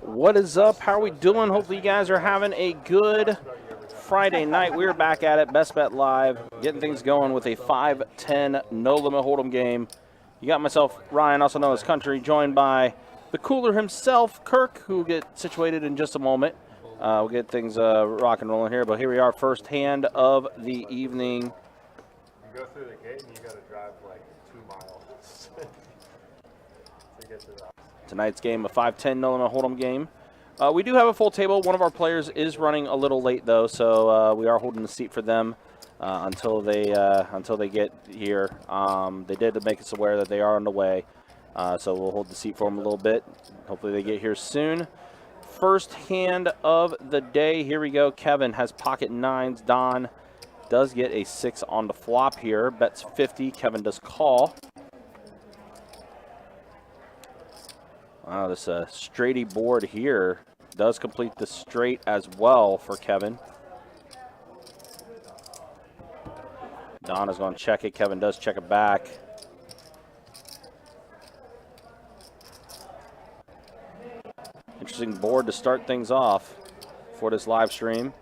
What is up? How are we doing? Hopefully you guys are having a good Friday night. We're back at it, Best Bet Live, getting things going with a 5-10 no-limit hold'em game. You got myself, Ryan, also known as Country, joined by the cooler himself, Kirk, who will get situated in just a moment. We'll get things rock and rolling here, but here we are, first hand of the evening. You go through the gate and you got to drive like 2 miles to get to the house. Tonight's game, a 5-10 no-limit hold'em game. We do have a full table. One of our players is running a little late, though, so we are holding the seat for them until they get here. They did make us aware that they are on the way, so we'll hold the seat for them a little bit. Hopefully they get here soon. First hand of the day. Here we go. Kevin has pocket nines. Don does get a 6 on the flop here. Bets 50. Kevin does call. Wow, this straighty board here does complete the straight as well for Kevin. Don is going to check it. Kevin does check it back. Interesting board to start things off for this live stream.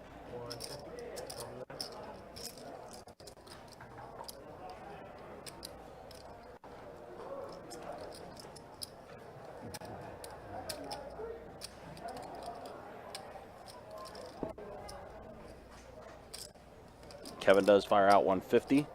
Kevin does fire out 150.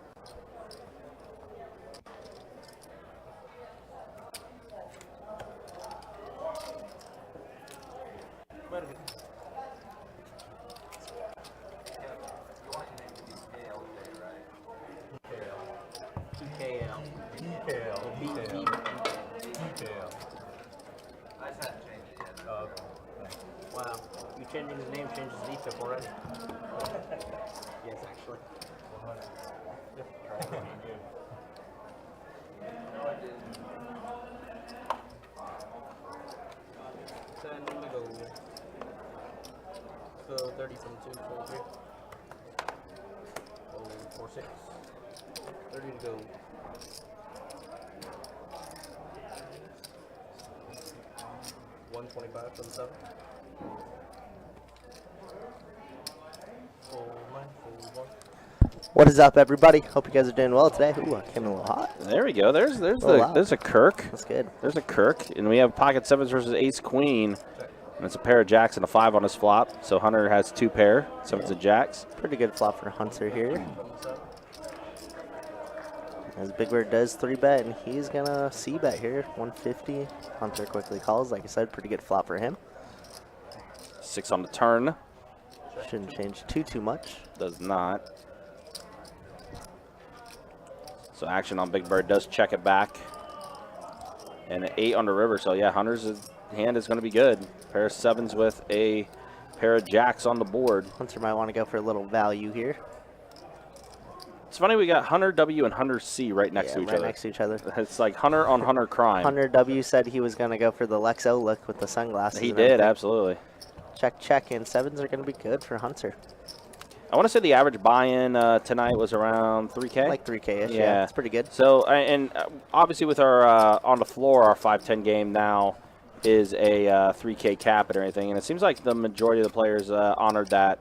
Wow, you changing his name changes the ETIP already. Yes, actually. 10 to go. So 30 from 2, 43. Oh, 4, 6. 30 to go. $125 for the 7. What is up, everybody? Hope you guys are doing well today. Ooh, I came in a little hot. There we go. There's a Kirk. That's good. There's a Kirk, and we have pocket sevens versus ace queen, and it's a pair of jacks and a 5 on his flop. So Hunter has 2 pair, sevens and jacks. Pretty good flop for Hunter here. As Big Bird does 3-bet, and he's gonna c-bet here, 150. Hunter quickly calls. Like I said, pretty good flop for him. 6 on the turn. Shouldn't change too much. Does not. So action on Big Bird does check it back. And an 8 on the river. So yeah, Hunter's hand is going to be good. Pair of sevens with a pair of jacks on the board. Hunter might want to go for a little value here. It's funny we got Hunter W and Hunter C right next to each other. Next to each other. It's like Hunter on Hunter crime. Hunter W said he was going to go for the Lexo look with the sunglasses. He did, absolutely. Check, and sevens are going to be good for Hunter. I want to say the average buy-in tonight was around 3K. Like 3K-ish, yeah. It's pretty good. So, and obviously with our on the floor, our 5-10 game now, is a 3K cap or anything, and it seems like the majority of the players honored that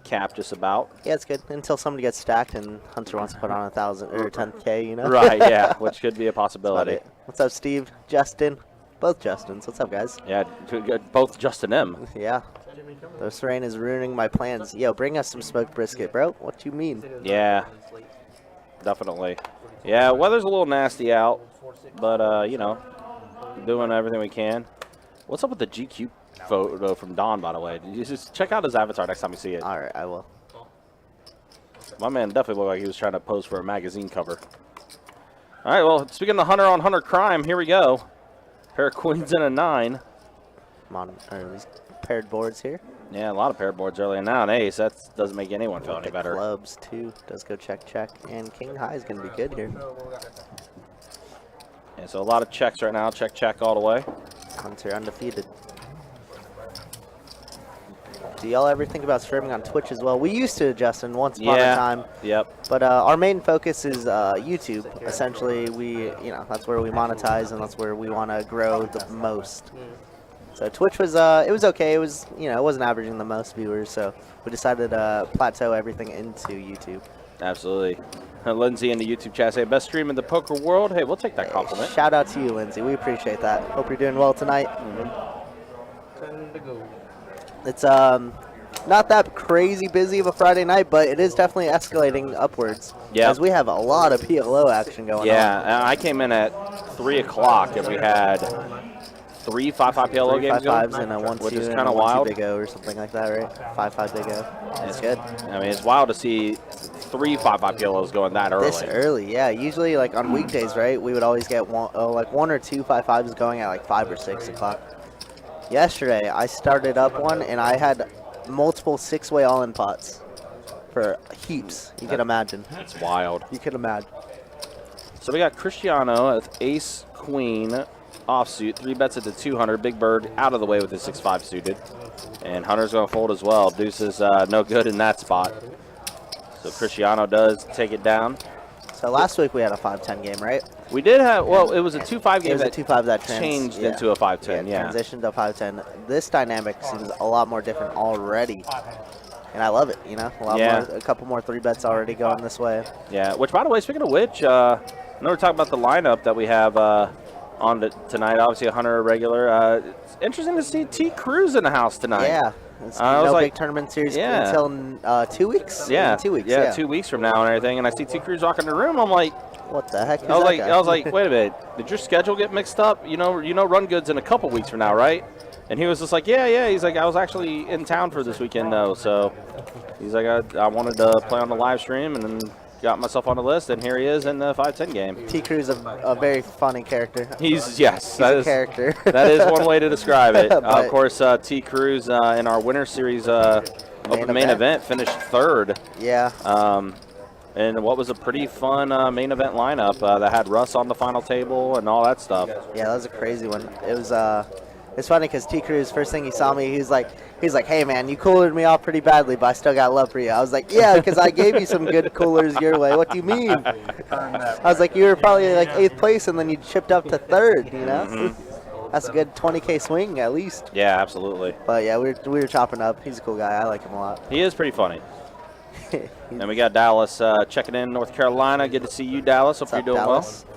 cap just about. Yeah, it's good until somebody gets stacked and Hunter wants to put on 1,000 or 10K, you know? Right, yeah, which could be a That's about possibility. it. What's up, Steve? Justin? Both Justins. What's up, guys? Yeah, both Justin M. Yeah. This rain is ruining my plans. Yo, bring us some smoked brisket, bro. What you mean? Yeah, definitely. Yeah, weather's a little nasty out, but, you know, doing everything we can. What's up with the GQ photo from Don, by the way? You just check out his avatar next time you see it. All right, I will. My man definitely looked like he was trying to pose for a magazine cover. All right, well, speaking of Hunter on Hunter crime, here we go. Pair of queens and a 9. These paired boards here. Yeah, a lot of paired boards early, and now an ace. That doesn't make anyone feel any The better. clubs, too. Does go check, check. And king high is going to be good here. Yeah, so a lot of checks right now. Check, check all the way. Hunter undefeated. Do y'all ever think about streaming on Twitch as well? We used to, Justin, once upon a time. Yep. But our main focus is YouTube. Essentially, that's where we monetize and that's where we want to grow the most. So Twitch was, it was okay. It was, it wasn't averaging the most viewers. So we decided to plateau everything into YouTube. Absolutely. Lindsay in the YouTube chat say, best stream in the poker world. Hey, we'll take that compliment. Shout out to you, Lindsay. We appreciate that. Hope you're doing well tonight. 10 to go. It's not that crazy busy of a Friday night, but it is definitely escalating upwards. Yeah. As we have a lot of PLO action going on. Yeah, I came in at 3 o'clock and we had 3 5-5 PLO games going, 5-5s and a 1-2 which is and kind a of 1-2 wild. Big O or something like that, right? 5-5 Big O. That's good. I mean, it's wild to see 3 5-5 PLOs going that early. This early, yeah. Usually, like on weekdays, right? We would always get one or two 5-5s going at like 5 or 6 o'clock. Yesterday, I started up one and I had multiple 6-way all-in pots for heaps. You can imagine. It's wild. You can imagine. So we got Cristiano with ace, queen, offsuit, 3 bets at the 200. Big Bird out of the way with his 6-5 suited. And Hunter's going to fold as well. Deuce is no good in that spot. So Cristiano does take it down. So last week we had a 5-10 game, right? We did have, well, it was a 2-5 game It was a 2-5 that changed into a 5-10, yeah. Transitioned to 5-10. This dynamic seems a lot more different already. And I love it, a couple more 3 bets already going this way. Yeah, which, by the way, speaking of which, I know we're talking about the lineup that we have on tonight. Obviously, a Hunter regular. It's interesting to see T. Cruz in the house tonight. Yeah. It's I was no like, big tournament series yeah. until 2 weeks? Yeah, 2 weeks, yeah, 2 weeks from now and everything. And I see T. Cruz walking the room. I'm like, what the heck is I was that like, guy? I was like, wait a minute, did your schedule get mixed up? You know, Run Good's in a couple weeks from now, right? And he was just like, yeah. He's like, I was actually in town for this weekend though, so he's like, I wanted to play on the live stream and then got myself on the list, and here he is in the 5-10 game. T. Cruz is a very funny character. He's a character. That is one way to describe it. Of course, T. Cruz in our winter series main event finished 3rd. Yeah. And what was a pretty fun main event lineup that had Russ on the final table and all that stuff. Yeah, that was a crazy one. It was it's funny because T. Cruz, first thing he saw me, he's like, hey man, you coolered me off pretty badly, but I still got love for you. I was like, yeah, because I gave you some good coolers your way. What do you mean? I was like, you were probably like 8th place and then you chipped up to 3rd, That's a good 20K swing at least. Yeah, absolutely. But yeah, we were chopping up. He's a cool guy. I like him a lot. He is pretty funny. And we got Dallas checking in, North Carolina. Good to see you, Dallas. Hope you're doing Dallas? well.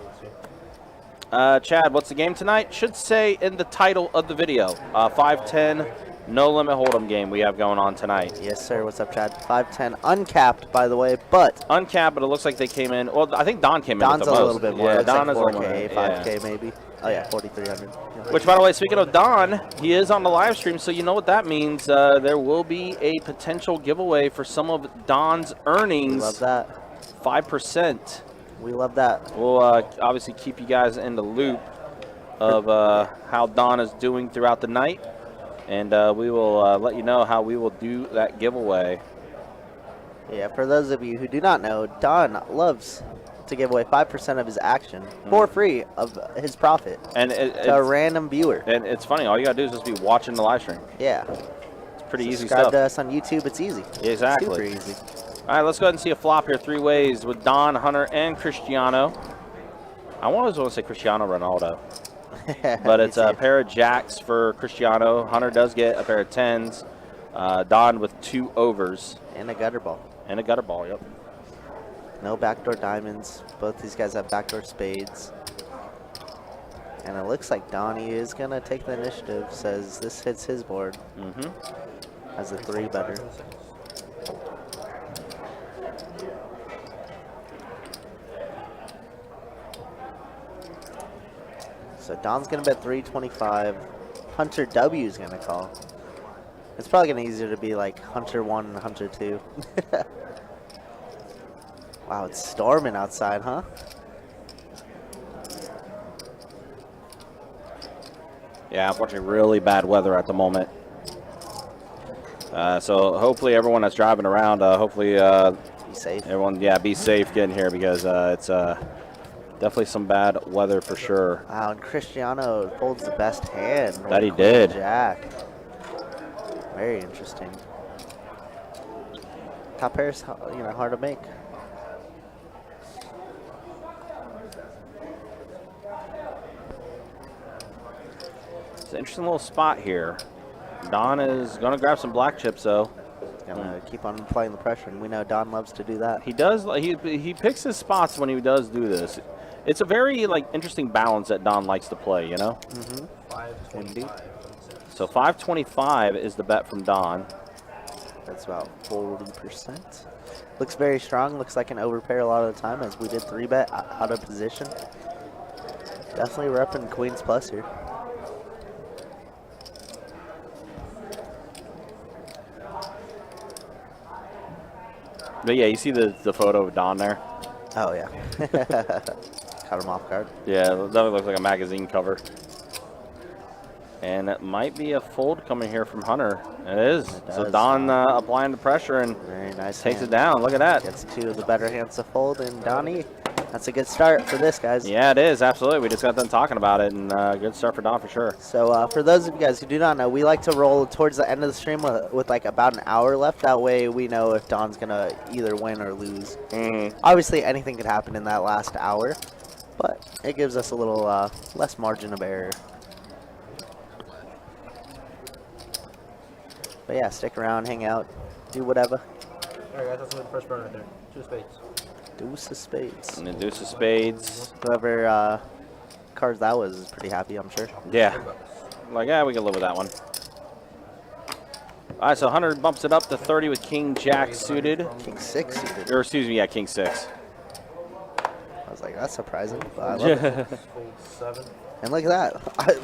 Chad, what's the game tonight? Should say in the title of the video. 5-10, no limit hold'em game we have going on tonight. Yes, sir. What's up, Chad? 5-10, uncapped, by the way, but Uncapped, but it looks like they came in. Well, I think Don came in with Don's the a most. little bit more. Yeah, Looks Don like is a little 4K, more. 5K maybe. Oh yeah, 4,300. Which, by the way, speaking of Don, he is on the live stream, so you know what that means. There will be a potential giveaway for some of Don's earnings. Love that. 5%. We love that. We'll obviously keep you guys in the loop of how Don is doing throughout the night, and we will let you know how we will do that giveaway. Yeah, for those of you who do not know, Don loves to give away 5% of his action for free of his profit And to a random viewer. And it's funny, all you gotta do is just be watching the live stream. Yeah. It's pretty easy Subscribe stuff. to us on YouTube. It's easy. Exactly. Super easy. All right, let's go ahead and see a flop here 3 ways with Don, Hunter, and Cristiano. I always want to say Cristiano Ronaldo. But it's a pair of jacks for Cristiano. Hunter does get a pair of 10s. Don with 2 overs. And a gutter ball. And a gutter ball, yep. No backdoor diamonds. Both these guys have backdoor spades. And it looks like Donnie is going to take the initiative. Says this hits his board. As a 3-better. So Don's going to bet 325. Hunter W is going to call. It's probably going to be easier to be like Hunter 1 and Hunter 2. Wow, it's storming outside, huh? Yeah, unfortunately, really bad weather at the moment. So hopefully everyone that's driving around, hopefully Be safe. everyone, be safe getting here because it's definitely some bad weather for sure. Wow, and Cristiano holds the best hand. That he Queen did. Jack. Very interesting. Top pair's, hard to make. It's an interesting little spot here. Don is going to grab some black chips, though. Gonna keep on applying the pressure, and we know Don loves to do that. He does. He picks his spots when he does do this. It's a very interesting balance that Don likes to play. 525. So 525 is the bet from Don. That's about 40%. Looks very strong. Looks like an overpair a lot of the time, as we did 3-bet out of position. Definitely repping Queens Plus here. But yeah, you see the photo of Don there? Oh, yeah. Caught him off guard. Yeah, that looks like a magazine cover. And it might be a fold coming here from Hunter. It is. So Don applying the pressure and Very nice. takes hand. it down. Look at that. Gets 2 of the better hands to fold, and Donnie, that's a good start for this, guys. Yeah, it is. Absolutely. We just got done talking about it, and good start for Don for sure. So for those of you guys who do not know, we like to roll towards the end of the stream with like about an hour left. That way we know if Don's going to either win or lose. Obviously, anything could happen in that last hour, but it gives us a little less margin of error. But yeah, stick around, hang out, do whatever. Alright guys, that's the first burn right there. 2 spades. Deuce of spades. And the deuce of spades. Whoever cards that was is pretty happy, I'm sure. Yeah. We can live with that one. All right, so Hunter bumps it up to 30 with King Jack suited. King 6 suited. Or excuse me, yeah, King 6. I was like, that's surprising, but I love it. Fold 7. And look at that. I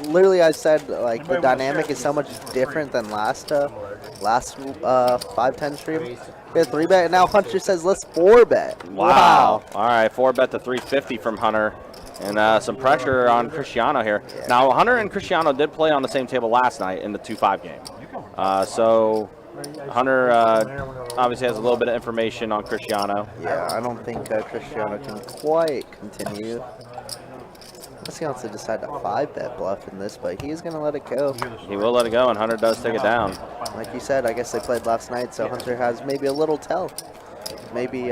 said, like, the dynamic is so much different than last 5-10 stream. We had 3-bet, and now Hunter says, let's 4-bet. Wow. All right, 4-bet to 350 from Hunter. And some pressure on Cristiano here. Yeah. Now, Hunter and Cristiano did play on the same table last night in the 2-5 game. So Hunter obviously has a little bit of information on Cristiano. Yeah, I don't think Cristiano can quite continue. Unless he wants to decide to 5-bet bluff in this, but he's going to let it go. He will let it go, and Hunter does take it down. Like you said, I guess they played last night, so Hunter has maybe a little tell. Maybe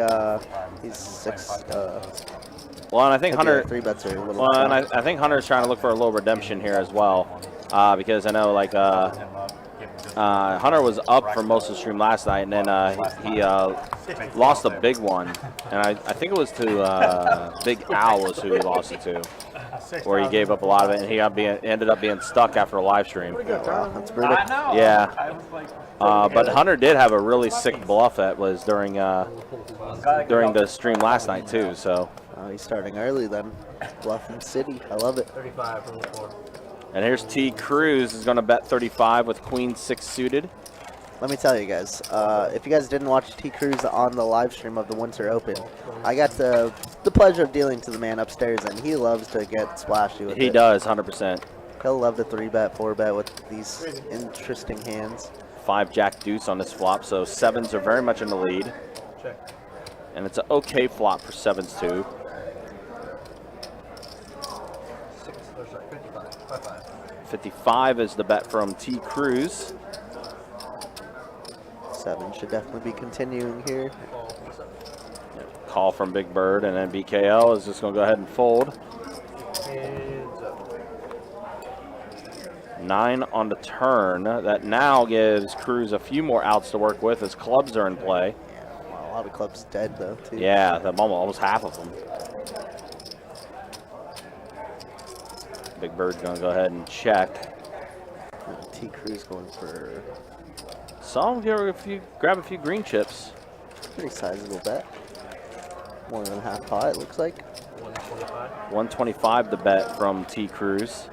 he's 6. Well, and I think Hunter 3-bets are a little. Well, and I think Hunter's trying to look for a little redemption here as well, because I know Hunter was up for most of the stream last night, and then he lost a big one, and I think it was to Big Al was who he lost it to, where he gave up a lot of it, and he ended up being stuck after a live stream. Wow, that's brutal. Yeah. But Hunter did have a really sick bluff that was during the stream last night too. So. He's starting early then. Bluffing City. I love it. 35 from the floor. And here's T. Cruz is going to bet 35 with Queen 6 suited. Let me tell you guys, if you guys didn't watch T. Cruz on the live stream of the Winter Open, I got the pleasure of dealing to the man upstairs, and he loves to get splashy with it. He does, 100%. He'll love to 3-bet, 4-bet with these interesting hands. 5 Jack Deuce on this flop, so 7s are very much in the lead. Check. And it's an okay flop for 7s too. 55. 55 is the bet from T. Cruz. 7 should definitely be continuing here. Call from Big Bird, and then BKL is just going to go ahead and fold. Heads up. 9 on the turn. That now gives Cruz a few more outs to work with as clubs are in play. Yeah, well, a lot of clubs dead though too. Yeah, almost half of them. Big Bird's going to go ahead and check. T Cruz going for Saw him grab a few green chips. pretty sizable bet. More than half pot, it looks like. 125. 125 the bet from T Cruz.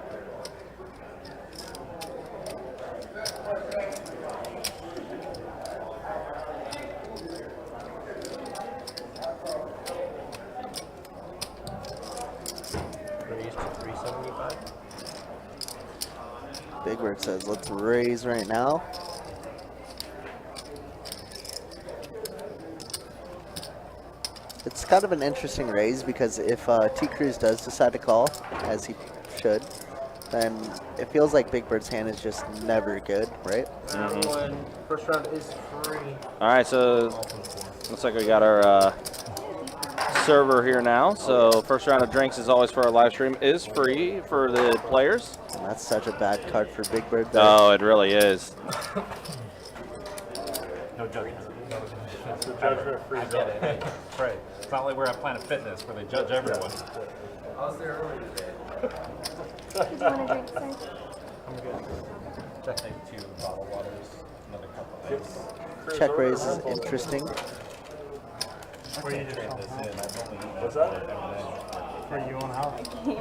Raise to 375. Big Bird says, let's raise right now. It's kind of an interesting raise because if T Cruz does decide to call, as he should, then it feels like Big Bird's hand is just never good, right? One first round is free. All right, so looks like we got our server here now. So first round of drinks, as always, for our live stream is free for the players. And that's such a bad card for Big Bird there. Oh, it really is. No judgment. It's a judgment free zone. Hey, right. It's not like we're at Planet Fitness where they judge everyone. I was there earlier today. Did you want a drink, sir? I'm good. Checking 2 bottle waters, another cup of ice. Check raise is interesting. Where you just What's that? For you on how? You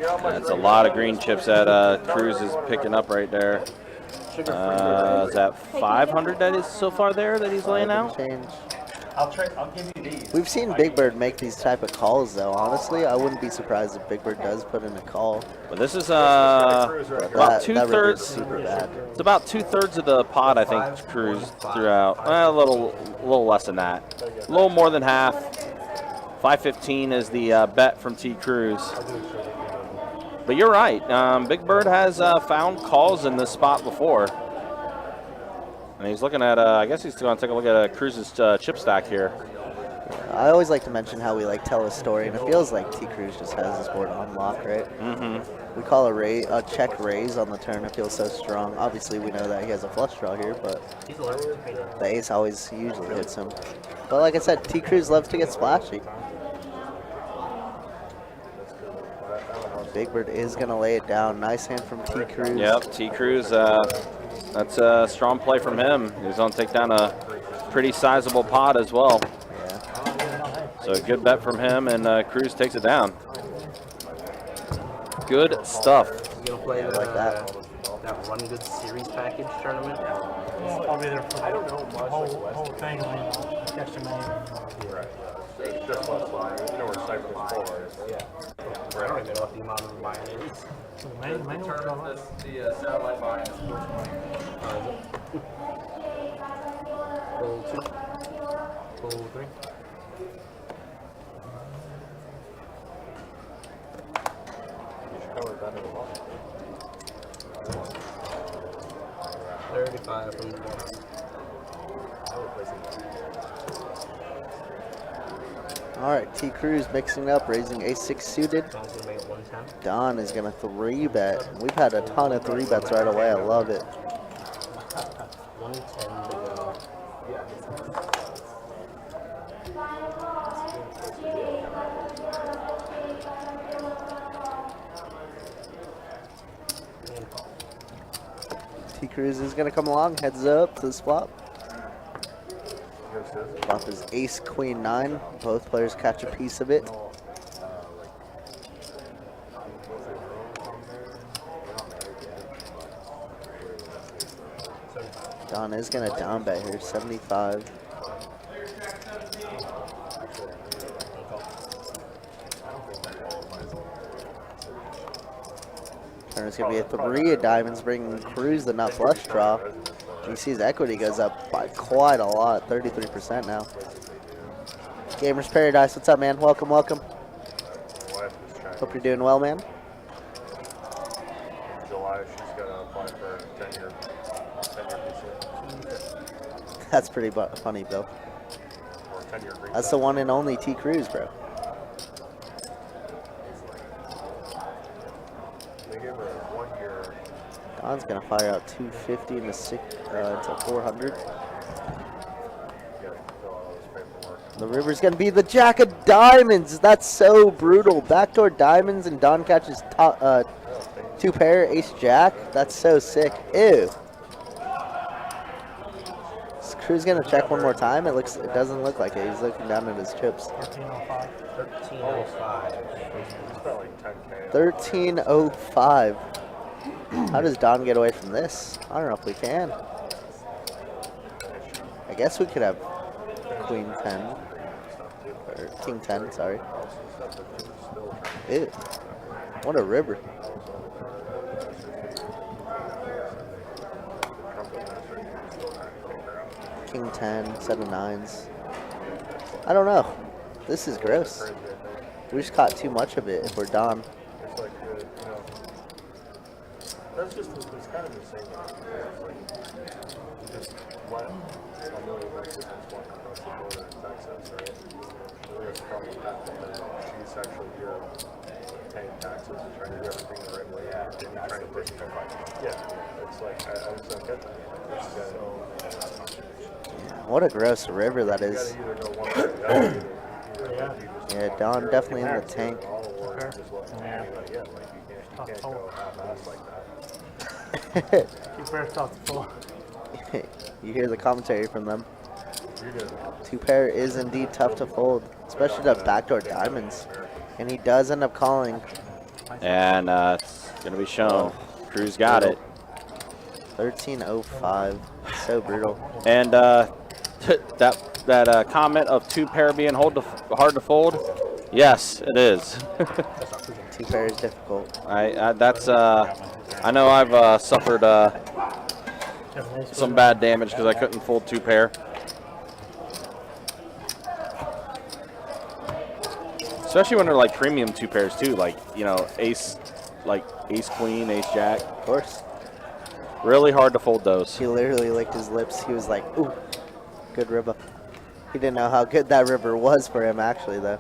know how much That's a lot of green chips that Cruz is picking up right there. Is that 500 that is so far there that he's laying out? Change. I'll give you these. We've seen Big Bird make these type of calls though. Honestly, I wouldn't be surprised if Big Bird does put in a call. But this is But about that river is 2/3. super bad. It's about 2/3 of the pot, I think, Cruz threw out. A little less than that. A little more than half. 515 is the bet from T Cruz. But you're right. Big Bird has found calls in this spot before. And he's looking at, I guess he's going to take a look at Cruz's chip stack here. I always like to mention how we like tell a story, and it feels like T Cruz just has this board on lock, right? Mm-hmm. We call a check raise on the turn. It feels so strong. Obviously, we know that he has a flush draw here, but He's allergic to pain. the ace always usually hits him. But like I said, T Cruz loves to get splashy. Big Bird is going to lay it down. Nice hand from T Cruz. Yep, T Cruz, that's a strong play from him. He's going to take down a pretty sizable pot as well. Yeah. So a good bet from him, and Cruz takes it down. Good stuff. He's gonna play the, like that. that Run Good Series package tournament. I'll be there for the whole thing when you catch the name. It's just less line. You know where Cypress 4 is. Yeah. I don't even know what the amount of mine is. So the main one's going on. The satellite line is 420. Roll 2. Roll 3. You should cover that in the ball. 35 from the bottom. I would play some. All right, T Cruz mixing up, raising ace-6 suited. Don's gonna make it 110. Don is going to 3-bet. We've had a ton of 3-bets right away. I love it. 110 to go. And call. T Cruz is going to come along, heads up to this flop. Here's his. Flop is ace, queen, 9. Both players catch a piece of it. Don is going to down bet here, 75. Turn is going to be a 3 of diamonds, bringing Cruz the nut flush draw. GC's equity goes up by quite a lot, 33% now. Gamers Paradise, what's up, man? Welcome, welcome. My wife is trying. Hope you're doing well, man. In July, she's gonna apply for a 10-year visa That's pretty funny, Bill. or 10-year green That's card. the one and only T Cruz, bro. They gave her a 1-year Don's gonna fire out 250 into 400. The river's gonna be the jack of diamonds. That's so brutal. Backdoor diamonds and Don catches top, 2 pair ace jack. That's so sick. Ew. Is Cruz gonna check one more time? It doesn't look like it. He's looking down at his chips. 1305. 1305. It's about like 10K. 1305. How does Don get away from this? I don't know if we can. I guess we could have Queen 10. Or King 10, sorry. Ew. What a river. King 10, 7 of 9s. I don't know. This is gross. We just caught too much of it if we're Don. It's like, that's just, it's kind of the same. It's like, just what a million Mexicans walk across the border in Texas, right? There's a problem with that because she's actually here paying taxes and trying to do everything the right way. And you're trying to push it. Yeah, it's like, I just don't get that. What a gross river that You is. gotta either go one way or the other. Either you just Yeah, Don definitely in the tank. or you just let anybody in. Like, you can't go half-assed like that. 2 pairs top to full. You hear the commentary from them. You're good. 2 pair is indeed tough to fold, especially the backdoor diamonds. And he does end up calling. And it's going to be shown. Cruz got it. 1305. So brutal. And that comment of 2 pair being hard to fold, yes, it is. 2 pair is difficult. I know I've suffered some bad damage because I couldn't fold 2 pair. Especially when they're like premium 2 pairs too, like, you know, ace queen, ace jack. Of course. Really hard to fold those. He literally licked his lips. He was like, ooh, good river. He didn't know how good that river was for him, actually, though.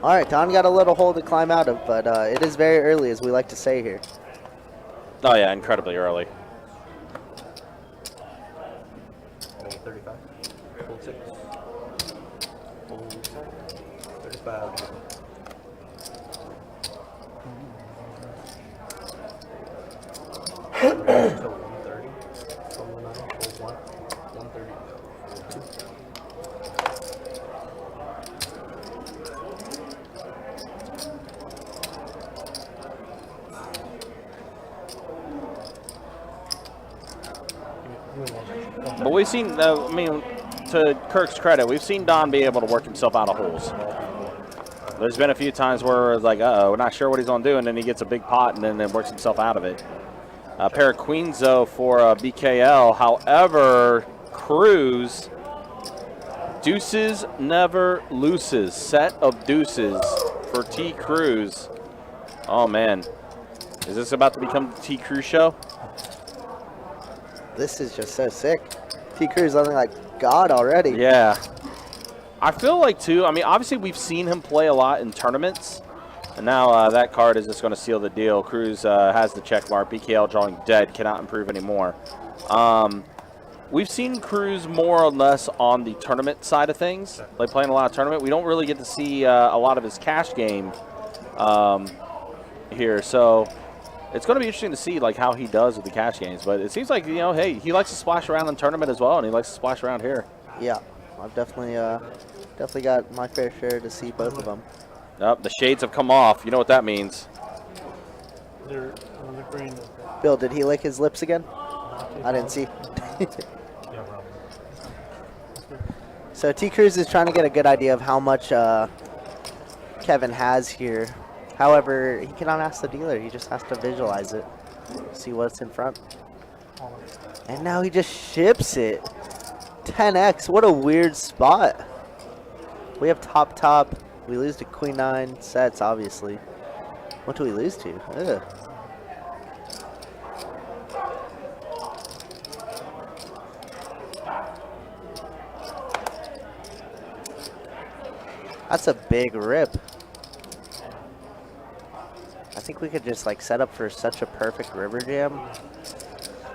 All right, Don got a little hole to climb out of, but it is very early, as we like to say here. Oh yeah, incredibly early. 35. Full 6. Full 35. So 130. Full 9. Full 1. 130. But we've seen, I mean, to Kirk's credit, we've seen Don be able to work himself out of holes. There's been a few times where it's like, uh-oh, we're not sure what he's going to do, and then he gets a big pot and then works himself out of it. A pair of queens, though, for BKL. However, Cruz, deuces never loses. Set of deuces for T. Cruz. Oh, man. Is this about to become the T. Cruz show? This is just so sick. T. Cruz looking like God already. Yeah. I feel like, too, I mean, obviously we've seen him play a lot in tournaments. And now that card is just going to seal the deal. Cruz has the check mark. BKL drawing dead. Cannot improve anymore. We've seen Cruz more or less on the tournament side of things. Like playing a lot of tournament. We don't really get to see a lot of his cash game here. So it's going to be interesting to see like how he does with the cash games. But it seems like, you know, hey, he likes to splash around in tournament as well. And he likes to splash around here. Yeah, I've definitely got my fair share to see both of them. Yep, the shades have come off. You know what that means. They're green. Bill, did he lick his lips again? I didn't see. Yeah, bro. So T. Cruz is trying to get a good idea of how much Kevin has here. However, he cannot ask the dealer. He just has to visualize it, see what's in front. And now he just ships it. 10x. What a weird spot. We have top. We lose to queen 9 sets, obviously. What do we lose to? Ugh. That's a big rip. I think we could just like set up for such a perfect river jam.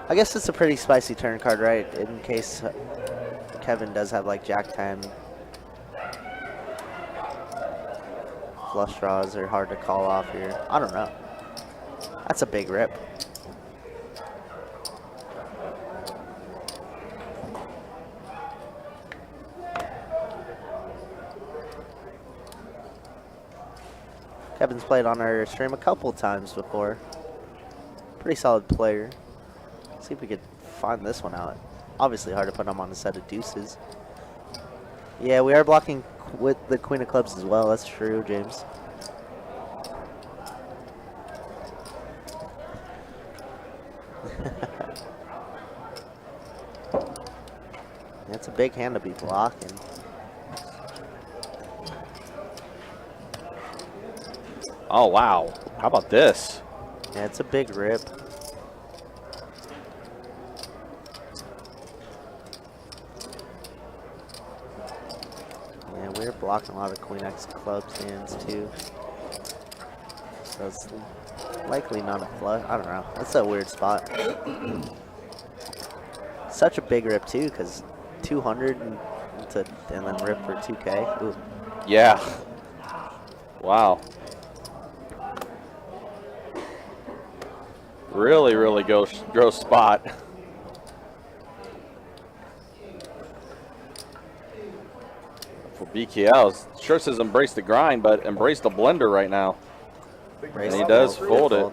I guess it's a pretty spicy turn card, right? In case Kevin does have like Jack 10. Flush draws are hard to call off here. I don't know. That's a big rip. Kevin's played on our stream a couple times before. Pretty solid player. Let's see if we could find this one out. Obviously hard to put him on a set of deuces. Yeah, we are blocking with the queen of clubs as well. That's true, James. That's a big hand to be blocking. Oh, wow. How about this? Yeah, it's a big rip. Yeah, we're blocking a lot of Queen X clubs hands too. So it's likely not a flush. I don't know. That's a weird spot. Such a big rip too, because 200 and then rip for 2K. Ooh. Yeah. Wow. Really, really gross spot. For BKL, sure says embrace the grind, but embrace the blender right now. And he does fold it.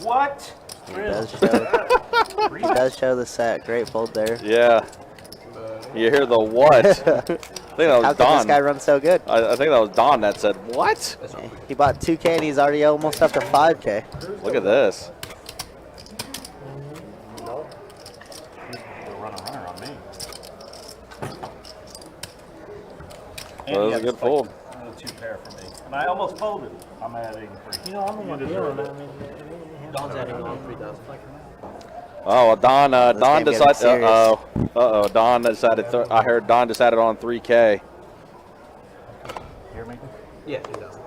What? He does show the set. Great fold there. Yeah. You hear the what? I think that How was can this Don. guy run so good? I think that was Don that said, what? Yeah, he bought 2K and he's already almost up to 5K. Look at this. No. Run a runner on me. That was a good fold. A little two pair for me. And I almost folded. I'm adding 3. You know, I'm the one dealing. I mean, Don's adding on 3,000. Oh, well, Don. This Don game getting decided. serious. Uh-oh. Don decided. I heard Don decided on 3K. Hear me? Yeah, 3,000.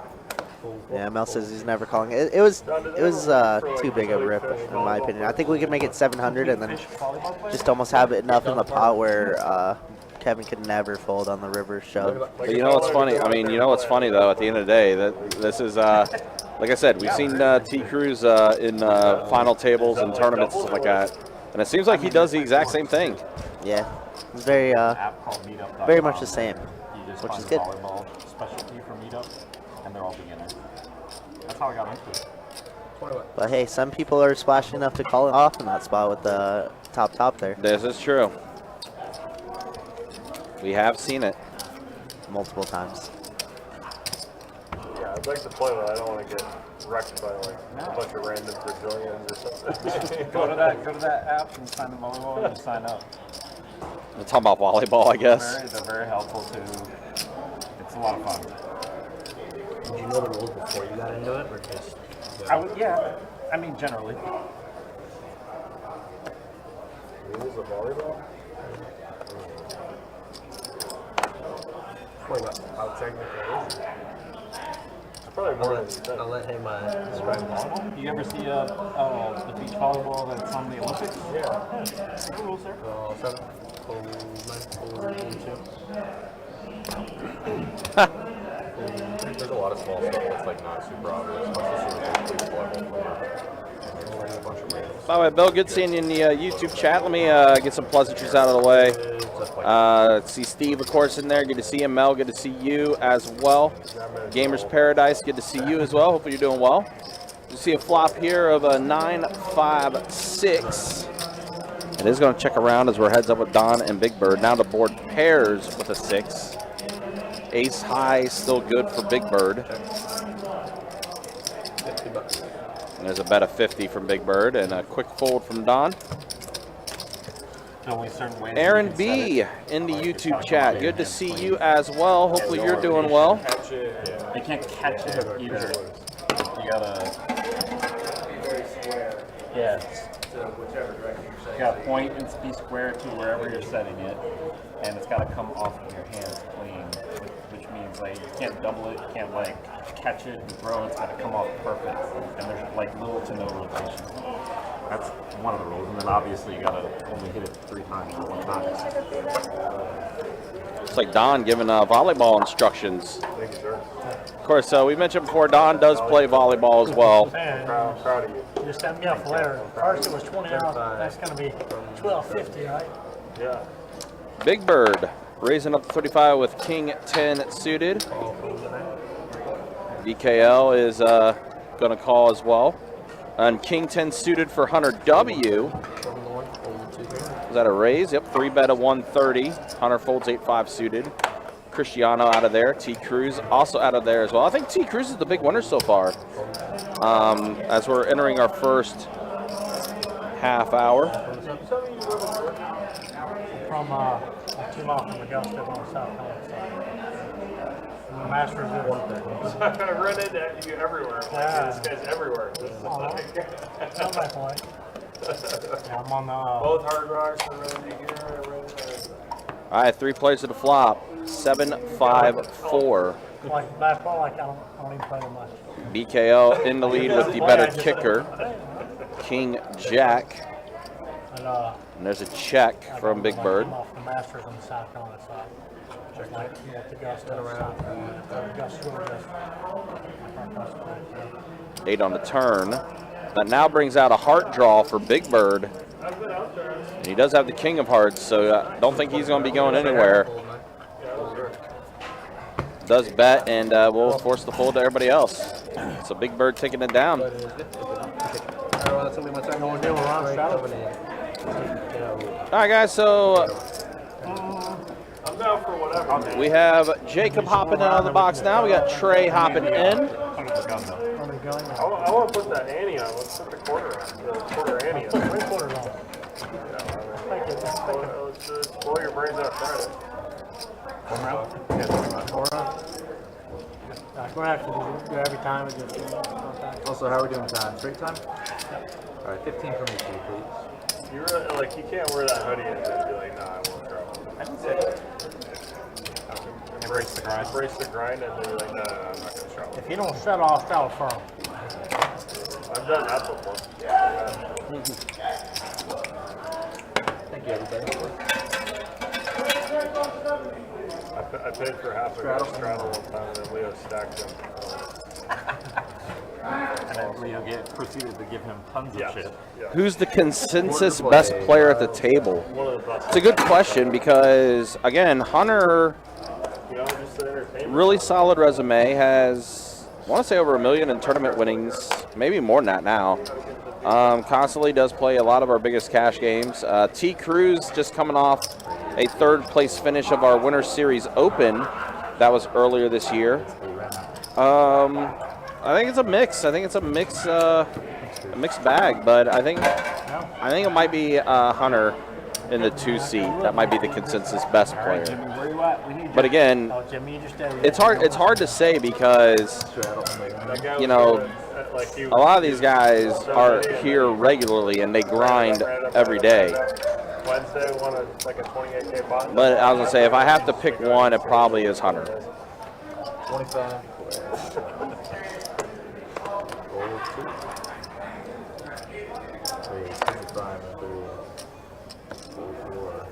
Yeah, Mel says he's never calling it. It was too big of a rip, in my opinion. I think we could make it 700 and then just almost have it enough in the pot where Kevin could never fold on the river shove. But you know what's funny? I mean, you know what's funny though? At the end of the day, that this is like I said, we've seen T. Cruz in final tables and tournaments and stuff like that, and it seems like he does the exact same thing. Yeah, it's very very much the same, You just which find is a good. volleyball specialty for meetup, and they're all beginners. That's how I got into it. But hey, some people are splashing enough to call it off in that spot with the top there. This is true. We have seen it. Multiple times. Yeah, I'd like to play, but I don't want to get wrecked by like a bunch of random Brazilians or something. Go to that app and sign the volleyball and you sign up. We're talking about volleyball, I guess. They're very helpful too. It's a lot of fun. Did you know the rules before you got into it, or just? Yeah. I mean, generally. Rules of volleyball? How technical is it? It's probably more than you think. I'll let him describe volleyball. You ever see the beach volleyball that's on the Olympics? Yeah. No rules, sir. 7, 9, 2. There's a lot of small stuff that's like not super obvious. By the way, Bill, good seeing you in the YouTube chat. Let me get some pleasantries out of the way. See Steve, of course, in there. Good to see him. Mel, good to see you as well. Gamers Paradise, good to see you as well. Hopefully you're doing well. You see a flop here of a 9-5-6. It is going to check around as we're heads up with Don and Big Bird. Now the board pairs with a 6. Ace high, still good for Big Bird. And there's a bet of 50 from Big Bird and a quick fold from Don. Aaron B in the YouTube chat. Good to see you as well. Hopefully you're doing well. You can't catch it either. You gotta. Yeah. You gotta point and be square to wherever you're setting it, and it's gotta come off of your hands clean, which means It's like you can't double it, you can't like catch it and throw it. It's got to come off perfect, and there's like little to no rotation. That's one of the rules, and then obviously you gotta only hit it 3 times or 1 time. It's like Don giving volleyball instructions. Thank you, sir. Of course, we mentioned before, Don does play volleyball as well. Man, Proud of you. you just set me up for later. First it was 20 out. That's going to be 12.50, right? Yeah. Big Bird raising up to 35 with King 10 suited. BKL is going to call as well. And King 10 suited for Hunter W. Is that a raise? Yep, 3-bet of 130. Hunter folds 8-5 suited. Cristiano out of there. T. Cruz also out of there as well. I think T. Cruz is the big winner so far. As we're entering our first half hour. From 2 miles from Augusta on the south side. The Masters is I run into you everywhere. Yeah. This guy's everywhere. This is Sounds like one. Yeah, I'm on the. both hard rocks are running here. All right, 3 players to the flop. 7-5-4. Like basketball, like I don't even play them much. BKL in the lead with the better kicker. King Jack. And, And there's a check from Big Bird. I'm off the Masters on the South Carolina side. Just like Augusta around. Augusta. 8 on the turn. That now brings out a heart draw for Big Bird. And he does have the King of Hearts, so I don't think he's going to be going anywhere. Does bet, and will force the fold to everybody else. So Big Bird taking it down. No deal with Ron Stroud. All right, guys, so I'm down for whatever. we have Jacob hopping out of the box now. We got Trey hopping in. I want to put that ante on. Let's put the quarter on. The quarter ante on. 3 quarters on. Let's blow your brains out Friday. Go ahead, do every time. And just, Also, how are we doing time? Straight time? All right, 15 from each of you, please. You really, like, you can't wear that hoodie and then be like, nah, I won't travel. I didn't say that. Embrace the grind. Embrace the grind and then be like, no, I'm not going to travel. if you don't settle, I'll settle firm. I've done that before. Thank you, everybody. I paid for half a guy straddle one time and then Leo stacked him. And then Leo proceeded to give him tons of shit. Yeah. Who's the consensus best player at the table? One of the best. It's a good question because, again, Hunter, You know, just the entertainment. really solid resume, has, I want to say, over 1 million in tournament winnings, maybe more than that now. Constantly does play a lot of our biggest cash games. T. Cruz just coming off a 3rd place finish of our Winter Series Open. That was earlier this year. I think it's a mix. I think it's a mixed bag, but I think it might be Hunter in the 2 seat. That might be the consensus best player. But again, Oh, Jimmy, you just stay with it's hard to say because, you know, a lot of these guys are here regularly and they grind every day. Wednesday won like a 28K pot. But I was gonna say, if I have to pick one, it probably is Hunter. 25. Roll 2. 25 and 3. Roll 4.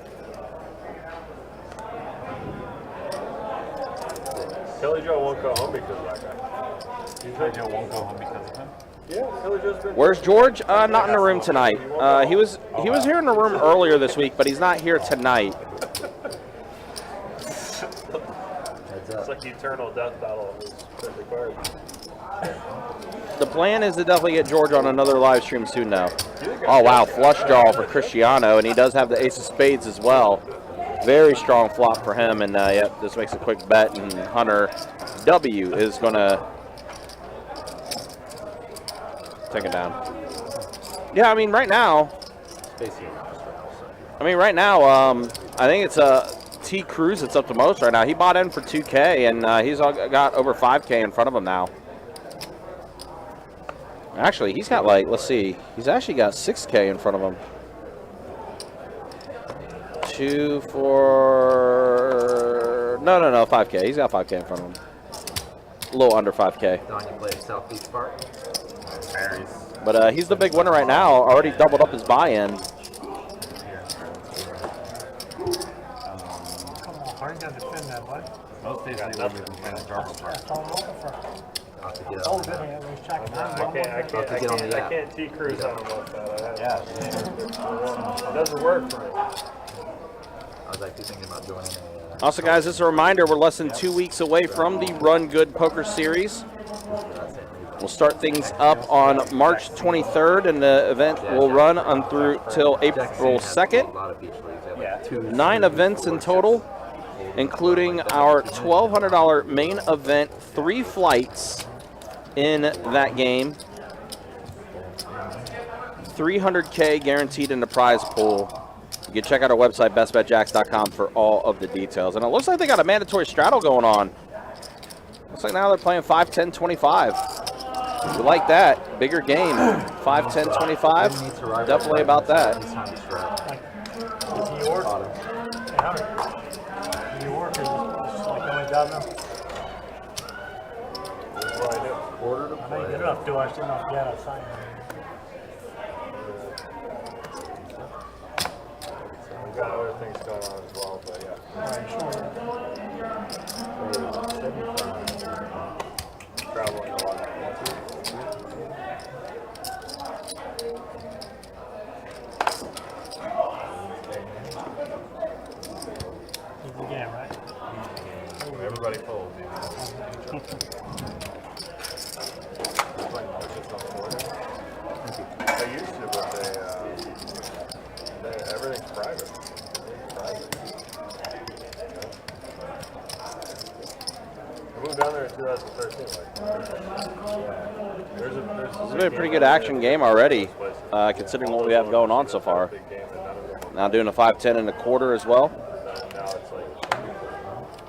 Kelly Joe won't go home because of that guy. Kelly Joe won't go home because of him. Yeah, Kelly Joe's been. Where's George? Not in the room tonight. He was here in the room earlier this week, but he's not here tonight. It's like the eternal death battle of his perfect card. The plan is to definitely get George on another live stream soon now. Oh, wow. Flush draw for Cristiano, and he does have the ace of spades as well. Very strong flop for him, and yep, this makes a quick bet, and Hunter W is going to take it down. Yeah, I mean, right now, I think it's T. Cruz that's up the most right now. He bought in for 2K, and he's got over 5K in front of him now. Actually, he's got like, let's see, he's actually got 6K in front of him. 2, 4, No, 5K. He's got 5K in front of him. A little under 5K. Don, you play South Beach Park? Varies. But he's the big winner right now. Already doubled up his buy-in. Come on, hard to defend that, bud. Most days they leave me playing a Jarbo Park. That's all I'm looking for. I'll have to get Oh, on good. that. Yeah, he's checking. I get on the app. can't T-Cruise on him like that. Yeah. It doesn't work for me. I was actually thinking about joining a... Also, guys, just a reminder, we're less than 2 weeks away from the Run Good Poker Series. We'll start things up on March 23rd, and the event will run on through till April 2nd. A lot of beach leagues. They have like 2, 9 events in total, including our $1,200 main event, 3 flights in that game. $300K guaranteed in the prize pool. You can check out our website, bestbetjacks.com, for all of the details. And it looks like they got a mandatory straddle going on. Looks like now they're playing 5, 10, 25. We like that. Bigger game. 5, 10, 25. Definitely about that. New York. Hey, Hunter. New York is like the only job now. What I do? Order to I know play. you get enough to. I still not get a sign. We've got other things going on as well, but yeah. Traveling a lot. Easy game, right? Everybody folds. I used to, but everything's private. I moved down there in 2013. It's been a pretty good action game already, considering what we have going on so far. Now doing a 5, 10 and a quarter as well. Now it's like,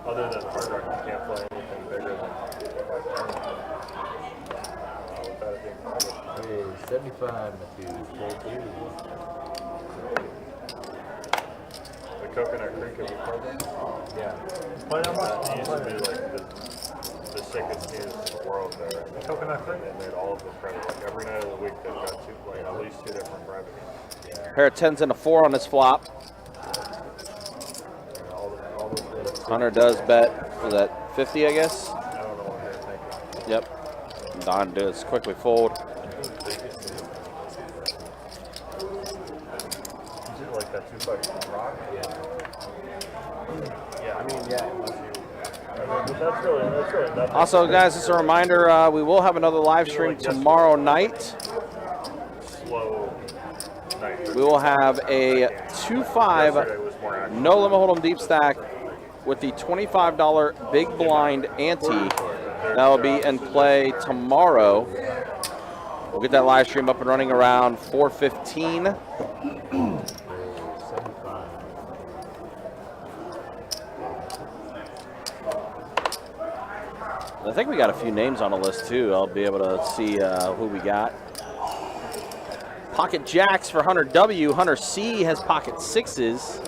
other than Hard Rock, you can't play anything bigger than 5 Hey, 75 Matthews, full 2. The Coconut Creek, have you played that? Yeah. Play that much? It used to be like the sickest teams in the world there. Coconut Creek? They made all of them private. Like every night of the week, they've got at least 2 different private games. Pair of 10s and a 4 on this flop. Hunter does bet, was that 50, I guess? I don't know what they're thinking. Yep. Don does quickly fold. Is it like that 2-5 rock? Yeah, I mean, yeah. That's really nothing. Also, guys, just a reminder, we will have another live stream tomorrow night. Slow night. We will have a 2-5 no limit hold'em deep stack with the $25 big blind ante. That will be in play tomorrow. We'll get that live stream up and running around 4:15. I think we got a few names on the list too. I'll be able to see who we got. Pocket jacks for Hunter W. Hunter C has pocket 6s.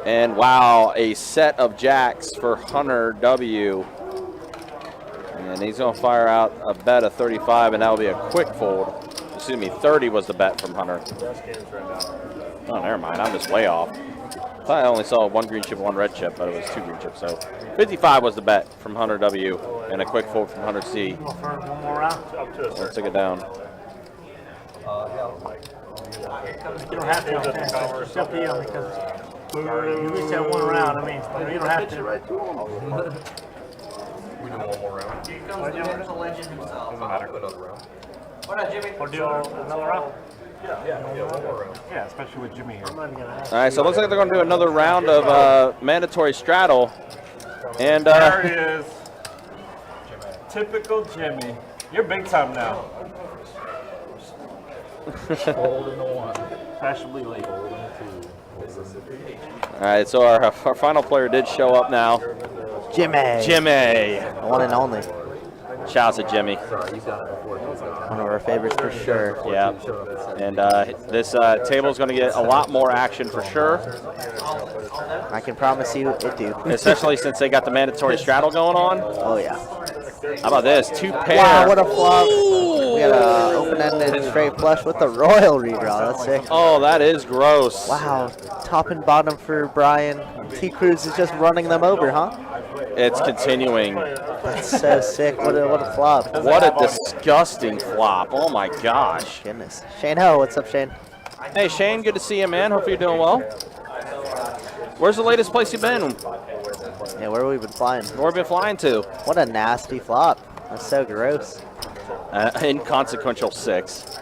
And wow, a set of jacks for Hunter W. And he's going to fire out a bet of 35, and that will be a quick fold. Excuse me, 30 was the bet from Hunter. Oh, never mind. I'm just way off. I thought I only saw 1 green chip, 1 red chip, but it was 2 green chips. So 55 was the bet from Hunter W. and a quick fold from Hunter C. One more round. Let's take it down. You don't have to. It's up to you because you at least have 1 round. I mean, you don't have to. We do 1 more round. Here comes the legend himself. Doesn't matter. What up, Jimmy? Or do another round. Yeah, 1 more round. Yeah, especially with Jimmy here. I'm not gonna ask. All right, so it looks like they're going to do another round of mandatory straddle. And There he is. Typical Jimmy. You're big time now. Fold in the 1. Fashionably late. Fold in the 2. all right, so our final player did show up now. Jimmy. Jimmy. The one and only. Shouts to Jimmy. Sorry, he's done it before. One of our favorites for sure. Yeah. And this table is going to get a lot more action for sure, I can promise you it do. especially since they got the mandatory straddle going on. Oh yeah. How about this? 2 pair. Wow, what a flop. We got an open-ended straight flush with the royal redraw. That's sick. Oh, that is gross. Wow, top and bottom for Brian. T. Cruz is just running them over, huh? It's continuing. That's so sick. What a flop. What a disgusting flop. Oh my gosh. Goodness. Shane Ho, what's up, Shane? Hey Shane, good to see you, man. Hope you're doing well. Where's the latest place you've been? Yeah, where have we been flying? Where have you been flying to? What a nasty flop. That's so gross. Inconsequential 6.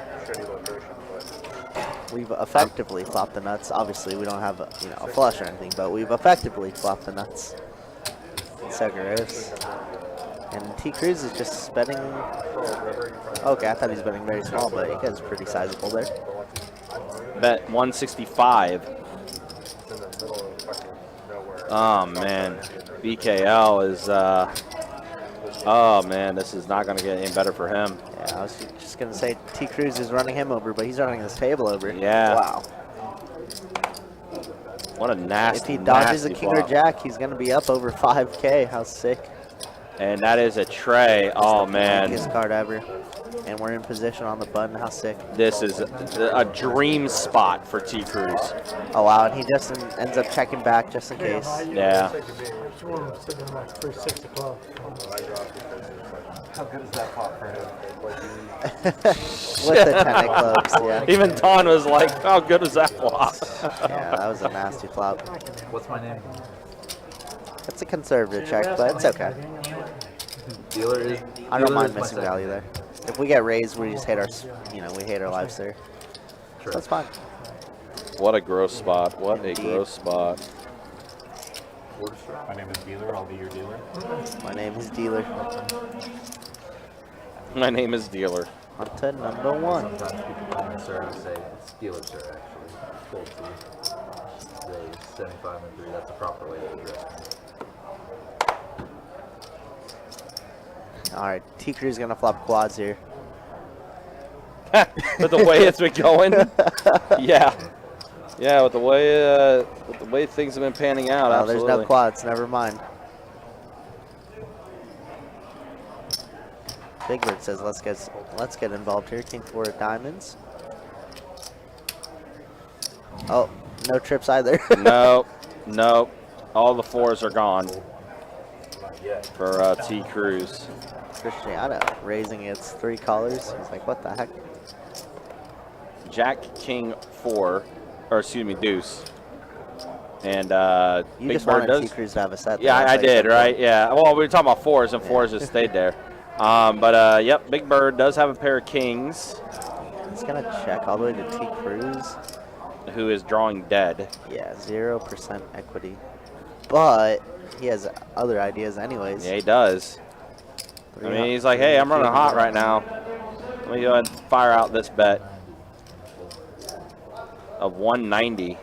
We've effectively flopped the nuts. Obviously, we don't have a flush or anything, but we've effectively flopped the nuts. It's so gross. And T. Cruz is just betting. Okay, I thought he was betting very small, but he gets pretty sizable there. Bet 165. Oh man, BKL is. Oh man, this is not going to get any better for him. Yeah, I was just gonna say T. Cruz is running him over, but he's running this table over. Yeah. Wow. What a nasty. If he dodges a nasty king or flop. jack, he's gonna be up over 5K. How sick! And that is a tray. Oh man, Biggest card ever. And we're in position on the button. How sick! this is a dream spot for T. Cruz. Oh wow, and he just ends up checking back just in case. Yeah. Each one of them sitting in like 360 club. How good is that pot for him? With the 10 of clubs, yeah. Even Don was like, "How good was that flop?" Yeah, that was a nasty flop. What's my name? It's a conservative check, but it's okay. Dealer is. I don't dealer mind is my missing second. value there. If we get raised, we just hate our, we hate our lives there. Sure. That's fine. What a gross spot. What a gross spot. My name is Dealer. I'll be your dealer. My name is Dealer. My name is Dealer. Hunter number 1. Sometimes people call me sir. I say it's dealer sir actually. Full T. They 75 and 3. That's a proper way to address me. All right, T. Cruz gonna flop quads here. With the way it's been going, yeah, with the way things have been panning out, Oh, there's absolutely. no quads. Never mind. Big Bird says let's get involved here. King 4 of diamonds. Oh, no trips either. Nope. All the 4s are gone for T. Cruz. Cristiano raising its 3 callers. He's like, what the heck? Jack, King, 4, or excuse me, Deuce. And You Big just Bird wanted T. does. Cruz to have a set. Yeah, there. I That's why you did, said right? Yeah. Well, we were talking about 4s, and 4s just stayed there. But yep, Big Bird does have a pair of kings, It's gonna check all the way to T. Cruz. who is drawing dead. Yeah, 0% equity. But he has other ideas anyways. Yeah, he does. I mean, he's like, hey, I'm running hot right now. Let me go ahead and fire out this bet of 190.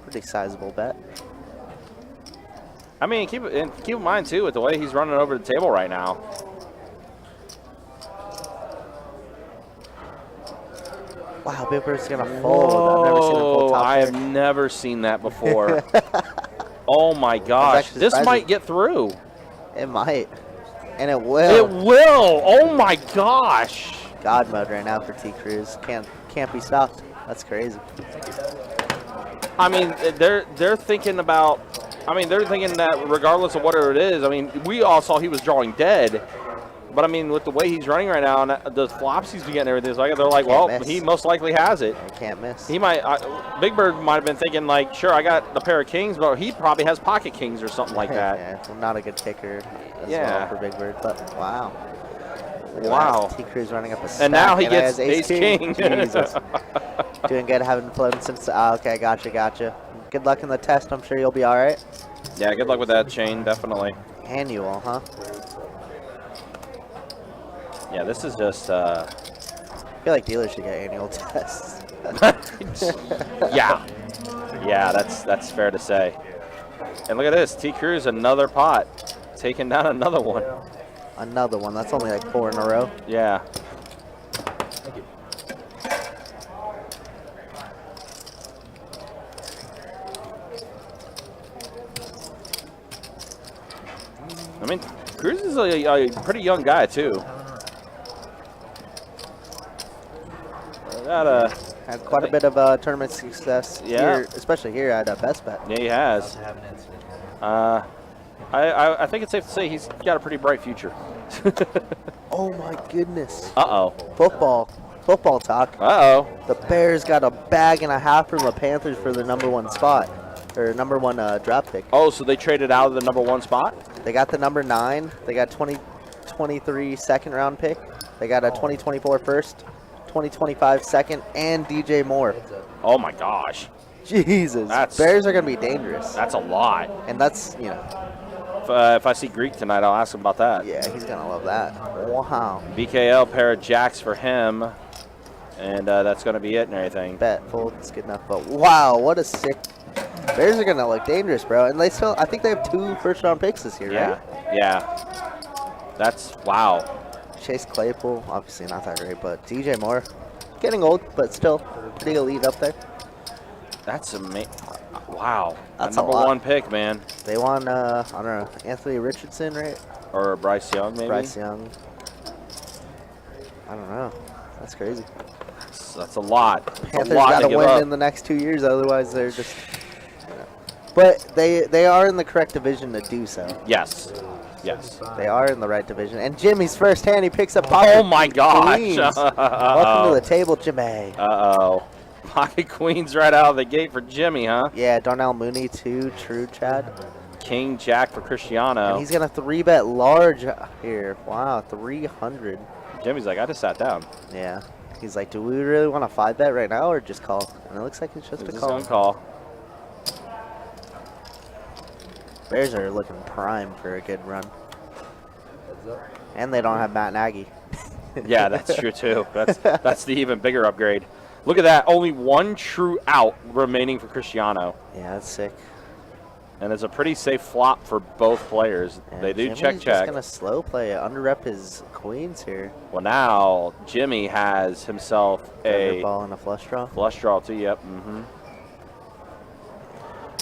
Pretty sizable bet. I mean, keep in mind too with the way he's running over the table right now. Wow, Big Bird's gonna fold. I've never seen him fold top I have pair. never seen that before. Oh my gosh, actually this surprising. might get through. It might. And it It will. will. Oh my gosh. God mode right now for T. Cruz. Can't be stopped. That's crazy. I mean, they're thinking about. I mean, they're thinking that regardless of whatever it is. I mean, we all saw he was drawing dead, but I mean, with the way he's running right now and the flops he's been getting, and everything, they're like, well, Can't miss. he most likely has it. I can't miss. He might. Big Bird might have been thinking like, sure, I got the pair of kings, but he probably has pocket kings or something like that. Yeah, well, not a good kicker as Yeah. well for Big Bird, but wow. Look at Wow. that. T. Cruz running up a stack. And now he it gets has ace king. Jesus. Doing good, haven't floated since. Okay, gotcha. Good luck in the test. I'm sure you'll be all right. Yeah, good luck with that chain, definitely. Annual, huh? Yeah, this is just. I feel like dealers should get annual tests. Yeah, that's fair to say. And look at this, T. Cruz, another pot, taking down another one. Another one. That's only like 4 in a row. Yeah. Thank you. I mean, Cruz is a pretty young guy, too. Had quite a bit of tournament success here, especially here at Best Bet. Yeah, he has. I think it's safe to say he's got a pretty bright future. Oh my goodness. Uh-oh. Football talk. Uh-oh. The Bears got a bag and a half from the Panthers for the #1 spot, or #1 draft pick. Oh, so they traded out of the #1 spot? They got the number 9. They got 2023 second round pick. They got a 2024 first, 2025 second, and DJ Moore. Oh my gosh. Jesus. Bears are going to be dangerous. That's a lot. And that's, if I see Greek tonight, I'll ask him about that. Yeah, he's going to love that. Wow. BKL, pair of jacks for him. And that's going to be it and everything. Bet, fold, it's good enough. But wow, what a sick. Bears are going to look dangerous, bro. And they still, I think they have 2 first-round picks this year, right? Yeah. That's, wow. Chase Claypool, obviously not that great, but DJ Moore, getting old, but still pretty elite up there. That's amazing. Wow. That's number a lot. 1 pick, man. They won, I don't know, Anthony Richardson, right? Or Bryce Young, maybe? Bryce Young. I don't know. That's crazy. That's a lot. Panthers got to win in the next 2 years, otherwise they're just. But they are in the correct division to do so. Yes. Yes. They are in the right division. And Jimmy's first hand, he picks up Pocket Oh my gosh. Queens. Welcome to the table, Jimmy. Uh-oh. Pocket Queens right out of the gate for Jimmy, huh? Yeah, Darnell Mooney, too. True, Chad. King Jack for Cristiano. And he's going to 3-bet large here. Wow, 300. Jimmy's like, I just sat down. Yeah. He's like, do we really want to 5-bet right now or just call? And it looks like it's just a call. Call. Bears are looking prime for a good run. And they don't have Matt Nagy. Yeah, that's true, too. That's the even bigger upgrade. Look at that. Only 1 true out remaining for Cristiano. Yeah, that's sick. And it's a pretty safe flop for both players. And they do Jimmy's check. just going to slow play it. Underrep his queens here. Well, now Jimmy has himself a ball and a flush draw. Flush draw, too, yep.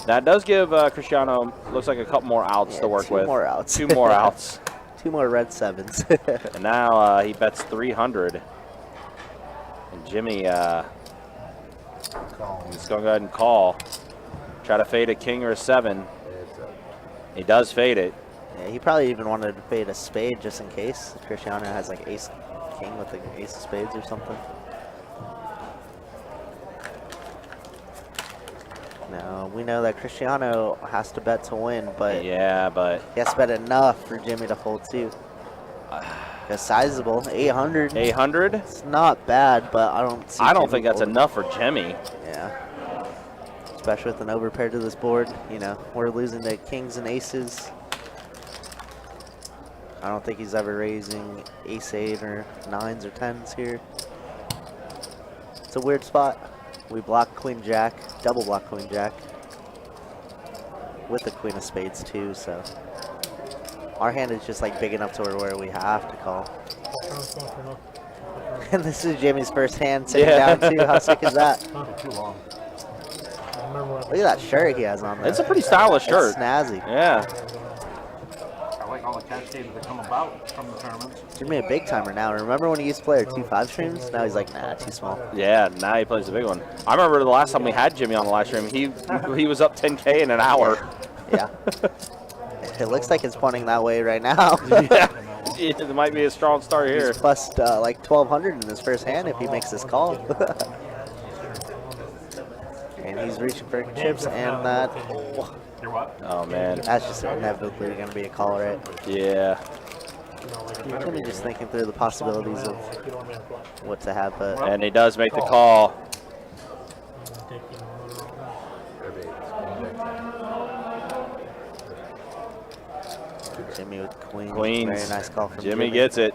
That does give Cristiano, looks like a couple more outs to work with. 2 more outs. 2 more outs. 2 more red 7s. And now he bets 300. And Jimmy he's going to go ahead and call. Try to fade a king or a 7. He does fade it. Yeah, he probably even wanted to fade a spade just in case. Cristiano has like ace king with the ace of spades or something. No, we know that Cristiano has to bet to win, but yeah, but he has to bet enough for Jimmy to fold too. It's sizable, 800. 800? It's not bad, but I don't see I don't Jimmy think that's folding. enough for Jimmy. Yeah. Especially with an overpair to this board, we're losing to kings and aces. I don't think he's ever raising ace-8 or 9s or 10s here. It's a weird spot. We block queen-jack, double block queen-jack. With the queen of spades too, so. Our hand is just like big enough to where we have to call. And this is Jimmy's first hand sitting down too. How sick is that? Too long. Look at that shirt he has on there. It's a pretty stylish shirt. It's snazzy. Yeah. I like all the cascades that come about from the tournaments. Jimmy a big timer now. Remember when he used to play our 2-5 streams? Now he's like, nah, too small. Yeah, now he plays the big one. I remember the last time we had Jimmy on the live stream, he was up 10K in an hour. Yeah. It looks like it's pointing that way right now. Yeah. It might be a strong start here. He's plus like 1,200 in his first hand if he makes this call. And he's reaching for chips, and that. Oh, man. That's just inevitably going to be a call, right? Yeah. Jimmy just thinking through the possibilities of what to have, but. And he does make the call. Jimmy with queens. Queens. Very nice call from Jimmy gets it.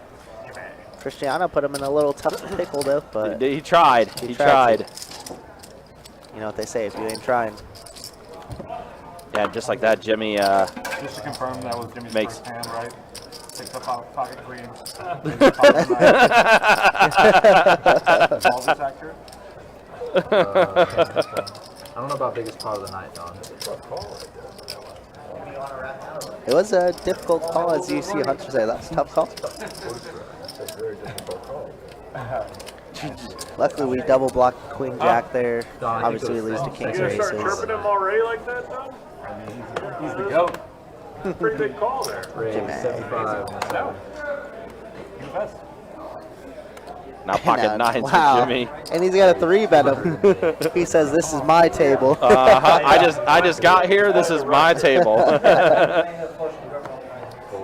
Cristiano put him in a little tough pickle, though, but. He tried. He tried. You know what they say, if you ain't trying. Yeah, just like that, Jimmy Just to confirm, that was Jimmy's makes first hand, right? 6 up pocket queens. Is all this accurate? I don't know about biggest pot of the night, Don. It was a difficult call, as you see Hunter say. That's a tough call. It's a very difficult call. Luckily, we double blocked Queen Jack there. Don, Obviously, we lose to King's You gonna start Races. chirping him already like that, Don? He's the GOAT. Pretty big call there. Raise Jimmy. 75 and 7. He's the best. Now pocket nines Wow. for Jimmy. And he's got a 3-bet him. He says, "This is my table." I just got here. This is my table. Fold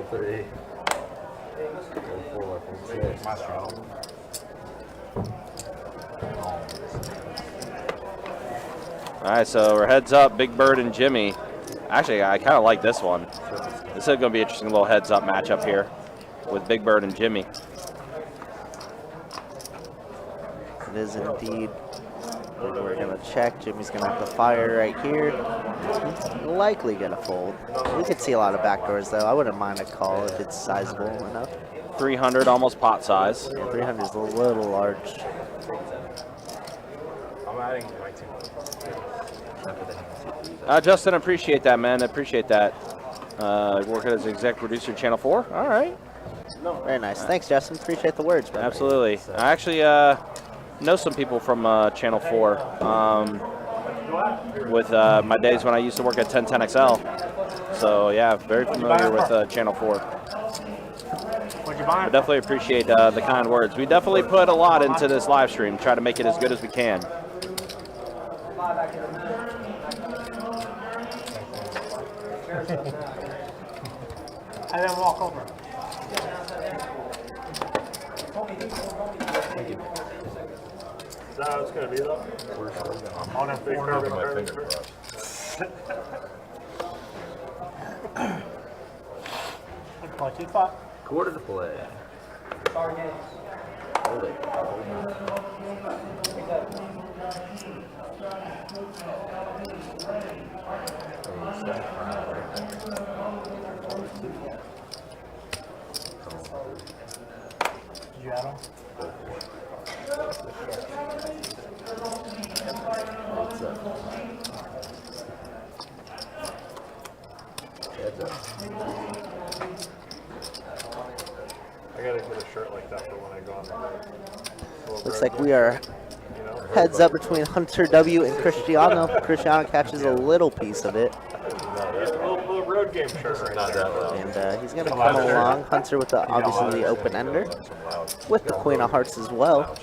3. Fold 4. Fold 6. My straw. All right, so we're heads up, Big Bird and Jimmy. Actually, I kind of like this one. This is going to be an interesting little heads up matchup here with Big Bird and Jimmy. It is indeed. We're going to check. Jimmy's going to have to fire right here. He's likely going to fold. We could see a lot of backdoors, though. I wouldn't mind a call if it's sizable enough. 300, almost pot size. Yeah, 300 is a little large. I'm adding my team. Justin, appreciate that, man. Appreciate that. Working as exec producer, Channel 4. All right. Very nice. Thanks, Justin. Appreciate the words, brother. Absolutely. I actually know some people from Channel 4 with my days when I used to work at 1010XL. So, yeah, very familiar with Channel 4. What'd you buy? I definitely appreciate the kind words. We definitely put a lot into this live stream, try to make it as good as we can. And then walk over. Is that how it's going to be, though? On a Big 4 curve in number. my finger. 2-5. Quarter to play. Hold it. Did you add them? Heads up. Heads up. I gotta get a shirt like that for when I go on the Looks like we are heads up between Hunter W and Cristiano. Cristiano catches a little piece of it. little road game shirt right there. And he's going to come along. Hunter with the, obviously the open ender. With the Queen of Hearts as well.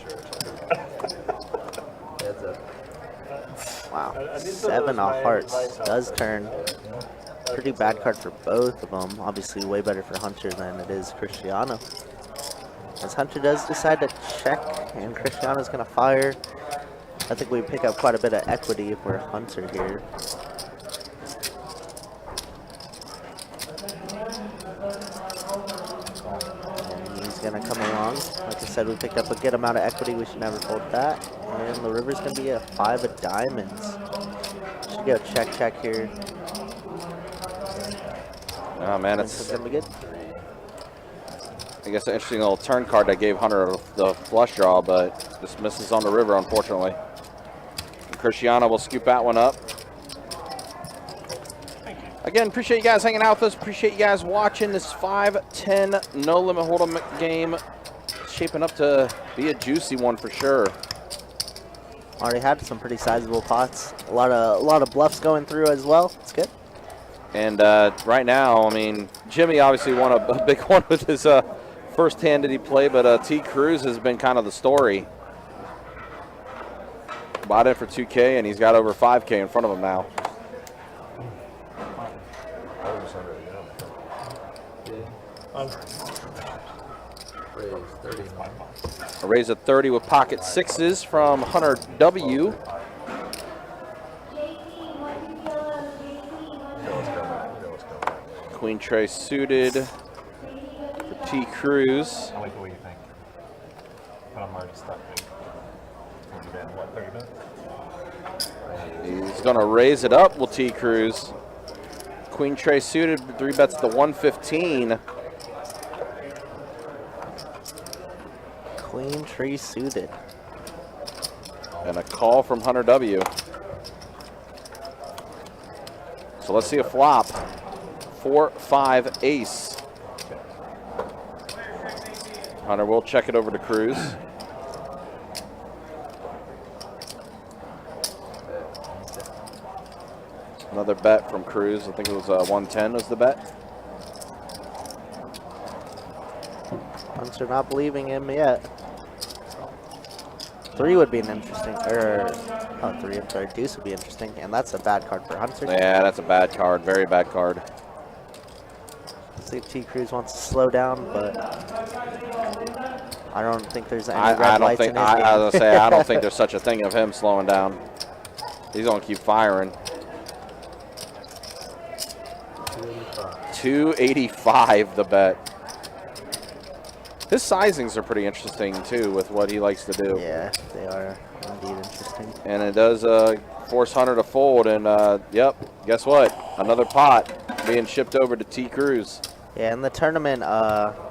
Heads up. Wow. 7 of Hearts does turn. Pretty bad card for both of them. Obviously way better for Hunter than it is Cristiano. As Hunter does decide to check and Cristiano's going to fire. I think we pick up quite a bit of equity if we're Hunter here. And he's going to come along. Like I said, we picked up a good amount of equity. We should never fold that. And the river's going to be a 5 of diamonds. Should go check, check here. Oh, man, This is it's, going to be good. I guess, an interesting little turn card that gave Hunter the flush draw, but just misses on the river, unfortunately. And Cristiano will scoop that one up. Again, appreciate you guys hanging out with us. Appreciate you guys watching this 5-10 no limit hold'em game. Shaping up to be a juicy one for sure. Already had some pretty sizable pots. A lot of bluffs going through as well. It's good. And right now, I mean, Jimmy obviously won a big one with his first hand that he played, but T. Cruz has been kind of the story. Bought in for 2K, and he's got over 5K in front of him now. Raise 30. A raise of 30 with pocket sixes from Hunter W. Queen tray suited for T. Cruz. I like the way you think. But I'm already stuck in. What's it been, what, 30 minutes? He's going to raise it up with T. Cruz. Queen tray suited, 3 bets to 115. Queen tree suited. And a call from Hunter W. So let's see a flop. 4-5 ace. Hunter will check it over to Cruz. Another bet from Cruz. I think it was 110 was the bet. Hunter not believing him yet. 3 would be an interesting, or 3, I'm sorry, deuce would be interesting, and that's a bad card for Hunter. Yeah, that's a bad card. Very bad card. Let's see if T. Cruz wants to slow down, but I don't think there's any red I don't lights think. in his game. I was gonna say I don't think there's such a thing of him slowing down. He's gonna keep firing. 285 the bet. His sizings are pretty interesting too with what he likes to do. Yeah, they are indeed interesting. And it does force Hunter to fold. And yep, guess what? Another pot being shipped over to T. Cruz. Yeah, in the tournament,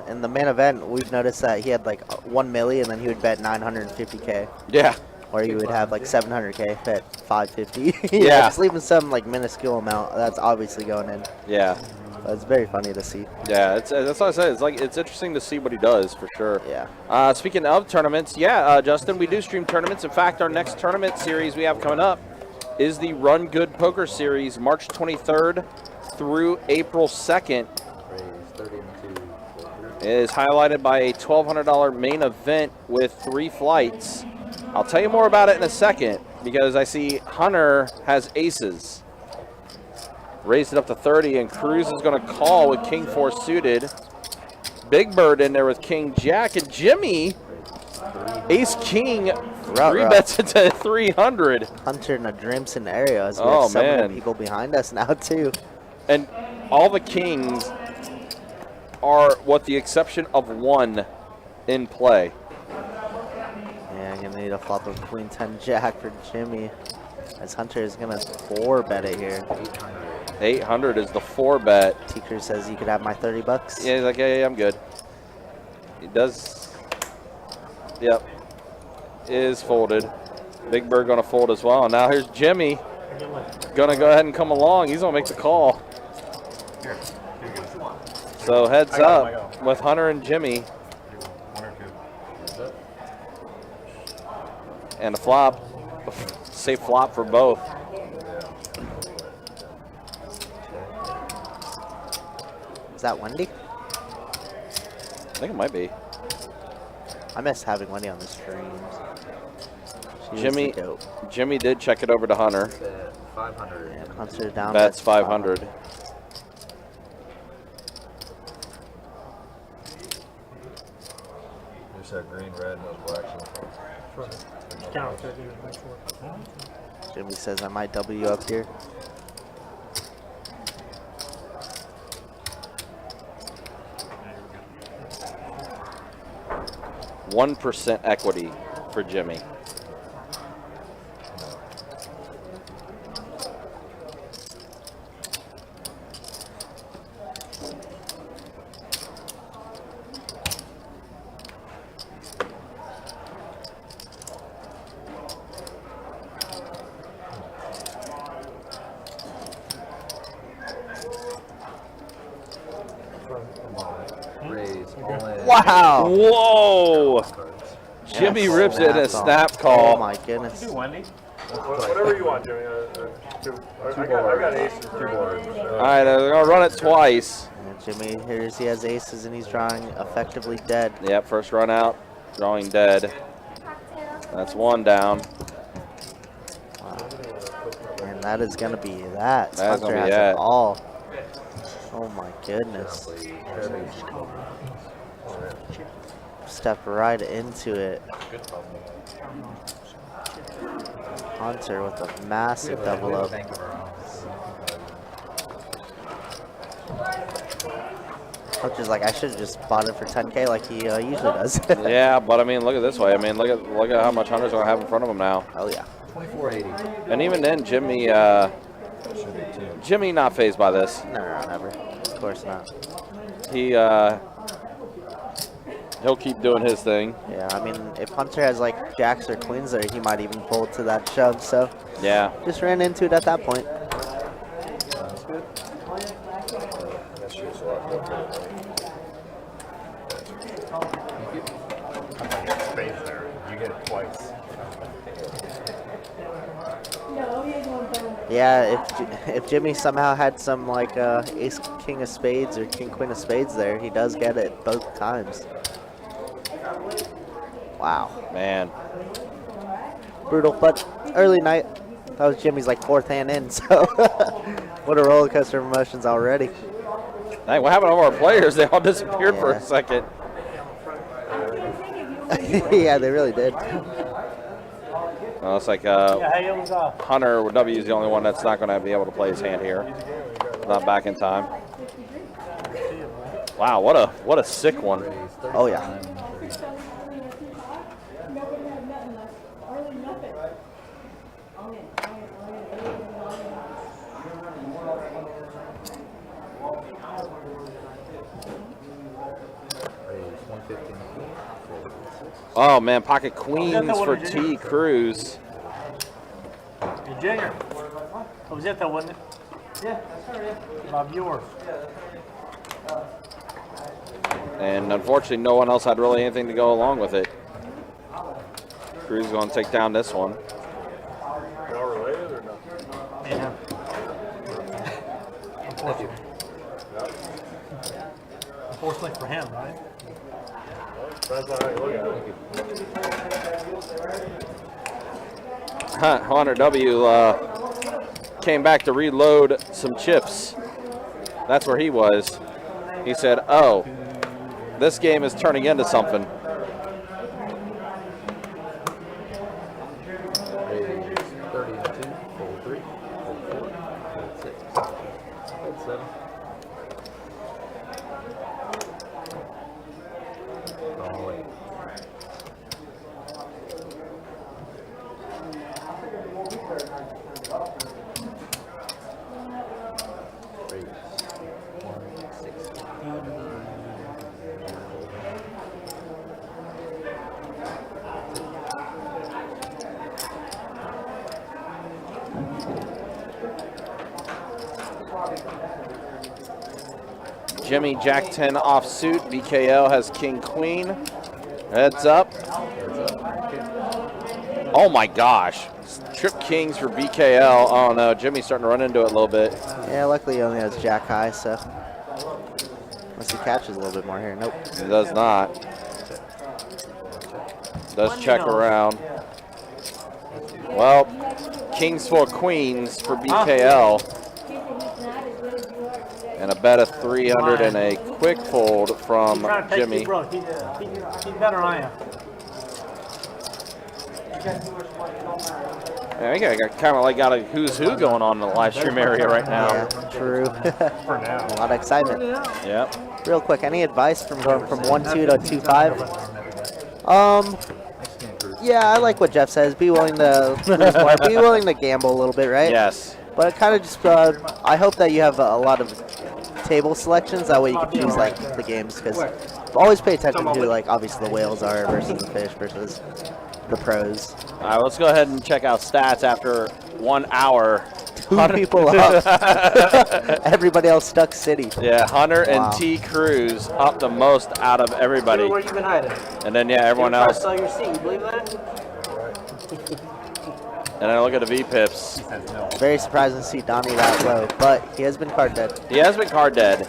in the main event, we've noticed that he had like 1 million, and then he would bet 950K. Yeah. Or he would have like 700K, bet 550. Yeah. Just leaving some like minuscule amount that's obviously going in. Yeah. But it's very funny to see. Yeah, that's what I said. It's like it's interesting to see what he does for sure. Yeah. Speaking of tournaments, Justin, we do stream tournaments. In fact, our next tournament series we have coming up is the Run Good Poker Series, March 23rd through April 2nd. It is highlighted by a $1,200 main event with 3 flights. I'll tell you more about it in a second because I see Hunter has aces. Raised it up to 30, and Cruz is going to call with King 4 suited. Big Bird in there with King Jack, and Jimmy, Ace King, 3 bets it to 300. Hunter in a dream scenario as we Oh, have so man. many people behind us now too. And all the kings are, with the exception of 1, in play. Yeah, I'm gonna need a flop of Queen 10 Jack for Jimmy, as Hunter is gonna 4-bet it here. 800 is the 4 bet. T. Cruz says you could have my 30 bucks. Yeah, he's like, yeah, I'm good. He does. Yep. Is folded. Big Bird gonna fold as well. Now here's Jimmy. Gonna go ahead and come along. He's gonna make the call. So heads up with Hunter and Jimmy. 1 or 2. And a flop. Safe flop for both. Is that Wendy? I think it might be. I miss having Wendy on the streams. She Jimmy, was dope. Jimmy did check it over to Hunter. 500. And Hunter down. That's 500. Just have green, red, no black. Count 30 to make sure. Jimmy says I might double you up here. One 1% equity for Jimmy. Raise, all in. Wow! Whoa! Jimmy Yes, rips it in a snap call. Oh my goodness. Wendy. Whatever you want, Jimmy. I got aces. 2 boards. All right, they're gonna run it twice. And Jimmy hears he has aces and he's drawing effectively dead. Yep, first run out, drawing dead. That's 1 down. Wow. And that is gonna be that. That is Hunter gonna be has that. it all. Oh my goodness. Step right into it. Hunter with a massive double up. Hunter's like, I should have just bought it for 10K like he usually does. Yeah, but I mean, look at this way. I mean, look at how much Hunter's gonna have in front of him now. Oh yeah. 2480. And even then, Jimmy not phased by this. No, never. Of course not. He He'll keep doing his thing. Yeah, I mean, if Hunter has like jacks or queens there, he might even fold to that shove. So Yeah. just ran into it at that point. Sounds good. That's you, so I feel good. Thank you. Space there. You get it twice. Yeah, if Jimmy somehow had some like ace king of spades or king queen of spades there, he does get it both times. Wow, Man. brutal, but early night. That was Jimmy's like 4th hand in, so what a roller coaster of emotions already. Hey, what happened to all our players? They all disappeared for Yeah. a second. Yeah, they really did. Well, it's like Yeah, hey, it was Hunter W is the only one that's not going to be able to play his hand here. Not back in time. Wow, what a sick one. Oh yeah. Raise 115. Oh man, pocket queens for T Cruz. Hey, Junior. Oh, was that that, wasn't it? Yeah. Bob, yours. And unfortunately, no one else had really anything to go along with it. Cruz is going to take down this one. Y'all related or no? Yeah. Unfortunately. Unfortunately for him, right? Depends on how you look at it. Hunter W came back to reload some chips. That's where he was. He said, oh, this game is turning into something. Raise 30 and 2. Fold 3. Fold 4. Fold 6. Fold 7. All right. Raise 160. Jimmy Jack 10 offsuit. BKL has King Queen. Heads up. Oh my gosh. Trip Kings for BKL. Oh no, Jimmy's starting to run into it a little bit. Yeah, luckily he only has jack high, so unless he catches a little bit more here. Nope. He does not. Does check around. Well, Kings for Queens for BKL. And a bet of 300 and a quick fold from Trying to take Jimmy. you, bro. He's better than I am. Yeah, I kind of like got a who's who going on in the live stream area right now. Yeah, true. For now. A lot of excitement. Yep. Real quick, any advice from going from 1-2 to 2-5? Yeah, I like what Jeff says. Be willing to lose more. Be willing to gamble a little bit, right? Yes. But it kind of just, I hope that you have a lot of table selections. That way you can choose like the games, because always pay attention to like obviously the whales are versus the fish versus the pros. All right, let's go ahead and check out stats after 1 hour. 2 people up. Everybody else stuck city. Yeah, Hunter Wow. and T Cruz up the most out of everybody. Where you been hiding? And then, yeah, everyone I else. saw your seat. You believe that? And then look at the V-Pips. Very surprising to see Donnie that low, but he has been card dead. He has been card dead.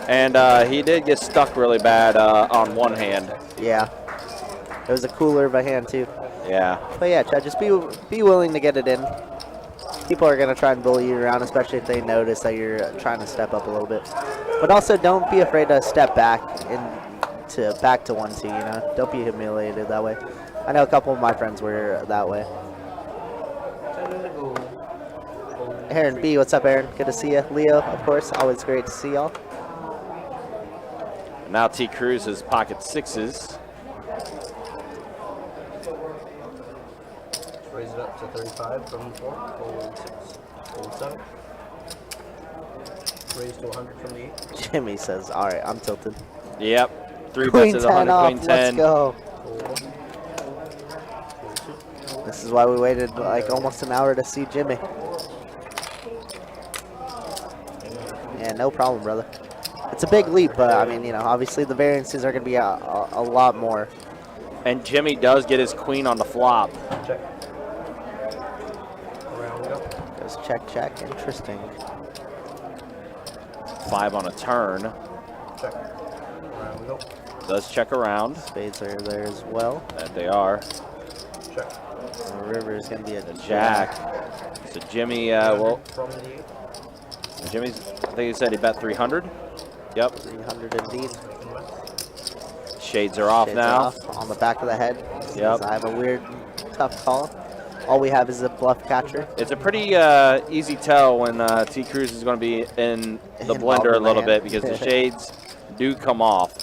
And he did get stuck really bad on one hand. Yeah. It was a cooler of a hand too. Yeah. But yeah, Chad, just be willing to get it in. People are gonna try and bully you around, especially if they notice that you're trying to step up a little bit. But also, don't be afraid to step back back to 1-2. You know, don't be humiliated that way. I know a couple of my friends were that way. Aaron B, what's up, Aaron? Good to see you. Leo, of course, always great to see y'all. Now T Cruz is pocket sixes. Raise it up to 35 from 4. Fold 6. Fold 7. Raise to 100 from the 8. Jimmy says, "All right, I'm tilted." Yep. 3 Queen bets is 10 100, off. queen 10. Let's go. This is why we waited like almost an hour to see Jimmy. Yeah, no problem, brother. It's a big leap, but I mean, you know, obviously the variances are going to be a lot more. And Jimmy does get his queen on the flop. Check. Around we go. Goes check, check. Interesting. 5 on a turn. Check. Around we go. Does check around. Spades are there as well. That they are. Check. And the river is going to be a Jack. So Jimmy, well, From the 8. Jimmy's, I think he said he bet 300. Yep. 300 indeed. Shades are off Shades now. off on the back of the head. Yep. I have a weird, tough call. All we have is a bluff catcher. It's a pretty easy tell when T. Cruz is going to be in the Involved blender a in the little hand. bit because the shades do come off.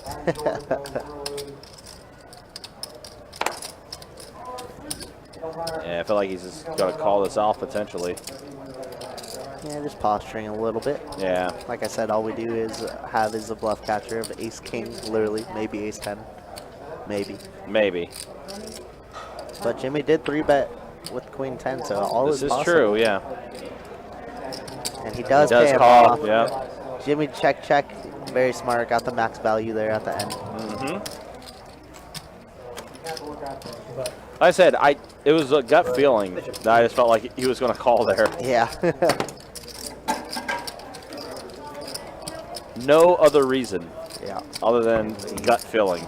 Yeah, I feel like he's just going to call this off potentially. Yeah, just posturing a little bit. Yeah. Like I said, all we do is have is a bluff catcher of ace king, literally, maybe ace 10, maybe. Maybe. But Jimmy did 3-bet with queen 10, so all This is is possible. true, yeah. And he does, He does pay him call, off. yeah. Jimmy check, check, very smart, got the max value there at the end. Like I said, it was a gut feeling that I just felt like he was going to call there. Yeah. No other reason Yeah. other than gut feeling.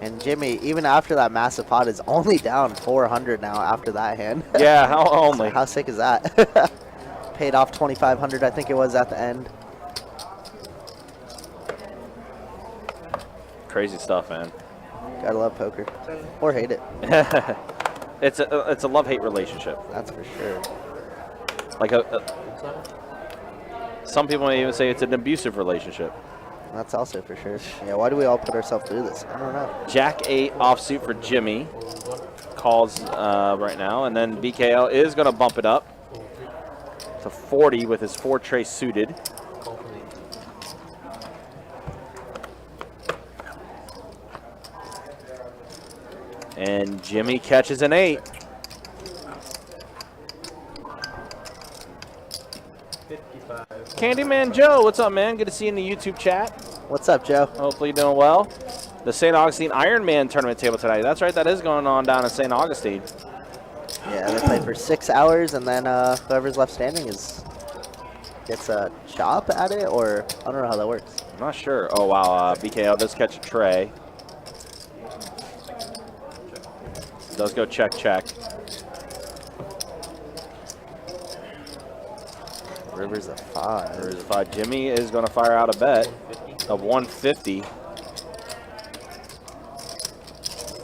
And Jimmy, even after that massive pot, is only down 400 now after that hand. Yeah, how only? How sick is that? Paid off 2,500, I think it was at the end. Crazy stuff, man. Gotta love poker, or hate it. It's a love-hate relationship. That's for sure. Like some people may even say it's an abusive relationship. That's also for sure. Yeah, why do we all put ourselves through this? I don't know. Jack 8 offsuit for Jimmy. Calls right now, and then BKL is going to bump it up to 40 with his 4 tray suited. Call from the 8. And Jimmy catches an 8. 55. Candyman Joe, what's up, man? Good to see you in the YouTube chat. What's up, Joe? Hopefully you're doing well. The St. Augustine Ironman tournament table tonight. That's right, that is going on down in St. Augustine. Yeah, they play for 6 hours, and then whoever's left standing gets a chop at it, or I don't know how that works. I'm not sure. Oh, wow. BKL does catch a tray. Does go check, check. River's a 5. There's a 5. Jimmy is going to fire out a bet of 150.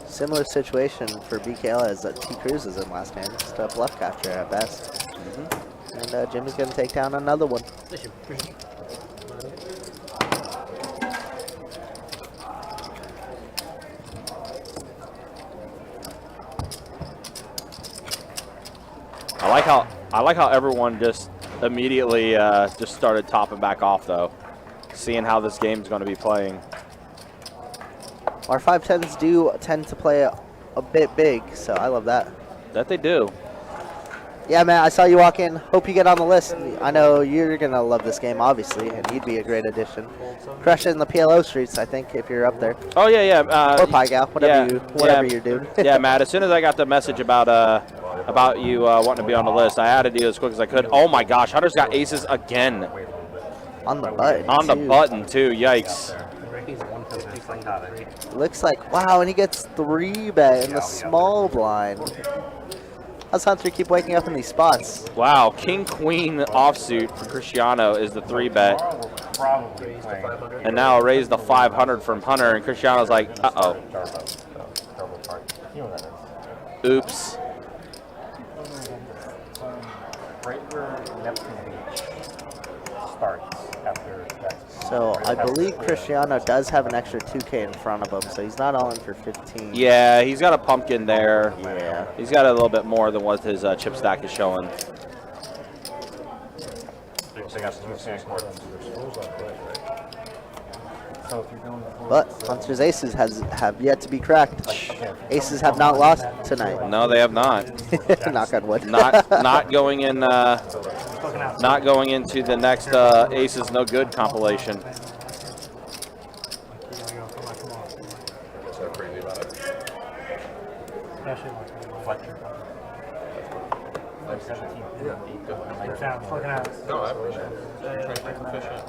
Similar situation for BKL as T. Cruz is in last hand. Just a bluff capture at best. And Jimmy's going to take down another one. I like how everyone just immediately just started topping back off, though, seeing how this game is going to be playing. Our 5-10s do tend to play a bit big, so I love that. That they do. Yeah, man, I saw you walk in. Hope you get on the list. I know you're going to love this game, obviously, and you'd be a great addition. Crush it in the PLO streets, I think, if you're up there. Oh, yeah, yeah. Or Pie Gal, whatever you're doing. Yeah, Matt, as soon as I got the message about you wanting to be on the list, I added you as quick as I could. Oh, my gosh. Hunter's got aces again. On the button, On the too. button, too. Yikes. Ricky's 150. Looks like, wow, and he gets 3-bet in the small blind. How's Hunter keep waking up in these spots? Wow. King-Queen offsuit for Cristiano is the 3-bet. Probably Raise to 500. And now raise the 500 from Hunter, and Cristiano's like, uh-oh. You know what that Oops. is. Right where Neptune Beach starts after that. So I believe Cristiano does have an extra 2K in front of him, so he's not all in for 15. Yeah, he's got a pumpkin there. Yeah. He's got a little bit more than what his chip stack is showing. They got 2 sand courts. So if you're going for But Hunter's aces have yet to be cracked. Aces have not lost tonight. No, they have not. Knock on wood. Not going in. Not going into the next Aces No Good compilation. So crazy about it. Especially like Fletcher. I'm looking at it. No, I appreciate it. You're trying to make them efficient.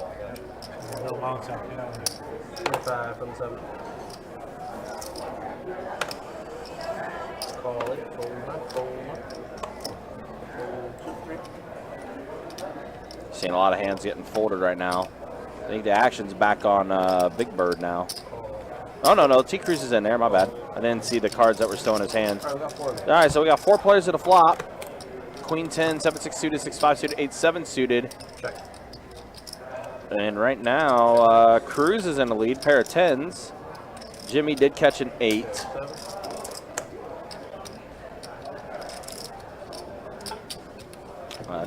No long shot, you know. 25 from the 7. Call it. Fold 2, 3. Seeing a lot of hands getting folded right now. I think the action's back on Big Bird now. Oh, no. T. Cruz is in there. My bad. I didn't see the cards that were still in his hand. All right, we got 4 of them. All right, so we got 4 players at a flop. Queen 10, 7-6 suited, 6-5 suited, 8-7 suited. Check. And right now, Cruz is in the lead, pair of 10s. Jimmy did catch an 8.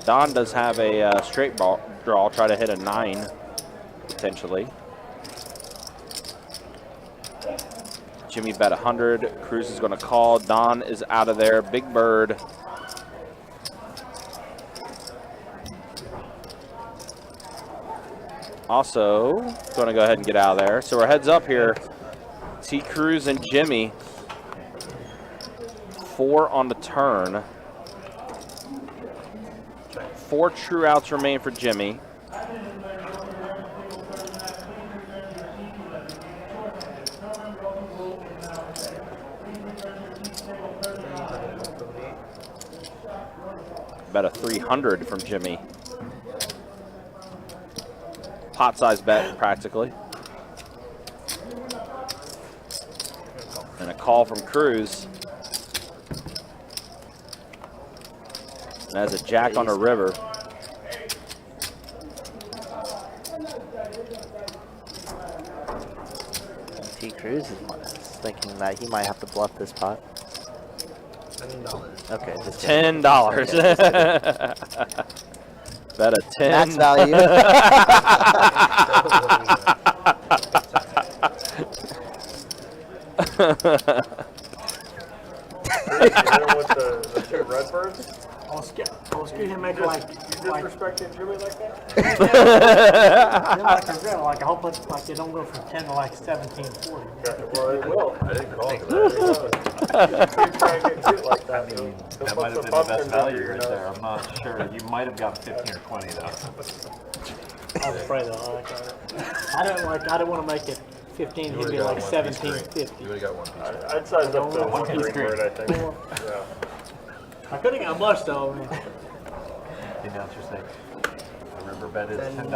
Don does have a straight draw, try to hit a 9, potentially. Jimmy bet 100. Cruz is going to call. Don is out of there. Big Bird. Also, going to go ahead and get out of there. So we're heads up here. T. Cruz and Jimmy. 4 on the turn. 4 true outs remain for Jimmy. Bet a 300 from Jimmy. Pot size bet, practically. And a call from Cruz. And has a jack on the river. T. Cruz is thinking that he might have to bluff this pot. $10. Okay, just $10. Bet a 10. max value. With the 2 red birds? I was scared to make it like Disrespecting Jimmy like that? like I hope it's like they don't go from 10 to like 1740. Well, it will. I didn't call it. You try and get hit like that. That might have been the best value right there. I'm not sure. You might have gotten 15 or 20 though. I was afraid though. I didn't want to make it 15. He'd be like 1750. You would have got one piece. I'd size up to One one piece green green. bird, I think. Yeah. I couldn't have got much though. I mean. The announcer say, the river bet is $10.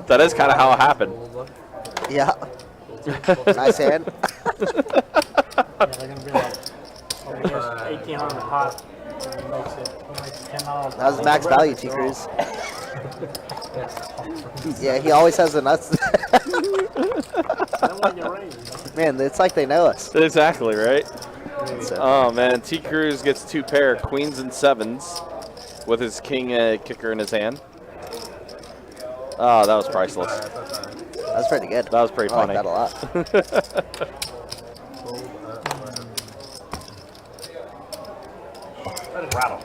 That is kind of how it happened. Yeah. Nice hand. Yeah, they're gonna be like, I guess 1800 a pot. Makes it $10. That was max value, T. Cruz. Yeah, he always has the nuts. Man, it's like they know us. Exactly, right? So, Oh, man. T. Cruz gets 2 pair of queens and 7s with his king kicker in his hand. Oh, that was priceless. that's pretty good. That was pretty I funny. like that a lot. Let it rattle.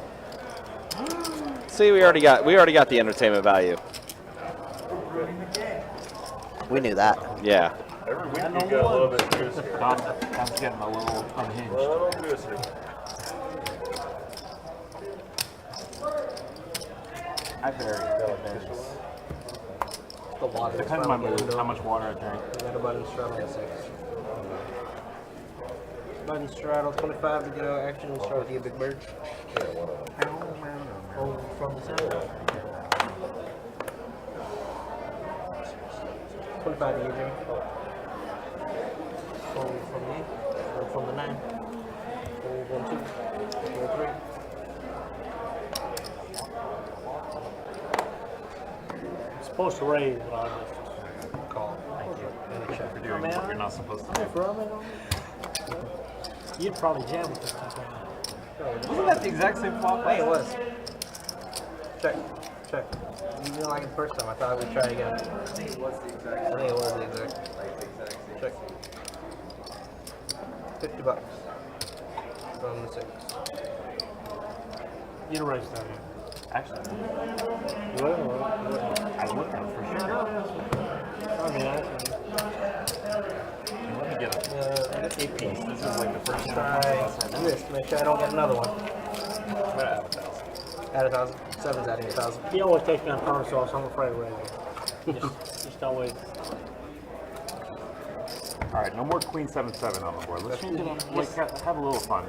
See, we already got the entertainment value. We knew that. Yeah. Every week you get a little bit juicier. Dom's getting a little unhinged. Little juicier. I vary. The water. Depends on my mood, how much water I drink. I got a button straddle at 6. Button straddle, 25 to go. Action start with you, Big Bird. Hold from the 7. 25 to you, Jimmy. Hold from me. Hold from the 9. Hold 1, 2. Hold 3. I'm supposed to raise, but I just Call. Thank you. For doing what you're not supposed to do. You'd probably jam with this stuff. Wasn't that the exact same flop? Hey, it was. Check. check. You didn't like it the first time. I thought we'd try again. I think it was the exact. Check. $50 from the 6. You don't raise that here. Actually, I would have for sure. I mean, Let me get a 8 piece. This is like the first time. Try this to make sure I don't get another one. I'm gonna add 1,000. Add 1,000. 7's adding 1,000. he always takes me on power sauce, so I'm afraid of raising. Just always. All right, no more Queen 7/7 on the board. Let's change it up. Like, have a little fun.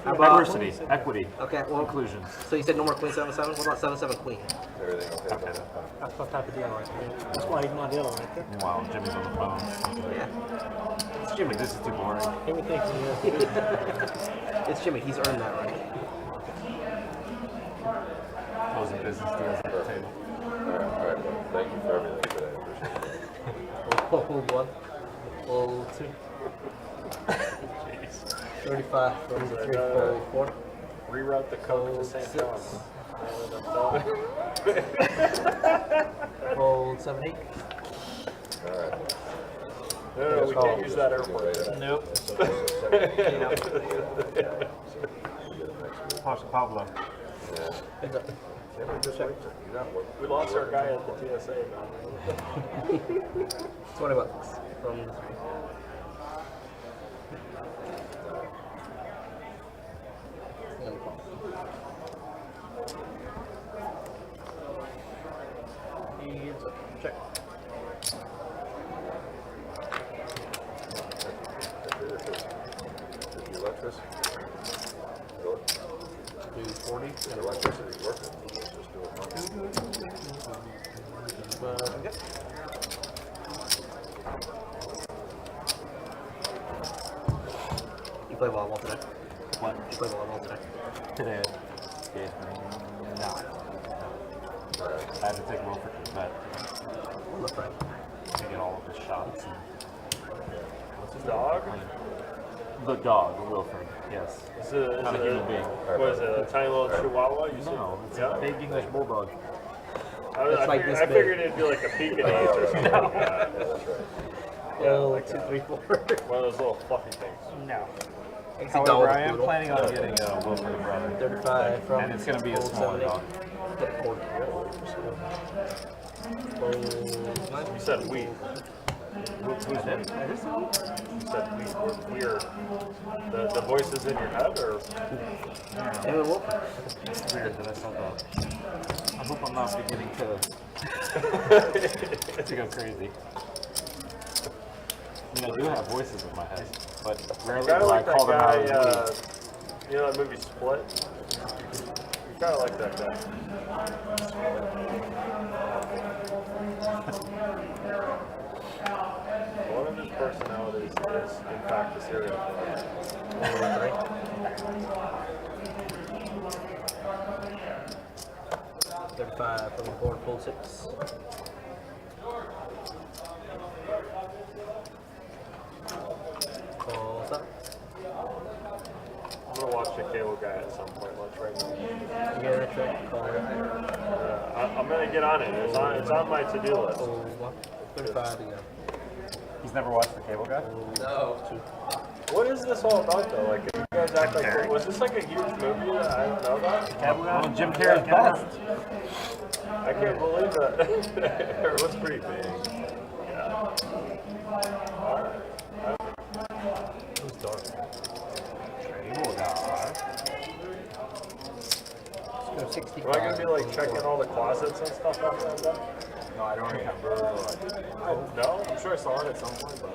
How about- Diversity, equity, Okay, well, inclusion. so you said no more Queen 7/7? What about 7/7 Queen? Everything okay? Okay. That's what type of deal right there. That's why he's my dealer right there. Wow, Jimmy's on the phone. Yeah. It's Jimmy, this is too boring. Jimmy thinks he is. It's Jimmy. He's earned that right. Closing business deals at the table. Alright, well, thank you for everything today. I appreciate it. Hold 1. Hold 2. 35 from the 3, fold 4. Reroute the code to St. John's. Hold 7, 8. Alright. No, we can't use that airport. Nope. Pablo. Heads up. We lost our guy at the TSA, man. 20 bucks from the 3. Heads up. Check. The electricity. Do 40. The electricity working. Let's just do it. Okay. You play volleyball today? What? You play volleyball today? Today? Yeah. No. I had to take Wilford to the vet Look right. to get all of his shots. And What's his dog? the dog, Wilford, yes. Is it, Not a human being. What is it, a tiny little chihuahua? You said? No, it's Yeah? a big English bulldog. It's like this I big. figured it'd be like a Pekingese or something like that. Yeah, like 2, 3, 4. one of those little fluffy things. No. It's However, I am planning on getting a Wilford brother. 35 from. And it's going to be a Hold smaller 7, 8. dog. Get a quarter. Hold 9. You said we. Who's it? You said we. Weird. The voices in your head, or? David Wolf. It's weird that I saw that. I hope I'm not beginning to go crazy. I mean, I do have voices in my head, but rarely Kind do of I like call that them out guy, as we. you know that movie Split? You kind of like that guy. One of his personalities is, in fact, a serial killer. 35 from the board, pull 6. Call up. I'm gonna watch the cable guy at some point. Let's right now. You get a check, call it. I'm gonna get on it. It's on my to-do list. Hold 1. 35 to go. He's never watched The Cable Guy? No. 2. What is this all about, though? Like, you guys act like, was this like a huge movie that I didn't know about? Well, Jim Carrey's best. I can't believe that. It was pretty big. Yeah. It was dark. Cable Guy. Let's go 65. Am I gonna be like checking all the closets and stuff after I'm done? No, I don't remember. No, I'm sure I saw it at some point, but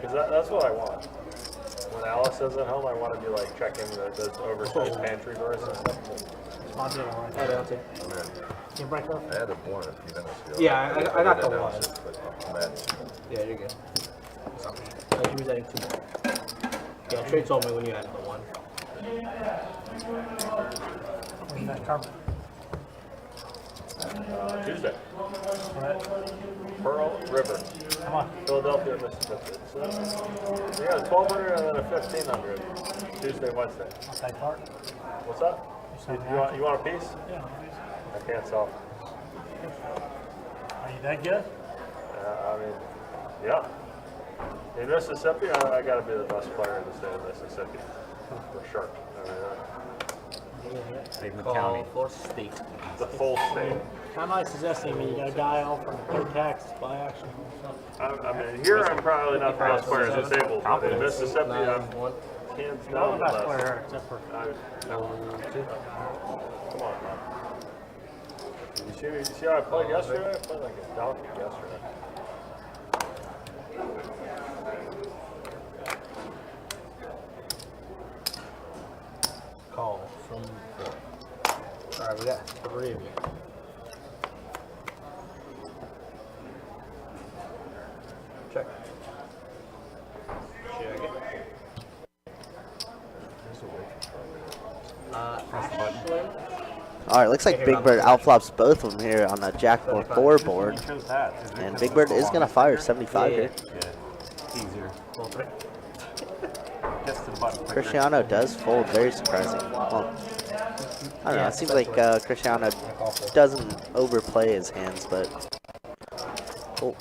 because that's what I want. When Alice is at home, I want to be like checking those oversized pantry doors and stuff. It's my dealer right I there. don't see. You break up? I had a one a few minutes ago. Yeah, I got the one. I'm at Yeah, you're good. Jimmy's adding 2 more. Yeah, Trey told me when you added the 1. Where's that carpet? Tuesday. Pearl River, Come on. Philadelphia, Mississippi. So, we got a 1200 and then a 1500. Tuesday, Wednesday. I'll take part. What's that? You You want a piece? Yeah. I can't sell. Are you that good? I mean, yeah. In Mississippi, I got to be the best player in the state of Mississippi, for sure. I mean, Save the Call county. for state. the full state. How nice is that thing when you got a guy off from no tax by action? I mean, here I'm probably not the best player in disabled, but in Mississippi, I'm 9-1. hands No, down the the best player best. here, except for Come on, man. You see how I played yesterday? I played like a donkey yesterday. Call from 4. Alright, we got 3 of you. Check. Check it. Ashland. All right, looks like Big Bird outflops both of them here on the Jack 4 board. You chose that. And Big Bird is going to fire 75 here. Yeah. Easier. Roll 3. Gets to the button quicker. Cristiano does fold, very surprising. Well, I don't know, it seems like Cristiano doesn't overplay his hands, but... Oh.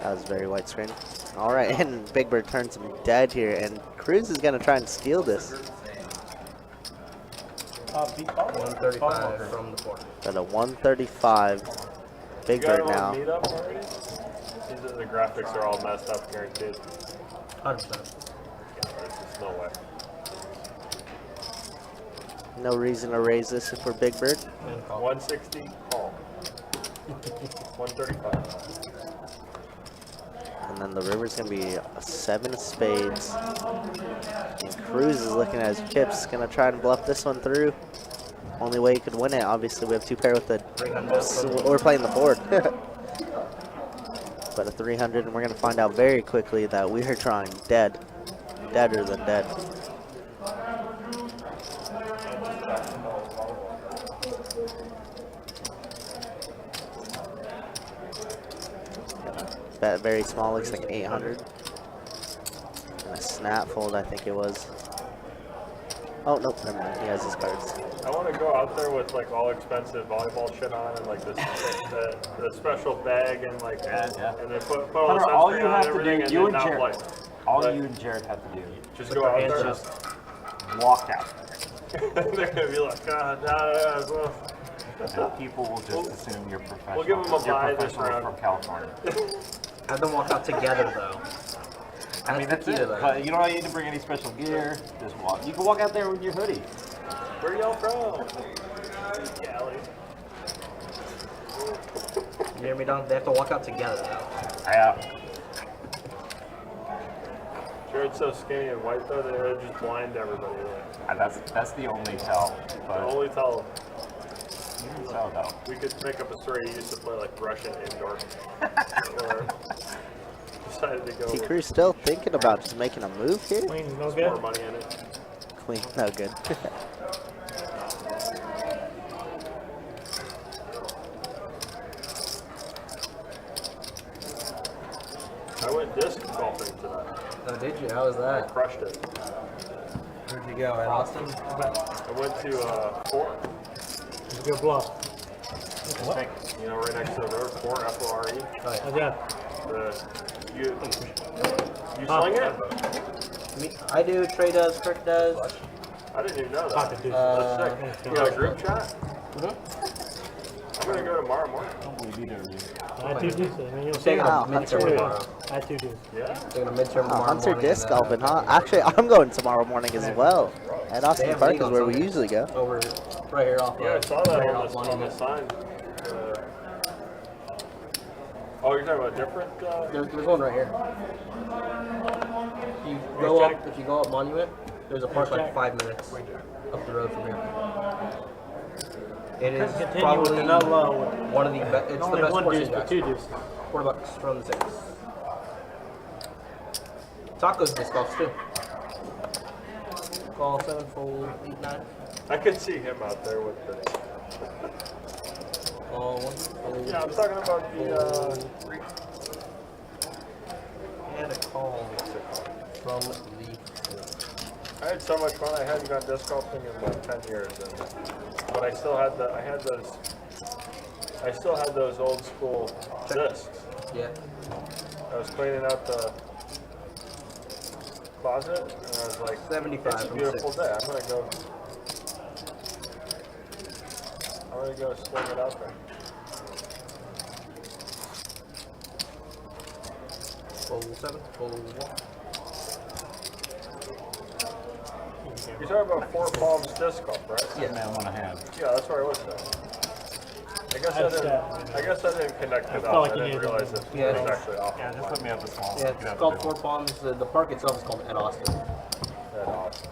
That was very white screen. Alright, and Big Bird turns him dead here, and Cruz is going to try and steal this. 135 from the 4. Got a 135. Big You got Bird him now. on meet up already? The graphics are all messed up, guaranteed. 100%. There's just no way. No reason to raise this if we're Big Bird. And call. 160, call. 135. And then the river's going to be a 7 of spades. And Cruz is looking at his chips, going to try and bluff this one through. Only way he could win it, obviously, we have 2 pair with the... So we're playing the board. But a 300, and we're going to find out very quickly that we are drawing dead. Deader than dead. Bet very small, looks like 800. And a snap fold, I think it was. Oh, nope, never mind. He has his cards. I want to go out there with like all expensive volleyball shit on and like this the special bag and like Yeah. and then put all the Hunter, all sunscreen you on have and to everything do, and you then and not Jared, play. all But you and Jared have to do, just go out there. just walk out. They're gonna be like, God, And people will just assume you're professional. We'll give them a You're bye this professional round. from California. Have them walk out together, though. I mean, that's the key it. to that. But you don't need to bring any special gear. Just walk. You can walk out there with your hoodie. Where y'all from? Cali. You hear me, Don? They have to walk out together, though. Yeah. Jared's so skinny and white though, they're just blind to everybody. That's the only tell. But Only tell you can tell though. we could make up a story. He used to play like Russian indoor. Or decided to go T. with Cruz still thinking about just making a move here? Queen, no more good. money in it. Queen, no good. I went disc golfing today. Oh, did you? How was that? Crushed it. Where'd you go? In Austin? I went to Fort. It's a good bluff. You know, right next to the river, Fort, F-O-R-E. Oh, yeah. You sling it? Me, I do. Trey does. Kirk does. I didn't even know Talk that. to dude. That's sick. You got a group chat? I'm gonna go tomorrow morning. I don't believe either of you. I do this. I mean, you'll see. Taking a Wow, midterm Hunter. tomorrow. I do this. Yeah. Taking a midterm Oh, tomorrow Hunter morning. disc golfing, huh? Actually, I'm going tomorrow morning as well. At Austin Damn, Park league is on where we Sunday. usually go. Over right here off. Yeah, I saw that right here on off the Monument. sign. Oh, you're talking about different? There's one right here. If you go up Monument, there's a park like 5 minutes up the road from here. It is Continue with probably the nut low. one of the best. It's the Only best one portion, deuce, but guys. 2 deuces. $4 from the 6. Tacos disc golf too. Call 7 fold 8 9. I could see him out there with the. Call 1 fold. Yeah, I'm talking about the. And a call from the 4. I had so much fun. I hadn't gone disc golfing in like 10 years, but I still had those old school discs. Yeah. I was cleaning out the closet, and I was like, 75 it's a from beautiful 6. day. I'm gonna go swing it out there. Full 7, full 1. You're talking about Four Palms disc golf, right? Yeah. Man, one I had. Yeah, that's where I was there. I guess I didn't connect it felt up. like I you didn't needed realize to- it Yeah. was actually off. Yeah, just let me have the small one. Yeah, You can it's have called the big Four one. Palms. The park itself is called Ed Austin. That's awesome.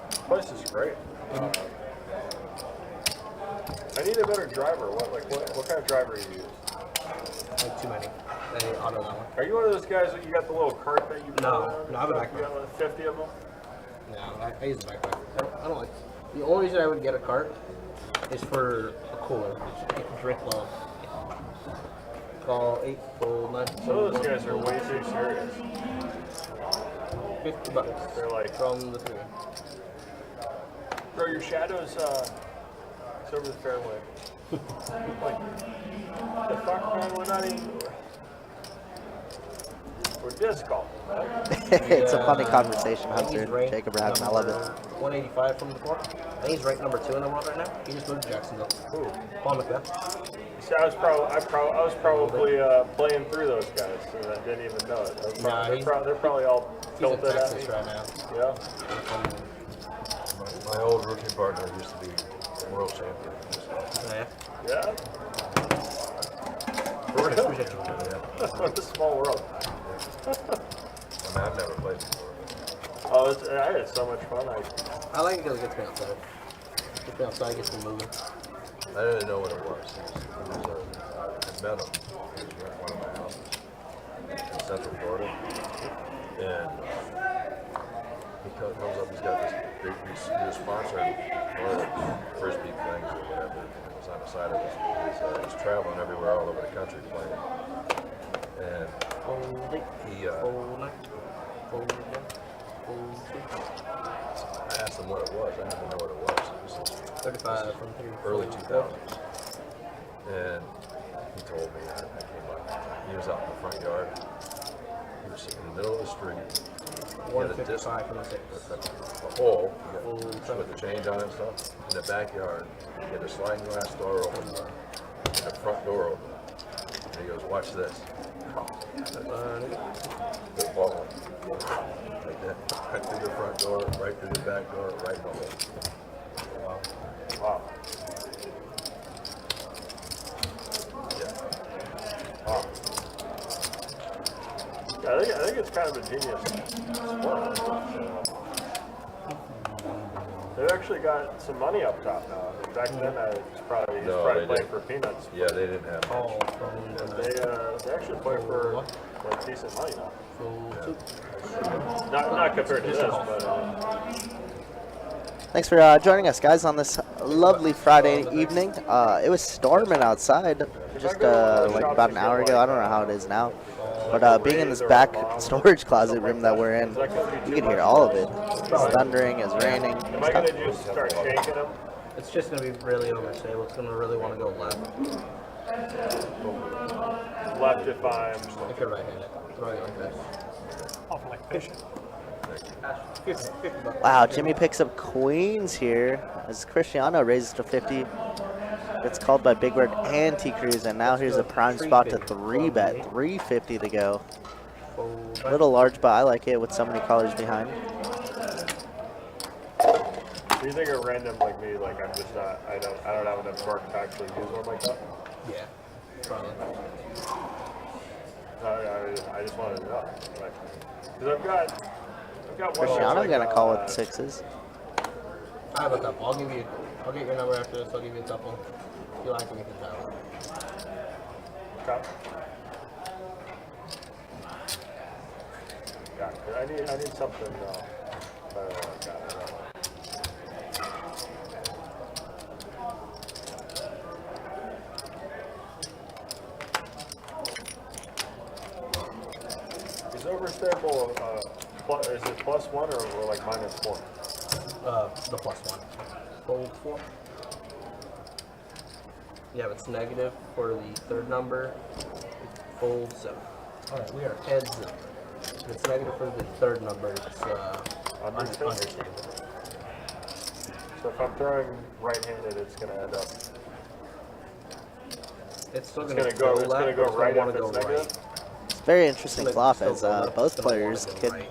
This place is great. I need a better driver. What kind of driver you use? Like too many. They auto that one. Are you one of those guys that you got the little cart that you put No, on? no, I have a You backpack. got like 50 of them? No, I use the backpack. I don't like. The only reason I would get a cart is for a cooler. You can drink low. Call 8, full 9. Some of those guys are way too serious. $50 They're like, from the 3. bro, your shadow's it's over the fairway. Like, the fuck, man? We're not even. We're disc golfing, man. It's a funny conversation, I think he's Hunter. ranked Jacob Radden, I love it. 185 from the 4. I think he's ranked number 2 in the world right now. He just moved to Jacksonville. Ooh. Paul Macbeth. See, I was probably playing through those guys, and I didn't even know it. They're probably all He's in tilted at me. Texas right now. Yeah. My old rookie partner used to be world champion. Yeah. Yeah. For real? What a small world. I mean, I've never played before. Oh, I had so much fun. I like it because it gets me outside. Gets me outside, gets me moving. I didn't know what it was. I met him. He was at one of my houses in Central Florida. And he comes up, he's got this big, he was sponsoring one of the frisbee things or whatever. It was on the side of his traveling everywhere all over the country playing. And Full 8, he, full 9, full 1, full 2. I asked him what it was. I didn't even know what it was. It was 35 from 3. early 2000s. And he told me, I came up, he was out in the front yard. He was sitting in the middle of the street. He had a disc, 155 from the 6. a hole with the change on it and stuff. In the backyard, he had a sliding glass door open and the front door open. And he goes, watch this. The ball. Like that. Right through the front door, right through the back door, right in the hole. Wow. Wow. Yeah, I think it's kind of a genius sport. They've actually got some money up top now. Back then, he's probably No, playing they didn't. for peanuts. Yeah, they didn't have much. All from the They actually play for like decent money now. full 2. Not compared to this, but Thanks for joining us, guys, on this lovely Friday evening. It was storming outside just like about an hour ago. I don't know how it is now. But being in this back storage closet room that we're in, you can hear all of it. It's thundering, it's raining. am I gonna just start shaking them? It's just going to be really overstable. It's going to really want to go left. Left if I'm. If you're right-handed. Throw it like that. Awful like fishing. 50 bucks. Wow, Jimmy picks up queens here as Cristiano raises to 50. Gets called by Big Bird and T Cruz, and now here's a prime spot to 3-bet. 350 to go. A little large, but I like it with so many callers behind. Do you think a random like me, like I'm just not, I don't have enough torque to actually use one like that? Yeah. Probably. I just wanted to know, because I've got one. Cristiano that's gonna like, call with 6s. I have a couple. I'll get your number after this. I'll give you a couple. If you like them, you can try them. Okay. Yeah, 'cause I need something better like that. I don't know. He's over this table, is it +1 or like -4? The +1. Fold 4. Yeah, it's negative for the third number. Fold 7. Alright, we are heads up. If it's negative for the third number, it's under table. So if I'm throwing right-handed, it's going to end up. It's still It's going going to to go. go It's left, going to go but right it's if gonna it's wanna go negative. right. It's a very interesting flop as both players could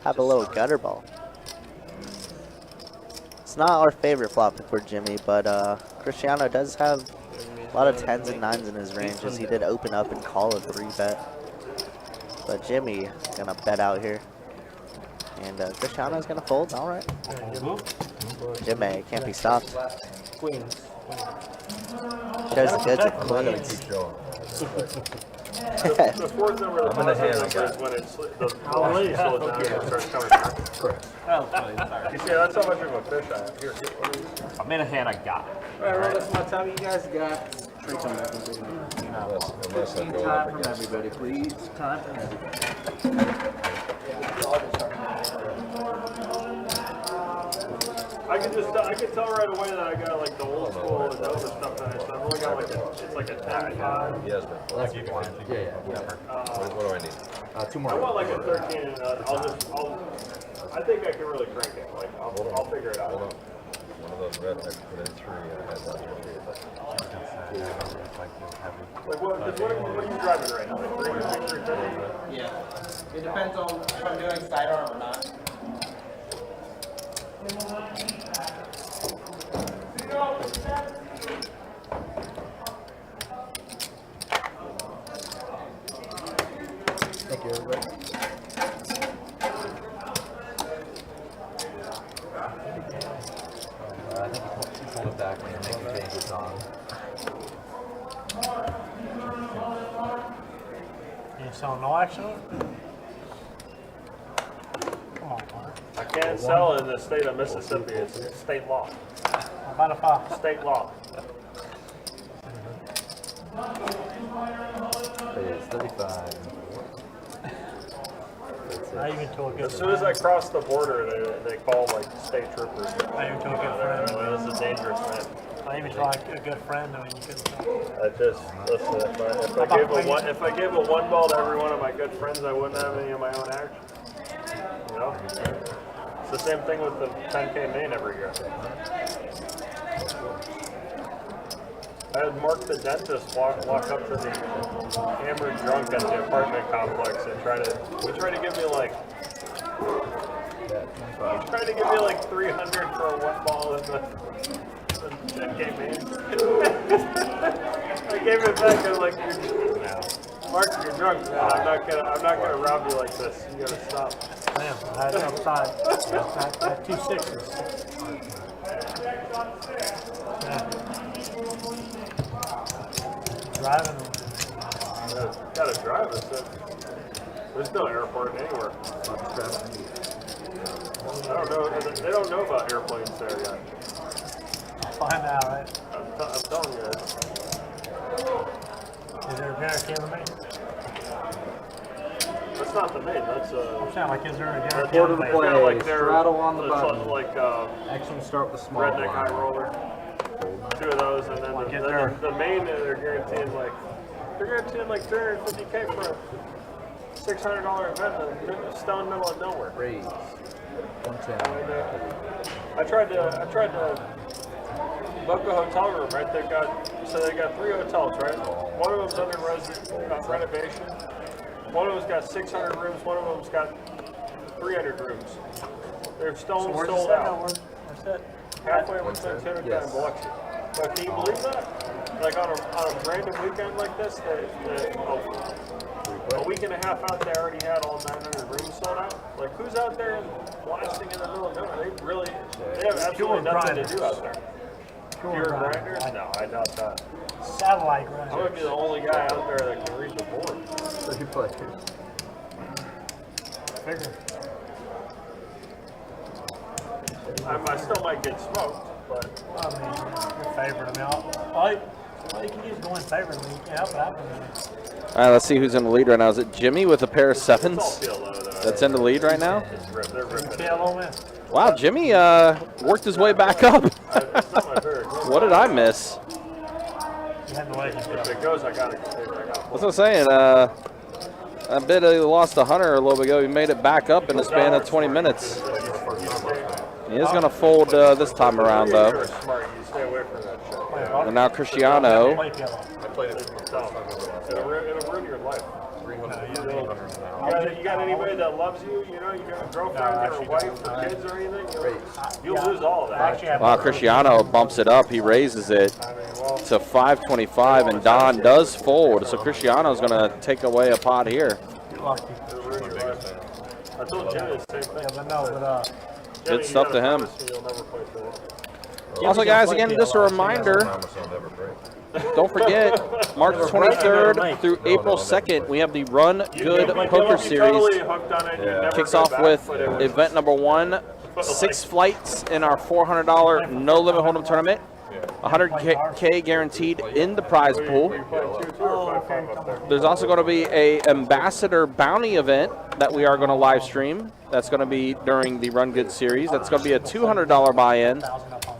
have a little gutter ball. It's not our favorite flop if we're Jimmy, but Cristiano does have a lot of 10s and 9s in his range, as he did open up and call a 3-bet. But Jimmy gonna bet out here, and Cristiano's gonna fold. All right, Jimmy can't be stopped. Queens. Shows the goods at I'm not gonna queens. keep showing. The fourth number, the positive number is when it's the velocity slows down and it starts coming back. You see, that's how much of a fish I am. Here, I'm in a hand, I got it. Alright, well, that's my time. You guys got. Unless I go up against. Everybody, please. Time for everybody. I can tell right away that I got like the old school and the other stuff that I've only got like it's like a 10-5. He has been. That's you guys. Yeah. What do I need? 2 I more. want like a 13 and I think I can really crank it. Like I'll figure it Hold out. on. One of those red, I put in 3 and I had that one. Like what are you driving right now? Like 350? Yeah. It depends on if I'm doing sidearm or not. Thank you, everybody. I think you pull it back when you're making changes on. You saw no action on it? Come on, Mark. I can't sell in the state of Mississippi. It's state law. How about if I State law. It's 35. I even told a good As soon as I cross the border, they call like state troopers. I even told a good friend. It's a dangerous man. I even told a good friend. I mean, you couldn't tell. I just listen. If I gave a one ball to every one of my good friends, I wouldn't have any of my own action. You know, it's the same thing with the 10K main every year. I had Mark the dentist walk up to the hammered drunk at the apartment complex and try to give me like. He tried to give me like 300 for a one ball in the 10K main. I gave it back. I was like, Mark, you're drunk, man. I'm not gonna rob you like this. You gotta stop. Damn, I had it upside. I had 2 6s. Yeah. Driving. Gotta drive it. There's no airport anywhere. I don't know. They don't know about airplanes there yet. I'll find out, right? I'm telling you. Is there a guarantee on the main? That's not the main. That's I'm saying, like, is there a that's guarantee on the main? kinda like their straddle on the it's button. like Actually, start with the small redneck high blind. roller. 2 of those, and then the main they're guaranteeing like 350K for a $600 event in the stone middle of nowhere. Raise. 110. I tried to book a hotel room, right? They got 3 hotels, right? One of them's under renovation. One of them's got 600 rooms. One of them's got 300 rooms. They're sold out. Where's that? Halfway between Tennessee and Biloxi. But can you believe that? Like on a random weekend like this, a week and a half out, they already had all 900 rooms sold out. Like, who's out there blasting in the middle of nowhere? They have absolutely nothing to do out there. Pure grinders? No, I doubt that. Satellite I'm grinder. gonna be the only guy out there that can read the board. 30 players. Figure. I still might get smoked, but I mean, you're favored. I mean, all you can do is go in favor. I mean, you can't help it happen. All right, let's see who's in the lead right now. Is it Jimmy with a pair of 7s that's in the lead right now? Wow, Jimmy worked his way back up. What did I miss? If it goes, I got it. What's I'm saying? I bet he lost a Hunter a little bit ago. He made it back up in the span of 20 minutes. He is going to fold this time around, though. You're smart. You stay away from that shit. And now Cristiano. It'll ruin your life. You got anybody that loves you? You know, you got a girlfriend or a wife or kids or anything? You'll lose all of that. Wow, Cristiano bumps it up. He raises it to 525, and Don does fold. So Cristiano's going to take away a pot here. I told Jimmy the same thing. Good stuff to him. Also, guys, again, just a reminder. Don't forget, March 23rd through April 2nd, we have the Run Good Poker Series. Kicks off with event number 1, 6 flights in our $400 No Limit Hold'em tournament. 100K guaranteed in the prize pool. There's also going to be a Ambassador Bounty event that we are going to live stream. That's going to be during the Run Good series. That's going to be a $200 buy-in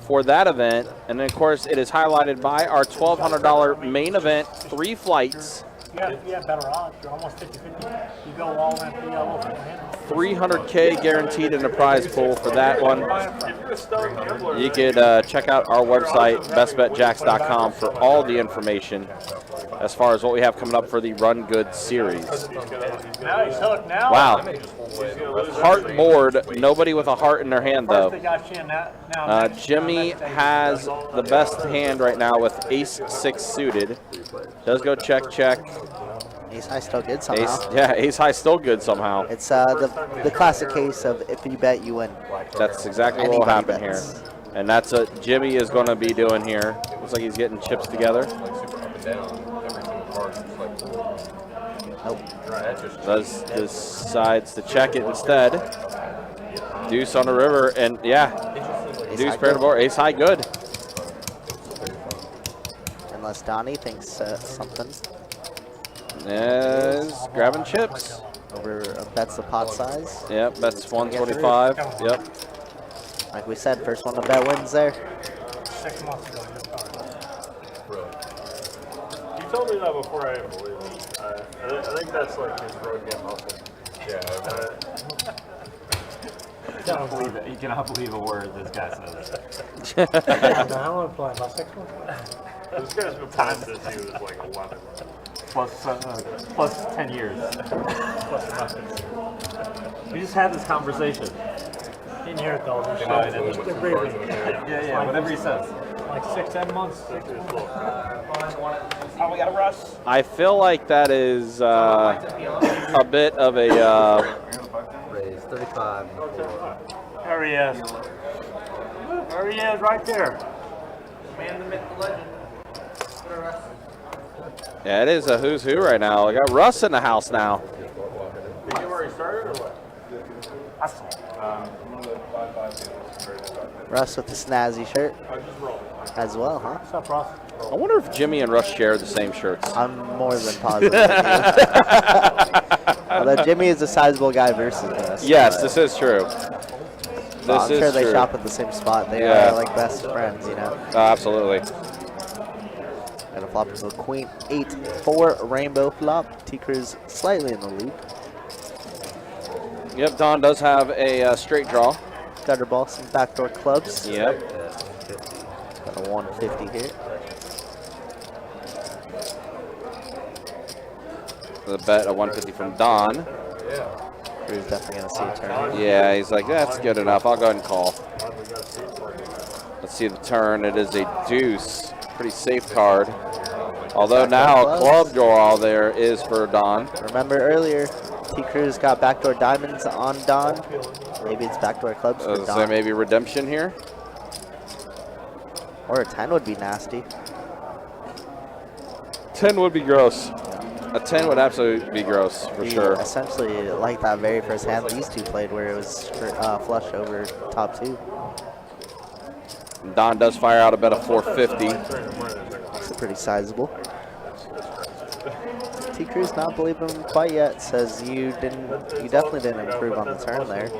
for that event. And then, of course, it is highlighted by our $1,200 main event, 3 flights. Yeah, better odds. You're almost 50-50. You go all in for yellow. 300K guaranteed in the prize pool for that one. You could check out our website, bestbetjacks.com, for all the information as far as what we have coming up for the Run Good series. Now he's hooked now. Wow. Heart board. Nobody with a heart in their hand, though. Jimmy has the best hand right now with Ace-6 suited. Does go check, check. Ace high still good somehow. Ace high still good somehow. It's the classic case of if you bet, you win. That's exactly what will happen here. And that's what Jimmy is going to be doing here. Looks like he's getting chips together. Nope. Decides to check it instead. Deuce on the river, and yeah, deuce pair to board. Ace high good. Unless Donnie thinks something. Is grabbing chips. Over bets the pot size. Yep, that's 125. Yep. Like we said, first one to bet wins there. 6 months ago, you You told me that before I even believed it. I think that's like his road game muscle. You cannot believe a word this guy says. How long play? About 6 months? This guy's been playing since he was like 11. Plus 10 years. We just had this conversation. Didn't hear it though. Yeah, whatever he says. Like 6-7 months. I feel like that is a bit of a. Raise 35. There he is. There he is, right there. Yeah, it is a who's who right now. We got Russ in the house now. Did you where he started or what? Russ with the snazzy shirt as well, huh? What's up, Ross? I wonder if Jimmy and Russ share the same shirts. I'm more than positive. Although Jimmy is a sizable guy versus us. Yes, this is true. I'm sure they shop at the same spot. They are like best friends, you know. Absolutely. And a flop is a queen 8-4 rainbow flop. T Cruz slightly in the lead. Yep, Don does have a straight draw. Gutter ball, some backdoor clubs. Yep. Got a 150 here. The bet a 150 from Don. Cruz definitely gonna see a turn. Yeah, he's like, that's good enough. I'll go ahead and call. Let's see the turn. It is a deuce. Pretty safe card. Although now a club draw there is for Don. Remember earlier, T Cruz got backdoor diamonds on Don. Maybe it's backdoor clubs for So Don. maybe redemption here. Or a 10 would be nasty. 10 would be gross. A 10 would absolutely be gross for sure. Essentially, like that very first hand these two played, where it was flush over top 2. Don does fire out a bet of 450. It's pretty sizable. T Cruz not believing him quite yet. Says you definitely didn't improve on the turn there.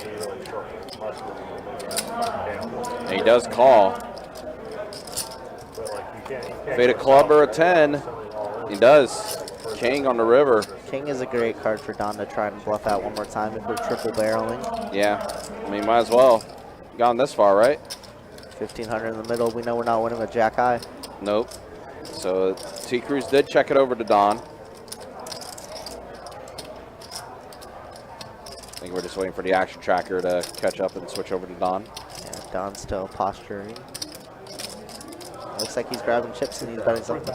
And he does call. Fade a club or a 10. He does. King on the river. King is a great card for Don to try and bluff out one more time if we're triple barreling. Yeah, I mean, might as well. Gone this far, right? 1500 in the middle. We know we're not winning with Jack High. Nope. So T Cruz did check it over to Don. I think we're just waiting for the action tracker to catch up and switch over to Don. Yeah, Don's still posturing. Looks like he's grabbing chips and he's betting something.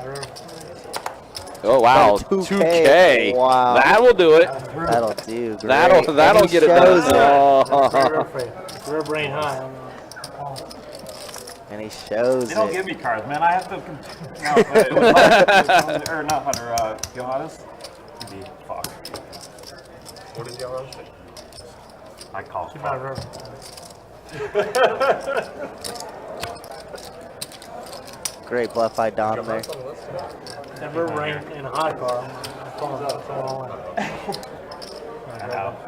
Oh wow, 2K. 2K. Wow. That will do it. That'll do. Great. That'll get it done. Oh. We're brain high. And he shows They don't it. give me cards, man. I have to. Or not Hunter, Johannes. Fuck. What did y'all run? I call. Keep out of river. Great bluff by Don there. That river ain't in a hot car. I'm calling out someone.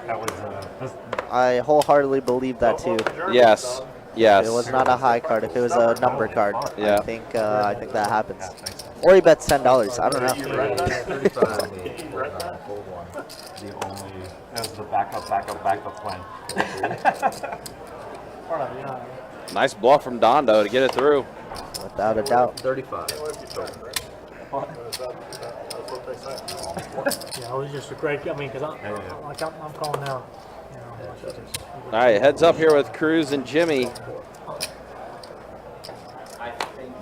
That was. I wholeheartedly believe that too. Yes. If Yes. it was not a high card, if it was a number card, Yeah. I think that happens. Or he bets $10. I don't know. 35. The only. That was the backup plan. Part of it, yeah. Nice bluff from Don though to get it through. Without a doubt. 35. Yeah, it was just a great. I mean, because I'm calling now. You know, All right, heads up here with Cruz and Jimmy.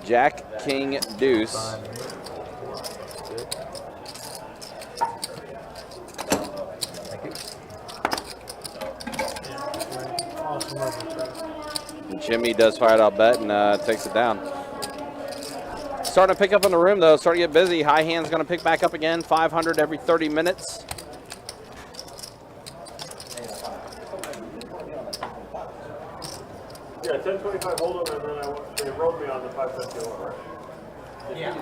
Jack, King, Deuce. awesome river. Jimmy does fire out bet and takes it down. Starting to pick up in the room though, starting to get busy. High hand's gonna pick back up again, 500 every 30 minutes. Yeah, 1025 hold them, and then they wrote me on the 550 over, right? Yeah,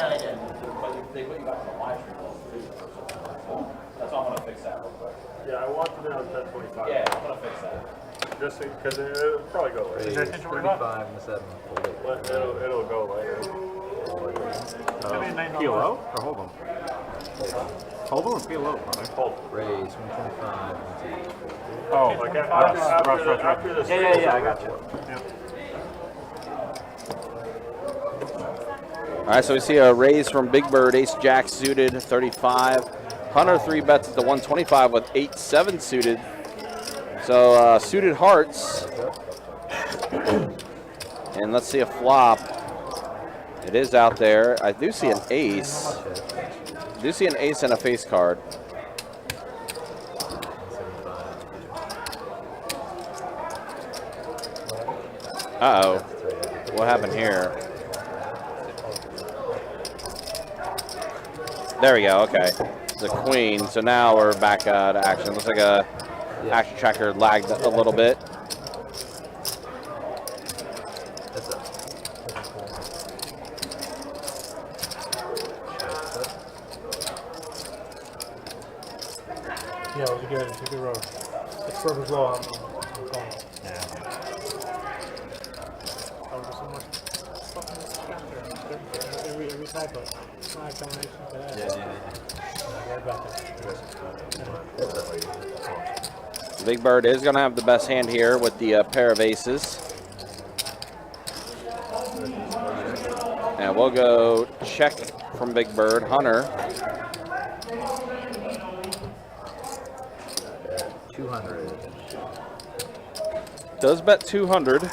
they did. But they put you back on the live stream too. That's all I'm gonna fix that real quick. Yeah, I want to be on 1025. Yeah, I'm gonna fix that. Just because it'll probably go later. Is that 1025? 35 and 7. Hold it. It'll go later. PLO or hold them? Hold them or PLO? Hold. Raise 125. Oh, Like yes. after the Yeah, I got you. All right, so we see a raise from Big Bird, Ace Jack suited, 35. Hunter 3 bets at the 125 with 8-7 suited. So suited hearts. And let's see a flop. It is out there. I do see an ace. I do see an ace and a face card. Uh-oh. What happened here? There we go, okay. It's a queen, so now we're back to action. Looks like a action tracker lagged a little bit. Yeah, it was good. It's a good road. It's perfect law. I'm calling. Yeah. Over so much stuff in this chapter. Every type of high combination for that. Yeah. Right about that. Big Bird is going to have the best hand here with the pair of aces. And we'll go check from Big Bird. Hunter. 200. Does bet 200.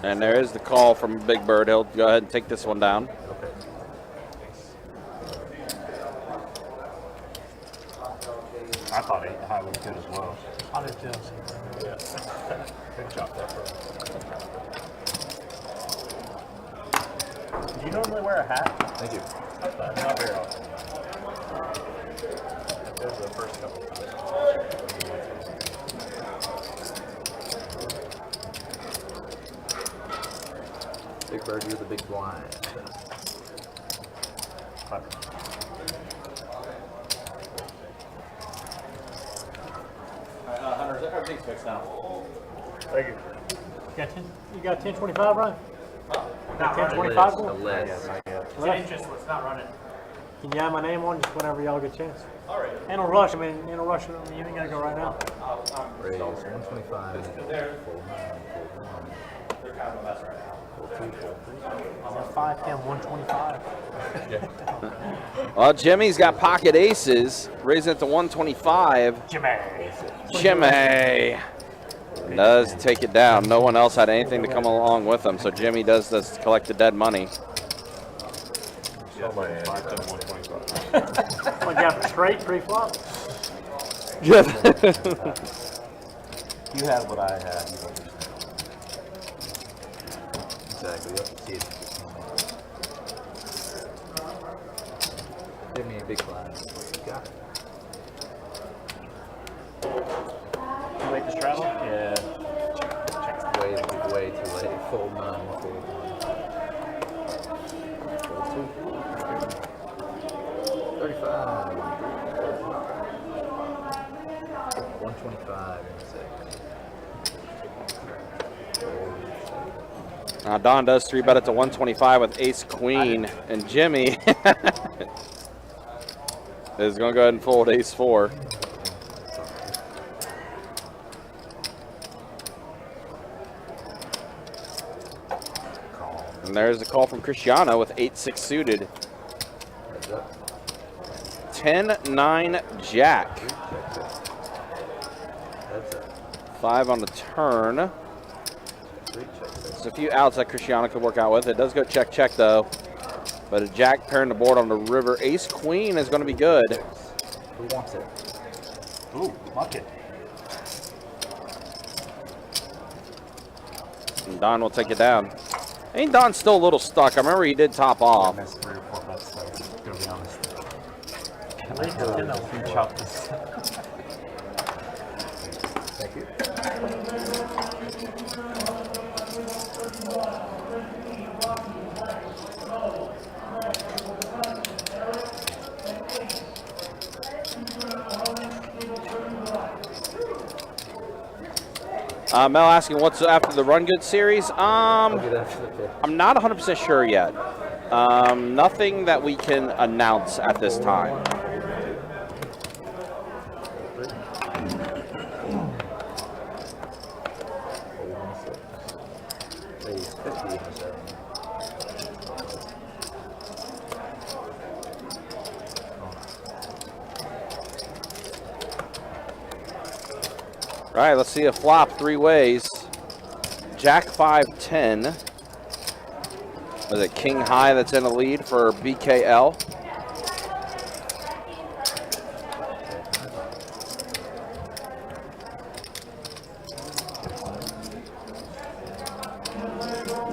And there is the call from Big Bird. He'll go ahead and take this one down. I thought 8 high was good as well. I did too. Good job there. Do you normally wear a hat? Thank you. Not very often. There's the first couple times. Big Bird, you're the big blind. Hunter, everything's fixed now. Thank you. You got 1025, Ryan? Got The 1025? list, the list. Can you have my name on just whenever y'all get a chance? All right. Ain't no rush. I mean, ain't no rush. I mean, you ain't gotta go right now. Raise 125. Full 9, full 1. They're kind of a mess right now. Full 2, full 3. 5 10 125. Well, Jimmy's got pocket aces, raising it to 125. Jimmy does take it down. No one else had anything to come along with him, so Jimmy does this collect the dead money. Show my hand. What, you got straight pre-flop? You had what I had. You understand. Exactly. Yep. See it. Give me a big blind. Got it. Too late to straddle? Yeah. Way too late. Full 9, full 1. Full 2. 35. 125 and 6. Don does 3-bet it to 125 with ace queen, and Jimmy is going to go ahead and fold ace 4. And there's a call from Cristiano with 8-6 suited. 10-9 jack. 5 on the turn. There's a few outs that Cristiano could work out with. It does go check, check, though. But a jack pairing the board on the river. Ace queen is going to be good. Who wants it? Ooh, bucket. And Don will take it down. Ain't Don still a little stuck? I remember he did top I off. missed 3 or 4 bets, so I'm gonna be honest. You Chop this. Thank you. Mel asking what's after the Run Good series. I'll get after the pick. I'm not 100% sure yet. Nothing that we can announce at this time. Raise 50 and 7. All right, let's see a flop 3 ways. Jack 5-10. Was it King High that's in the lead for BKL?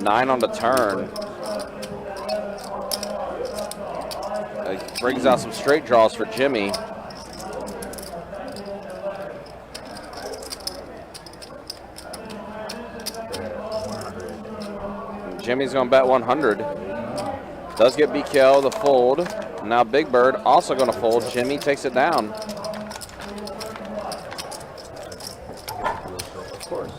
Nine on the turn. It brings out some straight draws for Jimmy. Jimmy's going to bet 100. Does get BKL the fold. Now Big Bird also going to fold. Jimmy takes it down. Of course.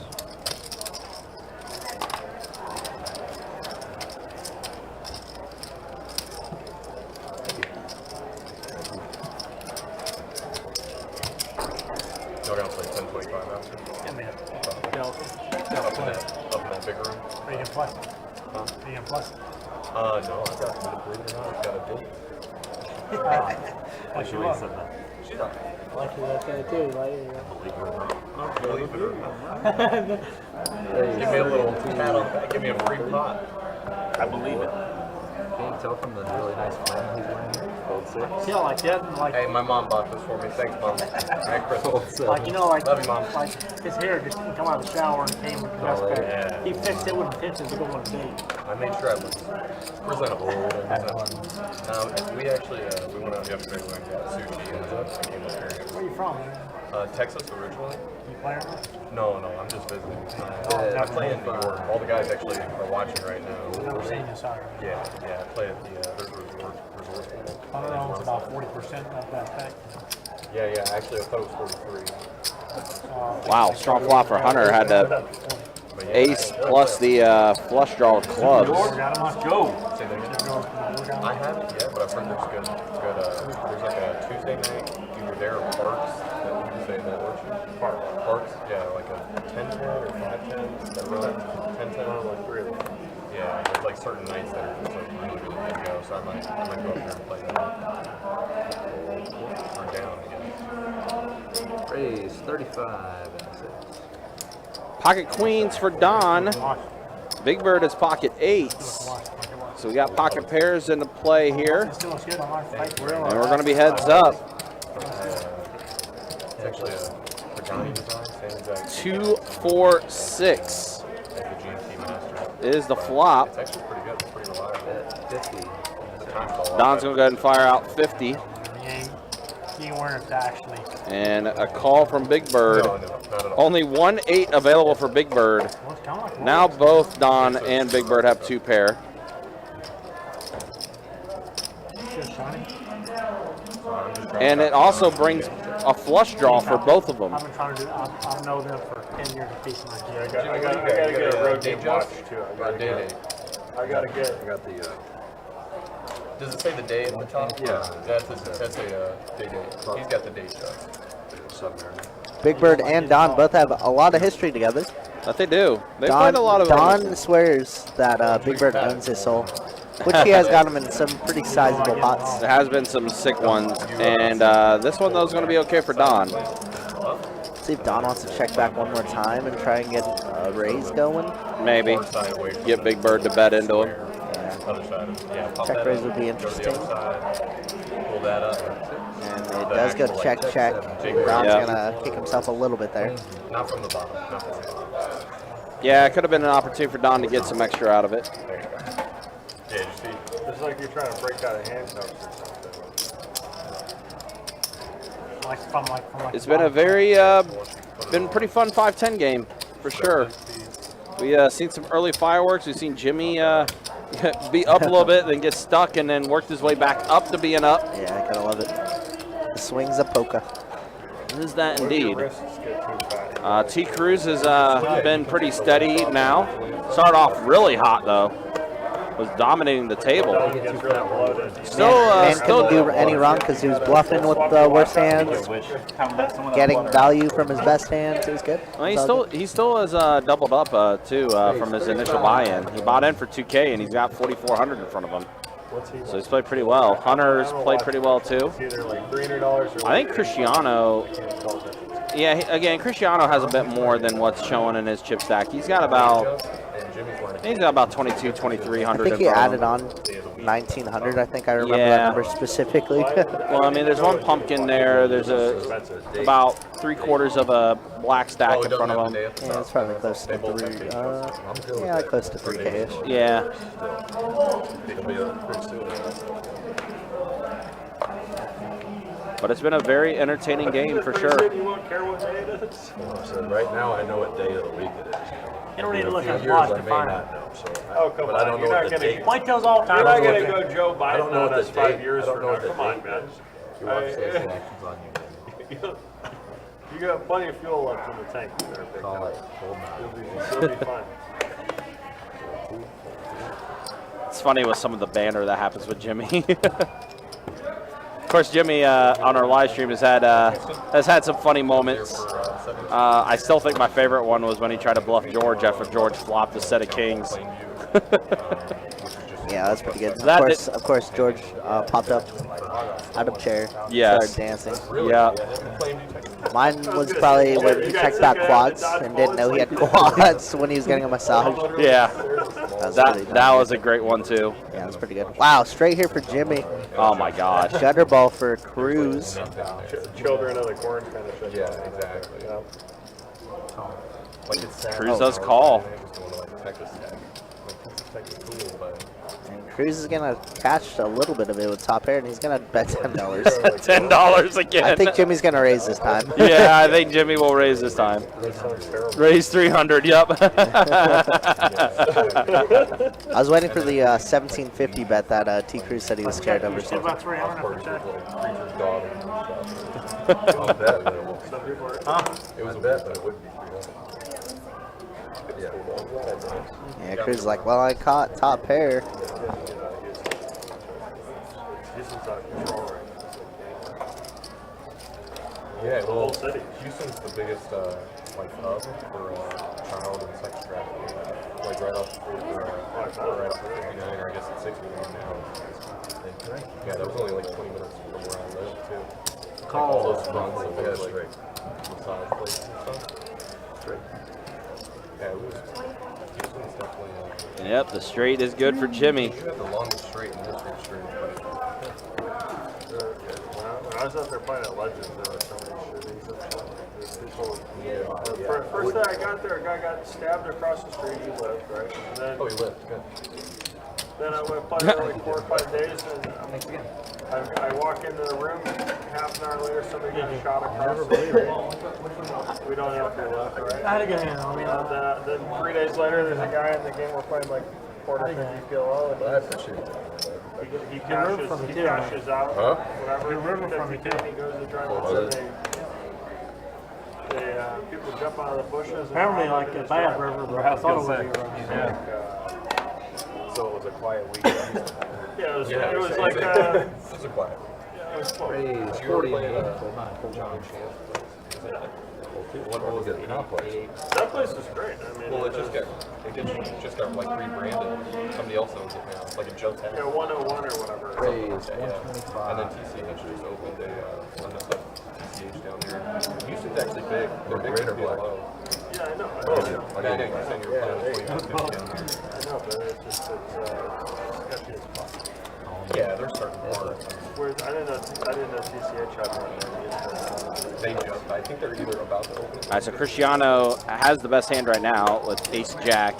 Y'all gonna play 10-25 after? Yeah, man. Up in that big room? Are you gonna play? Are you gonna play? No, I got, believe it or not, I've got a date. I should have said that. She's not. I like you that guy too. Like, Believe it or not. Give me a little pat on that. Give me a free pot. I believe it. Can you tell from the really nice flame he's wearing? Old six. Yeah, like that, like, Hey, my mom bought this for me. Thanks, Mom. Merry Christmas. like you know, like, Love you, Mom. like his hair just didn't come out of the shower and came with the best pair. yeah. He fixed it with intentions to go on a date. I made sure I was presentable. We actually we went out yesterday and got sushi and I came up here. Where are you from, man? Texas originally. You player? No, I'm just visiting. I play in New York. All the guys actually are watching right now. Never seen you, sorry. Yeah, I play at the there's a resort pool. Hunter owns about 40% of that pack. Yeah. Actually, I thought it was 43. Wow, strong flop for Hunter. Had to But yeah, ace plus the flush draw with clubs. Got him on Joe. Say that again. I haven't yet, but I've heard there's good. There's like a Tuesday night either there or Parks. That you say that works. Parks. Yeah, like a 10-10 or 5-10. That run 10-10 like 3 of them. Yeah, there's like certain nights that are just like really good to go. So I might go up there and play that. Or down again. Raise 35 and 6. Pocket queens for Don. Big Bird is pocket eights. So we got pocket pairs into play here. Still looks good on my fight grill. And we're going to be heads up. It's actually a Pagani design, same exact 2, 4, 6 as the GMT Master. is the flop. It's actually pretty good. It's pretty reliable. 50. The time's all up. Don's going to go ahead and fire out 50. He ain't wearing it actually. And a call from Big Bird. No, not at all. Only 1-8 available for Big Bird. Well, it's kind of like Now both Don and Big Bird have 2 pair. Just shiny. And it also brings a flush draw for both of them. I've been trying to do. I've known them for 10 years of piece my I kid. gotta get a road game watch too. I got the. Does it say the day at the top? Yeah. That's a day date. He's got the date shot. Big Bird and Don both have a lot of history together. That they do. They played a lot of Don swears that Big Bird owns his soul, which he has got him in some pretty sizable pots. There has been some sick ones, and this one though is going to be okay for Don. See if Don wants to check back one more time and try and get a raise going. Maybe get Big Bird to bet into him. Other side. Yeah. pop Check that raise up, would be go to the interesting. other side, pull that up. And it does go check, check. Brown's Yeah. gonna kick himself a little bit there. Not from the bottom. Not from the bottom. Yeah, it could have been an opportunity for Don to get some extra out of it. There you go. Yeah, you see. It's like you're trying to break out of handcuffs or something. It's been a very, been pretty fun 5-10 game for sure. We seen some early fireworks. We've seen Jimmy be up a little bit, then get stuck, and then worked his way back up to being up. Yeah, I gotta love it. The swings of polka. Is that indeed? T. Cruz has been pretty steady now. Started off really hot though. Was dominating the table. Man couldn't do any wrong because he was bluffing with the worst hands, getting value from his best hands. It was good. Well, he still has doubled up too from his initial buy-in. He bought in for 2K and he's got 4,400 in front of him. So he's played pretty well. Hunter's played pretty well too. I think Cristiano. Yeah, again, Cristiano has a bit more than what's showing in his chip stack. He's got about 22, 2,300. I think he added on 1,900. I think I remember that number specifically. Well, I mean, there's one pumpkin there. There's about 3/4 of a black stack in front of him. Yeah, it's probably close to 3. Yeah, close to 3K-ish. Yeah. But it's been a very entertaining game for sure. Right now, I know what day of the week it is. You don't need to look In a at few watch years, to I may find not it. know. So, Oh, come but on, I don't know you're what not the gonna- date. Mike tells all the time. You're not I going don't to know go Joe I don't Biden know on what us the 5 date- years I don't from know now. what the Come on, date man. You watch those actions on you. You got plenty of fuel left in the tank there, big Call guy. it. Hold on. You'll be fine. It's funny with some of the banter that happens with Jimmy. Of course, Jimmy on our live stream has had some funny moments. I still think my favorite one was when he tried to bluff George after George flopped a set of kings. Yeah, that's pretty good. That Of course, George popped up out of chair, Yes. started dancing. Yeah. Mine was probably when he checked out quads and didn't know he had quads when he was getting a massage. Yeah, That that was a great one too. Yeah, that's pretty good. Wow, straight here for Jimmy. Oh my gosh. Gutter ball for Cruz. Children of the corn kind of shit. Yeah, exactly. Yeah. Like it's sad. Cruz does call. Just going to like Texas Tech. Like Texas Tech is cool, but And Cruz is gonna catch a little bit of it with top air, and he's gonna bet $10. $10 again. I think Jimmy's gonna raise this time. Yeah, I think Jimmy will raise this time. Raise 300. Yep. I was waiting for the 1750 bet that T. Cruz said he was scared of or Still something. about 300 for check. Preacher's daughter and stuff. I'll bet, but it won't be. It was a bet, but it wouldn't be 300. Yeah. Yeah, Cruz is like, well, I caught top pair. Yeah, well, Houston's the biggest like hub for child and sex trafficking. Like right off right off 59, or I guess it's 61 now. Yeah, that was only like 20 minutes from where I live too. All those fronts of like massage places and stuff. Yeah, it was. Houston's definitely. Yep, the straight is good for Jimmy. You have the longest straight in history of straight. When I was out there playing at Legends, there were so many shootings and stuff. First day I got there, a guy got stabbed across the street. He lived, right? And then, Oh, you lived. Good. then I went playing for like 4 or 5 days, and I walk into the room, half an hour later, somebody got shot across the street. We don't know if he left, right? I had a good hand on me. Then 3 days later, there's a guy in the game we're playing like quarter 50 PLO, and I appreciate it. he cashes out, Huh? whatever. Good river from me, too. He goes to drive Oh, and is people jump out of the bushes. And Apparently like a bad river, but I thought it would be running. So it was a quiet weekend. Yeah, it was like, It was a quiet. it was fun. Raise 40 and John Chance. What was it? Not place. That place is great. I mean, Well, it just got like rebranded. Somebody else owns it now. It's like a Joe Tech. yeah, 101 or whatever. Raise Yeah. 125. And then TCH just opened a TCH down there. Houston's actually big. They're big for PLO. Yeah, I know. Like I think you're saying you're playing 2150 down there. I know, but it's just sketchy as fuck. Yeah, they're starting to work. Whereas I didn't know TCH had one. They just, I think they're either about to open. All right, so Cristiano has the best hand right now with Ace Jack.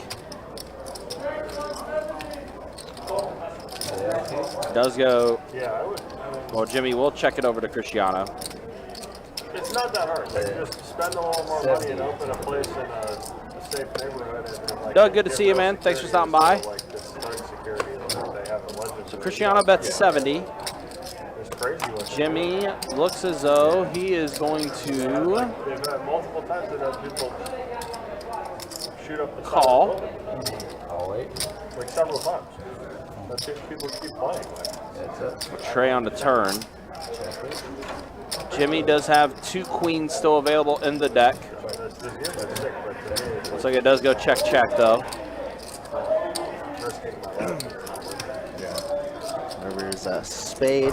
Does go. Yeah, I would. Well, Jimmy, we'll check it over to Cristiano. It's not that hard. Like, just spend a little more money and open a place in a safe neighborhood. And like, Doug, good to see you, man. Thanks for stopping by. Like this security that they have in Legends. So Cristiano bets 70. It's crazy. What Jimmy looks as though he is going to they've had multiple times that have people shoot up the call. All eight. like several times. But people keep playing. That's it. Trey on the turn. Jimmy does have 2 queens still available in the deck. This game is sick, but to me, Looks like it does go check though. River's a spade.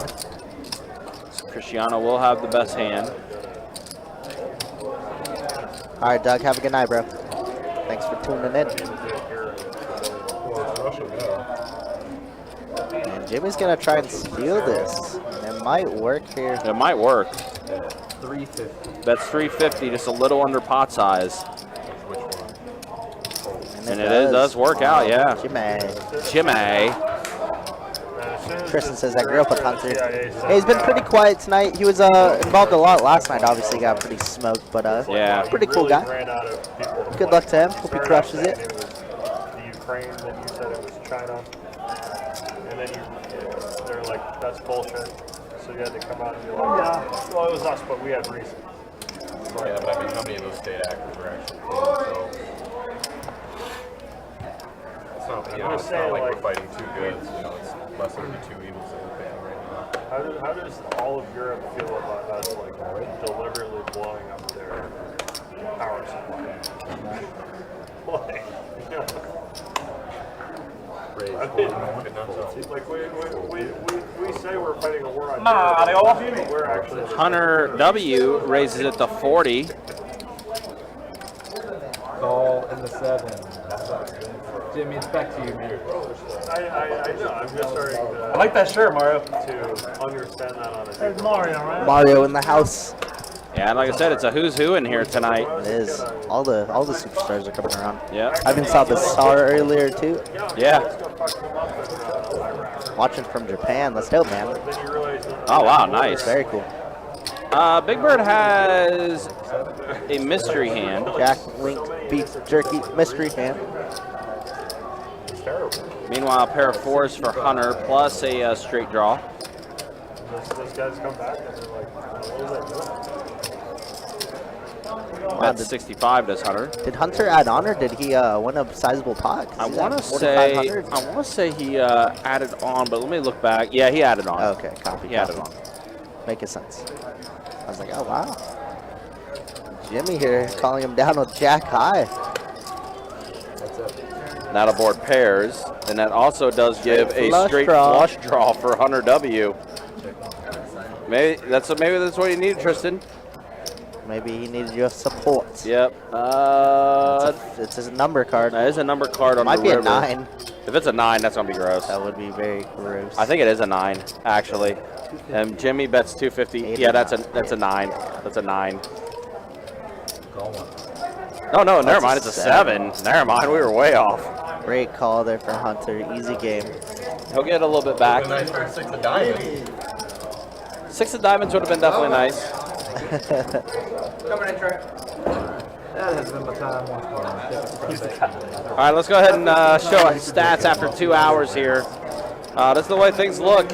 So Cristiano will have the best hand. All right, Doug, have a good night, bro. Thanks for tuning in. And Jimmy's gonna try and steal this. It might work here. It might work. 350. That's 350, just a little under pot size. And it does work out, yeah. Jimmy. Jimmy. Tristan says, I grew up with Hunter. Hey, he's been pretty quiet tonight. He was involved a lot last night. Obviously got pretty smoked, but Yeah. pretty cool guy. Good luck to him. Hope he crushes it. It was the Ukraine, then you said it was China. And then they're like, that's bullshit. So you had to come out and be like, well, it was us, but we had reason. Yeah, but I mean, how many of those state actors are actually so it's not, you know, I'm it's just not saying, like like, we're fighting two goods, you know, it's lesser than two evils in the band right now. How does all of Europe feel about us like deliberately blowing up their power supply? Like, you know, raise. Like we say we're fighting a war on Mario. terror. We're actually Hunter W raises it to 40. Call in the 7. Jimmy, it's back to you, man. I know. I'm just starting I to like that shirt, Mario. understand that on a There's Mario, right? Mario in the house. Yeah, and like I said, it's a who's who in here tonight. It is. All the superstars are coming around. Yeah. I even saw the star earlier too. Yeah. Watching from Japan. Let's go, man. Oh, wow, nice. Very cool. Big Bird has a mystery hand. Jack, Link, Beef Jerky, mystery hand. Meanwhile, a pair of 4s for Hunter, plus a straight draw. Those guys come back and they're like, what is that doing? That's 65 does Hunter. Did Hunter add on, or did he win a sizable pot? I want to say he added on, but let me look back. Yeah, he added on. Okay, copy. He added on. Making sense. I was like, oh wow. Jimmy here calling him down with Jack high. That aboard pairs, and that also does give a Flush straight draw. flush draw for Hunter W. Maybe that's what you need, Tristan. Maybe he needed your support. Yep. It's a number card. That is a number card on Might the be river. a 9. If it's a 9, that's gonna be gross. That would be very gross. I think it is a 9, actually. And Jimmy bets 250. Eight Yeah, or that's a 9. That's a 9. Call one. Oh no, never That's a mind. It's a 7. Never mind. We were way off. Great call there for Hunter. Easy game. He'll get a little bit back. Nice for 6 of diamonds. 6 of diamonds would have been definitely nice. Coming in, Trey. That has been my time once more. All right, let's go ahead and show stats after 2 hours here. This is the way things look.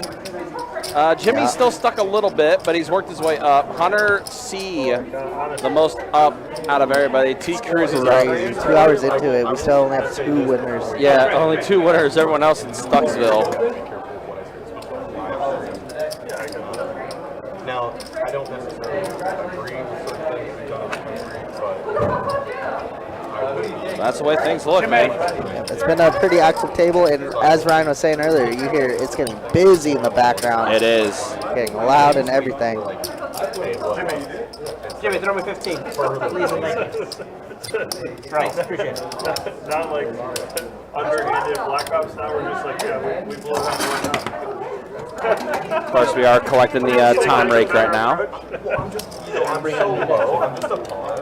Jimmy's still stuck a little bit, but he's worked his way up. Hunter C, the most up out of everybody. T Cruz is up. Crazy. 2 hours into it, we still only have 2 winners. Yeah, only 2 winners. Everyone else in Stucksville. Now, I don't necessarily agree with certain things we've done in the country, but I would. That's the way things look, man. It's been a pretty active table, and as Ryan was saying earlier, you hear it's getting busy in the background. It is. Getting loud and everything. Jimmy, throw me 15. Please and thank you. Right, appreciate it. Not like underhanded Black Ops now. We're just like, yeah, we blew that one up. Of course, we are collecting the time rake right now. I'm so low. I'm just a pawn.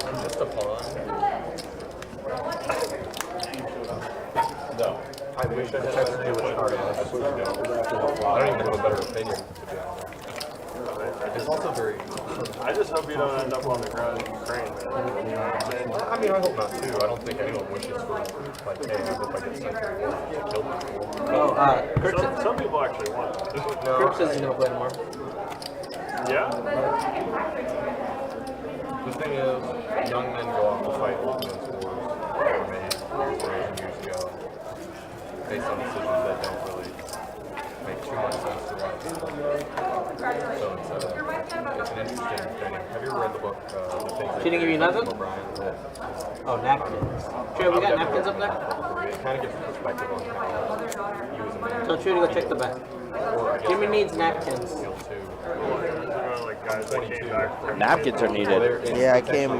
I'm just a pawn. No. I wish I had to do with starting. I don't even have a better opinion, to be honest. It's also very. I just hope you don't end up on the ground in Ukraine, man. I mean, I hope not too. I don't think anyone wishes for, like, hey, I hope I get sent to kill people. Oh, Kurt, Some people actually want that. Kurt says he's going to play tomorrow. Yeah? The thing is, young men go off to fight old men's wars that were made years ago based on decisions that don't really make too much sense to a lot of people. So it's an interesting thing. Have you ever read the book, The Things She didn't give you nothing? O'Brien? Oh, napkins. Trey, we got napkins up there? It kind of gives a perspective on how you as a man, Tell Trey to go check the back. or I guess Jimmy needs napkins. feel too. Like guys that came back from Napkins are needed. Yeah, I came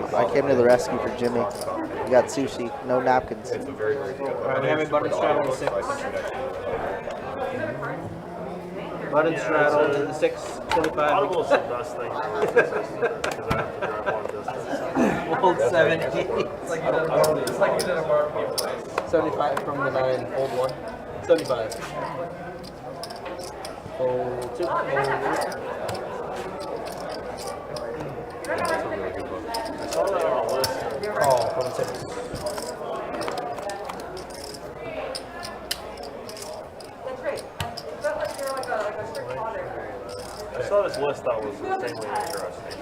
to the rescue for Jimmy. We got sushi, no napkins. It's a very, very good book. Alright, we have a button straddle in the 6. Button straddle in the 6, 25. Audible's the best thing. Because I have to drive long distance. Old 70. 75 from the 9, old 1. 75. Old 2. Old 3. That's a really good book. I saw that on a list. Oh, from the 6. I saw this list that was insanely interesting.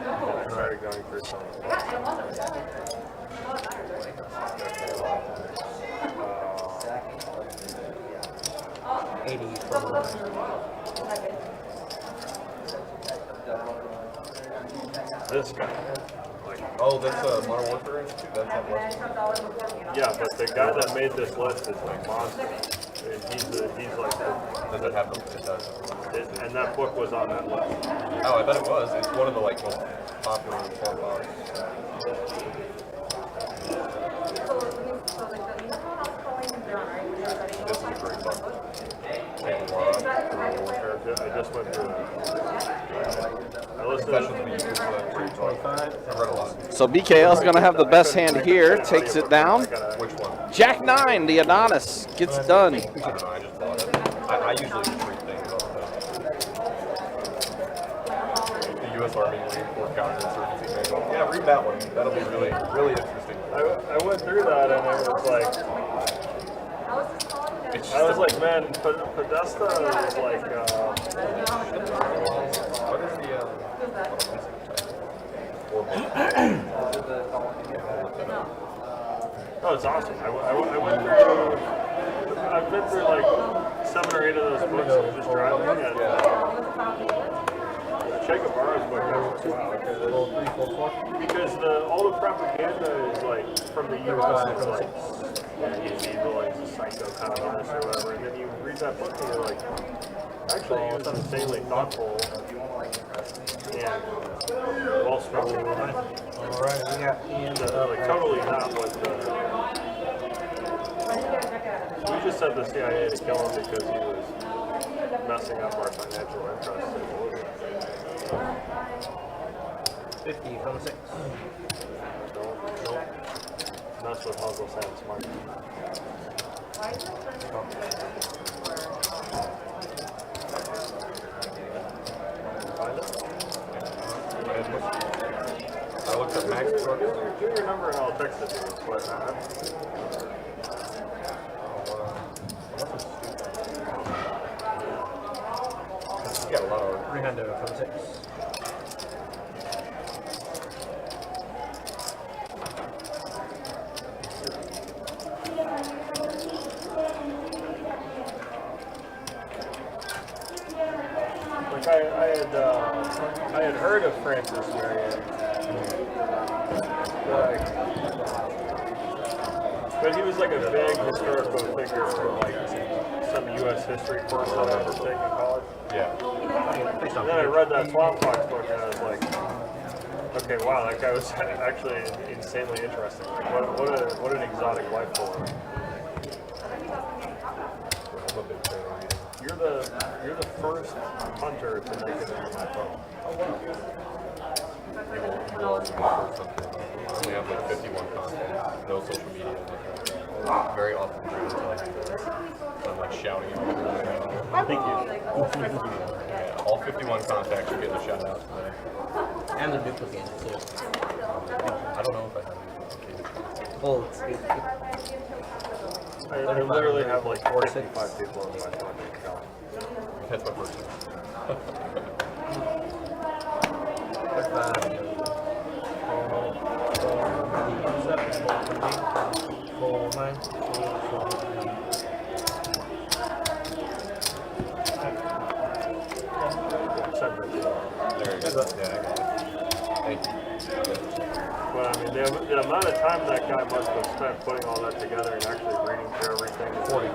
I started going through some of them. 80 from the 9. This guy. Oh, that's Modern Warfare Institute? That's that list. Yeah, but the guy that made this list is like monster. And he's like Does it have them? It does. and that book was on that list. Oh, I bet it was. It's one of the like most popular form books. This is a great book. I just went through it. I listened to 325. I read a lot. So BKL's going to have the best hand here. Takes it down. Which one? Jack 9, the Adonis, gets it done. I don't know. I just bought it. I usually just read things off the U.S. Army Marine Corps counterinsurgency manual. Yeah, read that one. That'll be really, really interesting. I went through that and it was like, It's I was like, man, Podesta is like, what is the oh, it's awesome. I went through, I've been through like 7 or 8 of those books just driving, and Che Guevara's book, I was like, wow, okay, because all the propaganda is like from the U.S. It's like, he's evil, he's a psycho communist or whatever, and then you read that book and you're like, actually, he was insanely thoughtful and well-structured. Alright, we got Ian. Like totally not what we just said the CIA to kill him because he was messing up our financial interests. 50 from 6. Don't mess with Uncle Sam's money. Find it? I looked at Max Truck. Do your number and I'll text it to you. But, You got a lot of 300 from 6. like I had heard of Francis Marion. But he was like a big historical figure for like some U.S. history course that I was taking in college. yeah. And then I read that Swamp Fox book and I was like, okay, wow, that guy was actually insanely interesting. Like, what an exotic life form. You're the first hunter to make it into my phone. Oh, wow. You will be the first something. I only have like 51 contacts, no social media. Very often trying to tell you this. So I'm like shouting out. Thank you. Yeah, all 51 contacts are getting a shout out today. And they're duplicated too. I don't know if I have any. Well, I literally have like 45 people on my phone account. That's my first one. Separate. There you go. Yeah, I got it. Thank you. But I mean, the amount of time that guy must have spent putting all that together and actually reading through everything. 40.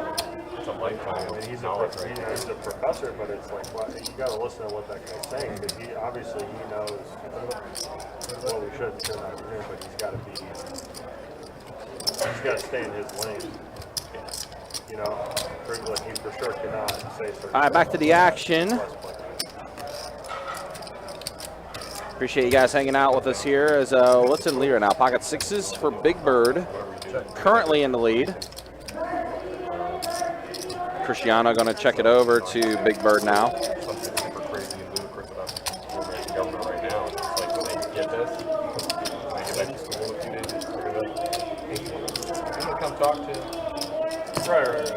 It's a lifetime. I mean, he's a professor, but it's like, well, you got to listen to what that guy's saying because he obviously he knows what we should and should not do, but he's got to stay in his lane. You know, like he for sure cannot say certain. All right, back to the action. Appreciate you guys hanging out with us here. As what's in lead right now? Pocket 6s for Big Bird, currently in the lead. Cristiano going to check it over to Big Bird now. Something super crazy and ludicrous about the American government right now. It's like when they get this, when they get back to school in a few days, they're gonna be like, I'm gonna come talk to you. Right.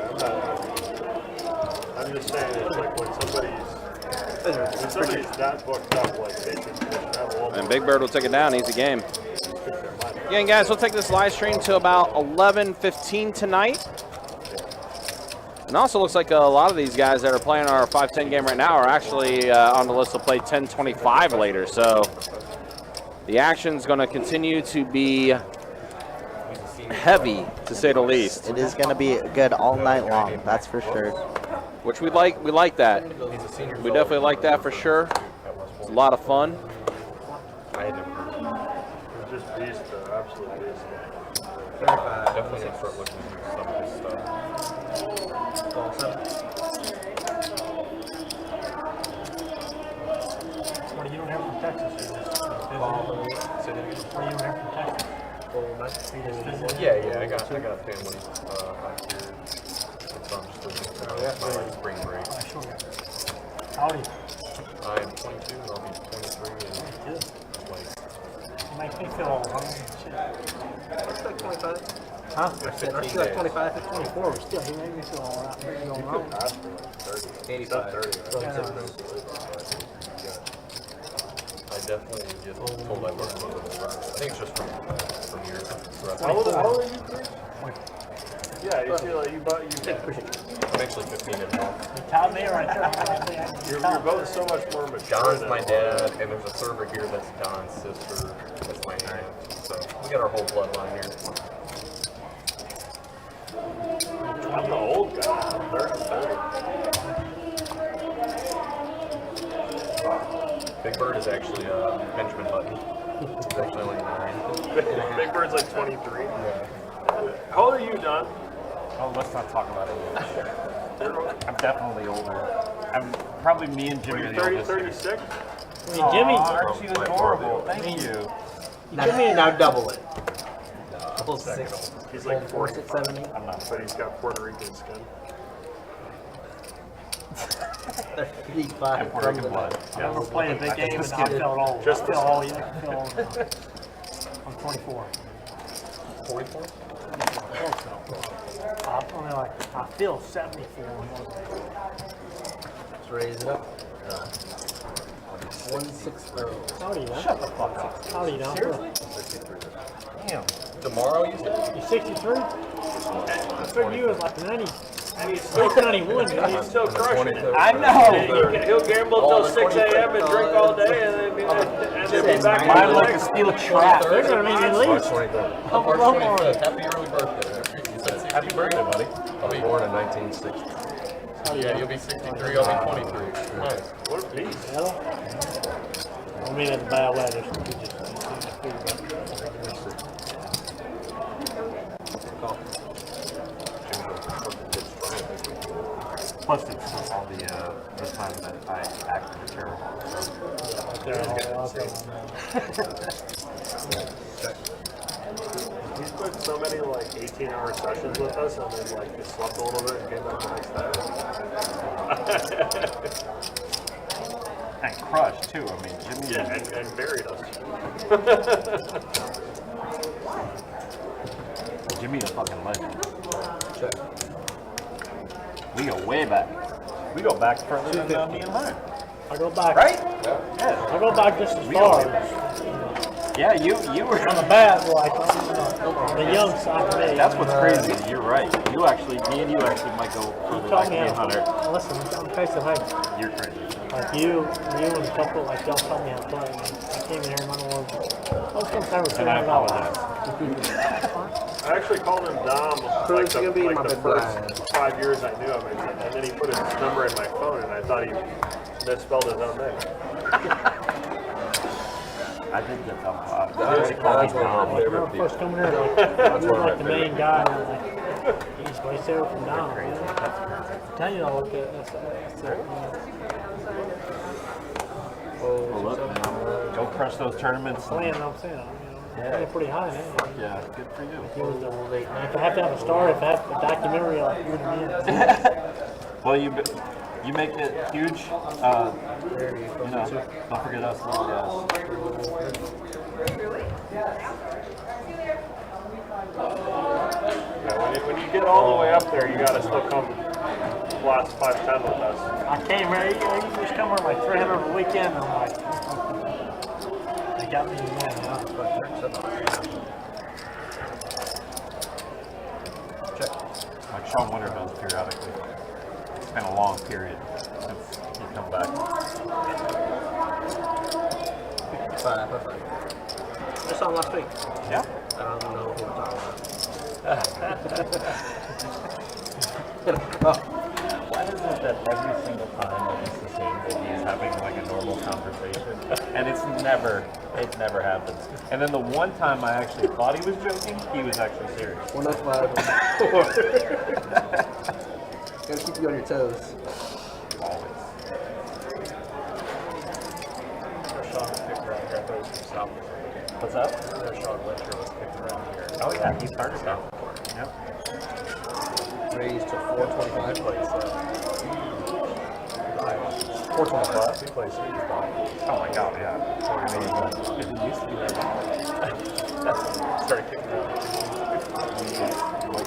I'm just saying it's like when somebody's that booked up, like they should have a little And Big Bird will take it down. Easy game. Again, guys, we'll take this live stream to about 11:15 tonight. And also looks like a lot of these guys that are playing our 5-10 game right now are actually on the list to play 10-25 later. So the action's going to continue to be heavy, to say the least. It is going to be good all night long, that's for sure. Which we like. We like that. We definitely like that for sure. It's a lot of fun. I had never heard of Just beast, absolute beast. it. Definitely gonna start looking into some of this stuff. Ball 7. What do you have from Texas? Ball What do you have from Texas? Yeah, I got family out here. So I'm just looking for my spring break. Howdy. I'm 22 and I'll be 23 in like Makes me feel old, huh? It's like 25. Huh? I said, aren't you like 25, 24, but still, he made me feel all right. Where you going wrong? 85. I definitely get told I learned a little bit. I think it's just from years. How old are you, Chris? Yeah, you feel like you bought you. I'm actually 15 and a half. You taught me right there. You're both so much more mature. John's than my all of dad, us. and there's a server here that's John's sister. That's my aunt. So we got our whole bloodline here. I'm the old guy. I'm 30. Big Bird is actually Benjamin Button. He's actually only 9. Big Bird's like 23. How old are you, John? Oh, let's not talk about it. I'm definitely older. I'm probably me and Jimmy Are are you the 30, oldest. 36? I mean, Jimmy. Aw, aren't you adorable? Thank you. Now double it. Double 6. He's like 4, 40, 6, 7, 8. I'm not. but he's got Puerto Rican skin. 35 Puerto Rican from blood. I ever played a big game and I felt old. Just I feel old. Yeah, I feel old now. I'm 24. 44? I feel 74. Let's raise it up. 160. How do you know? Shut the fuck up. How do you know? Seriously? 63. Damn. Tomorrow, you said? You're 63? I figured you was like 90. And he's still, 91. he's still crushing it. I know. He'll gamble till 6 a.m. and drink all day and then be back Mine in the like a next. steel trap. They're going to be at least. 23rd. Come on. Happy early birthday. You said 63? Happy birthday, buddy. I'll be born in 1960. Yeah, you'll be 63, I'll be 23. Nice. What a beast. I mean, it's bad weather. Plus, it's all the times that I acted terrible. He's put so many like 18-hour sessions with us and then like he slept a little bit and came back the next day. And crushed, too. I mean, Jimmy. Yeah, and buried us. Jimmy's a fucking legend. We go way back. We go back further than me and Hunter. I go back. Right? I go back just as far. Yeah, you were. On the bat, like on the young side of me. That's what's crazy. You're right. Me and you actually might go further back Taught than me me and how. Hunter. Listen, I'm facing hey. You're crazy. Like you and a couple, like y'all taught me how to play. I came in here and I was sometime with And I $300. apologize. I actually called him Dom Cruz, you gonna be my the big first blind. 5 years I knew him, and then he put his number in my phone, and I thought he misspelled his own name. I did get some pot. That's one of my When I favorite was people. first coming here, like, you were like the main guy. And I was like, he's way there from down. Man. I'm telling you, all look at that's Well, look, man. Go crush those tournaments. playing. I'm saying, playing pretty high, man. Yeah, good for you. He was the if I have to have a star, if I have a documentary, like you and me. Well, you make it huge. Don't forget us little guys. Yeah, when you get all the way up there, you gotta still come last 5-10 with us. I came here, you just come here like 300 a weekend, and I'm like, they got me again, Like Sean Winter does periodically. It's been a long period since he come back. 55. Just on last week. Yeah. I don't know who we're talking about. Why is it that every single time that he's the same that he's having like a normal conversation, and it never happens. And then the one time I actually thought he was joking, he was actually serious. One up five. Gotta keep you on your toes. Always. Sean was kicked around here. I thought he was from South. What's up? Sean Winter was kicked around here. Oh yeah, he's hard to stop for. Yep. Raised to 425. Plays 425. He plays huge ball. Oh my god, yeah. It used to be that Started kicking around.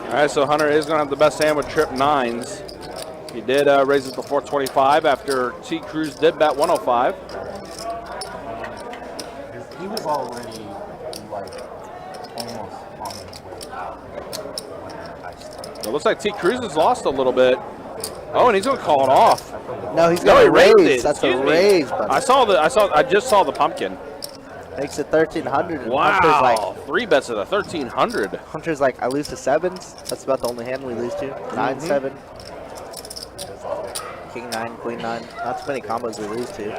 All right, so Hunter is going to have the best hand with trip 9s. He did raise it to 425 after T. Cruz did bet 105. He was already like almost on his way out. It looks like T. Cruz has lost a little bit. Oh, and he's going to call it off. No, he's No, got he a raised raise. it. That's a Excuse me. raise, buddy. I just saw the pumpkin. Makes it 1,300. And Wow, 3 bets at the 1,300. Hunter's like, I lose to 7s. That's about the only hand we lose to. 9-7. King 9, Queen 9. Not too many combos we lose to.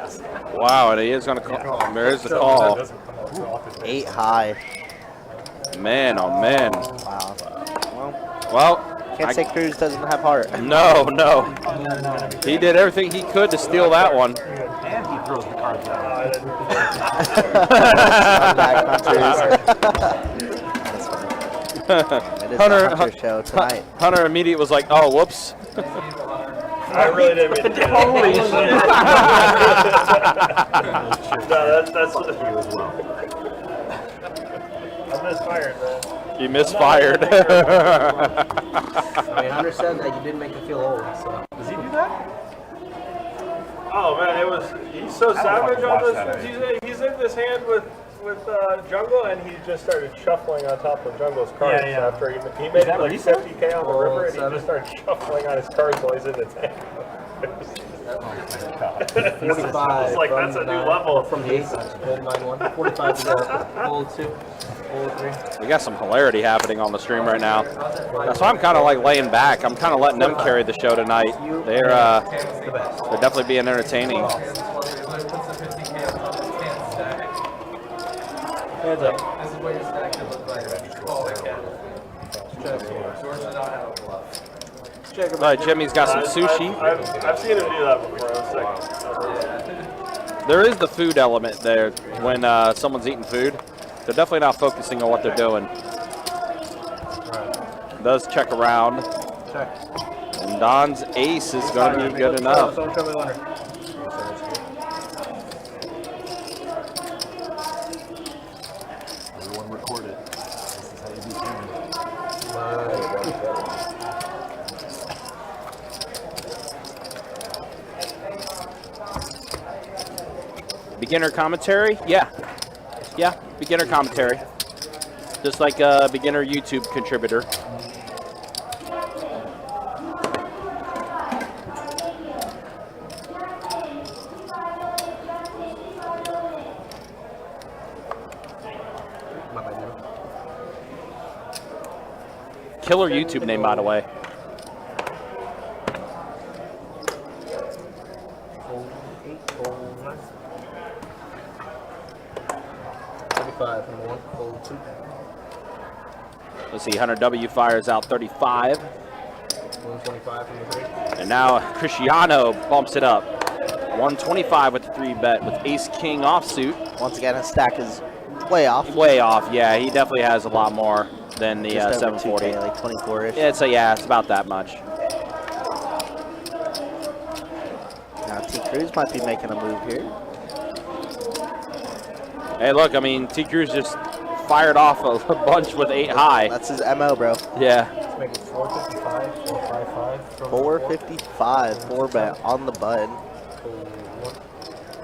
Wow, and he is going to call. There's the call. 8 high. Man, oh man. Wow. Well, Can't say Cruz doesn't have heart. no. He did everything he could to steal that one. And he throws the cards out. Back Hunters. It is the Hunter show tonight. Hunter immediately was like, oh, whoops. I really didn't mean to do that. Holy shit! No, that's what he was well. I misfired, man. He misfired. I mean, Hunter said that you didn't make him feel old, so. Does he do that? Oh man, he's so savage fucking on watch this. that He's in this hand with Jungle, and he just started shuffling on top of Jungle's cards Yeah. after he made that like recent? 50K on the river, and he just started shuffling on his cards while he's in the tank. Oh my god. 45. It's like, from that's a new nine- level. From the 8, gold 9-1. 45 to go. Gold 2. Gold 3. We got some hilarity happening on the stream right now. That's why I'm kind of like laying back. I'm kind of letting them carry the show tonight. They're The best. definitely being entertaining. Hands up. This is what your stack could look like. Oh, they can. George did not have a bluff. Check him All right, Jimmy's got some sushi. I've seen him do that before. It's like, There is the food element there when someone's eating food. They're definitely not focusing on what they're doing. Does check around. Check. And Don's ace is going to be good enough. Someone show me the winner. Everyone record it. This is how you do streaming. Beginner commentary? Yeah, beginner commentary. Just like a beginner YouTube contributor. My bad, Jimmy. Killer YouTube name, by the way. Gold 8, gold 9. 35 from 1, gold 2. Let's see, Hunter W fires out 35. 125 from the 3. And now Cristiano bumps it up. 125 with the 3 bet with ace king offsuit. Once again, his stack is way off. Way off, yeah. He definitely has a lot more than the Just over 740. 2K, like 24-ish. Yeah, it's about that much. Now T. Cruz might be making a move here. Hey, look, I mean, T. Cruz just fired off a bunch with 8 high. That's his MO, bro. Yeah. Let's make it 455, 455 from 455, 4 bet on the button. gold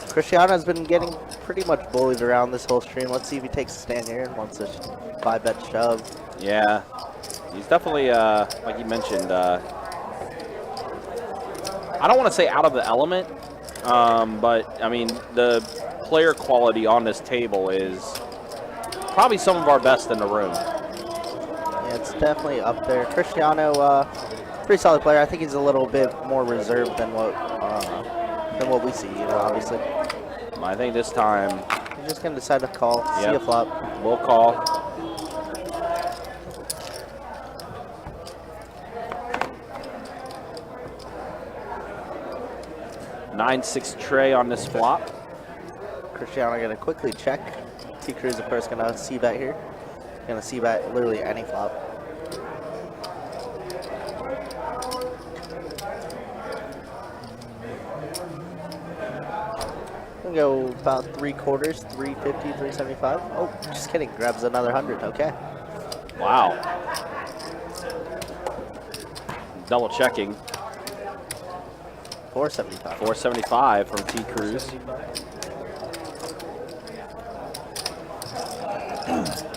1. Cristiano's been getting pretty much bullied around this whole stream. Let's see if he takes a stand here and wants a 5 bet shove. Yeah. He's definitely, like you mentioned, I don't want to say out of the element, but, I mean, the player quality on this table is probably some of our best in the room. Yeah, it's definitely up there. Cristiano, pretty solid player. I think he's a little bit more reserved than what we see, you know, obviously. I think this time He's just going to decide to call, see Yep. a flop. we'll call. 9-6 tray on this flop. Cristiano going to quickly check. T Cruz, of course, going to see bet here. Going to see bet literally any flop. Gonna go about 3/4, 350, 375. Oh, just kidding. Grabs another 100. Okay. Wow. Double checking. 475. 475 from T Cruz.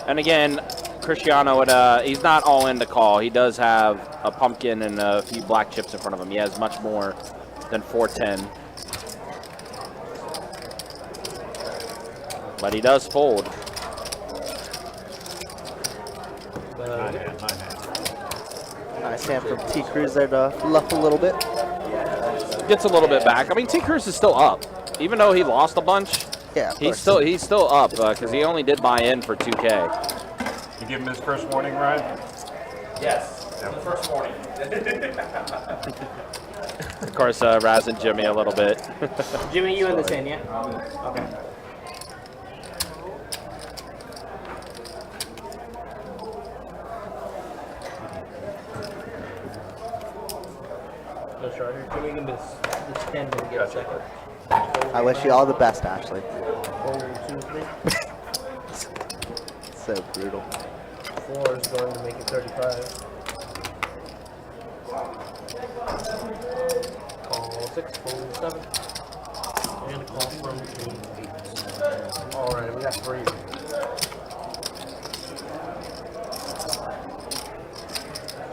And again, Cristiano, he's not all in to call. He does have a pumpkin and a few black chips in front of him. He has much more than 410. But he does fold. Nice hand from T Cruz there to bluff a little bit. Gets a little bit back. I mean, T Cruz is still up. Even though he lost a bunch, Yeah, of he's course. still up because he only did buy in for 2K. You give him his first warning, Ryan? Yes, the first morning. Of course, razzing Jimmy a little bit. Jimmy, you in the 10, yeah? Okay. No starter. Jimmy can be this 10 and get a second. I wish you all the best, Ashley. 4, 2, 3. So brutal. 4 is going to make it 35. Call 6, fold 7. And a call from 8. Alright, we got 3.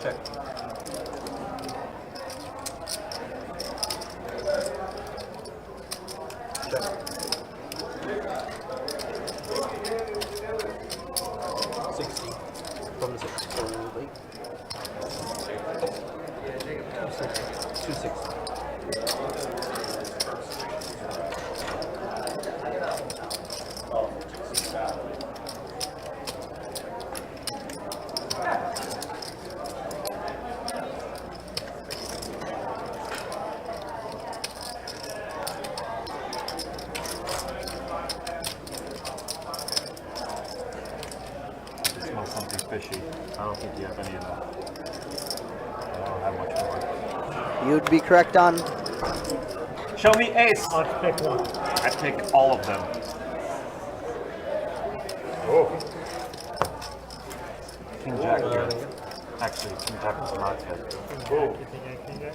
Check. Check. 60 from the 6. Fold 8. 260. It smells something fishy. I don't think you have any of that. I don't have much more. You'd be correct on. Show me ace. Let's pick one. I pick all of them. King Jack good. Actually, King Jack is not good. You think I can get?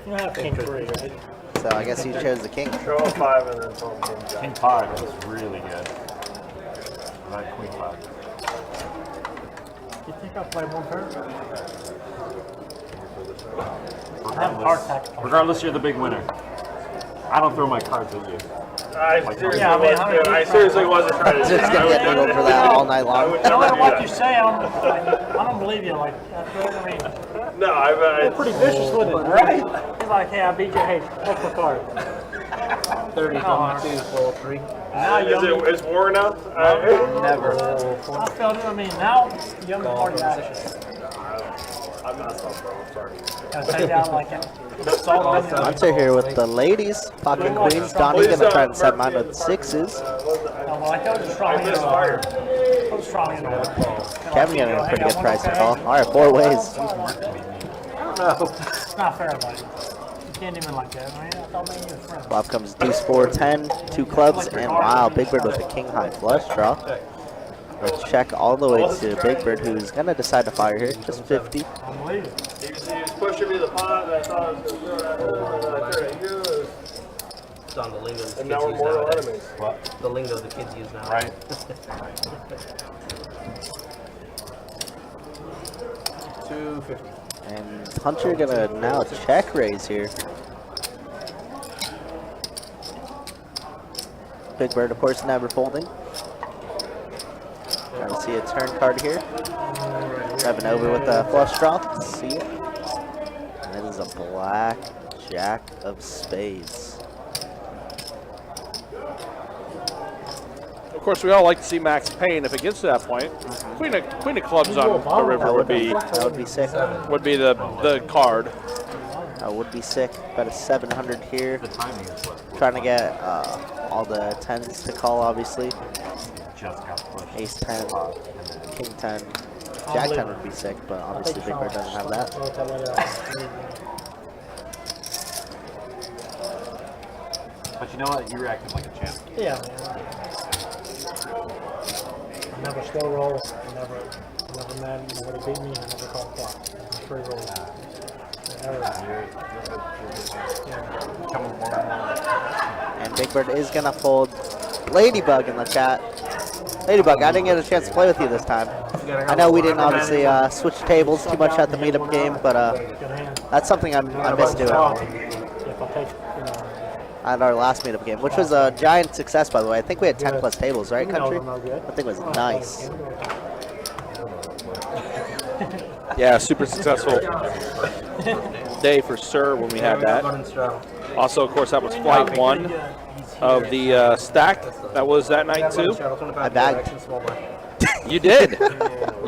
You have king 3, right? So I guess you chose the king. Show a 5 and then tell him King Jack. King 5 is really good. Not Queen 5. You think I'll play one turn? I have a hard tax. Regardless, you're the big winner. I don't throw my cards at you. I seriously, Yeah, I mean, how many I seriously wasn't trying to do Just gonna get niggled for that all night long. No matter what you say, I don't believe you. Like, that's right. I mean, No, you're pretty vicious with it, right? He's like, hey, I beat you. Hey, what's the card? 30 from 2, fold 3. Now you owe me. Is war enough? Never. I felt it. I mean, now you owe me Call from party 6. action. I'm not tough, bro. I'm sorry. Gotta take down like it. Salt on it. Hunter here with the ladies. Pocket queens. Donnie gonna try and set mine with 6s. Oh, well, I told you strongly enough. I was strong enough. Kevin getting a pretty good price to call. All right, 4 ways. I don't know. It's not fair, buddy. You can't even like that, right? I thought maybe you were friends. Flop comes deuce 4, 10, 2 clubs, and wow, Big Bird with a king high flush draw. We'll check all the way to Big Bird, who's gonna decide to fire here. Just 50. I'm leaving. He was pushing me the pot, and I thought I was going to throw that over, and then I threw it at you, It's on the lingo the and kids now we're use mortal nowadays. enemies. The lingo the kids use now. Right? 250. And Hunter gonna now check raise here. Big Bird, of course, never folding. Trying to see a turn card here. Alright, we Revving over with the flush draw. See it? And it is a black jack of spades. Of course, we all like to see max pain if it gets to that point. Queen of clubs on the river would be sick. the card. That would be sick. Got a 700 here. The timing is what? Trying to get all the 10s to call, obviously. Just got pushed. Ace 10, King 10, Jack 10 would be sick, but obviously Big Bird doesn't have that. But you know what? You were acting like a champ. Yeah, man. I never slow roll. I never mad. Nobody beat me. I never called flop. Free roll. And Big Bird is gonna fold Ladybug in the chat. Ladybug, I didn't get a chance to play with you this time. I know we didn't obviously switch tables too much at the meetup game, but that's something I miss doing. At our last meetup game, which was a giant success, by the way. I think we had 10 plus tables, right, Country? I think it was nice. Yeah, super successful day for sure when we had that. Also, of course, that was flight 1 of the stack. That was that night too. I bagged. You did.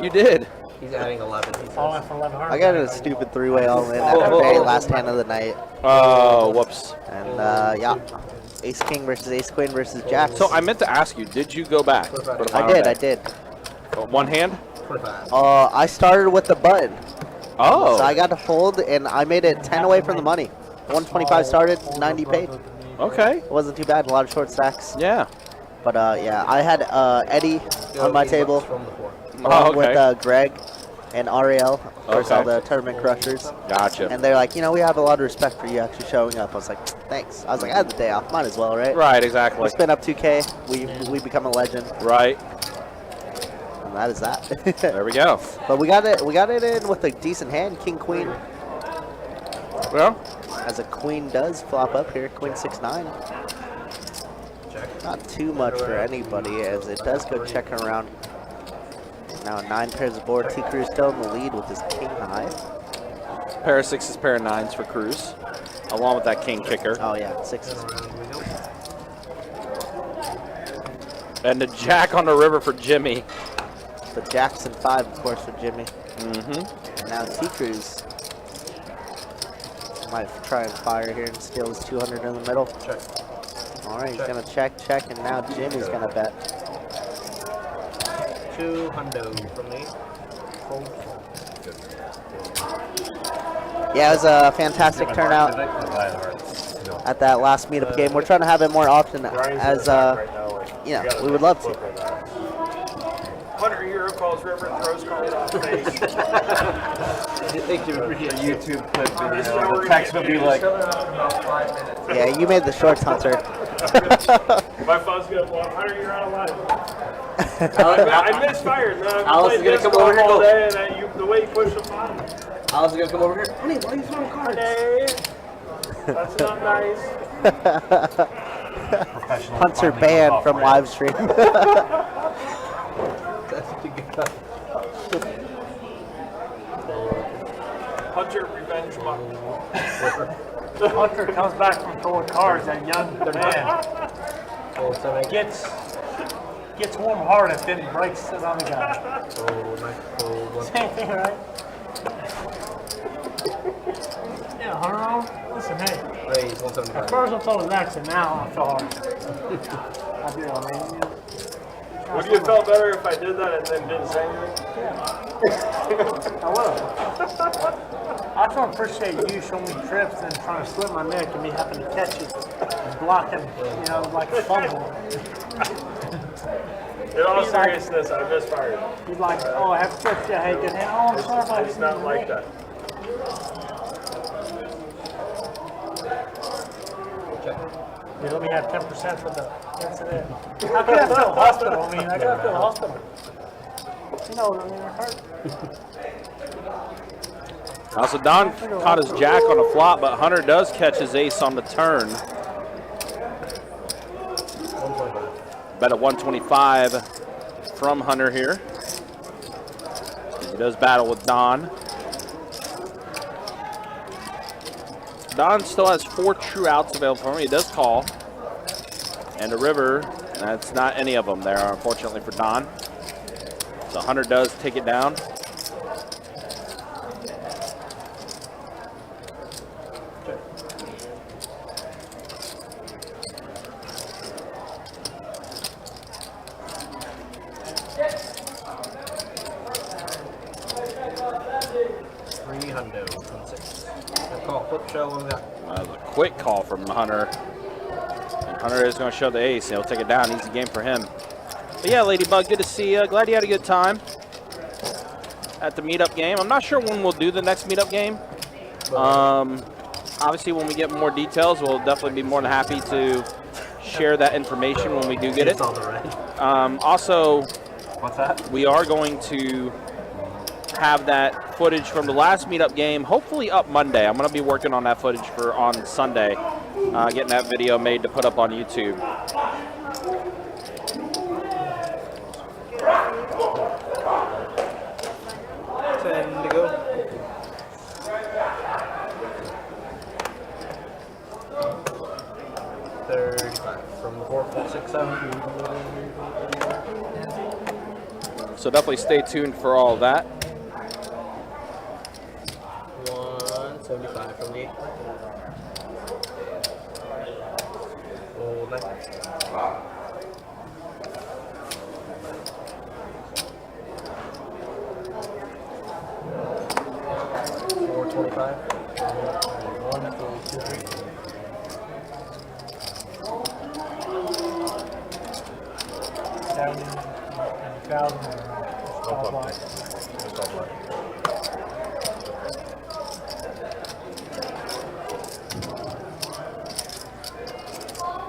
You did. He's adding 11. I got a stupid 3-way all in at the very last hand of the night. Oh, whoops. And yeah, Ace King versus Ace Queen versus Jack. So I meant to ask you, did you go back? I did. One hand? I started with the button. Oh. So I got to fold, and I made it 10 away from the money. 125 started, 90 paid. Okay. It wasn't too bad. A lot of short stacks. Yeah. But yeah, I had Eddie on my table, Oh, okay. with Greg and Ariel, of course, all the tournament crushers. Gotcha. And they're like, you know, we have a lot of respect for you actually showing up. I was like, thanks. I was like, I had the day off. Might as well, right? Right, exactly. We spin up 2K. We become a legend. Right. And that is that. There we go. But we got it in with a decent hand, King Queen. Well, as a queen does flop up here, Queen 6-9. Not too much for anybody, as it does go checking around. Now 9 pairs of board. T Cruz still in the lead with his king high. Pair of 6s, pair of 9s for Cruz, along with that king kicker. Oh yeah, 6s. And the jack on the river for Jimmy. The Jackson 5, of course, for Jimmy. Mm-hmm. And now T Cruz might try and fire here and steal his 200 in the middle. Check. All right, he's gonna check, and now Jimmy's gonna bet. 200 from me. Yeah, it was a fantastic turnout at that last meetup game. We're trying to have it more often, as you know, we would love to. Hunter Euro calls river and throws cards off face. YouTube clip video. The text would be like, Yeah, you made the shorts, Hunter. My phone's gonna blow up. Hunter, you're out of line. I misfired, man. Alice is gonna come over here. All day, and the way you push the button. Alice is gonna come over here. Honey, why are you throwing cards? Hey, that's not nice. Hunter banned from live stream. Hunter revenge monk. Hunter comes back from throwing cards, that young man. Gets warm-hearted, then breaks it on the guy. Same thing, right? Yeah, Hunter, listen, hey. At first I thought it was accident, now I feel hard. I do, I mean, Would you have felt better if I did that and then didn't say anything? I will. I also appreciate you showing me trips and trying to slip my neck and me having to catch it and blocking, you know, like a fumble. In all seriousness, I misfired. He's like, oh, I have trips, yeah, hey, good hand. Oh, I'm sorry about It's not like that. You let me have 10% for the incident. How could I feel hospital? I mean, I gotta feel hospital. You know what I mean? It hurt. Also, Don caught his jack on a flop, but Hunter does catch his ace on the turn. Bet at 125 from Hunter here. He does battle with Don. Don still has 4 true outs available for him. He does call. And a river, that's not any of them there, unfortunately, for Don. So Hunter does take it down. That was a quick call from Hunter. And Hunter is going to show the ace. He'll take it down. Easy game for him. But yeah, Ladybug, good to see you. Glad you had a good time at the meetup game. I'm not sure when we'll do the next meetup game. Obviously, when we get more details, we'll definitely be more than happy to share that information when we do get it. Also, What's that? we are going to have that footage from the last meetup game hopefully up Monday. I'm going to be working on that footage for on Sunday, getting that video made to put up on YouTube. To go. From the 4, 4, 6, 7. So definitely stay tuned for all of that. 175 from the 8. Hold that. 425. 1, 2, 3.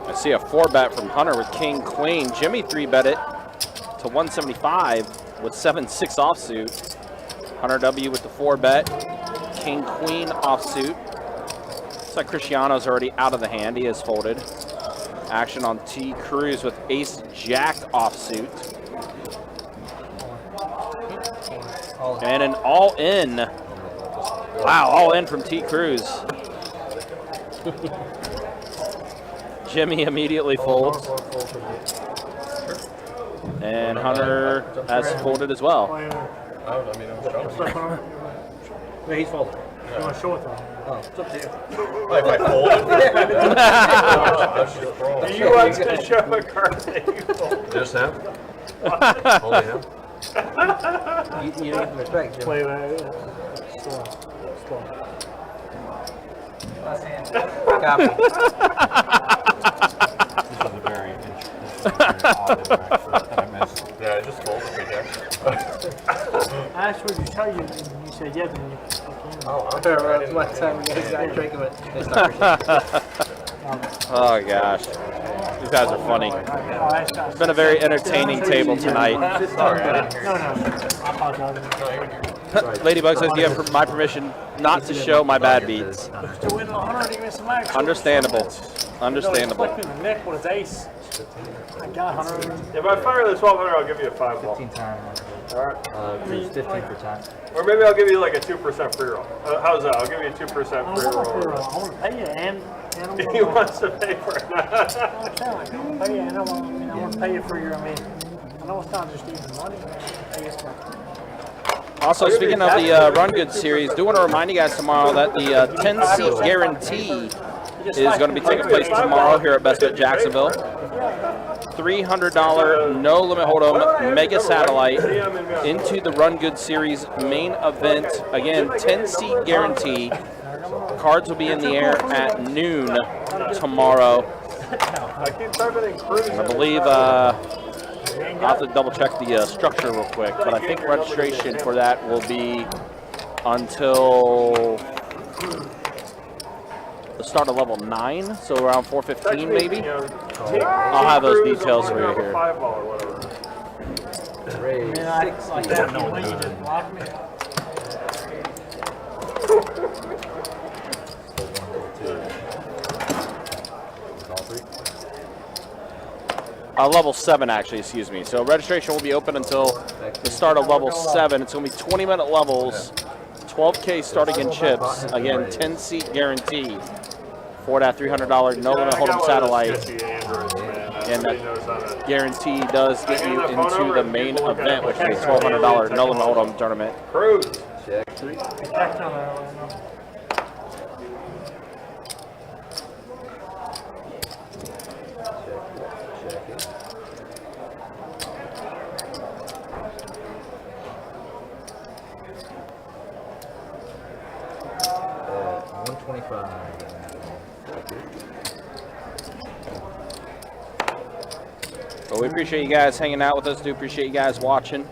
I see a 4-bet from Hunter with King Queen. Jimmy 3-bet it to 175 with 7-6 offsuit. Hunter W with the 4-bet. King Queen offsuit. Looks like Cristiano's already out of the hand. He is folded. Action on T Cruz with Ace Jack offsuit. And an all-in. Wow, all-in from T Cruz. Jimmy immediately folds. And Hunter has folded as well. Yeah, he's folded. You want to show it to him? Oh, it's up to you. If I folded? Do you want to show a card that you fold? Just him? Only him? You don't have respect, Jim. Wait. Slow. Copy. This was a very interesting, very odd interaction that I missed. Yeah, I just folded right there. I asked what you tell you, and you said yeah, then you. Oh, I'm sure around my time you guys got drinking it. Oh gosh, these guys are funny. It's been a very entertaining table tonight. No. I apologize. Ladybug says you have my permission not to show my bad beats. To win 100, give me some action. Understandable. Understandable. Flick me in the neck with his ace. I got 100. If I fire the 1200, I'll give you a 5 ball. 15 time. Alright. 15 for time. Or maybe I'll give you like a 2% free roll. How's that? I'll give you a 2% I free want to pay you, and I'm roll. He wants to pay for it. I want to pay you, and I want to pay you for your, I know it's not just even money, I pay you for. Also, speaking of the Run Good series, do want to remind you guys tomorrow that the 10-seat guarantee is going to be taking place tomorrow here at Best Bet Jacksonville. $300 no limit hold'em mega satellite into the Run Good series main event. Again, 10-seat guarantee. Cards will be in the air at noon tomorrow. I believe I'll have to double check the structure real quick, but I think registration for that will be until the start of level 9, so around 4:15 maybe. I'll have those details for you here. Like that, when you just block me. Level 7, actually, excuse me. So registration will be open until the start of level 7. It's going to be 20-minute levels, 12K starting in chips. Again, 10-seat guarantee for that $300 no limit hold'em satellite. And that guarantee does get you into the main event, which is a $1,200 no limit hold'em tournament. Cruz. Check 3. But we appreciate you guys hanging out with us. Do appreciate you guys watching.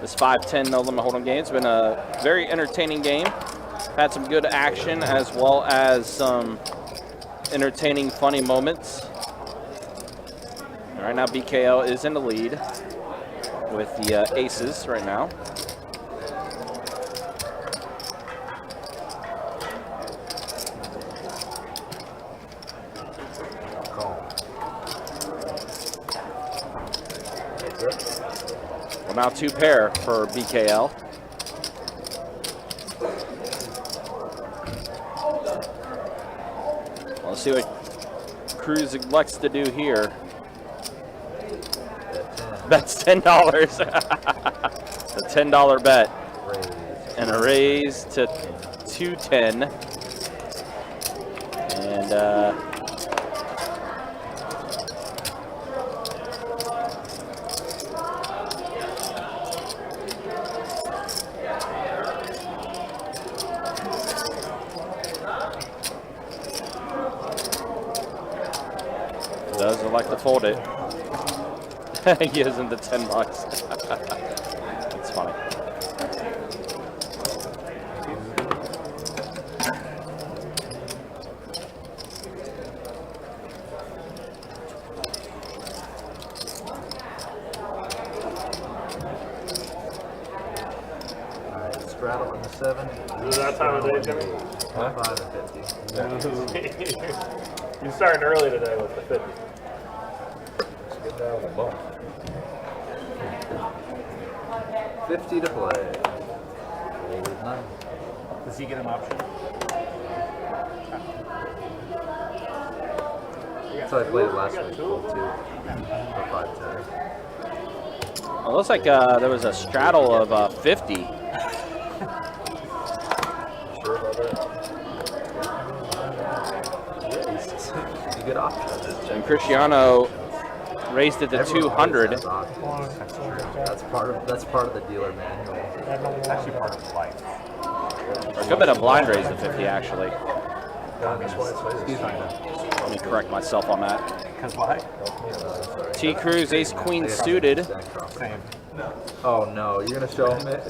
This 5-10 no limit hold'em game. It's been a very entertaining game. Had some good action as well as some entertaining, funny moments. And right now, BKL is in the lead with the aces right now. Well, now 2 pair for BKL. Well, let's see what Cruz elects to do here. Bet's $10. A $10 bet. And a raise to 210. And does elect to fold it. He gives him the $10. That's funny. Alright, straddle in the 7. Is it that time of day, Jimmy? 5 and 50. You started early today with the 50. Let's get down with a bump. 50 to play. Fold 9. Does he get an option? That's how I played it last week. Fold 2. For 5-10. Well, it looks like there was a straddle of 50. Sure about that? You get options. And Cristiano raised it to Everyone 200. has options. That's part of the dealer manual. It's actually part of life. Or it could have been a blind raise to 50, actually. Excuse me. Let me correct myself on that. Because why? T. Cruz, ace queen suited. Same. Oh no, you're gonna show him it?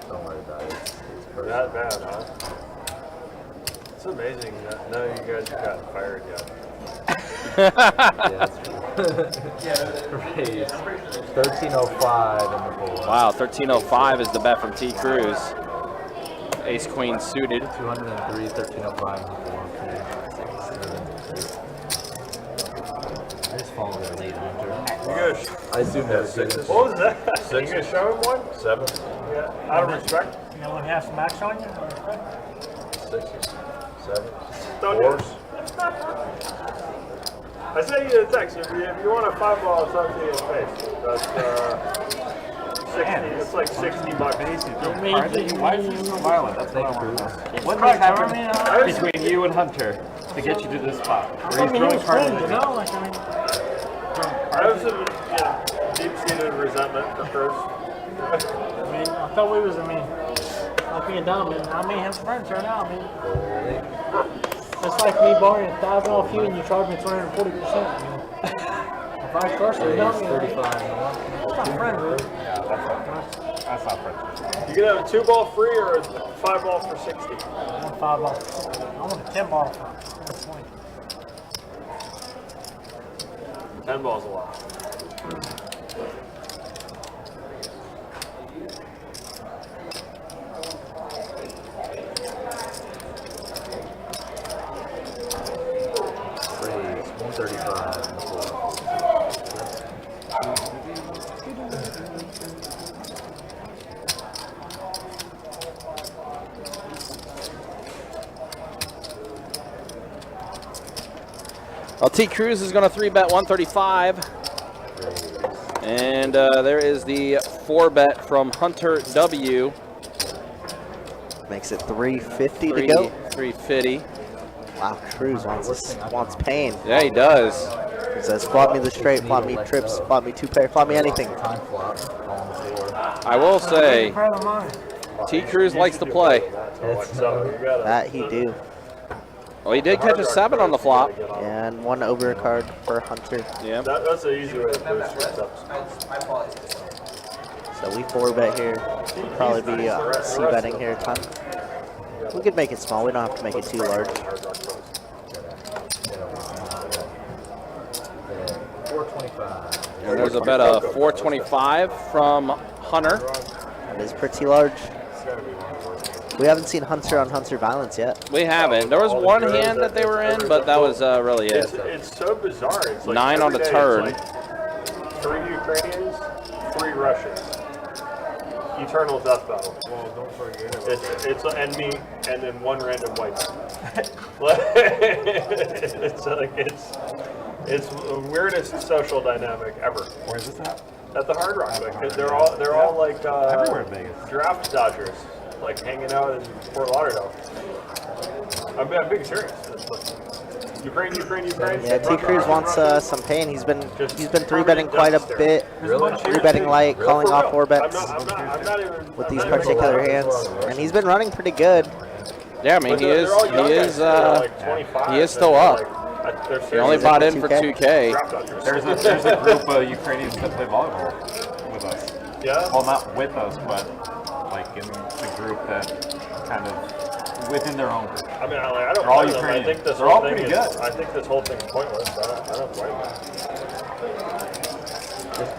Don't worry about it. It's That bad, huh? It's amazing that none of you guys have gotten fired yet. Yeah, that's true. Raise. 1305 in the board. Wow, 1305 is the bet from T. Cruz. Ace queen suited. 203, 1305 in the board. I just followed that late Hunter. I assume that's 6. What was that? You gonna show him one? 7. Yeah, out of respect. You know when you have some max on you? 6s. 7. Don't do 4s. I sent you a text. If you want a 5-ball, it's up to your face. That's 60. It's like $60. Why is he so violent? That's what I want to know. What Christ, happened between you and Hunter to get you to this spot? Where he's throwing cards at you? Like, I mean, I have some deep-seated resentment for Cruz. I thought we was, like being dumb, and I may have friends right now, it's like me borrowing 1,000 off you and you charge me 240%. Vice versa, you know what I mean? 35. That's not friends, really. That's not friendship. You can have a 2-ball free or a 5-ball for 60. I want 5 ball. I want a 10 ball for 20. 10 balls a lot. Well, T. Cruz is going to 3-bet 135. And there is the 4-bet from Hunter W. Makes it 350 to go. 350. Wow, Cruz wants pain. Yeah, he does. He says, flop me the straight, flop me trips, flop me 2-pair, flop me anything. Time flop on the floor. I will say, Proud of mine. T. Cruz likes to play. That he do. Well, he did catch a 7 on the flop. And 1 overcard for Hunter. Yeah. That's an easy way to boost your steps. So we 4-bet here. Probably be c-betting here a ton. We could make it small. We don't have to make it too large. 425. And there's a bet of 425 from Hunter. That is pretty large. We haven't seen Hunter on Hunter violence yet. We haven't. There was one hand that they were in, but that was really it. It's so bizarre. It's like 9 on the every day turn. it's like 3 Ukrainians, 3 Russians. Eternal death battle. Well, don't forget it's and me, and then 1 random white guy. It's the weirdest social dynamic ever. Where is this at? At the Hard Rock, because they're all like Everywhere in Vegas. draft dodgers, like hanging out in Fort Lauderdale. I'm being serious. It's like Ukraine. Yeah, T. Cruz wants some pain. He's been 3-betting quite a bit. 3-betting light, calling off 4-bets I'm not even with these particular hands, and he's been running pretty good. Yeah, I mean, he is still up. He only bought in for 2K. There's a group of Ukrainians that play volleyball with us. Yeah. Well, not with us, but like in the group that kind of within their own group. I mean, I don't They're all blame them. I Ukrainian. think this They're whole all thing pretty is. good. I think this whole thing's pointless. I don't blame them.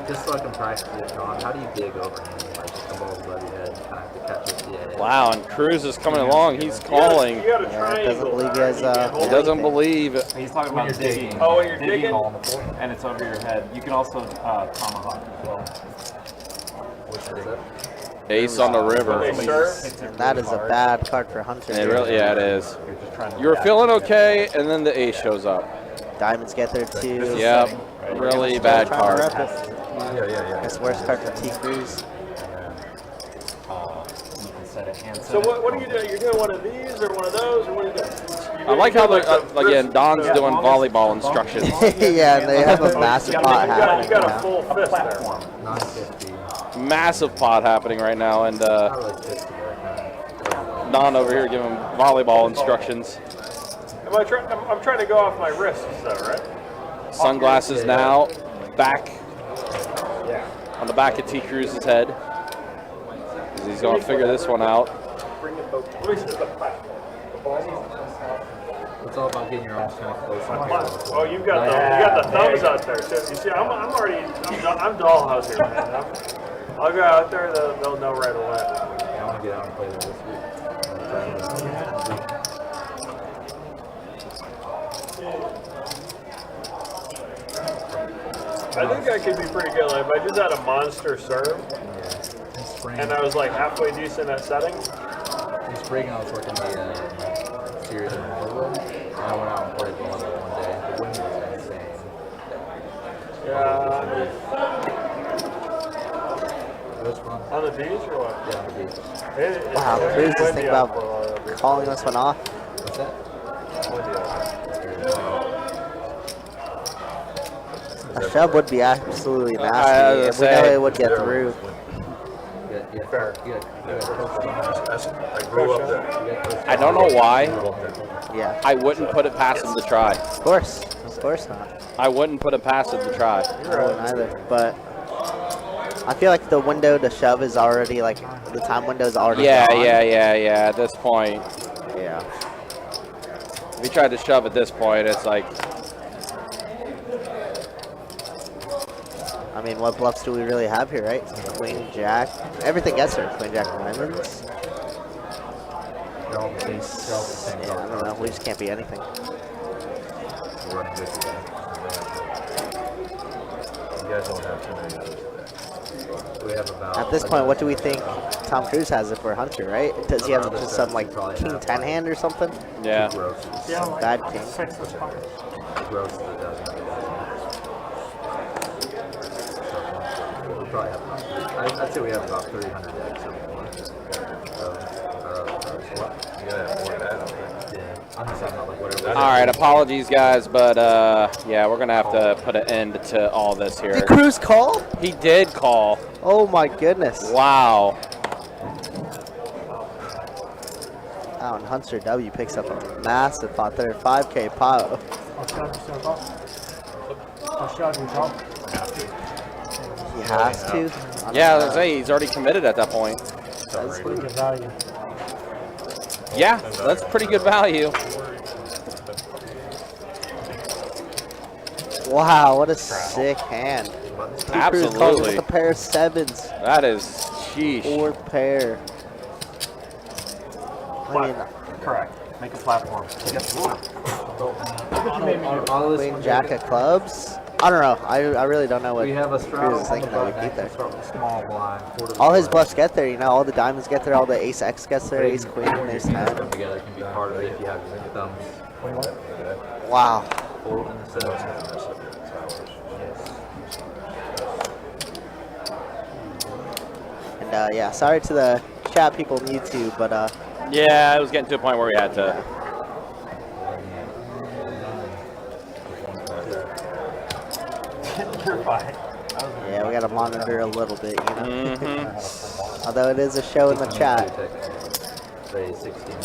Just so I can practice it, John, how do you dig over him? Like, the ball's above your head, kind of have to catch it. Yeah. Wow, and Cruz is coming along. He's calling. You got to Yeah, triangle. doesn't believe he has, He doesn't believe. He's talking about digging. Oh, when you're digging? on the floor, and it's over your head. You can also tomahawk as well. Ace on the river. They serve. And that is a bad card for Hunter. It really, yeah, it is. You're just trying to You were feeling okay, and then the ace shows up. Diamonds get there too. Yep, really bad Trying to card. rep it. Yeah. It's worst card for T. Cruz. You can set it and set So it. what are you doing? You're doing one of these or one of those or what are you doing? I like how again Don's doing volleyball instructions. Yeah, and they have a massive pot You happening got a now. full fist there. 950. Massive pot happening right now, and Not really 50 there, Don over here giving volleyball instructions. I'm trying to go off my wrists though, right? Sunglasses now, back on the back of T. Cruz's head. He's going to figure this one out. Bring the boat. Let me see the back. The ball's It's all about getting your arms kind of close. Oh, you got the thumbs out there too. You see, I'm dollhouse here, man. I'll go out there. They'll know right away. I want to get out and play there this week. I think I could be pretty good. Like, if I just had a monster serve, and I was like halfway decent at setting. In spring, I was working the series in Hollywood, and I went out and played volleyball one day. The wind was insane. Yeah. It was fun. On the beach or what? Yeah, on the beach. Wow, Cruz is windy thinking out about for a while. calling this one off. What's that? A shove would be absolutely I was nasty. gonna We know say. it would get through. Yeah, Fair. I grew up there. I don't know why. Yeah, I wouldn't put it past him to try. of course not. I wouldn't put it past him to try. I wouldn't either. But I feel like the window to shove is already like the time window is already Yeah, gone. yeah. At this point, Yeah. if you tried to shove at this point, it's like, I mean, what bluffs do we really have here, right? Queen, Jack. Everything gets her. Queen, Jack, diamonds. They're all the same. They're all the same. Yeah, I don't know. We just can't be anything. We're running good today. You guys don't have too many others today. We have about. At this point, what do we think Tom Cruise has if we're Hunter, right? Does he have just some like King 10 hand or something? yeah. Yeah, like Bad king. 6 of spades. Gross that doesn't. We probably have about, I'd say we have about 300 decks or more. You gotta have more than that, I think. Yeah, I'm just talking about like whatever. All right, apologies, guys, but yeah, we're gonna have to put an end to all this here. Did Cruz call? He did call. Oh my goodness. Wow. Oh, and Hunter W picks up a massive pot there, 5K pot. He has to. Yeah, I was gonna say he's already committed at that point. That's Pretty good value. Yeah, that's pretty good value. Wow, what a sick hand. Cruz calls Absolutely. with a pair of sevens. That is sheesh. Fourth pair. I mean, Correct. Make a platform. Queen Jack of clubs. I don't know. I really don't know what We have a Cruz straddle is on the thinking that would button. beat there. Start with small blind. quarter All his blind. bluffs get there, you know. All the diamonds get there. All the ace X gets there. Ace queen, ace Come 10. together can be part of it if you have your thumbs. Wow. Fold and seven. And yeah, sorry to the chat people on YouTube, but Yeah, it was getting to a point where we had to. yeah, we got to monitor a little bit, you know. Mm-hmm. Although it is a show in the chat. Say 16.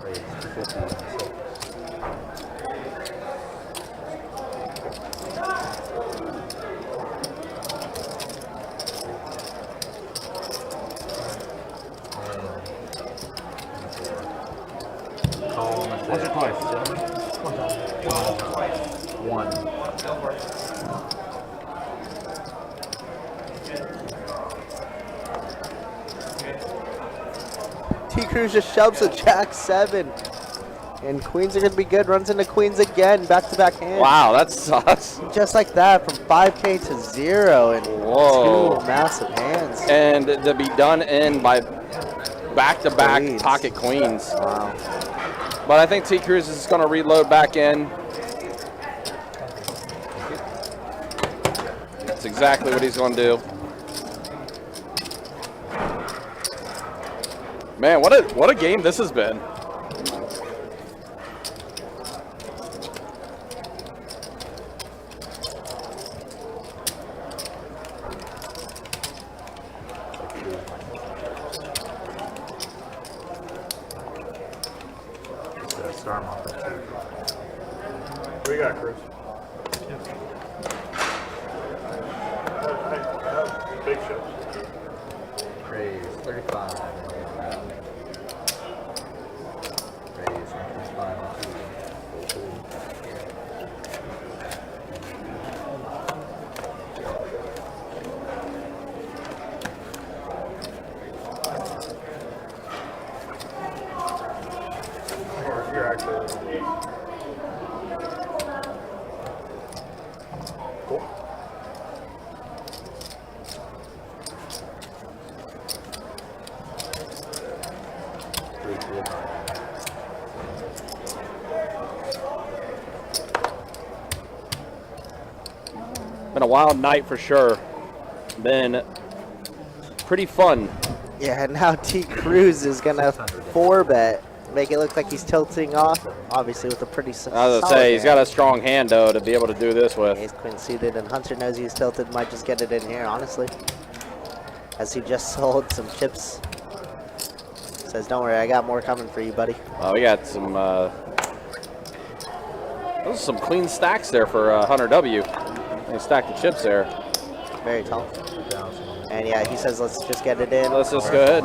Raise 250. What's your price? One. T Cruz just shoves a jack 7. And queens are going to be good. Runs into queens again. Back-to-back hands. Wow, that sucks. Just like that, from 5K to 0. And Whoa. 2 massive hands. And to be done in by back-to-back Queens. pocket queens. Wow. But I think T Cruz is going to reload back in. That's exactly what he's going to do. Man, what a game this has been. What do you got, Cruz? Big shows. Raise 35. Raise 125 on 2. You're actually cool. Been a wild night for sure. Been pretty fun. Yeah, now T Cruz is going to 4-bet. Make it look like he's tilting off. Obviously with a pretty solid I was going to say, he's got a strong hand, though, to be able to do this with. Ace queen suited, and Hunter knows he's tilted. Might just get it in here, honestly. As he just sold some chips. Says, don't worry, I got more coming for you, buddy. We got some, those are some clean stacks there for Hunter W. They stacked the chips there. Very tall. And yeah, he says, let's just get it in. Let's just go ahead.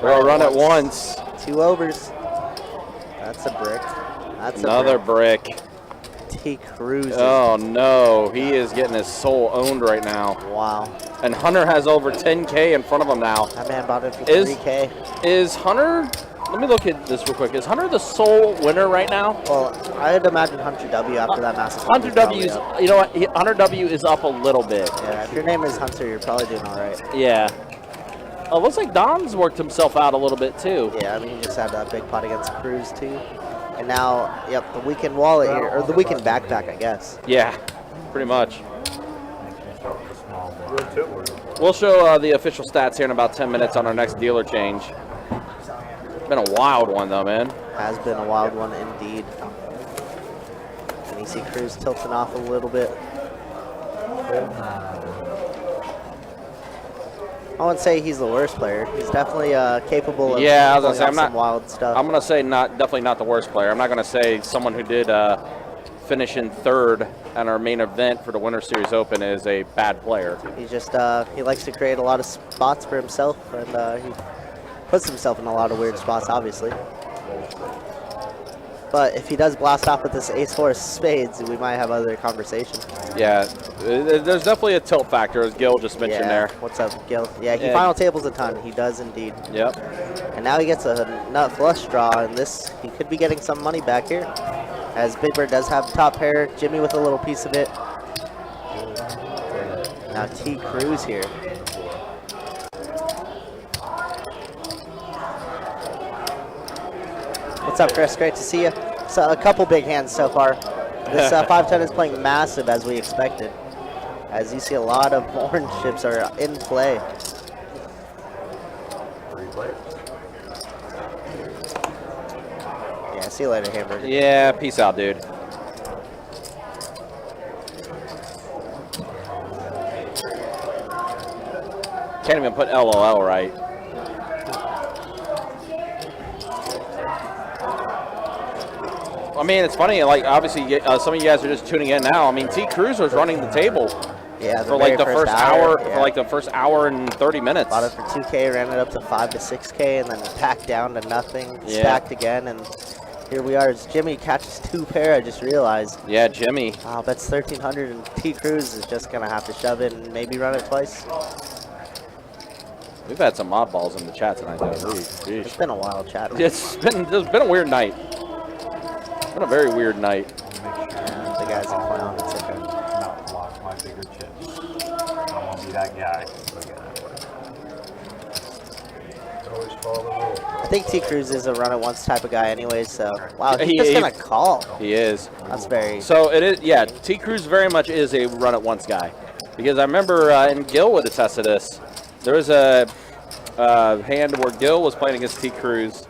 We'll run it once. 2 overs. That's a brick. That's Another a brick. T Cruz. Oh no, he is getting his soul owned right now. Wow. And Hunter has over 10K in front of him now. That man bought it for Is- 3K. Is Hunter let me look at this real quick. Is Hunter the sole winner right now? Well, I'd imagine Hunter W after that massive. Hunter W's, you know what? Hunter W is up a little bit. Yeah, if your name is Hunter, you're probably doing all right. Yeah. Oh, looks like Don's worked himself out a little bit too. Yeah, I mean, he just had that big pot against Cruz too. And now, yep, the weekend wallet here, or the weekend backpack, I guess. Yeah, pretty much. We'll show the official stats here in about 10 minutes on our next dealer change. It's been a wild one though, man. Has been a wild one indeed. And you see Cruz tilting off a little bit. I wouldn't say he's the worst player. He's definitely capable of I was gonna pulling say, off I'm some not, wild stuff. I'm gonna say definitely not the worst player. I'm not gonna say someone who did finish in third at our main event for the Winter Series Open is a bad player. He just he likes to create a lot of spots for himself, and he puts himself in a lot of weird spots, obviously. But if he does blast off with this ace-4 of spades, we might have other conversation. Yeah, there's definitely a tilt factor, as Gil just mentioned there. What's up, Gil? Yeah, he final tables a ton. He does indeed. Yep. And now he gets a nut flush draw, and he could be getting some money back here. As Big Bird does have top pair, Jimmy with a little piece of it. Now T. Cruz here. What's up, Chris? Great to see you. So a couple big hands so far. This 510 is playing massive as we expected. As you see, a lot of orange chips are in play. 3 players. Yeah, see you later, Hamburger. Yeah, peace out, dude. Can't even put LOL right. I mean, it's funny. Like, obviously, some of you guys are just tuning in now. I mean, T. Cruz was running the table for like the first hour, for like the first hour and 30 minutes. Bought it for 2K, ran it up to 5 to 6K, and then packed down to nothing. Stacked again, and here we are. As Jimmy catches 2 pair, I just realized. Yeah, Jimmy. Oh, that's 1,300, and T. Cruz is just gonna have to shove it and maybe run it twice. We've had some odd balls in the chat tonight, though. It's been a wild chat. It's been a weird night. It's been a very weird night. Yeah, the guy's a clown. It's okay. Not block my bigger chips. I don't want to be that guy. Always follow the rule. I think T. Cruz is a run at once type of guy anyway, so wow, he's He- just he- gonna call. He is. That's very So it is, yeah, T. Cruz very much is a run at once guy. Because I remember, and Gil would attest to this, there was a hand where Gil was playing against T. Cruz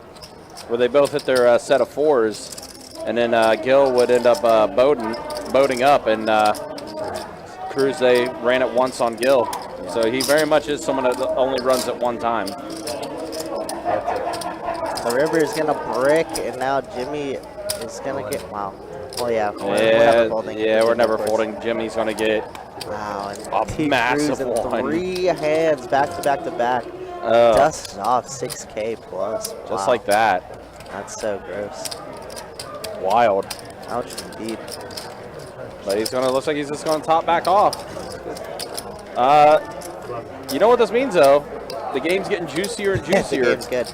where they both hit their set of 4s, and then Gil would end up boating up, and Cruz, they ran it once on Gil. So he very much is someone that only runs at one time. The river is gonna brick, and now Jimmy is gonna get wow. Well, yeah, we're never folding. We're never folding. Jimmy's gonna get wow, and a T. massive Cruz in one. 3 hands back to back to back. Dust off 6K plus. Just Wow. like that. That's so gross. Wild. Ouch indeed. But looks like he's just gonna top back off. You know what this means though? The game's getting juicier and The juicier. game's good.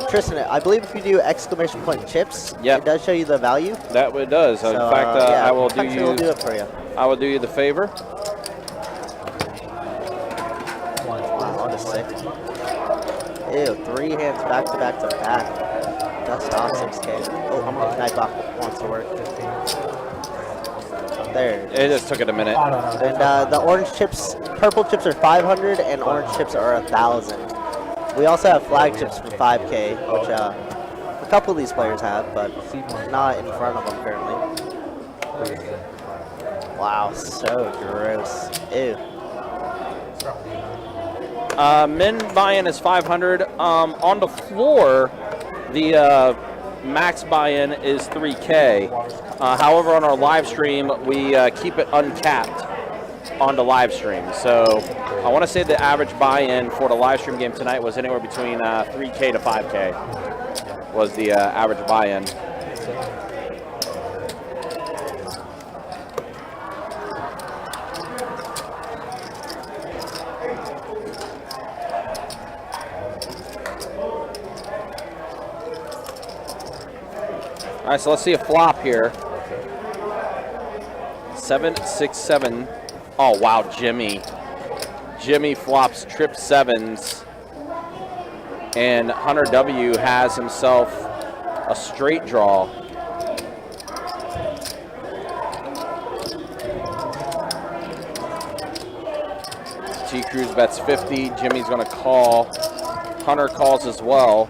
Tristan, I believe if you do exclamation point chips, it does show you the value. That it does. In fact, yeah, I will do actually, you. we'll do it for you. I will do you the favor. Wow, what a sick. Ew, 3 hands back to back to back. Dust off 6K. Oh, Nightbot wants to work. There. It just took it a minute. And the orange chips, purple chips are 500, and orange chips are 1,000. We also have flag chips for 5K, which a couple of these players have, but not in front of them currently. Wow, so gross. Ew. Min buy-in is 500. On the floor, the max buy-in is 3K. However, on our live stream, we keep it uncapped on the live stream. So I want to say the average buy-in for the live stream game tonight was anywhere between 3K to 5K was the average buy-in. right, so let's see a flop here. 7, 6, 7. Oh, wow, Jimmy. Jimmy flops trip 7s. And Hunter W has himself a straight draw. T Cruz bets 50. Jimmy's going to call. Hunter calls as well.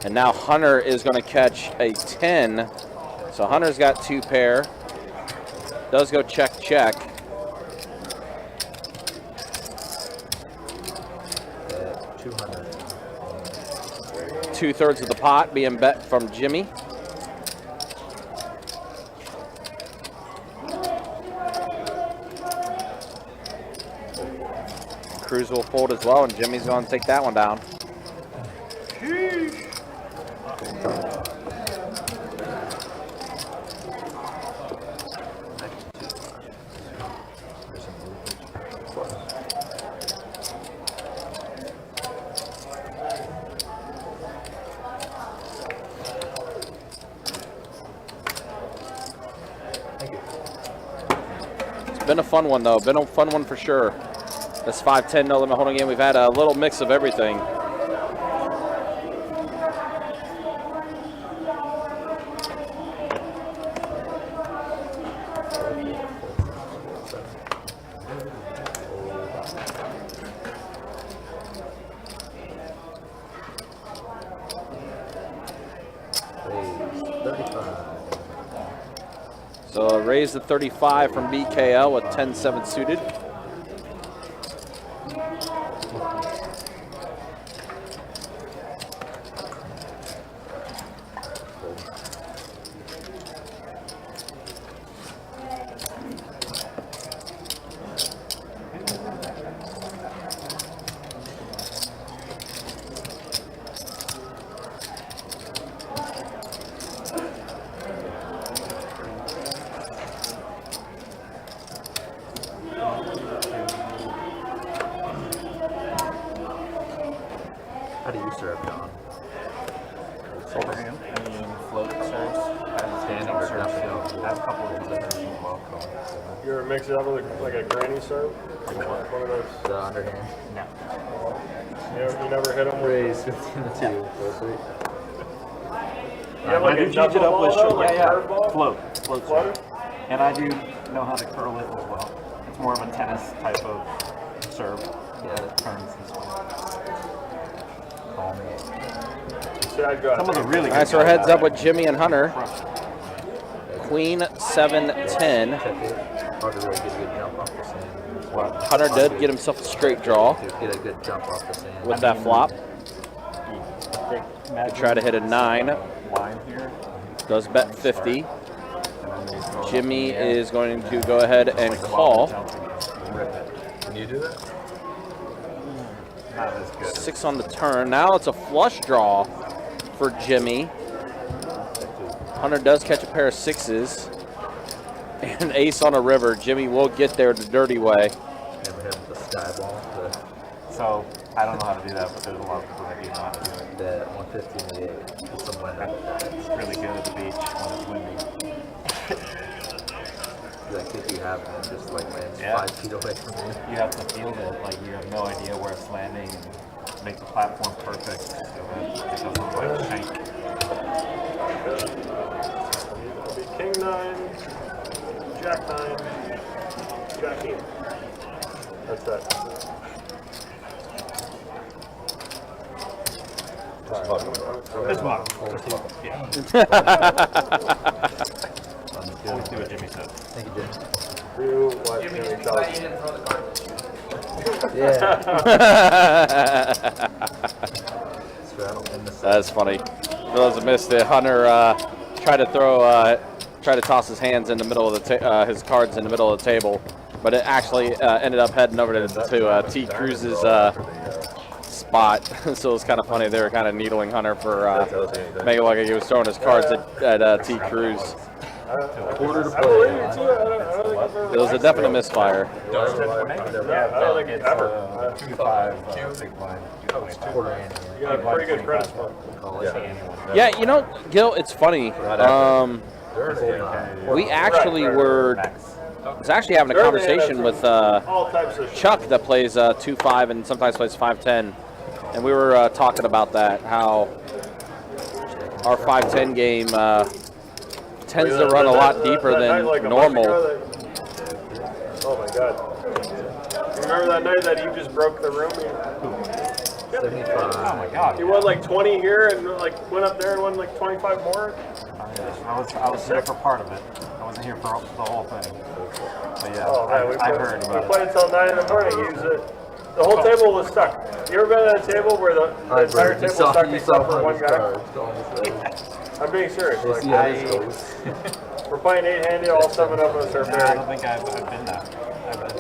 And now Hunter is going to catch a 10. So Hunter's got 2 pair. Does go check, check. 2/3 of the pot being bet from Jimmy. Cruz will fold as well, and Jimmy's going to take that one down. Been a fun one, though. Been a fun one for sure. This 5-10 no limit holding game. We've had a little mix of everything. So raise the 35 from BKL with 10-7 suited. How do you serve, John? Overhand. I mean, float serves. I have standing serves. I have a couple of different as well. You ever mix it up with like a granny serve? One of those. The underhand? No. You never hit them with Raise 15-2. I do change it up with curveball? float serve. And I do know how to curl it as well. It's more of a tennis type of serve. Yeah, it turns this way. Call me. Some of the really good. All right, so we're heads up with Jimmy and Hunter. Queen 7-10. Hard to really get a good jump off the sand. Hunter did get himself a straight draw Get a good jump off the sand. with that flop. Try to hit a 9. Line here. Does bet 50. Jimmy is going to go ahead and call. Can you do that? Not as good. 6 on the turn. Now it's a flush draw for Jimmy. Hunter does catch a pair of 6s. And ace on a river. Jimmy will get there the dirty way. Never hit with the sky ball. So I don't know how to do that, but there's a lot of people that do know how to do it. The 150 and the 8. With some wind. It's really good at the beach when it's windy. That kick you have and it just like lands 5 feet away from you. You have to feel it, like you have no idea where it's landing and make the platform perfect. So that it doesn't like shank. It'll be King 9, Jack 9, Jack 8. That's that. This one. Yeah. Always do what Jimmy said. Thank you, Jimmy. Do what Jimmy tells you. didn't throw the card. So I don't win this. That's funny. For those that missed it, Hunter tried to toss his hands in the middle of the his cards in the middle of the table, but it actually ended up heading over to T Cruz's spot. So it was kind of funny. They were kind of needling Hunter for making it like he was throwing his cards at T Cruz. I believe you too. I don't think I've ever It was a definite misfire. Does it? I don't think it's ever. 2-5 big blind. Quarter ante. You got a pretty good credit score. Yeah, you know, Gil, it's funny. We actually was actually having a conversation with All types of shit. Chuck that plays 2-5 and sometimes plays 5-10, and we were talking about that, how our 5-10 game tends to run a lot deeper That night, than like a month normal. ago oh my god. You remember that night that you just broke the room? 75. Oh my god. You won like 20 here and like went up there and won like 25 more? I was there for part of it. I wasn't here for the whole thing. But yeah, Oh man, I heard we about played until 9 in the morning. The whole table was stuck. You ever been at a table where the entire table was stuck except for one guy? I'm being serious. Like, we're playing 8-handed, all 7 of us are I very. don't think I've been that.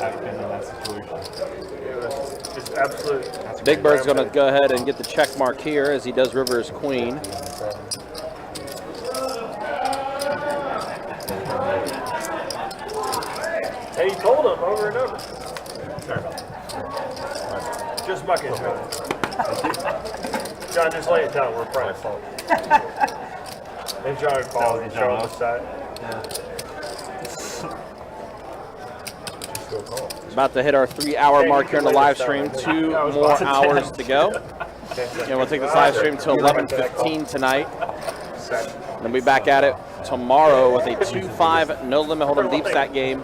I've been in that situation. It was just absolute. Big Bird's going to go ahead and get the check mark here as he does River's Queen. And he told him over and over. Just bucket, John. John, just lay it down. We're friends. And John would call and show him the side. About to hit our 3-hour mark here in the live stream. 2 more hours to go. And we'll take this live stream till 11:15 tonight. Then we'll be back at it tomorrow with a 2-5 no limit hold'em deep stack game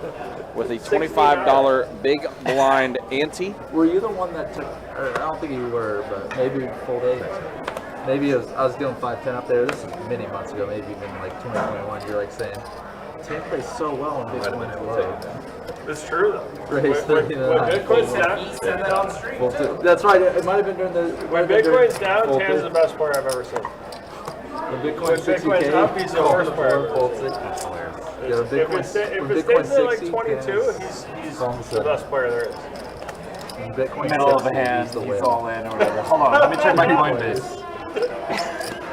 with a $25 big blind ante. Were you the one that took, or I don't think you were, but maybe full day? Maybe it was, I was doing 5-10 up there. This is many months ago, maybe even like 2021. You're like saying, Tank plays so well in Bitcoin's low. It's true though. Raise When 39. Bitcoin's down, That's right. It might have been during the. when Bitcoin's down, Tan's the best player I've ever seen. When Bitcoin When Bitcoin's 60K, up, he's the worst player. Yeah, If it stays at like 22, he's the best player there is. When Bitcoin Middle of the 60, hand, he's the he's whale. all in or whatever. Hold on, let me check my Coinbase.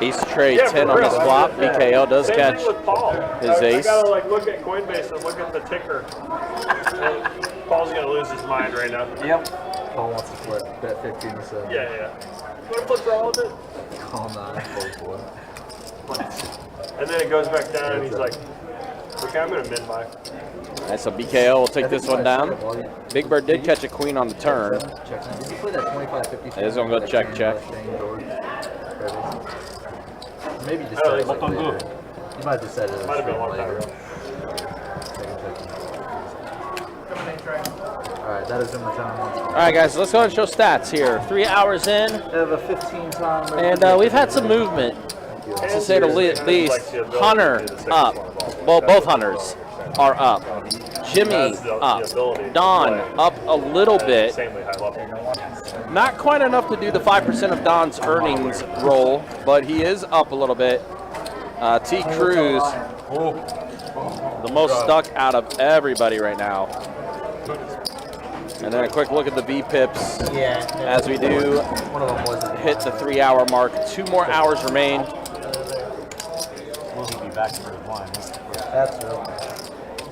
Ace trade Yeah, 10 for on real. the flop. BKO does Same catch thing with Paul. his I ace. gotta like look at Coinbase and look at the ticker. Paul's gonna lose his mind right now. Yep. Paul wants to flip, bet 15 to 7. Yeah, yeah. What flip for all of it? Call 9, fold 4. And then it goes back down and he's like, okay, I'm gonna min buy. That's a BKO. Will take this one down. Big Bird did catch a queen on the turn. Check. Did you play that 25-50? He's gonna go check, check. Maybe just Oh, said it what like don't do? later. You might have said it. Might have been a long time ago. Alright, that is in the time. All right, guys, let's go ahead and show stats here. 3 hours in, I have a 15 time. and we've had some movement, to say the least. Hunter up. Well, both Hunters are up. Jimmy up. Don up a little bit. Insanely high level. Not quite enough to do the 5% of Don's earnings roll, but he is up a little bit. T. Cruz, the most stuck out of everybody right now. And then a quick look at the V-pips as we do One of them wasn't. hit the 3-hour mark. 2 more hours remain. Will he be back for his blind? That's real.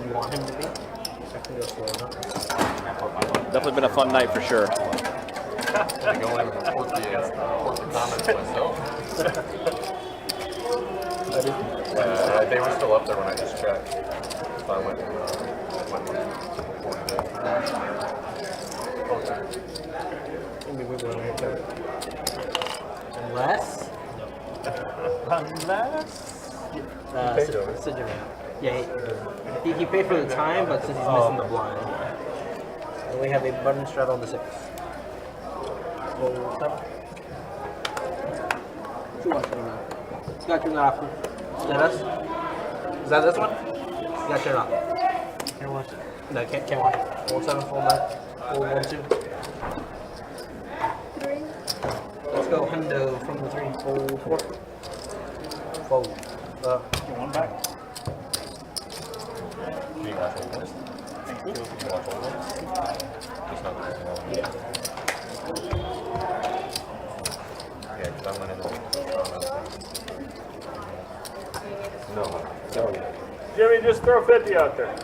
You want him to be? I can go slow enough. Definitely been a fun night for sure. I go in and report the comments myself. They were still up there when I just checked. So I went and reported it. Unless. Yeah, he paid for the time, but since he's missing the blind. And we have a button strat on the 6. Fold up. 2 1 now. It's got turned off. Is that us? Is that this one? It's got turned off. Can't watch it. No, can't watch it. Fold 7, fold 9. Fold 1, 2. 3. Let's go hundo from the 3. Fold 4. Fold. Get one back. Can you watch all this? Thank you. Can you watch all this? Just not very well. Yeah, because I went in and... No. Jimmy, just throw 50 out there.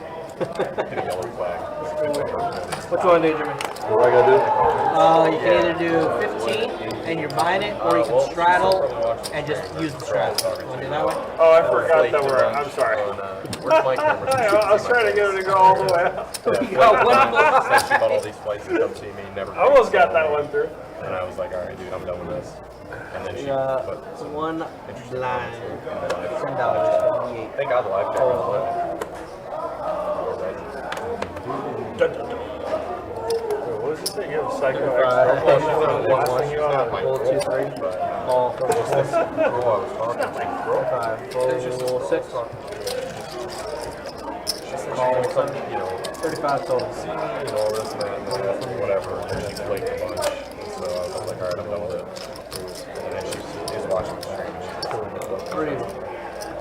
Get a yellow flag. What you want to do, Jimmy? What do I gotta You can either do 15 and you're buying it, or you can straddle and just use the straddle. You want to do that way? Oh, I forgot that we're. I'm sorry. Where's my camera? I was trying to get it to go all the way out. You got one more. Said she bought all these flights to come see me. Never. I almost got that one through. And I was like, all right, dude, I'm done with this. And then she It's put one blind. $10. thank God the live camera. What was this thing? You have Psycho X. Full 2, 3. Ball from 6. Full 6. Call 35 total. See me and all this and that and whatever. And she played a bunch. And so I was like, all right, I'm done with it. And then she was watching the stream and she was pulling the book.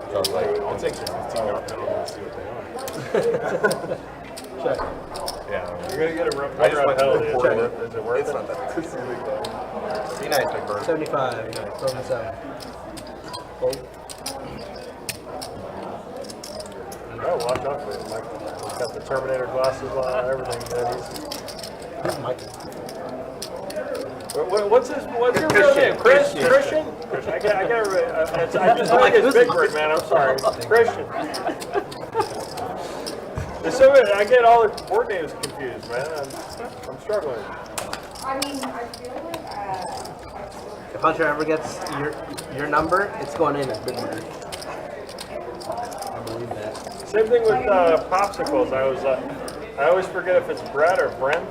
So I was like, I'll take some 15-yard penalties and see what they are. Check. Yeah. You're gonna get a rough I just went penalty. to the Is it worth It's it? not that. Be nice, Big Bird. 75. From 7. Fold. Oh, watch out for it, Mike. He's got the Terminator glasses on and everything. What's your real name? Christian? Christian. I just like his Big Bird, man. I'm sorry. Christian. There's so many, I get all the board names confused, man. I'm struggling. I mean, I feel like If Hunter ever gets your number, it's going in as Big Bird. I believe that. Same thing with popsicles. I always forget if it's Brett or Brent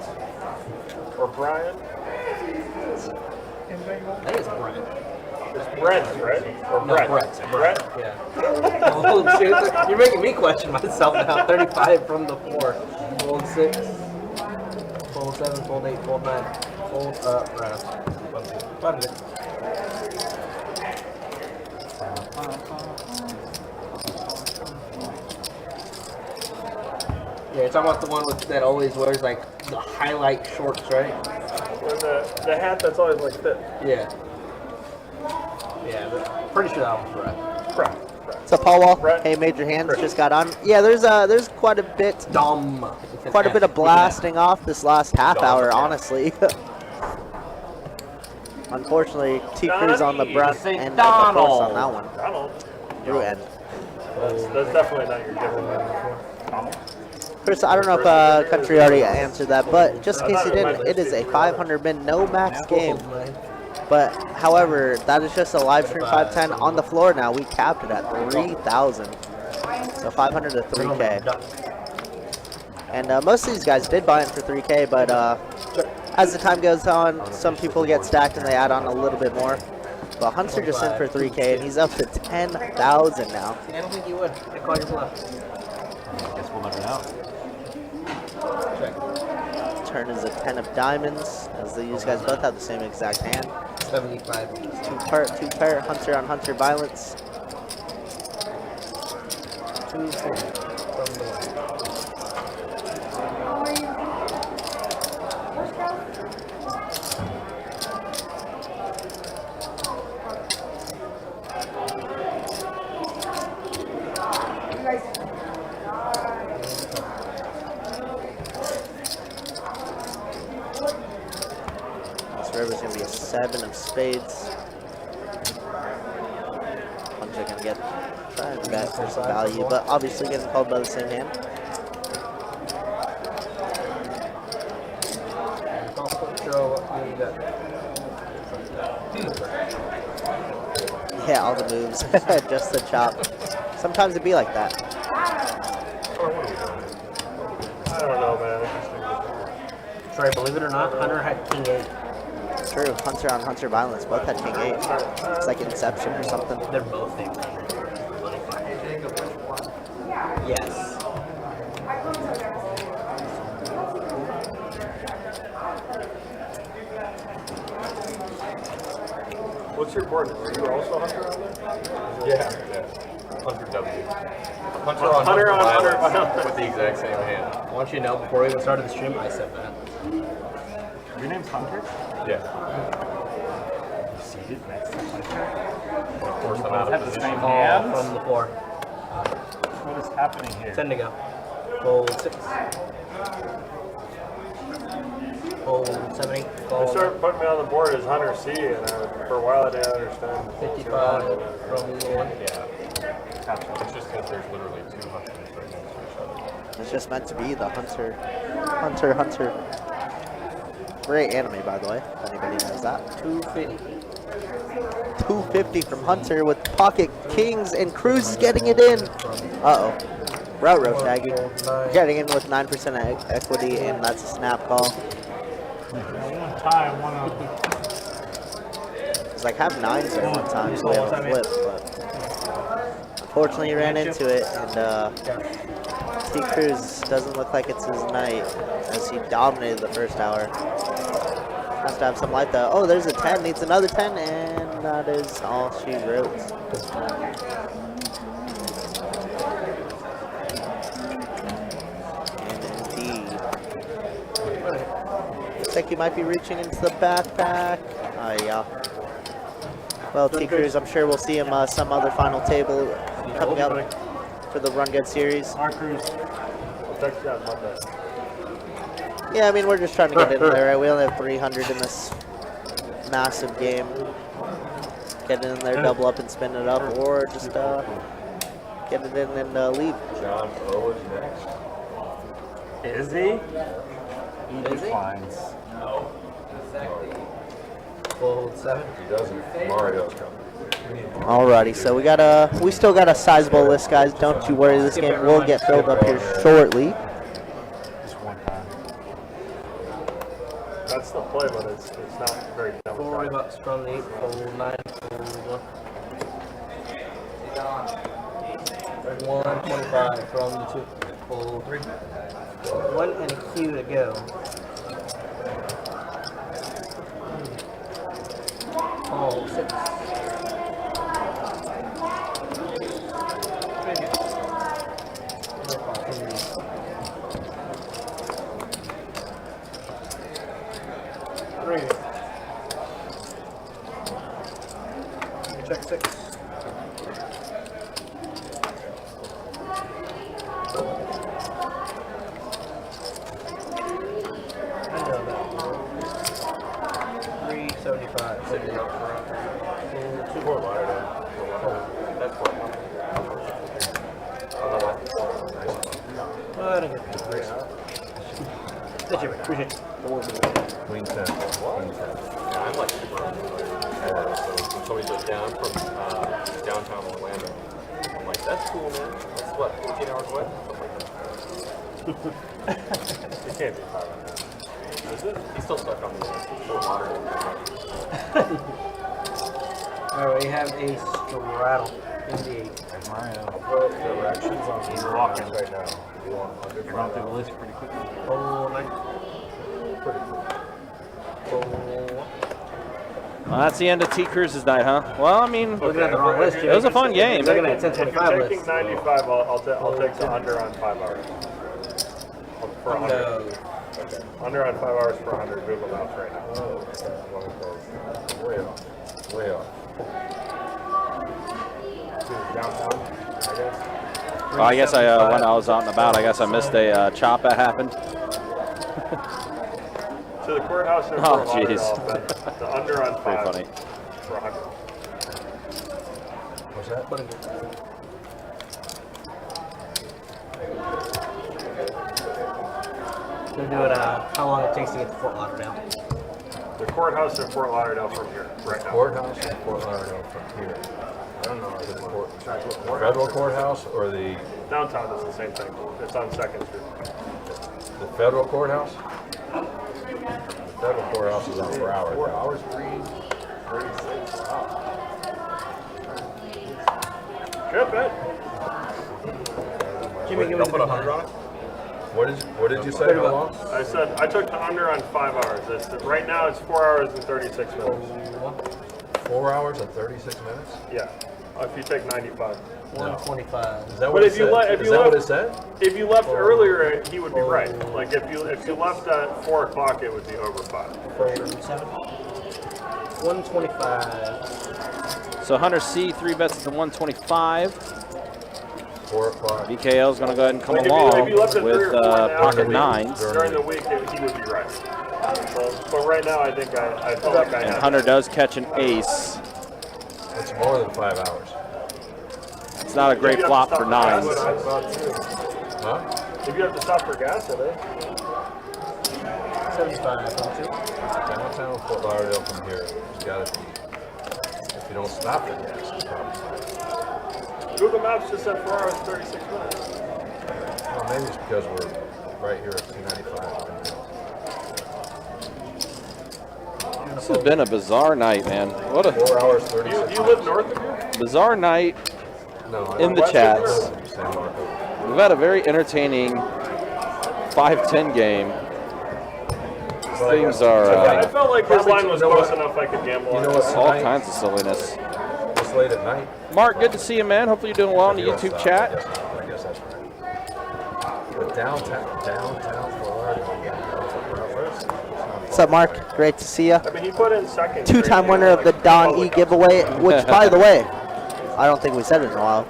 or Brian. I think it's Brent. It's Brent, right? Or No, Brett? Brett. Brett? Yeah. Hold 6. You're making me question myself now. 35 from the 4. Fold 6. Fold 7. Fold 8. Fold 9. Fold up. Right. Button. Yeah, you're talking about the one that always wears like the highlight shorts, right? With the hat that's always like this. Yeah. Yeah, but pretty sure that one's Brett. Brett. So Paul Wall, Brett. hey, Major Hands just got on. Yeah, there's quite a bit Quite a bit of blasting off this last half hour, honestly. Unfortunately, T Cruz on the brunt and the force on that one. Donald. Drew end. That's definitely not your given. Chris, I don't know if Country already answered that, but just in case you didn't, it is a 500 min no max game. But however, that is just a live stream 510 on the floor now. We capped it at 3,000, so 500 to 3K. And most of these guys did buy it for 3K, but as the time goes on, some people get stacked and they add on a little bit more. But Hunter just in for 3K, and he's up to 10,000 now. I don't think you would. I call your bluff. Guess we'll never know. Turn is a 10 of diamonds, as these guys both have the same exact hand. 75. Two pair, Hunter on Hunter violence. 2 4 from the 1. how are you? Where's Cal? You guys. This river's gonna be a 7 of spades. Hunter gonna try and bet for some value, but obviously getting called by the same hand. Yeah, all the moves, just the chop. Sometimes it'd be like that. I don't know, man. Sorry, believe it or not, Hunter had King 8. True, Hunter on Hunter violence, both had King 8. It's like Inception or something. They're both named. Yes. What's your board? Are you also Hunter on there? Yeah. Hunter W. Hunter on Hunter violence with the exact same hand. I want you to know, before we even started the stream, I said that. Your name's Hunter? Yeah. Seated next to Hunter? Of course, I'm out Have of the position. same All hands? from the 4. What is happening here? 10 to go. Fold 6. Fold 7, 8. They Fold started putting me on the board as Hunter C, and for a while I didn't understand. 55 from the 1. Yeah. It's just because there's literally 2 hunters right next to each other. It's just meant to be the Hunter. Hunter. Great anime, by the way, if anybody knows that. 250. 250 from Hunter with pocket kings, and Cruz is getting it in. Uh-oh. Route tagging. Getting in with 9% equity, and that's a snap call. One time, one of them. It's like have 9s there one time, so we have a flip, but unfortunately he ran into it, and T. Cruz doesn't look like it's his night, as he dominated the first hour. Has to have some light though. Oh, there's a 10, needs another 10, and that is all she wrote. And indeed. Looks like he might be reaching into the backpack. Oh yeah. Well, T. Cruz, I'm sure we'll see him some other final table coming up for the Run Good series. Our Cruz. I'll text you on Monday. Yeah, I mean, we're just trying to get in there, right? We only have 300 in this massive game. Get in there, double up and spin it up, or just get it in and leave. John O is next. Is he? He declines. No. Fold 7. He doesn't. Mario's coming. Alrighty, so we still got a sizable list, guys. Don't you worry, this game will get filled up here shortly. Just one time. That's the play, but it's not very $40 democratic. from the 8. Fold 9. Fold 1. 125 from the 2. Fold 3. 1 and a Q to go. Fold 6. Check 6. I know that. 375. Fort Lauderdale. That's Fort I don't get the 3 out. That's it, appreciate it. Queen 10. Queen 10. Yeah, I'm like super so when somebody goes down from downtown Orlando, I'm like, that's cool, man. That's what, 14 hours away? Something like that. It can't be 500. Is it? He's still stuck on the Fort Lauderdale. Alright, we have a straddle in the 8. There's Mario. Directions on He's walking. right now. You want under You're going through the list pretty quickly. Fold 9. Fold. Well, that's the end of T. Cruz's night, huh? Well, I mean, Looking at the wrong list, it was a fun game. Looking at If you're 1025 taking list. 95, I'll take the under on 5 hours. For 100. No. Okay. Under on 5 hours for 100. Google Maps right now. way off. Way off. Downtown, I guess. Well, I guess when I was out and about, I guess I missed a chop that happened. To the courthouse in Oh, Fort Lauderdale, jeez. but the under on 5 Pretty funny. for 100. What's that? They're doing how long it takes to get to Fort Lauderdale. The courthouse in Fort Lauderdale from here, right now. Courthouse in Fort Lauderdale from here. I don't know. Is it Federal courthouse or the Downtown is the same thing. It's on 2nd Street. federal courthouse? The federal courthouse is on 4 hours. 4 hours, 3:36. Wow. Ship it. Jimmy, give me Don't put 100 on it? What did you say? How long? I said I took the under on 5 hours. Right now it's 4 hours and 36 minutes. 4 hours and 36 minutes? Yeah. If you take 95. 125. Is that But what if it you said? let- if Is you that what let- it said? If you left earlier, he would be right. Like if you left at 4 o'clock, it would be over 5. 125. So Hunter C, 3 bets at the 125. 4 o'clock. BKL is going to go ahead and come Like, along if you left at 3 with or 4 now, pocket maybe nines. During the week, he would be right. But right now, I think I feel like I And have. Hunter does catch an ace. It's more than 5 hours. It's not a great flop for nines. Huh? If you have to stop for gas, are they? 75, don't you? Downtown Fort Lauderdale from here, it's gotta be. If you don't stop for gas, it's probably. Google Maps just said 4 hours, 36 minutes. Well, maybe it's because we're right here at 295. This has been a bizarre night, man. What a 4 hours, 36 You live north of here? bizarre night No, I in the don't. chats. San Marco. We've had a very entertaining 5-10 game. Things are I felt like his line was close enough I could gamble on it. all kinds of silliness. It's late at night. Mark, good to see you, man. Hopefully you're doing well on the You don't YouTube stop, chat. I guess that's right. But downtown Fort Lauderdale. What's up, Mark? Great to see you. I mean, he put in second. Two-time winner of the Don E giveaway, which, by the way, I don't think we said it in a while.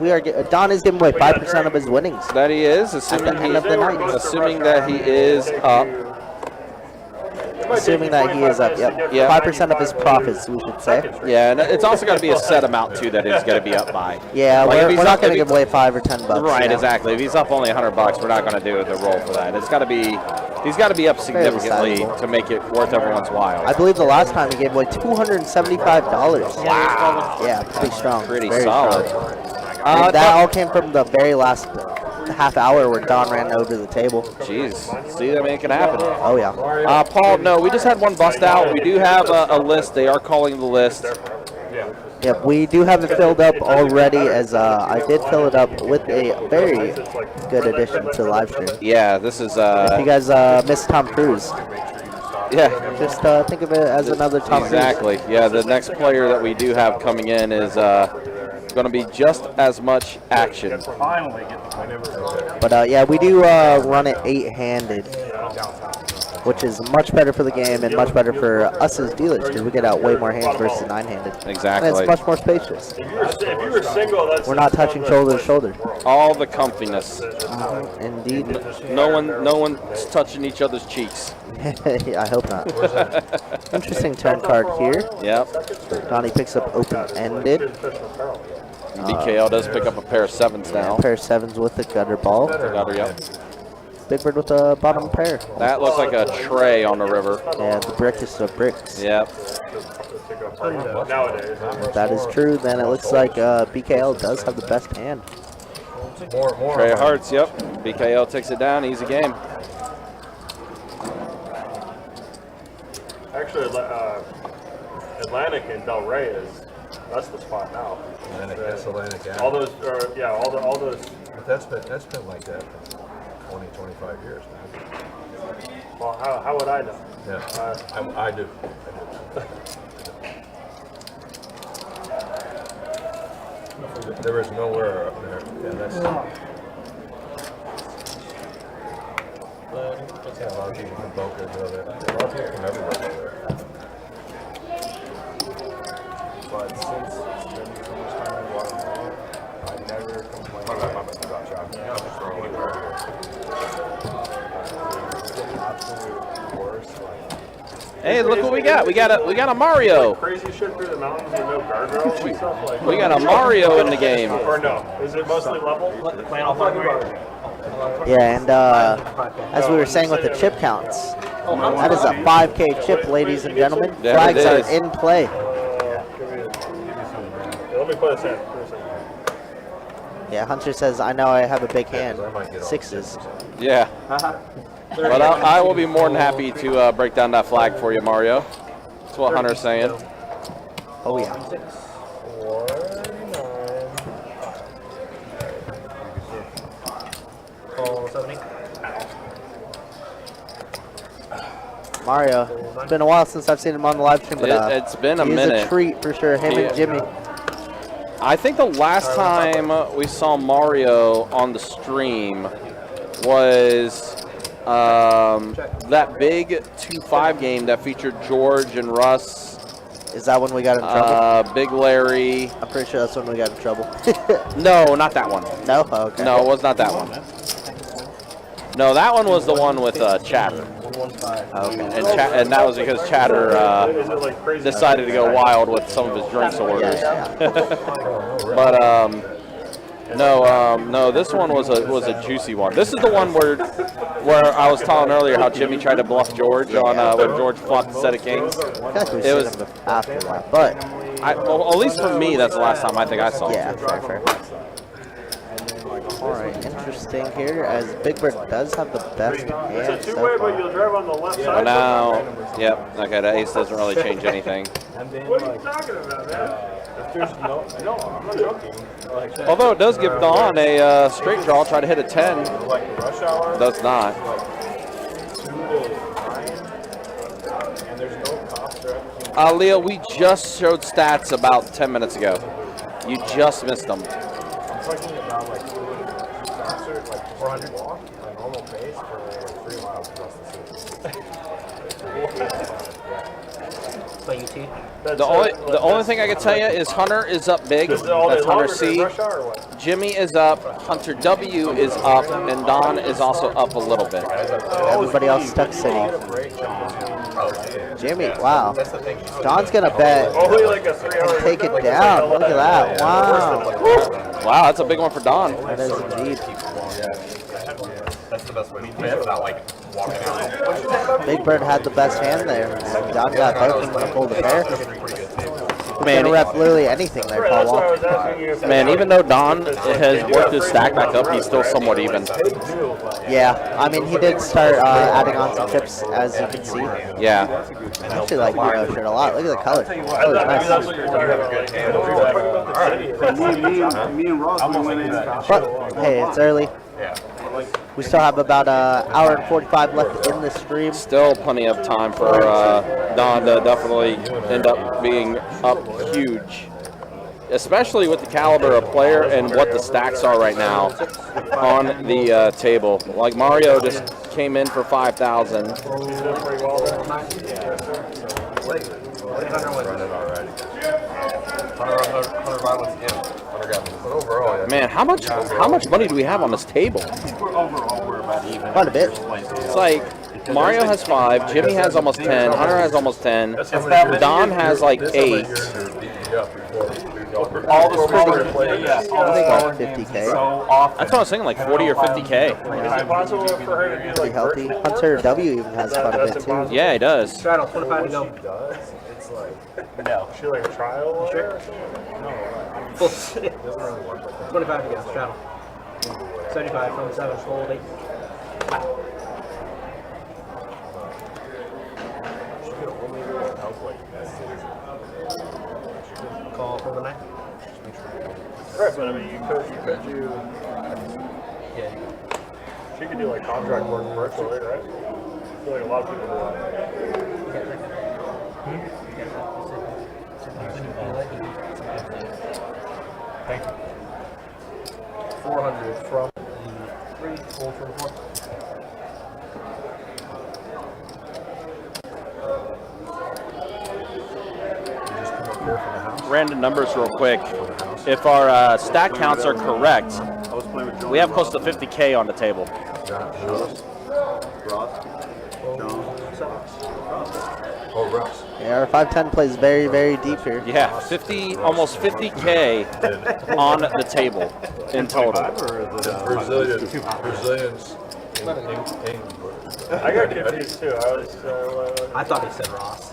Don is giving away 5% of his winnings. That he is, assuming end of the night. assuming that he is up. Assuming that he is up, yep. Yeah. 5% of his profits, we should say. Yeah, and it's also got to be a set amount too that he's going to be up by. Yeah, Like, if we're he's not up- going if to he- give away $5 or $10. Right, you know? exactly. If he's up only $100, we're not going to do the roll for that. It's got to be, he's got to be up significantly sizable. to make it worth everyone's while. I believe the last time he gave away $275. Wow. Yeah, pretty strong. Pretty Very solid. strong. And that all came from the very last half hour where Don ran over to the table. Jeez, see, I mean, it can happen. Oh, yeah. Paul, no, we just had one bust out. We do have a list. They are calling the list. Yep, we do have it filled up already, as I did fill it up with a very good addition to the live stream. Yeah, this is If you guys miss Tom Cruise, yeah, just think of it as another Tom exactly. Yeah, the next player that we do have coming in is going to be just as much action. Finally get the point. But yeah, we do run it 8-handed, which is much better for the game and much better for us as dealers because we get out way more hands versus 9-handed. And Exactly. it's much more spacious. If you were single, that's We're not touching shoulder to shoulder. All the comfiness. Indeed. No one's touching each other's cheeks. I hope not. Interesting turn card here. Yep. Donnie picks up open-ended. BKL does pick up a pair of sevens now. Pair of sevens with the gutter ball. Gutter, yep. Big Bird with a bottom pair. That looks like a tray on the river. Yeah, the brick is the bricks. Yep. nowadays. If that is true, then it looks like BKL does have the best hand. More Tray of hearts, yep. BKL takes it down, easy game. Actually, Atlantic and Del Rey that's the spot now. That's Atlantic Ave. All those, all those. But that's been like that for 20, 25 years now. Well, how would I know? Yeah, I do. There is nowhere up there. Yeah, that's. Yeah, a lot of people from Boca go there. A lot of people from everywhere go there. But since it's been so much time in Guatemala, I never complained about traffic. Absolute worst. Hey, look what we got. We got a Mario. Crazy shit through the mountains with no guardrails and stuff like. We got a Mario in the game. Or no? Is it mostly level? Yeah, and as we were saying with the chip counts, that is a 5K chip, ladies and gentlemen. Yeah, Flags it are is. in play. Let me play this in. Yeah, Hunter says, I know I have a big hand. Sixes. Yeah. But I will be more than happy to break down that flag for you, Mario. That's what Hunter's saying. Oh, yeah. Mario, it's been a while since I've seen him on the live stream, but It's been a he is minute. a treat for sure. Him and Jimmy. I think the last time we saw Mario on the stream was that big 2-5 game that featured George and Russ. Is that when we got in trouble? Big Larry. I'm pretty sure that's when we got in trouble. No, not that one. No? Okay. No, it was not that one. No, that one was the one with Chatter. Okay. And that was because Chatter Is it like crazy? decided to go wild with some of his drinks orders. Yeah. But no, this one was a juicy one. This is the one where I was telling earlier how Jimmy tried to bluff George on when George flopped the set of kings. I feel like we've It seen was- him after that, but Well, at least for me, that's the last time I think I saw yeah, it. fair. All right, interesting here, as Big Bird does have the best It's hand a so two-way, but far. you'll drive on the left Well, side. now, yep, okay, the ace doesn't really change anything. What are you talking about, man? If there's no, I'm not joking. Like, Although it does give Don a straight draw, try to hit a 10. like rush hour, Does not. 2 to 9, and there's no cost strategy. Leo, we just showed stats about 10 minutes ago. You just missed them. I'm talking about like doing faster, like 400 walk, a normal pace for 3 miles across the city. So UT. The only thing I can tell you is Hunter is up big. That's Hunter C. Rush hour or what? Jimmy is up. Hunter W is up, and Don is also up a little bit. Everybody else stuck sitting. Jimmy, wow. Don's gonna bet Only like a 3 hour. and take it down. Look at that. Wow. Wow, that's a big one for Don. That is indeed. That's the best way to play it without like walking out. Big Bird had the best hand there. Don got both of them to pull the pair. Man, Gonna rep literally anything there, Paul That's why I Wall. was asking you if Man, even though Don has worked his stack back up, he's still somewhat even. Yeah, I mean, he did start adding on some chips, as you can see. Yeah. I actually like Mario shirt a lot. Look at the color. Oh, that's nice. what you're talking about. Me and Ross, we went in. But, hey, it's early. We still have about an hour and 45 left in the stream. Still plenty of time for Don to definitely end up being up huge. Especially with the caliber of player and what the stacks are right now on the table. Like Mario just came in for 5,000. But overall, yeah. Man, how much money do we have on this table? Quite a bit. It's like Mario has 5, Jimmy has almost 10, Hunter has almost 10, Don has like 8. All the smaller players. I think like 50K. That's what I was saying, like 40 or 50K. Is it possible for her to do Pretty like healthy. virtual? Hunter W even has quite a bit too. Yeah, he does. Straddle, 25 to go. Does it's like no. She like a trial lawyer or something? No. Full 25 to go. Straddle. 75 from 7. Fold 8. Call for the 9. Right, but I mean, you could do. Yeah. She could do like contract work virtually, right? I feel like a lot of people do that. Thank you. 400 from the 3. Fold for the 4. Random numbers real quick. If our stack counts are correct, we have close to 50K on the table. Oh, Ross. Yeah, our 510 plays very, very deep here. Yeah, almost 50K on the table in total. Brazilians. I got confused too. I was. I thought he said Ross.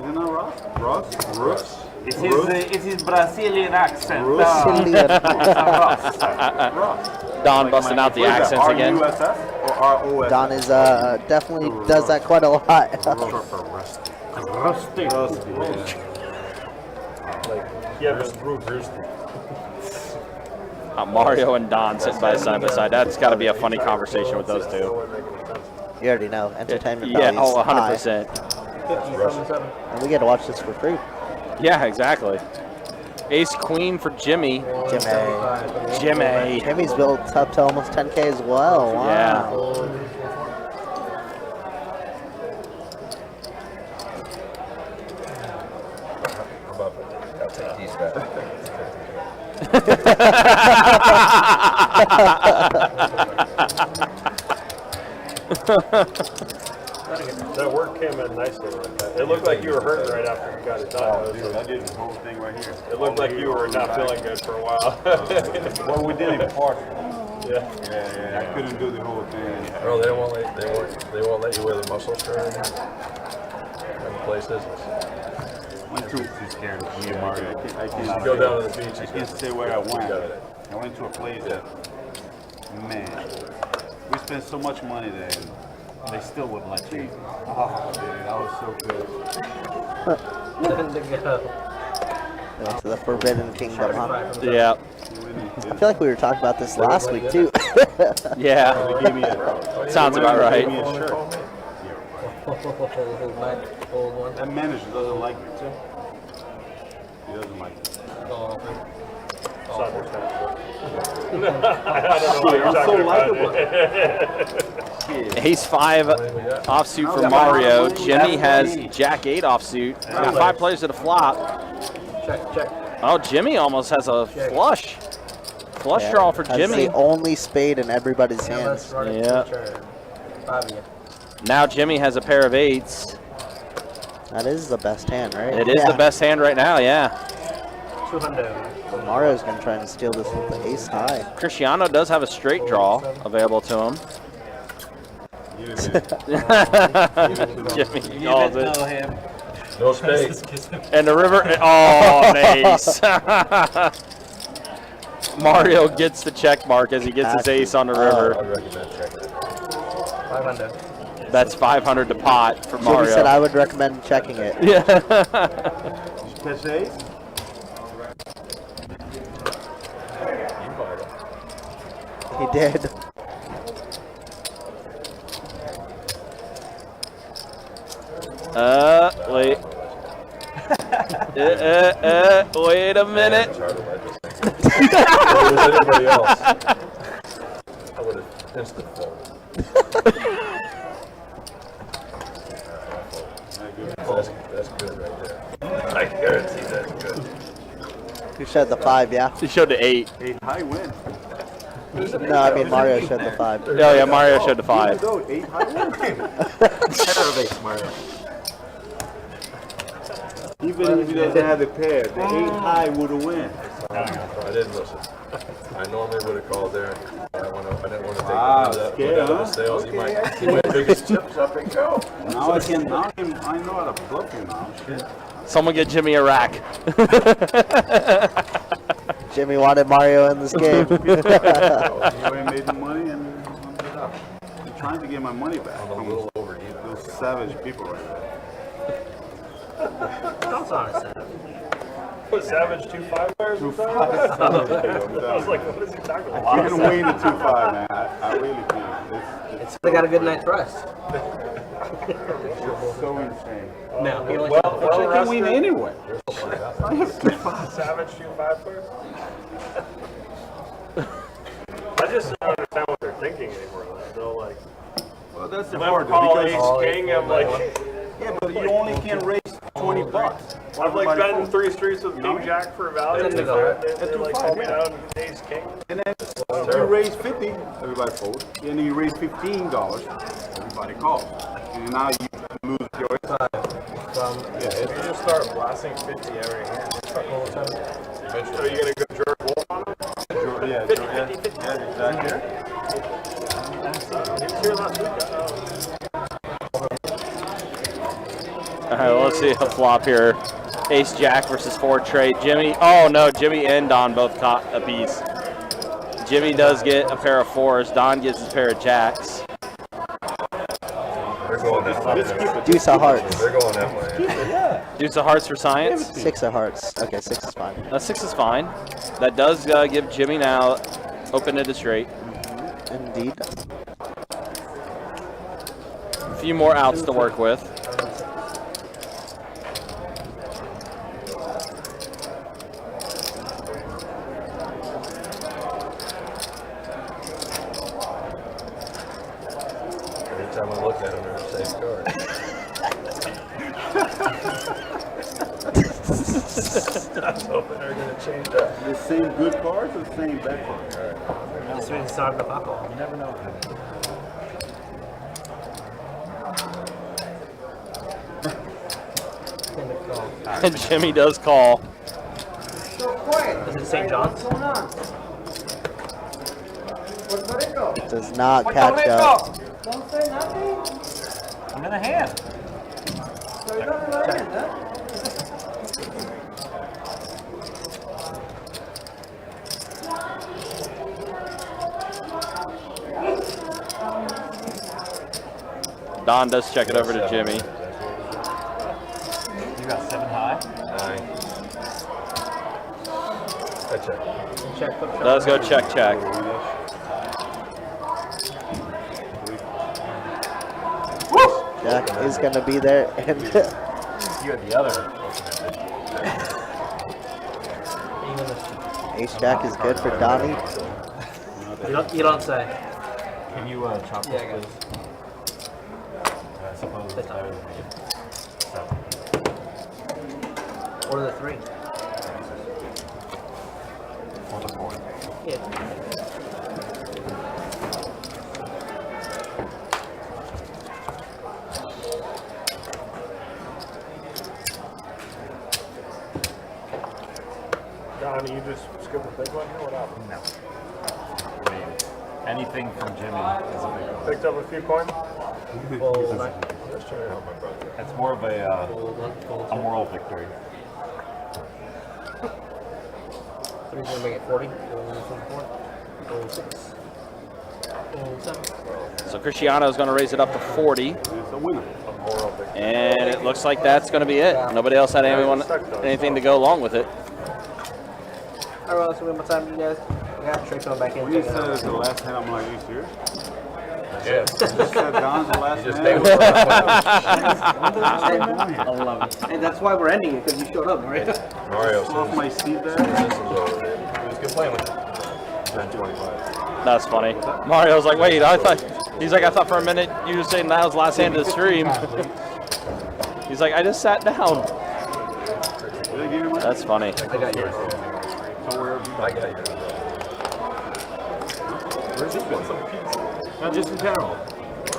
You know Ross? Ross? It's his Brazilian accent. Brazilian. Don busting out the accents again. RUSS or ROS? Don is definitely does that quite a lot. Rusty. Mario and Don sitting side by side. That's got to be a funny conversation with those two. You already know, entertainment Yeah, values oh, high. 100%. 50 from the 7. And we get to watch this for free. Yeah, exactly. Ace Queen for Jimmy. Jimmy. Jimmy's built up to almost 10K as well. Wow. Yeah. That work came in nicely like that. It looked like you were hurting right after you got it done. Oh, dude, I did the whole thing right here. It looked like you were not feeling good for a while. Well, we did it partial. Yeah. Yeah. I couldn't do the whole thing. Bro, they won't let you wear the muscle shirt in places. Went to too scared of me, Mario. I can't Go down to the beach. I can't say where I went. I went to a place that, man, we spent so much money there, and they still wouldn't let you. Oh, dude, that was so good. Went to the Forbidden Kingdom, huh? Yeah. I feel like we were talking about this last week too. Yeah. They gave me a, Sounds about They right. gave me a shirt. Old one. That manager doesn't like me too. He doesn't like me. I don't know what you're talking about. Ace 5 offsuit for Mario. Jimmy has Jack 8 offsuit. He's got 5 players to the flop. Check. Oh, Jimmy almost has a flush. Flush draw for That's Jimmy. the only spade in everybody's hands. Yeah. 5 again. Now Jimmy has a pair of 8s. That is the best hand, right? It is the best hand right now, yeah. 200. Mario's gonna try and steal this with the ace high. Cristiano does have a straight draw available to him. Jimmy calls it. No space. And the river, oh, an ace. Mario gets the check mark as he gets his ace on the I river. recommend checking it. 500. That's 500 to pot for Jimmy Mario. said I would recommend checking it. Yeah. Catch the ace? He did. Wait. Wait a minute. If it was anybody else, I would have instant folded. That's good right there. I guarantee that's good. Who showed the 5, yeah? He showed the 8. 8 high win. No, I mean Mario showed the 5. Oh yeah, Mario showed the 5. Even though 8 high win. Pair of 8, Mario. Even if he doesn't have the pair, the 8 high would have win. I didn't listen. I normally would have called there. I didn't want to take that scared, of the huh? sales. He Okay, I might see. my biggest chips up and go. Now I know how to bluff you now. Shit. Someone get Jimmy a rack. Jimmy wanted Mario in this game. You ain't made the money and I'm trying to get my money back I'm a from little over even. those savage people right there. Don't sound sad. Was Savage 2-5 players? I was like, what is he talking about? I can't win the 2-5, man. I really can't. It's They got a good night's rest. so insane. No, he only I can win anyway. Savage 2-5 players? I just don't understand what they're thinking anymore. They'll like, Well, that's the never hard call because Ace King. I'm like, yeah, but you only can raise $20. I'm like betting 3 streets with King Jack for value. That's They a like call me down Ace King. And then if you raise 50, everybody folds. And then you raise $15, everybody calls. And now you lose your time. If you just start blasting 50 every hand, are you gonna go George Wolf on him? Yeah, 50, exactly. He was here last week. All right, well, let's see a flop here. Ace Jack versus 4 trade. Jimmy. Oh no, Jimmy and Don both caught a piece. Jimmy does get a pair of 4s. Don gets his pair of jacks. They're going that way. Deuce of hearts. They're going that way. Deuce of hearts for science. 6 of hearts. Okay, 6 is fine. 6 is fine. That does give Jimmy now open-ended straight. Indeed. A few more outs to work with. Every time I look at them, they're the same card. was hoping they were going to change that. The same good cards or the same bad cards? All right. This means it's not enough alcohol. You never know. And Jimmy does call. So quiet. Is it St. John's? What's going on? Puerto Rico. Does not catch up. Don't say nothing. I'm in a hand. So you're not learning, huh? Don does check it over to Jimmy. You got 7 high. 9. Check. Does go check. Jack is going to be there. And You had the other. Ace Jack is good for Donnie. You don't say. Can you chop this, please? I suppose it's better than me. 7. What are the 3? Or the 4. Yeah. Donnie, you just skip a big one here? What happened? No. I mean, anything from Jimmy is a big one. Picked up a few coins? Fold back. Just trying to help my brother. It's more of a Fold a moral victory. 3's gonna make it 40. Fold 6. Fold 7. So Cristiano is going to raise it up to 40. It's a winner. A moral victory. And it looks like that's going to be it. Nobody else had anything to go along with it. Alright, let's win my time, you guys. Yeah, Trey coming back in. When you said it's the last hand, I'm like, are you serious? Yes. You said Don's the last You just hand? stay with I love it. And that's why we're ending it, because you showed up, right? Mario Off says my seat there? this is over. It was good playing with you. 10-25. That's funny. Mario's like, wait, I thought for a minute you were saying that was last hand of the stream. He's like, I just sat down. Did I give you mine? That's funny. I got yours. So where have you I got you. Where's he been? No, just in general.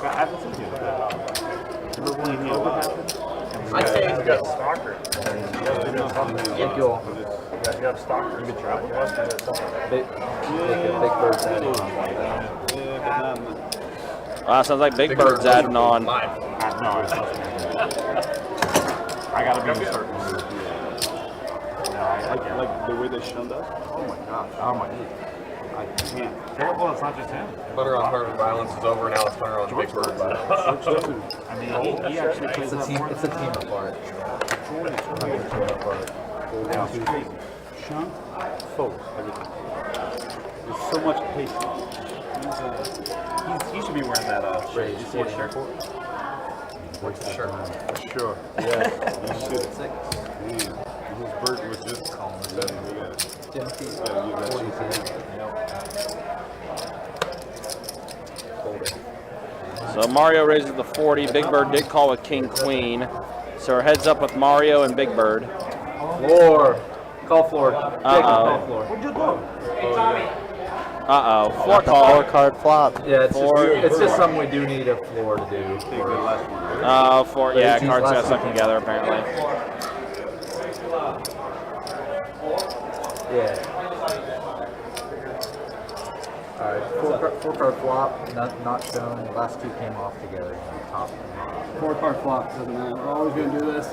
I haven't seen you. Remember when he happened? I say You got stalker. Thank you all. You have stalker. You can travel. You must have something. Big bird's head. Sounds like Big Bird's adding on. No, it's not. I gotta be in a certain mood. Like the way they shunned us? Oh my gosh. Oh my. I can't. Well, it's not just him. Hunter on Hunter violence is over. Now it's Hunter on Big Bird violence. I mean, he actually plays It's a that team. more It's a team apart. Now it's crazy. Shun, focus, everything. There's so much patience. he should be wearing that Rage. sport shirt. What's the shirt? For sure. Yeah. You should. His bird was just calm. Timothy. So Mario raises the 40. Big Bird did call with King Queen. So our heads up with Mario and Big Bird. Floor. Call floor. Uh-oh. Call floor. Uh-oh. Floor The call. 4-card flop. Yeah, Floor. it's just something we do need a floor to do. Yeah, But cards got last stuck one. together apparently. Yeah. Alright, 4-card flop, not shown. The last 2 came off together. Top. 4-card flop, doesn't matter. We're always going to do this.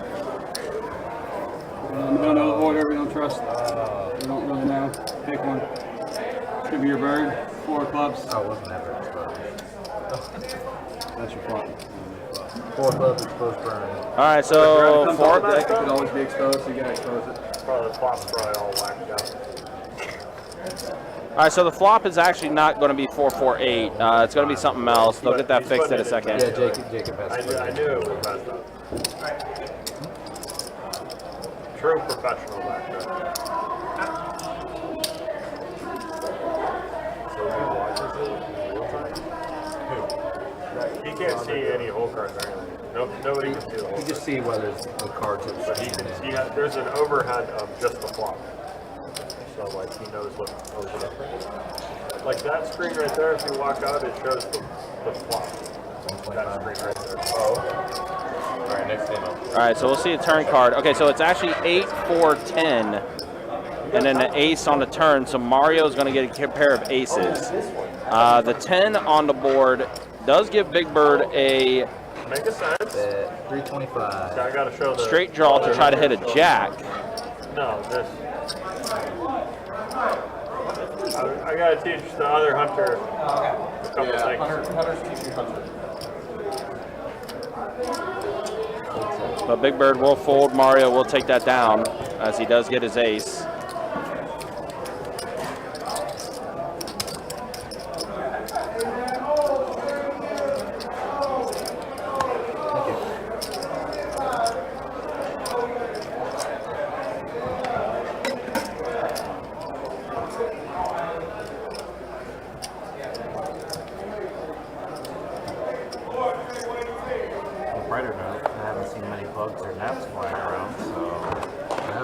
We don't know the order, we don't trust. We don't really know. Pick one. It's going to be your bird. 4 clubs. Oh, it wasn't ever exposed. That's your flop. 4 clubs exposed burn. Alright, so Comes four. off that, it could always be exposed, so you got to expose it. Probably the flop's probably all whacked out. Alright, so the flop is actually not going to be 4-4-8. It's going to be something else. They'll get that fixed in a second. Yeah, Jacob has I knew it was messed up. True professional back there. So he watches it in real time? He can't see any hole cards or anything. Nobody can see the whole You thing. just see whether the cards are But he can see, there's an overhead of just the flop. So like he knows what goes up there. Like that screen right there, if you walk out, it shows the flop. That screen right there. All right, next game up. All right, so we'll see a turn card. Okay, so it's actually 8, 4, 10, and then an ace on the turn. So Mario's going to get a pair of aces. The 10 on the board does give Big Bird a Make a sense. 325. I gotta show the straight draw to try to hit a jack. No, this. I gotta teach the other hunter a couple things. Hunter's teaching Hunter. But Big Bird will fold. Mario will take that down as he does get his ace. Brighter note, I haven't seen many bugs or gnats flying around, so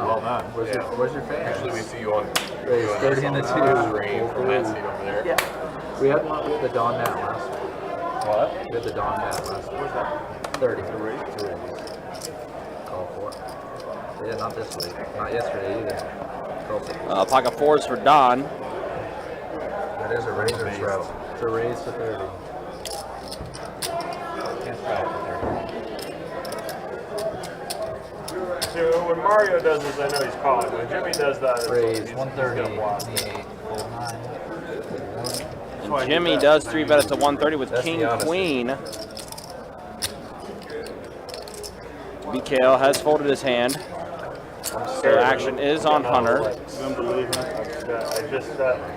well done. Where's your fan? Usually we see you on Raise 30 and a 2. screen from that seat over there. Yeah. We had the Dawn Nat last week. What? We had the Dawn Nat last week. What's that? 30. 2 Call for it. Yeah, not this week. Not yesterday either. Call 6. Pocket fours for Don. That is a razor straddle. It's a raise to 30. Can't try it for 30. See, when Mario does this, I know he's calling. When Jimmy does that, it's Raise he's 130. gonna block. 28. Full 9. And Jimmy does 3-bet it to 130 with That's King the honesty. Queen. BKL has folded his hand. So action is on Hunter.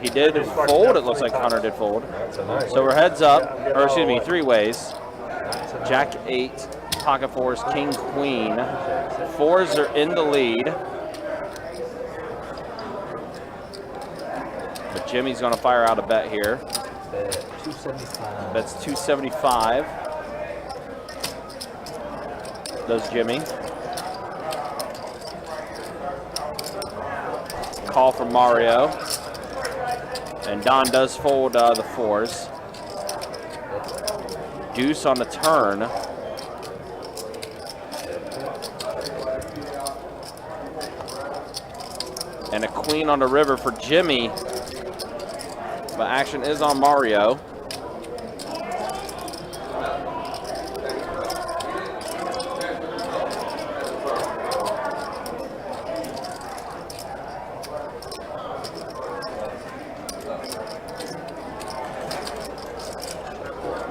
He did fold. It looks like Hunter did fold. So we're heads up, or excuse me, 3 ways. Jack 8, pocket fours, King Queen. 4s are in the lead. But Jimmy's going to fire out a bet here. 275. That's 275. Does Jimmy. Call from Mario. And Don does fold the 4s. Deuce on the turn. And a queen on the river for Jimmy. But action is on Mario.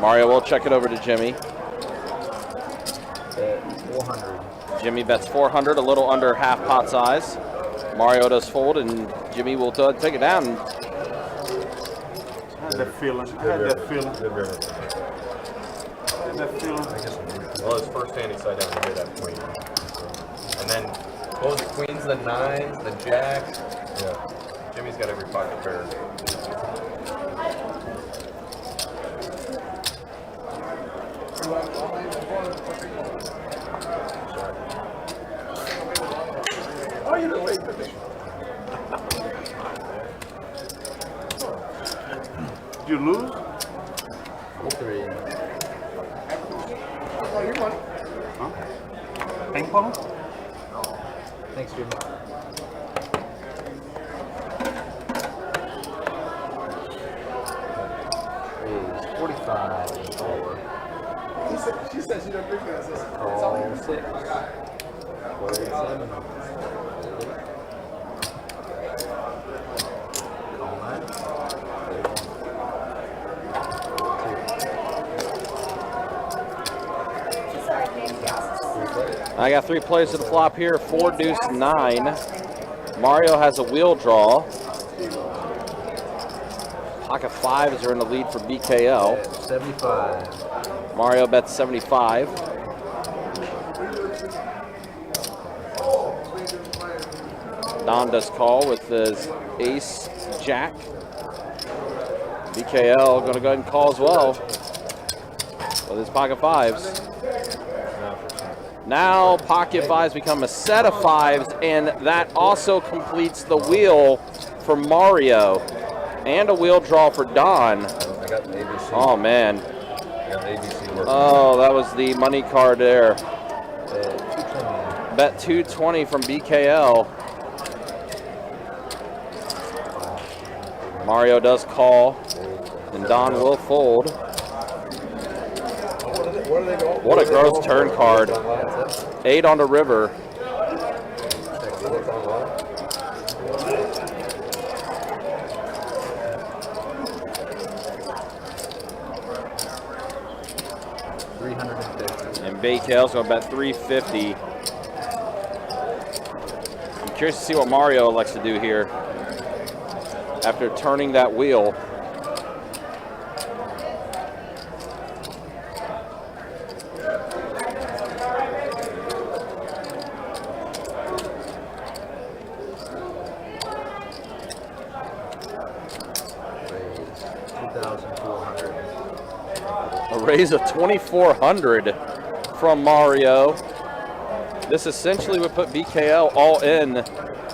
Mario will check it over to Jimmy. 400. Jimmy bets 400, a little under half pot size. Mario does fold, and Jimmy will take it down. I had that feeling. I had that feeling. That feeling. Well, his first hand he sat down to get that queen. And then, what was it, queens, the 9s, the jacks? Yeah. Jimmy's got every pocket pair. Oh, you didn't wait for me. Did you lose? 3. Oh, you won. Huh? Ping pong? Thanks, Jimmy. Raise 45 and 4. She said she don't drink this. Call 6. 47. Call 9. I got 3 plays to the flop here, 4 deuce 9. Mario has a wheel draw. Pocket 5s are in the lead for BKL. 75. Mario bets 75. Don does call with his ace jack. BKL going to go ahead and call as well with his pocket 5s. Now pocket fives become a set of fives, and that also completes the wheel for Mario. And a wheel draw for Don. I got an ABC. Oh, man. I got an ABC working. Oh, that was the money card there. 220. Bet 220 from BKL. Mario does call, and Don will fold. What a gross turn card. 8 on the river. And BKL's going to bet 350. I'm curious to see what Mario elects to do here after turning that wheel. A raise of 2,400 from Mario. This essentially would put BKL all in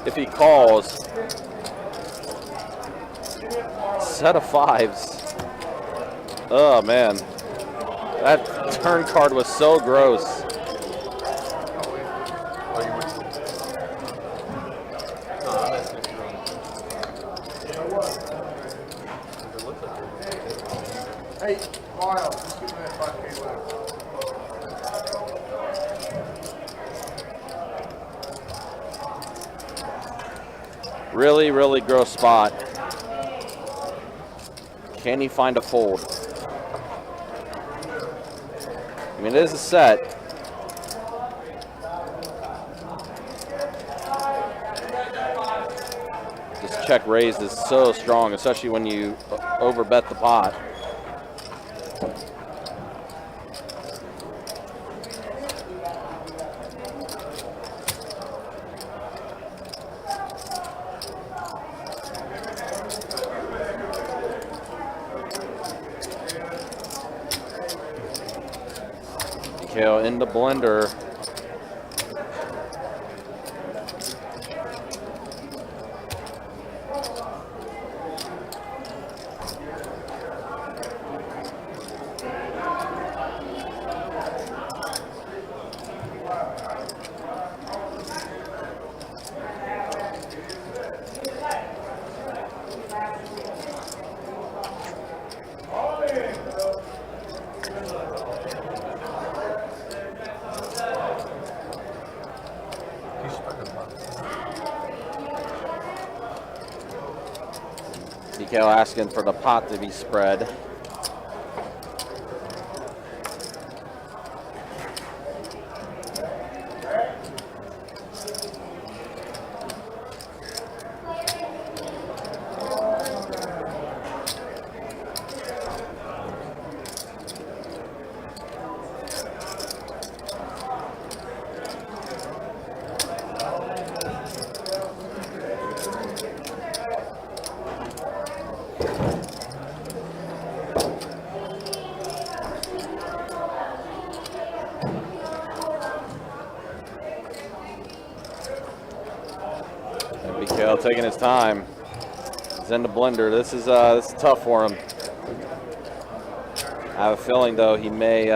if he calls. Set of fives. Oh man, that turn card was so gross. Hey, Mario, just give me that 5K left. Really, really gross spot. Can he find a fold? I mean, it is a set. This check raised is so strong, especially when you overbet the pot. In the blender. BKL asking for the pot to be spread. BKL taking his time. He's in the blender. This is tough for him. I have a feeling though he may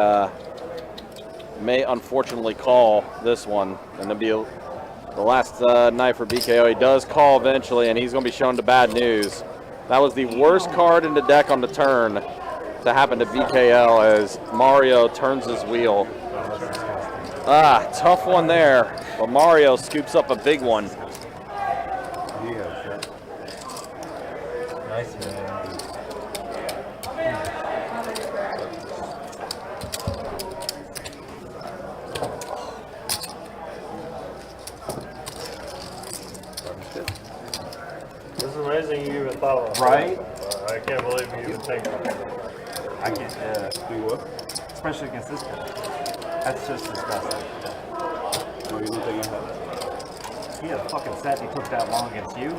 unfortunately call this one, and it'll be the last night for BKO. He does call eventually, and he's going to be shown to bad news. That was the worst card in the deck on the turn to happen to BKL as Mario turns his wheel. Tough one there, but Mario scoops up a big one. Nice, man. This is amazing you even thought of it. Right? I can't believe you even think of it. I can't do what? Especially against this guy. That's just disgusting. No, you don't think I have He had a fucking set and he took that long against you.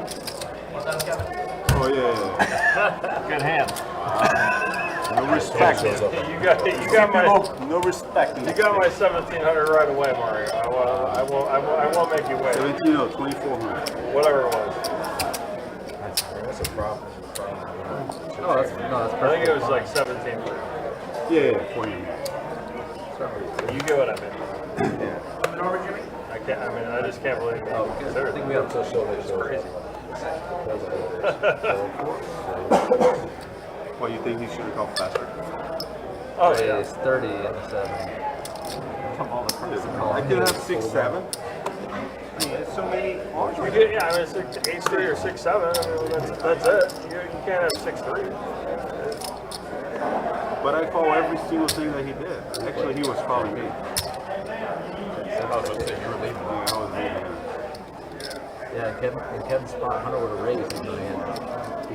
that. Oh, yeah. Good hand. No respect. You got my No respect. You got my 1,700 right away, Mario. I won't make you wait. 17 or 2,400. Whatever it was. That's a problem. Oh, that's I think it was like 17. Yeah, for him. You get what I mean. I can't. I mean, I just can't believe it. I think we have to show that. It's crazy. What, you think he should have gone faster? Oh yeah. It's 30 and 7. I could have 6-7. It's so many. You get, yeah, I mean, 8-3 or 6-7. I mean, that's it. You can't have 6-3. But I call every single thing that he did. Actually, he was calling me. I was going to say, you were leaving. Yeah, I was leaving. Yeah, in Kevin's spot, Hunter would have raised him, and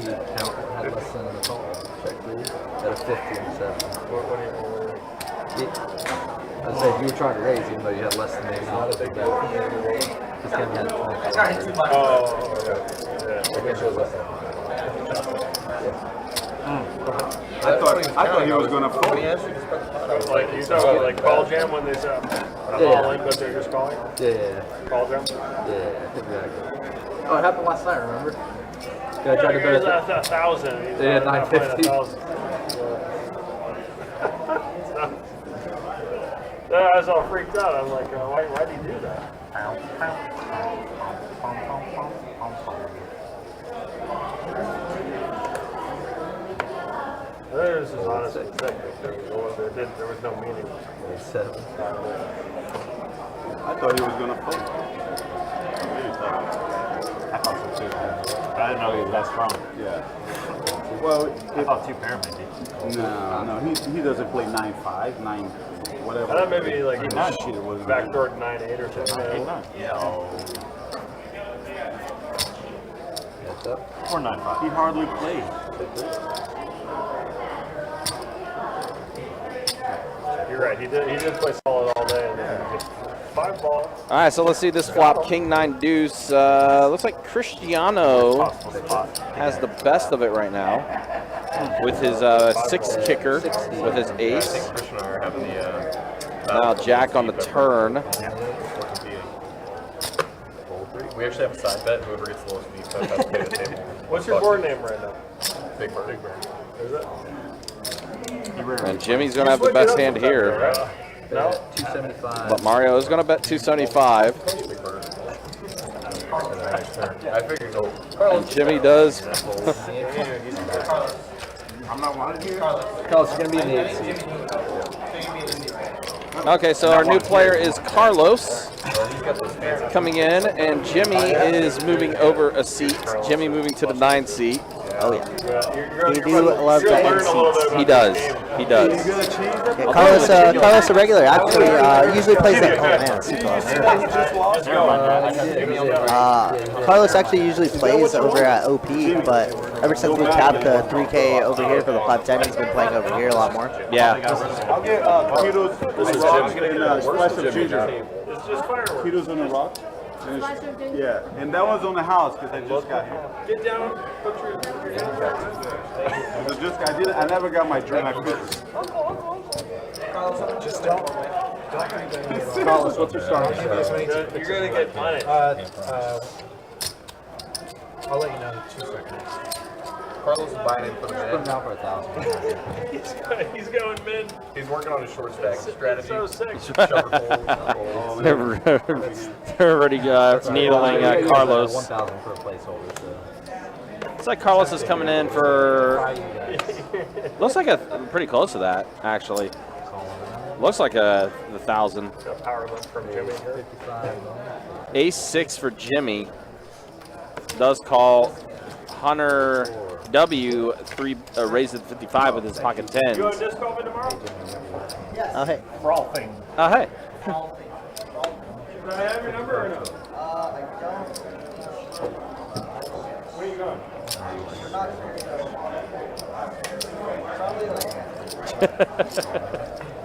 he had less than the call. Check 3 at a 50 and 7. What do you mean? I said you were trying to raise, even though you had less than maybe not a big bet. Because Kevin had 25. Oh, okay. Yeah. I thought he was gonna fold. Like you thought, like call jam when they said I'm all in, but they're just calling. Yeah. Call jam. Yeah, exactly. Oh, it happened last night, remember? Yeah, I tried to He bet was it. at 1,000. He's Yeah, not playing 950. 1,000. I was all freaked out. I'm like, why did he do that? This is honestly sick. There was no meaning. 7. I thought he was gonna fold. I thought so too. I didn't know he was that strong. Yeah. Well, I thought 2 pair maybe. no, he doesn't play 9-5, 9 whatever. I thought maybe like he Shit, it wasn't backdoor 9-8 or something. No. Or 9-5. He hardly played. You're right. He did play solid all day, and then just 5 ball. All right, so let's see this flop. King 9 deuce. Looks like Cristiano has the best of it right now with his 6 kicker with his ace. Christian and I are having the Now Jack on the turn. we actually have a side bet. Whoever gets the lowest V has to pay the table. What's your board name right now? Big Bird. Big Bird. Is it? And Jimmy's going to have the best hand here. No? 275. But Mario is going to bet 275. I figured go. And Jimmy does. I'm not wanted here. Carlos, you're going to be in the 8 seat. Okay, so our new player is Carlos coming in, and Jimmy is moving over a seat. Jimmy moving to the 9 seat. Oh yeah. You do love the end seats. He does. He does. Yeah, Carlos, a regular, actually usually plays that. Oh man, Carlos actually usually plays over at OP, but ever since we tapped the 3K over here for the 510, he's been playing over here a lot more. Yeah. I'll get Tito's rock and a splash of ginger. It's just fireworks. Tito's on the rock. Yeah, and that one's on the house because I just got here. Get down. Put your. I never got my drink. I couldn't. Carlos, what's your start? You're gonna get money. I'll let you know in 2 seconds. Carlos is buying in for the Put him man. down for 1,000. He's going mid. He's working on his short stack strategy. So sick. They're already needling Carlos. 1,000 for a placeholder. So. Looks like Carlos is coming in for. Looks like pretty close to that, actually. Looks like the 1,000. Power limp from Jimmy. Ace 6 for Jimmy. Does call Hunter W raises 55 with his pocket 10s. You going to disc golf tomorrow? Oh hey. Frolfing. Oh hey. Do I have your number or no? Where are you going?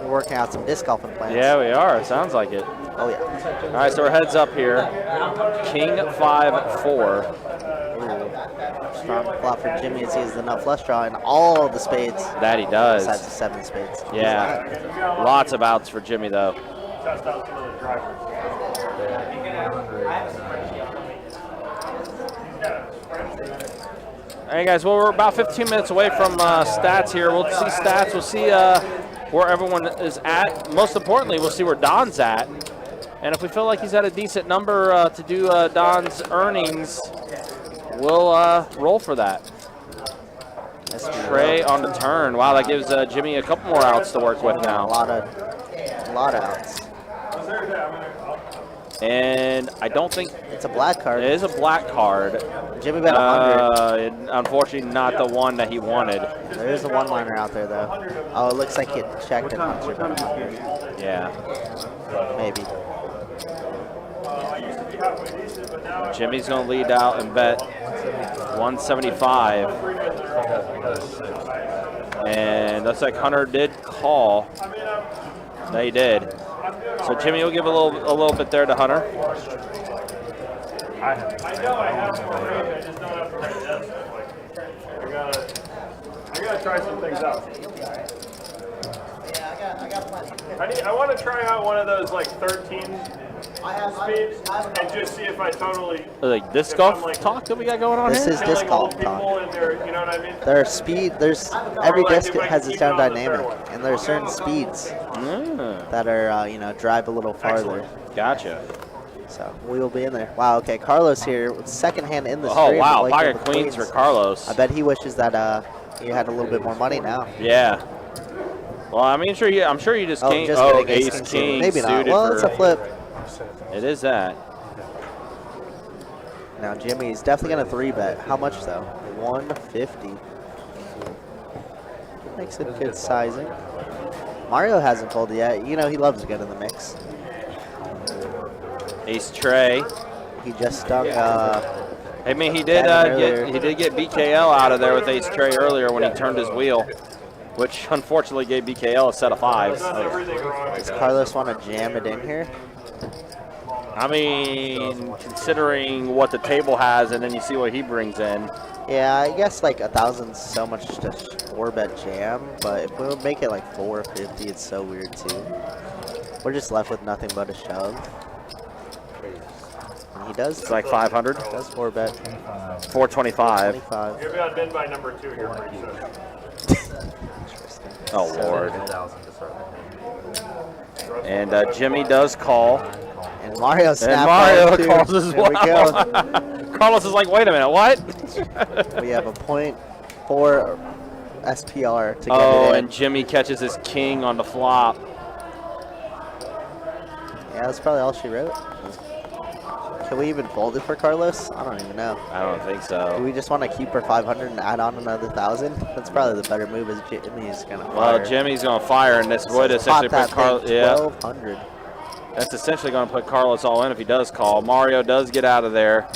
We're working out some disc golfing plans. Yeah, we are. It sounds like it. Oh yeah. All right, so we're heads up here. King 5-4. Strong flop for Jimmy as he has the Nutflush draw and all the spades. That he does. Besides the 7 spades. Yeah. Lots of outs for Jimmy, though. Test out some of the drivers. All right, guys. Well, we're about 15 minutes away from stats here. We'll see stats. We'll see where everyone is at. Most importantly, we'll see where Don's at. And if we feel like he's at a decent number to do Don's earnings, we'll roll for that. That's Trey on the turn. Wow, that gives Jimmy a couple more outs to work with now. A lot of outs. And I don't think it's a black card. It is a black card. Jimmy bet 100. Unfortunately, not the one that he wanted. There is a one-liner out there, though. Oh, it looks like it checked and Hunter bet 100. Yeah. Maybe. Jimmy's going to lead out and bet 175. And looks like Hunter did call. No, he did. So Jimmy will give a little bit there to Hunter. I know I have more range, I just don't have the right desk. I gotta try some things out. I want to try out one of those like 13 speeds and just see if I totally Like disc golf talk that we got going on this here? This is disc golf talk. You know what I mean? There's speed. There's every disc has its own dynamic, and there are certain speeds that are you know, drive a little farther. Gotcha. So we will be in there. Wow. Okay, Carlos here, second hand in the Oh stream. wow, like pocket queens for Carlos. I bet he wishes that he had a little bit more money now. Yeah. Well, I mean, I'm sure you just came. Just Oh, kidding, ace king. maybe not. Suited Well, it's a flip. It is that. Now Jimmy's definitely gonna 3-bet. How much though? 150. Makes it good sizing. Mario hasn't folded yet. You know he loves to get in the mix. Ace Trey. He just stuck. I mean, he did get BKL out of there with Ace Trey earlier when he turned his wheel, which unfortunately gave BKL a set of 5s. Does Carlos want to jam it in here? I mean, considering what the table has, and then you see what he brings in. Yeah, I guess like 1,000's so much to 4-bet jam, but if we make it like 450, it's so weird too. We're just left with nothing but a shove. And he does. It's like 500. Does 4-bet. 425. Maybe I've been by number 2 here pretty soon. Oh Lord. And Jimmy does call. And Mario snapped. And Mario calls as well. There we go. Carlos is like, wait a minute, what? We have a 0.4 SPR to get it in. And Jimmy catches his king on the flop. Yeah, that's probably all she wrote. Can we even fold it for Carlos? I don't even know. I don't think so. Do we just want to keep her 500 and add on another 1,000? That's probably the better move. Is Jimmy's gonna fire. Well, Jimmy's gonna fire, and this would essentially put Carlos. Yeah. 1,200. That's essentially gonna put Carlos all in if he does call. Mario does get out of there.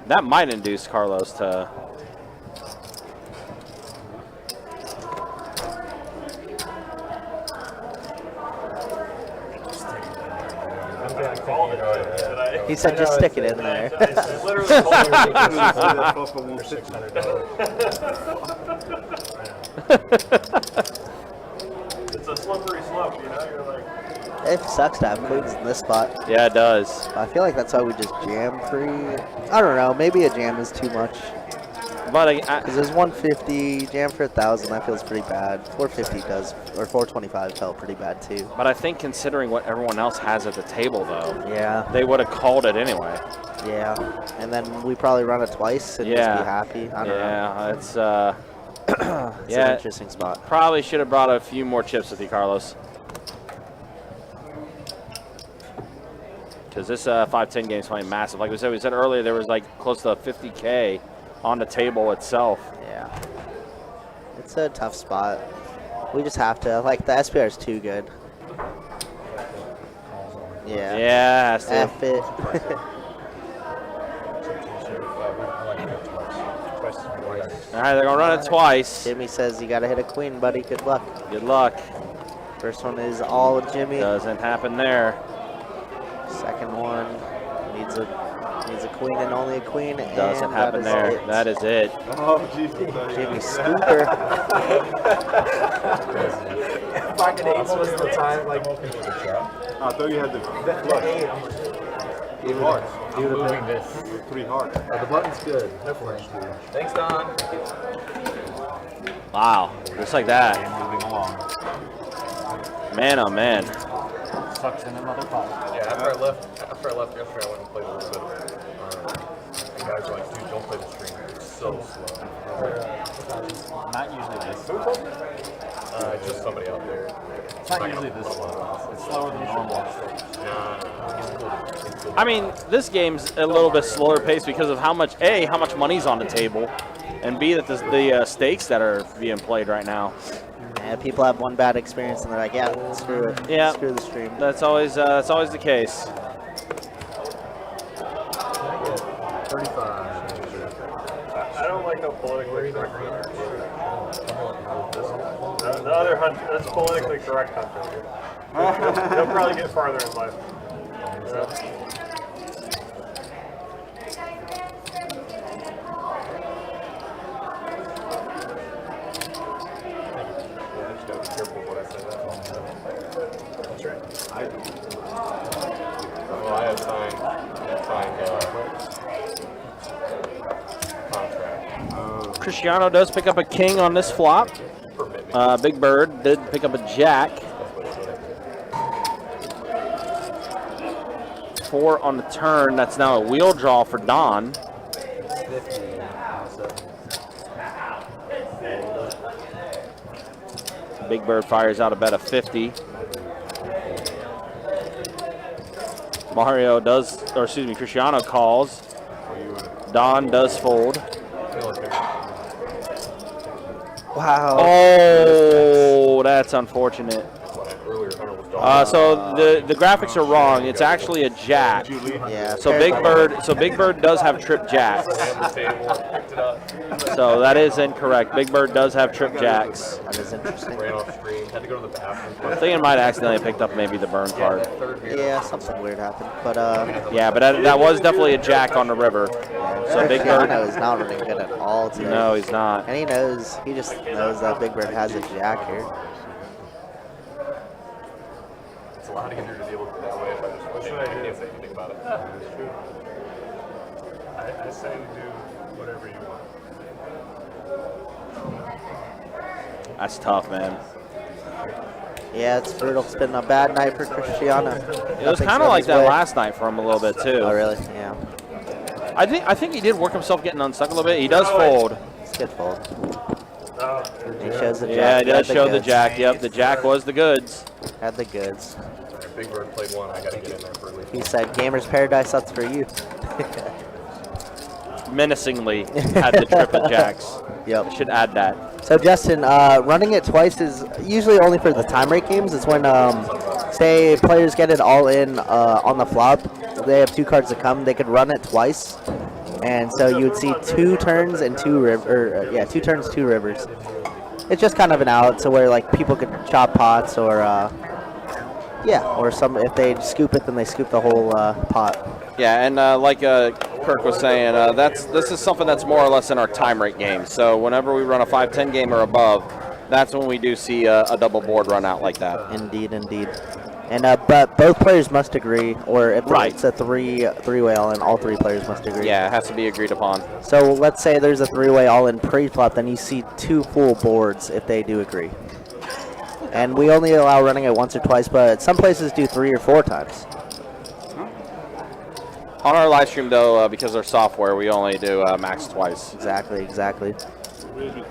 That might induce Carlos to. He said just stick it in there. It's a slippery slope, you know? You're like, It sucks to have queens in this spot. Yeah, it does. I feel like that's why we just jam free. I don't know. Maybe a jam is too much. But because there's 150, jam for 1,000. That feels pretty bad. 450 does, or 425 felt pretty bad too. But I think considering what everyone else has at the table, though, yeah, they would have called it anyway. Yeah, and then we probably run it twice and just be happy. I don't know. It's it's an interesting spot. Probably should have brought a few more chips with you, Carlos. Because this 5-10 game is playing massive. Like we said earlier, there was like close to 50K on the table itself. Yeah, it's a tough spot. We just have to, like, the SPR is too good. Yeah. Yeah. F it. All right, they're gonna run it twice. Jimmy says you gotta hit a queen, buddy. Good luck. Good luck. First one is all Jimmy. Doesn't happen there. Second one needs a Needs a queen and only a queen. Doesn't and happen that is there. it. That is it. Oh, Jesus. Jimmy Scooper. Pocket eights was the time, like. I thought you had the flush. Even hearts. even if Moving this. 3 hearts. the button's good. Definitely. Thanks, Don. Wow, just like that. And moving along. Man, oh man. Sucks in another pot. Yeah, after I left yesterday, I went and played a little bit of it. And guys were like, dude, don't play the stream. It's so slow. Not usually this. Just somebody out there. It's not usually this slow. It's slower than normal. I mean, this game's a little bit slower paced because of how much money's on the table, and B, that the stakes that are being played right now. And people have one bad experience and they're like, yeah, screw it. Yeah. Screw the stream. That's always the case. 35. I don't like how politically correct the other Hunter, that's politically correct Hunter. He'll probably get farther in life. Well, I have signed contract. Cristiano does pick up a king on this flop. Big Bird did pick up a jack. 4 on the turn. That's now a wheel draw for Don. 50. Big Bird fires out a bet of 50. Cristiano calls. Don does fold. Wow. Oh, that's unfortunate. So the graphics are wrong. It's actually a jack. Yeah. So Big Bird does have trip jacks. So that is incorrect. Big Bird does have trip jacks. That is interesting. Ran off stream. Had to go to the bathroom. I think it might accidentally picked up maybe the burn card. Yeah, something weird happened. But Yeah, but that was definitely a jack on the river. So Big Bird is not running good at all today. No, he's not. And he just knows that Big Bird has a jack here. It's a lot easier to deal with it that way if I just push it. I can't say anything about it. I say do whatever you want. That's tough, man. Yeah, it's brutal. It's been a bad night for Cristiano. It was kind of like that last night for him a little bit too. Oh, really? Yeah. I think he did work himself getting unstuck a little bit. He does fold. It's good fold. He shows the jack. Yeah, he does show the goods. jack. Yep, the jack was the goods. Had the goods. Big Bird played one. I got to get in there for at least He said, "Gamer's Paradise, that's for you." Menacingly had the triple jacks. Yep. Should add that. So Justin, running it twice is usually only for the time rate games. It's when, say, players get it all in on the flop. They have 2 cards to come. They could run it twice, and so you would see 2 turns and 2 2 turns, 2 rivers. It's just kind of an out, so where like people could chop pots or or some if they scoop it, then they scoop the whole pot. Yeah, and like Kirk was saying, this is something that's more or less in our time rate games. So whenever we run a 5-10 game or above, that's when we do see a double board run out like that. Indeed, indeed. And but both players must agree, or if it's a three-way all-in, all 3 players must agree. Yeah, it has to be agreed upon. So let's say there's a 3-way all-in pre-flop, then you see 2 full boards if they do agree. And we only allow running it once or twice, but some places do 3 or 4 times. On our live stream, though, because our software, we only do max twice. Exactly.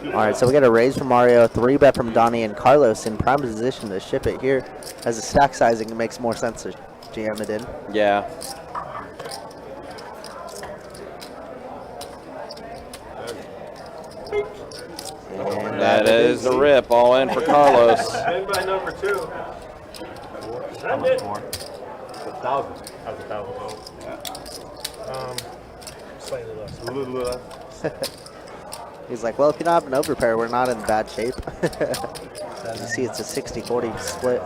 All right, so we got a raise from Mario, 3-bet from Donnie, and Carlos in prime position to ship it here. As a stack sizing, it makes more sense to jam it in. Yeah. And that is the rip, all in for Carlos. In by number 2. That's it. 1,000. That was 1,000. Slightly less. A little less. He's like, well, if you don't have an overpair, we're not in bad shape. You see, it's a 60-40 split.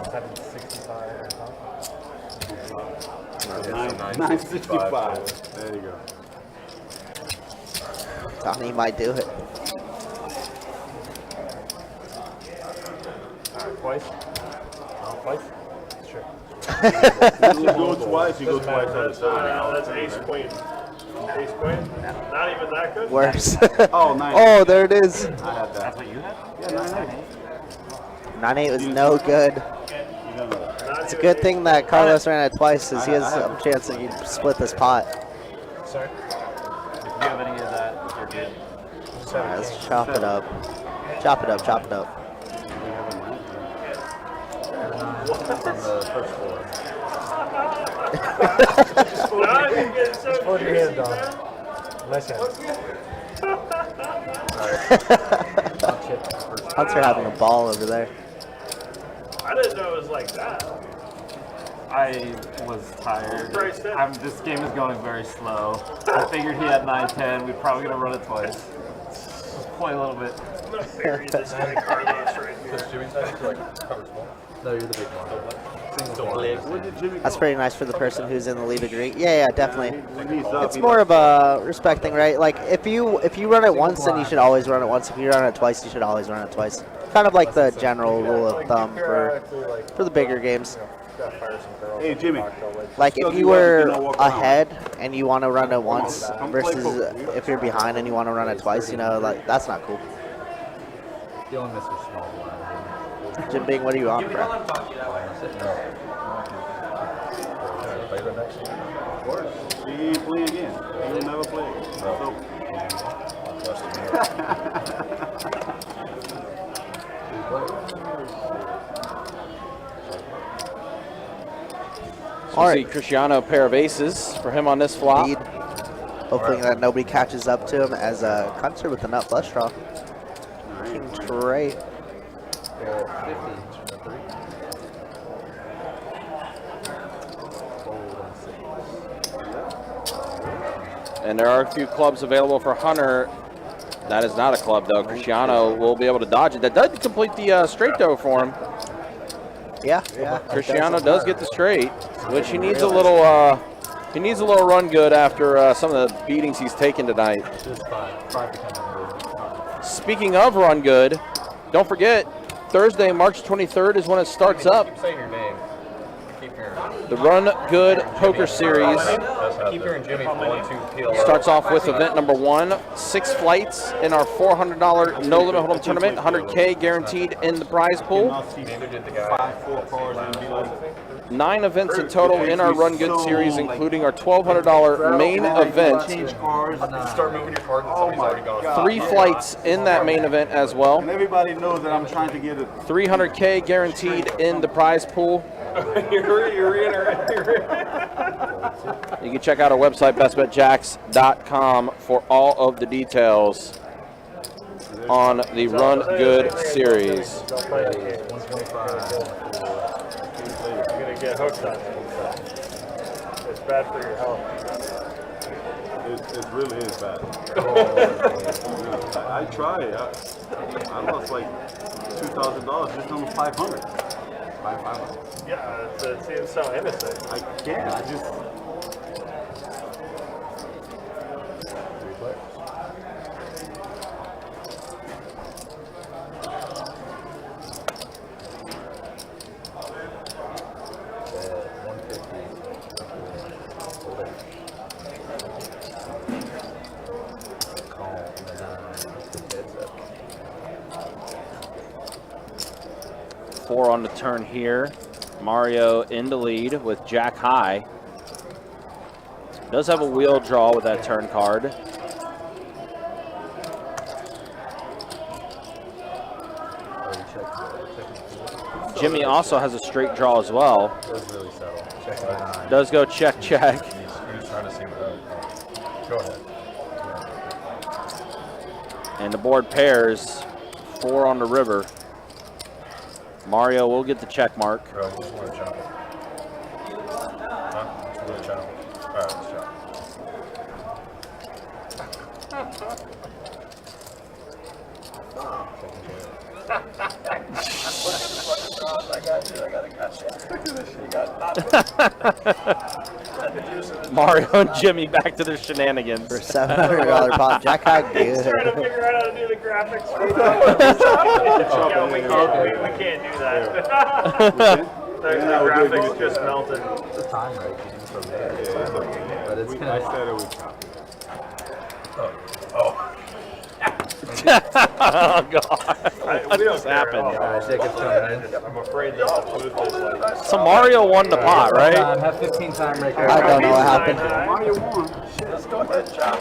965. There you go. Donnie might do it. Twice? Twice? Sure. You go twice, you go twice on the side. That's ace queen. Ace queen? Not even that good? Worse. Oh, 9. Oh, there it is. I had that. That's what you had? Yeah, 9-8 was no good. It's a good thing that Carlos ran it twice, because he has a chance that you split this pot. Sorry? If you have any of that, you're good. Alright, let's chop it up. Chop it up, chop it up. On the first floor. Hold your hand down. Nice hand. Hunter having a ball over there. I didn't know it was like that. I was tired. Priced it. This game is going very slow. I figured he had 9-10. We're probably going to run it twice. Just play a little bit. I'm going to bury this guy Carlos right here. Because Jimmy's actually like cover small. No, you're the big one. That's pretty nice for the person who's in the lead agree. Yeah, definitely. It's more of a respect thing, right? Like if you run it once, then you should always run it once. If you run it twice, you should always run it twice. Kind of like the general rule of thumb for the bigger games. Hey, Jimmy. Like if you were ahead and you want to run it once versus if you're behind and you want to run it twice, you know, like that's not cool. You only miss your small blind. Jim Bing, what are you on, bro? Of course. We play again. We never play. All right, Cristiano, pair of aces for him on this flop. Lead. Hopefully that nobody catches up to him as a Hunter with the Nutflush draw. King Trey. And there are a few clubs available for Hunter. That is not a club, though. Cristiano will be able to dodge it. That does complete the straight, though, for him. Yeah. Cristiano does get the straight, which he needs a little. He needs a little run good after some of the beatings he's taken tonight. Speaking of run good, don't forget Thursday, March 23rd is when it starts up. Keep saying your name. Keep hearing. The Run Good Poker Series Keep hearing Jimmy for 1-2 PLO. starts off with event number 1, 6 flights in our $400 no limit hold'em tournament, 100K guaranteed in the prize pool. Neither did the guy. 9 events in total in our Run Good series, including our $1,200 main event. Start moving your cards and somebody's already gone. 3 flights in that main event as well. And everybody knows that I'm trying to get it. 300K guaranteed in the prize pool. You can check out our website, bestbetjacks.com, for all of the details on the Run Good series. You're going to get hooked on it. It's bad for your health. It really is bad. I tried. I lost like $2,000, just almost 500. 500. Yeah, it seems so innocent. I can't. I just. Four on the turn here. Mario in the lead with Jack high. Does have a wheel draw with that turn card. Jimmy also has a straight draw as well. Does go check, check. He's trying to see what. Go ahead. And the board pairs 4 on the river. Mario will get the check mark. Bro, just want to chop it. Huh? Just want to chop it. Alright, let's chop Mario and Jimmy back to their shenanigans. For $700 pot. Jack high He's trying to good. figure out how to do the graphics. We can't do that. The graphics just melted. It's a time right game from there. But it's kind of. Oh, God. What We don't just care at happened? all. Alright, Jacob's coming in. I'm afraid that the booth is like. So Mario won the pot, right? Have 15 time right there. I don't know what happened. Mario won. Let's go ahead, John.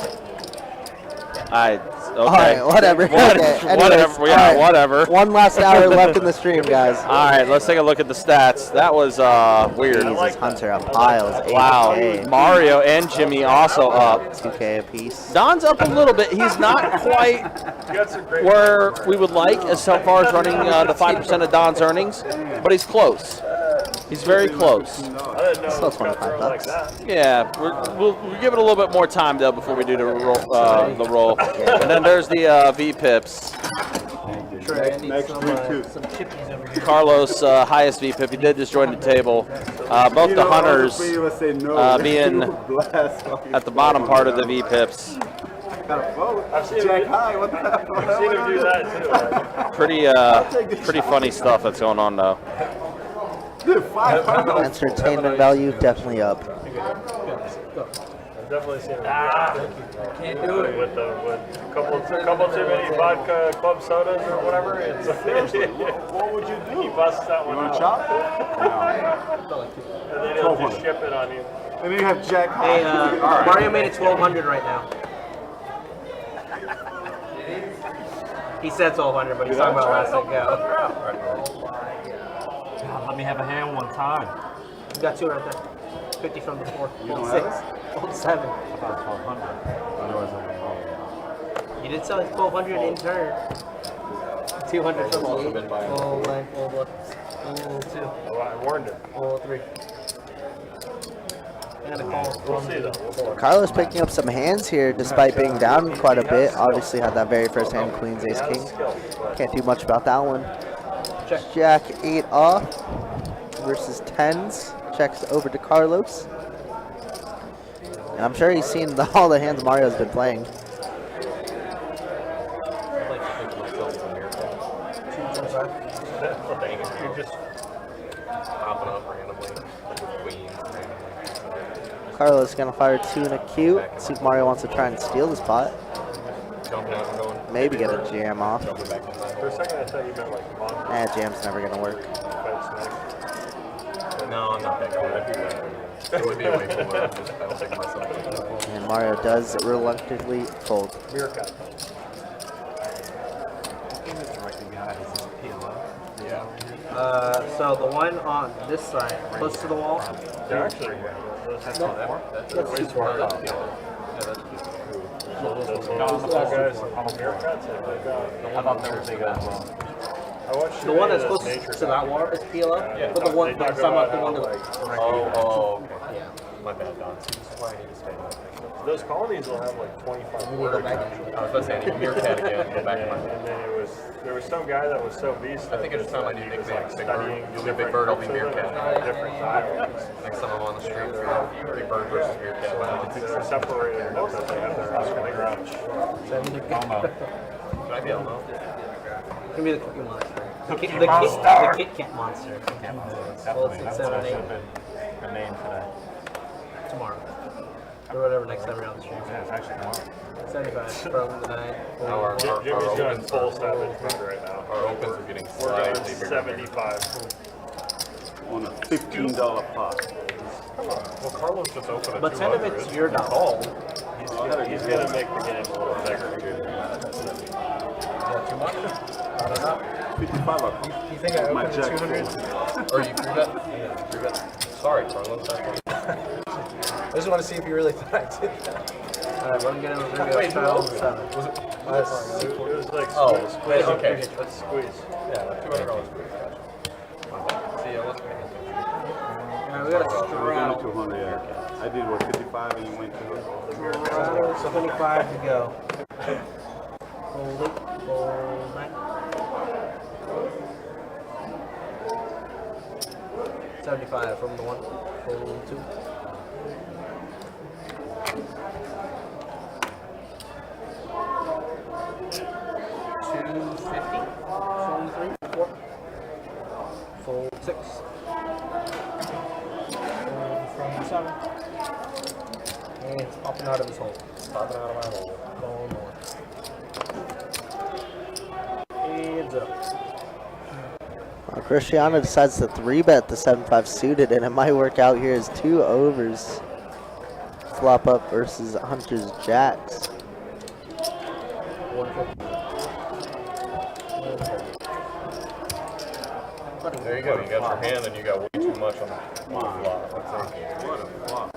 Okay. All right, whatever. Okay, anyways, Whatever. Yeah, all right. whatever. One last hour left in the stream, guys. All right, let's take a look at the stats. That was weird. Jesus, Hunter on piles. 8K. Wow. Mario and Jimmy also up. 2K apiece. Don's up a little bit. He's not quite where we would like as far as running the 5% of Don's earnings, but he's close. He's very close. Still 25 bucks. Yeah, we'll give it a little bit more time though before we do the roll. And then there's the V pips. Next some chippies over here. Carlos highest V pip. He did just join the table. Both the hunters being at the bottom part of the V pips. I've seen him do that too. Pretty funny stuff that's going on though. Entertainment value definitely up. I've definitely seen him. Can't do it with a couple too many vodka club sodas or whatever. It's what would you do? He busts that one out. And then he'll just ship it on you. And then you have Jack. Hey, Mario made it 1,200 right now. He said 1,200, but he's talking about last night. God, let me have a hand one time. You got 2 right there. 50 from the 4. Hold 6. Hold 7. About 1,200. You did sell his 1,200 in turn. 200 from the 8. Full 9, full 1. Full 2. Well, I warned him. Full 3. And a call. We'll see though. Carlos picking up some hands here despite being down quite a bit. Obviously had that very first hand, Queens, Ace, King. Can't do much about that one. Jack 8 off versus 10s. Checks over to Carlos. And I'm sure he's seen all the hands Mario's been playing. You're just popping up randomly. Queens. Carlos gonna fire 2 and a Q. See if Mario wants to try and steal this pot. Jumping out and going. Maybe get a jam off. Jumping back in there. For a second, I thought you meant like monster Jam's never gonna work. fight snake. No, I'm not that good. I do that. It would be way cooler. I'm just bouncing myself. And Mario does reluctantly fold. Meerkat. So the one on this side, close to the wall. They're actually That's way smart. those guys. Meerkats. How about there was a I watched The one that's those closest nature to that wall is PLO, Yeah, but the one, they talk I'm talking about the about one how, that, like, Oh, okay. yeah. My bad, Don. That's why I need to stay on. those colonies will have like 25 Go words. back. I was about to say, I need a meerkat again. Go back to my. And then there was some guy that was so beast. I think I just found my new he was, nickname. like, Big Bird. studying You'll be Big different Bird, I'll be cultures Meerkat. and different dialects. Next time I'm on the street, Big Bird versus Meerkat. They're separated because they have their house in the garage. Might be Elmo. Give me the Cookie Monster. The Kit Kat Monster. Full 6, 7, 8 the name today. tomorrow. Or whatever next time we're on the stream. Yeah, it's actually tomorrow. 75 from the 9. Our Jimmy's going opens full are, savage mode right now. our opens are getting We're going slightly bigger. 75. On a $15 pot. Well, Carlos just opened a But 10 of it's your call. He's gonna make the game a little bigger. Too much? I don't know. 55 up. You think I opened the 200? Or you threw that? Threw that? Sorry, Carlos. I just want to see if you really thought I did that. Alright, let me get him a video. Wait, who else? Was it? It was like Oh, squeeze. okay. Let's squeeze. Yeah, $200 squeeze. See, I lost my hand. Alright, we got a straw. 200, yeah. I did what, 55 and you went to 25 to go. Hold it. Hold that. 75 from the 1. Hold 2. It's popping out of his hole. Popping out of my hole. Going on. Heads up. Cristiano decides to 3-bet the 7-5 suited, and it might work out here as 2 overs. Flop up versus Hunter's Jacks. There you go. You got your hand and you got way too much on the flop. What a flop.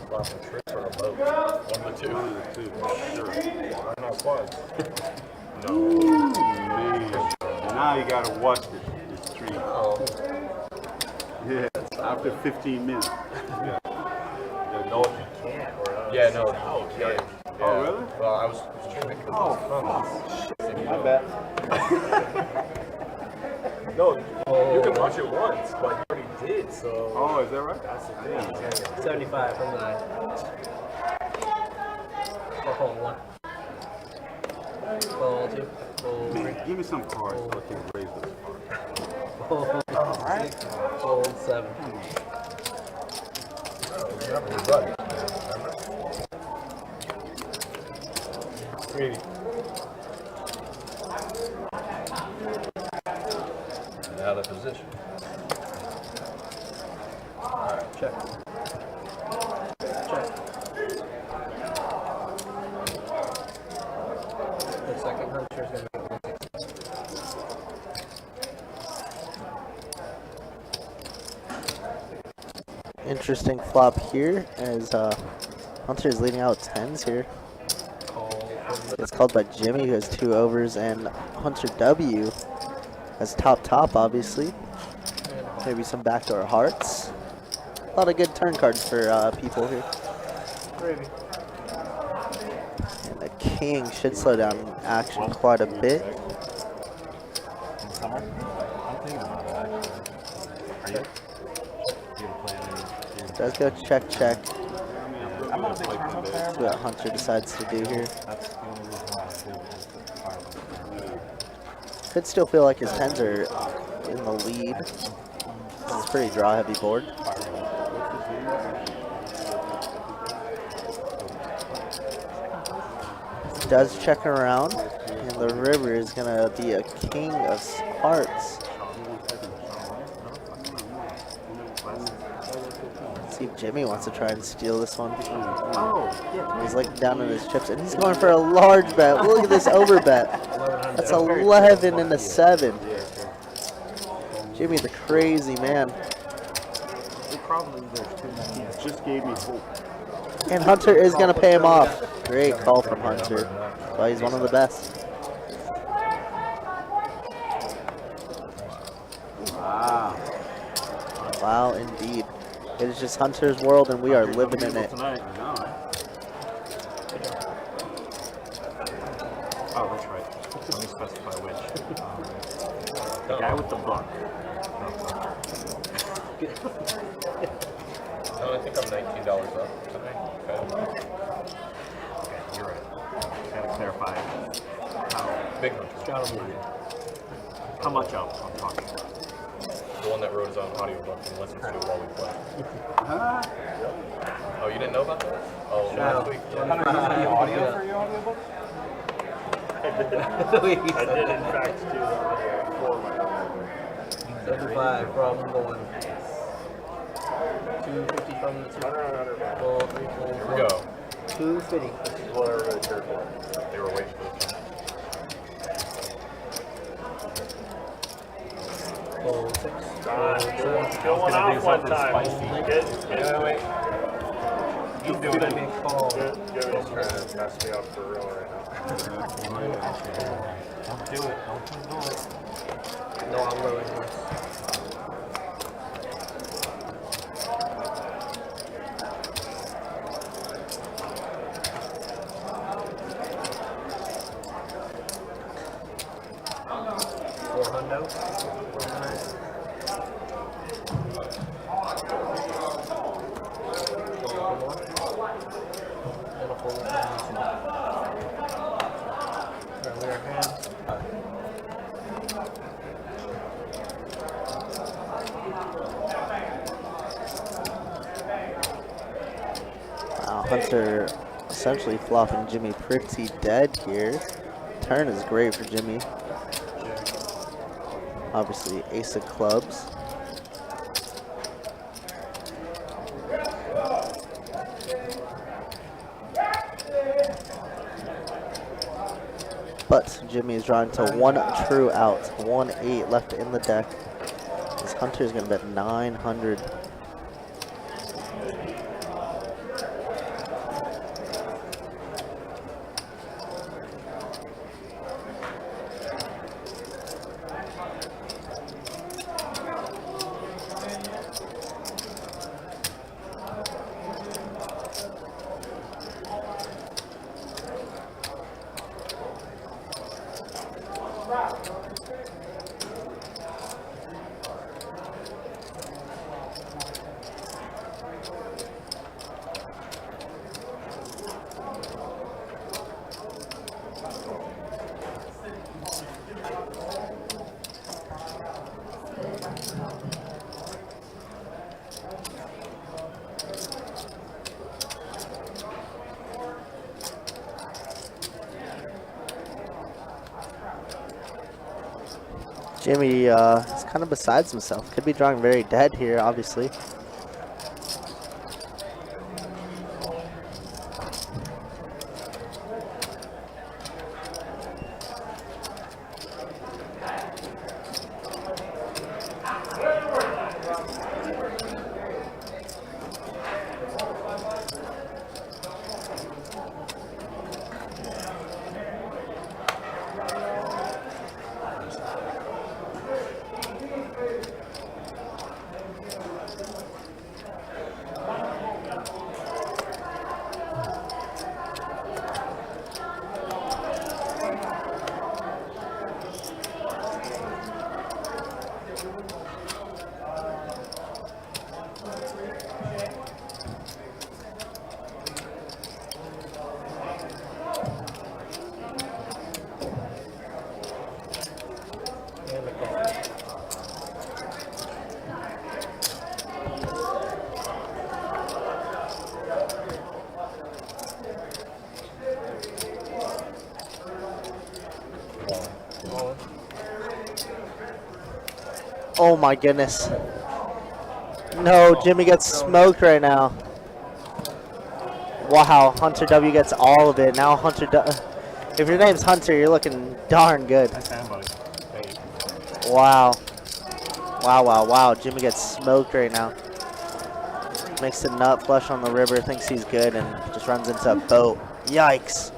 Flop and tricks or a boat. One of the two. One of the two, sure. Why not slides? No. Man. Now you gotta watch the stream. Oh. Yeah, after 15 minutes. Yeah. No, you can't. Yeah, no, you can't. Yeah. Oh, really? Well, I was trying to My bad. No, you can watch it once, but you already did, so. Oh, is that right? That's the thing. 75 from the 9. Oh, 1. Fold 2. Fold 3. Man, give me some cards so I can raise those cards. Fold 6. Fold 7. You have a rebut, remember? 380. And out of position. Check. Check. The second hunter's going to be 160. Interesting flop here as Hunter is leading out 10s here. It's called by Jimmy, who has 2 overs, and Hunter W has top, obviously. Maybe some backdoor hearts. A lot of good turn cards for people here. And the king should slow down action quite a bit. In summer? I'm thinking about it actually. Are you? You plan Does go check. I'm not a big fan of there. See what Hunter decides to do here. That's the only reason why I do it is the fireworks. Could still feel like his 10s are in the lead. This is a pretty draw heavy board. Does check around, and the river is gonna be a king of hearts. Let's see if Jimmy wants to try and steal this one. He's looking down at his chips, and he's going for a large bet. Look at this over bet. That's 11 and a 7. Jimmy the crazy man. Just gave me hope. And Hunter is going to pay him off. Great call from Hunter. That's why he's one of the best. Wow. Wow, indeed. It is just Hunter's world, and we are living in it. Tonight. No. Oh, that's right. Let me specify which. The guy with the buck. No, I think I'm $19 up tonight. Okay, you're right. Gotta clarify how Big Hunter. how much up I'm talking. The one that wrote his own audiobook and listens to it while we play. Oh, you didn't know about that? Oh, last week. Yeah. The audio for your audiobook? I did in fact do the audio for my audiobook. 75 from the 1. 250 from the 2. Fold 3, Here we fold go. 250. This is what I really cared for. They were waiting for this. Fold 6. Go one off one time. Wait. He's doing it. Big call. Joey's trying to mess me up for real right now. Don't do it. Don't do it. No, I'm lowering this. Hunter essentially flopping Jimmy pretty dead here. Turn is great for Jimmy. Obviously, ace of clubs. But Jimmy is drawing to 1 true out. 1-8 left in the deck. This Hunter is going to bet 900. Jimmy is kind of besides himself. Could be drawing very dead here, obviously. Oh my goodness. No, Jimmy gets smoked right now. Wow, Hunter W gets all of it. Now Hunter W. If your name's Hunter, you're looking darn good. Wow. Wow, wow, wow. Jimmy gets smoked right now. Makes a Nutflush on the river, thinks he's good, and just runs into a boat. Yikes.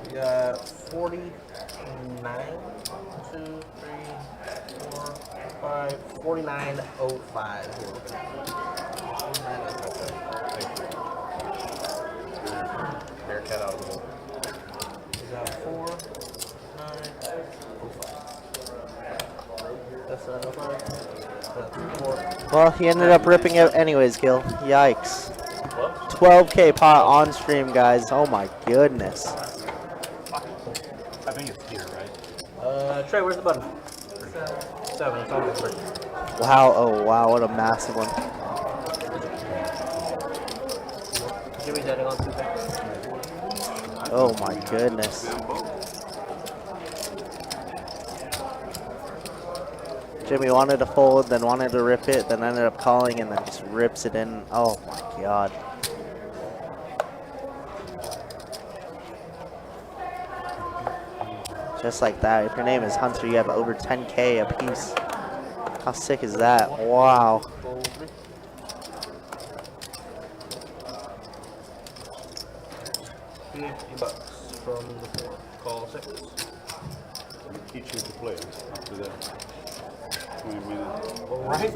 We got 49, 2, 3, 4, 5, 49.05 here. 49.05. Haircut out of the hole. We got 4, 9, 05. That's 905. That's 4. Well, he ended up ripping it anyways, Gil. Yikes. 12K pot on stream, guys. Oh my goodness. I think it's here, right? Trey, where's the button? 7. It's on the board. Wow, oh wow, what a massive one. Jimmy's adding on 2. Oh my goodness. Jimmy wanted to fold, then wanted to rip it, then ended up calling, and then just rips it in. Oh my god. Just like that. If your name is Hunter, you have over 10K a piece. How sick is that? Wow. $50 from the 4. Call 6. Teach you to play after that. 20 minutes. Right.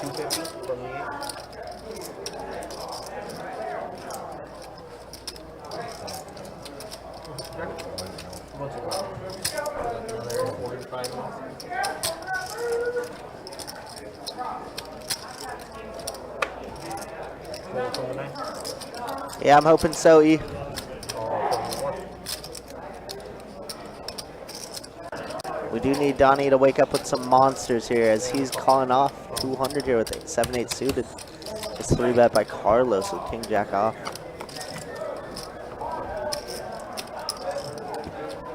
250 from the 8. Fold from the 9. Yeah, I'm hoping so, E. All from the 1. We do need Donnie to wake up with some monsters here as he's calling off 200 here with 7-8 suited. It's 3-bet by Carlos with King Jack off.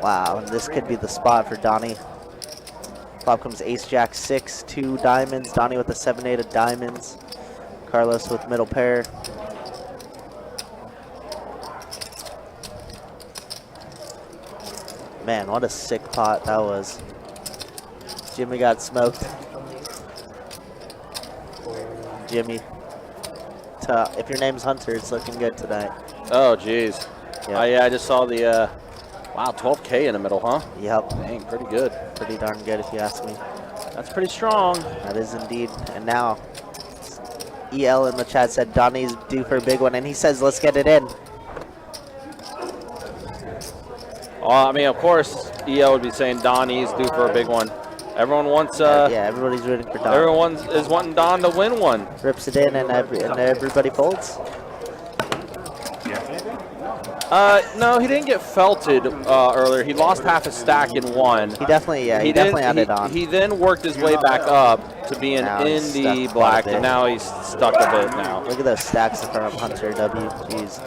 Wow, and this could be the spot for Donnie. Flop comes Ace Jack 6, 2 diamonds. Donnie with a 7-8 of diamonds. Carlos with middle pair. Man, what a sick pot that was. Jimmy got smoked. Jimmy. If your name's Hunter, it's looking good tonight. Oh, jeez. Yeah. Yeah, I just saw the, wow, 12K in the middle, huh? Yep. Dang, pretty good. Pretty darn good if you ask me. That's pretty strong. That is indeed. And now, EL in the chat said Donnie's due for a big one, and he says, let's get it in. I mean, of course, EL would be saying Donnie's due for a big one. Everyone wants, yeah, everybody's rooting for Don. Everyone is wanting Don to win one. Rips it in, and everybody folds. No, he didn't get felted earlier. He lost half a stack in one. He definitely, yeah, he definitely added on. He then worked his way back up to being in the black, and now he's stuck a bit now. Look at those stacks in front of Hunter W. Jeez.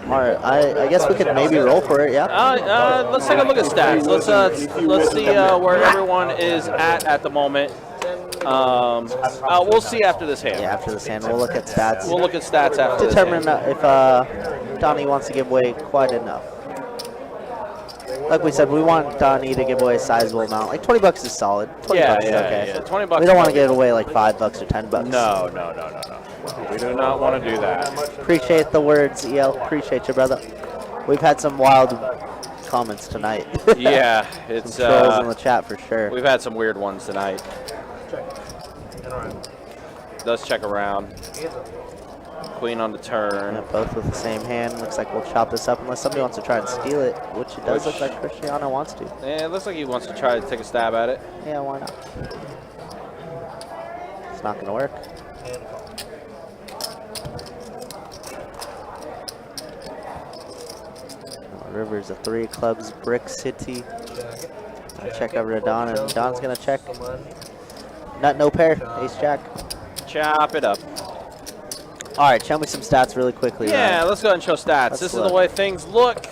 Alright, I guess we could maybe roll for it, yeah? Let's take a look at stats. Let's see where everyone is at the moment. We'll see after this hand. Yeah, after this hand, we'll look at stats. We'll look at stats after determine this hand. if Donnie wants to give away quite enough. Like we said, we want Donnie to give away a sizable amount. Like 20 bucks is solid. 20 bucks is okay. Yeah, 20 bucks. We don't want to give away like 5 bucks or 10 bucks. No. We do not want to do that. Appreciate the words, EL. Appreciate you, brother. We've had some wild comments tonight. Yeah, it's some trolls in the chat for sure. We've had some weird ones tonight. Does check around. Queen on the turn. Yeah, both with the same hand. Looks like we'll chop this up unless somebody wants to try and steal it, which it does look like Cristiano wants to. Yeah, it looks like he wants to try to take a stab at it. Yeah, why not? It's not going to work. River's a 3, clubs, Brick City. I check over to Don, and Don's going to check. Nut, no pair, Ace Jack. Chop it up. All right, show me some stats really quickly. Yeah, Ryan. let's go ahead and show stats. This is the way things look.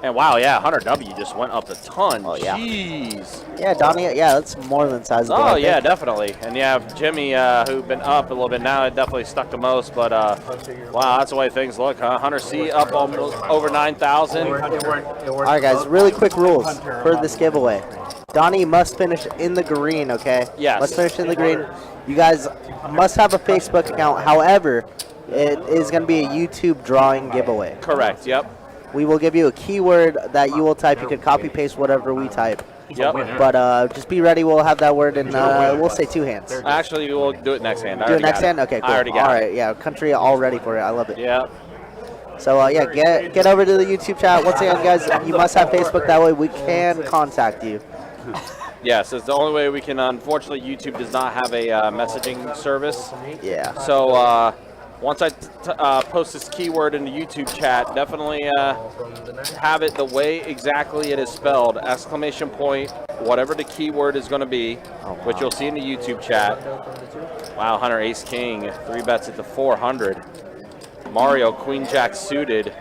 And wow, yeah, Hunter W just went up a ton. Oh, yeah. Jeez. Yeah, Donnie, yeah, that's more than sizable. Oh, yeah, definitely. And you have Jimmy, who's been up a little bit now. It definitely stuck the most. But, wow, that's the way things look, huh? Hunter C up almost over 9,000. All right, guys, really quick rules for this giveaway. Donnie must finish in the green, okay? Yes. Let's finish in the green. You guys must have a Facebook account. However, it is going to be a YouTube drawing giveaway. Correct, yep. We will give you a keyword that you will type. You can copy paste whatever we type. Yep. But just be ready. We'll have that word in, we'll say 2 hands. Actually, we'll do it next hand. Do it next hand? Okay, cool. I already got All right, yeah, country all ready for it. I love it. Yeah. So, yeah, get over to the YouTube chat. Once again, guys, you must have Facebook. That way we can contact you. Yes, it's the only way we can. Unfortunately, YouTube does not have a messaging service. Yeah. So once I post this keyword in the YouTube chat, definitely have it the way exactly it is spelled. Exclamation point, whatever the keyword is going to be, which you'll see in the YouTube chat. Wow, Hunter Ace King, 3 bets at the 400. Mario Queen Jack suited.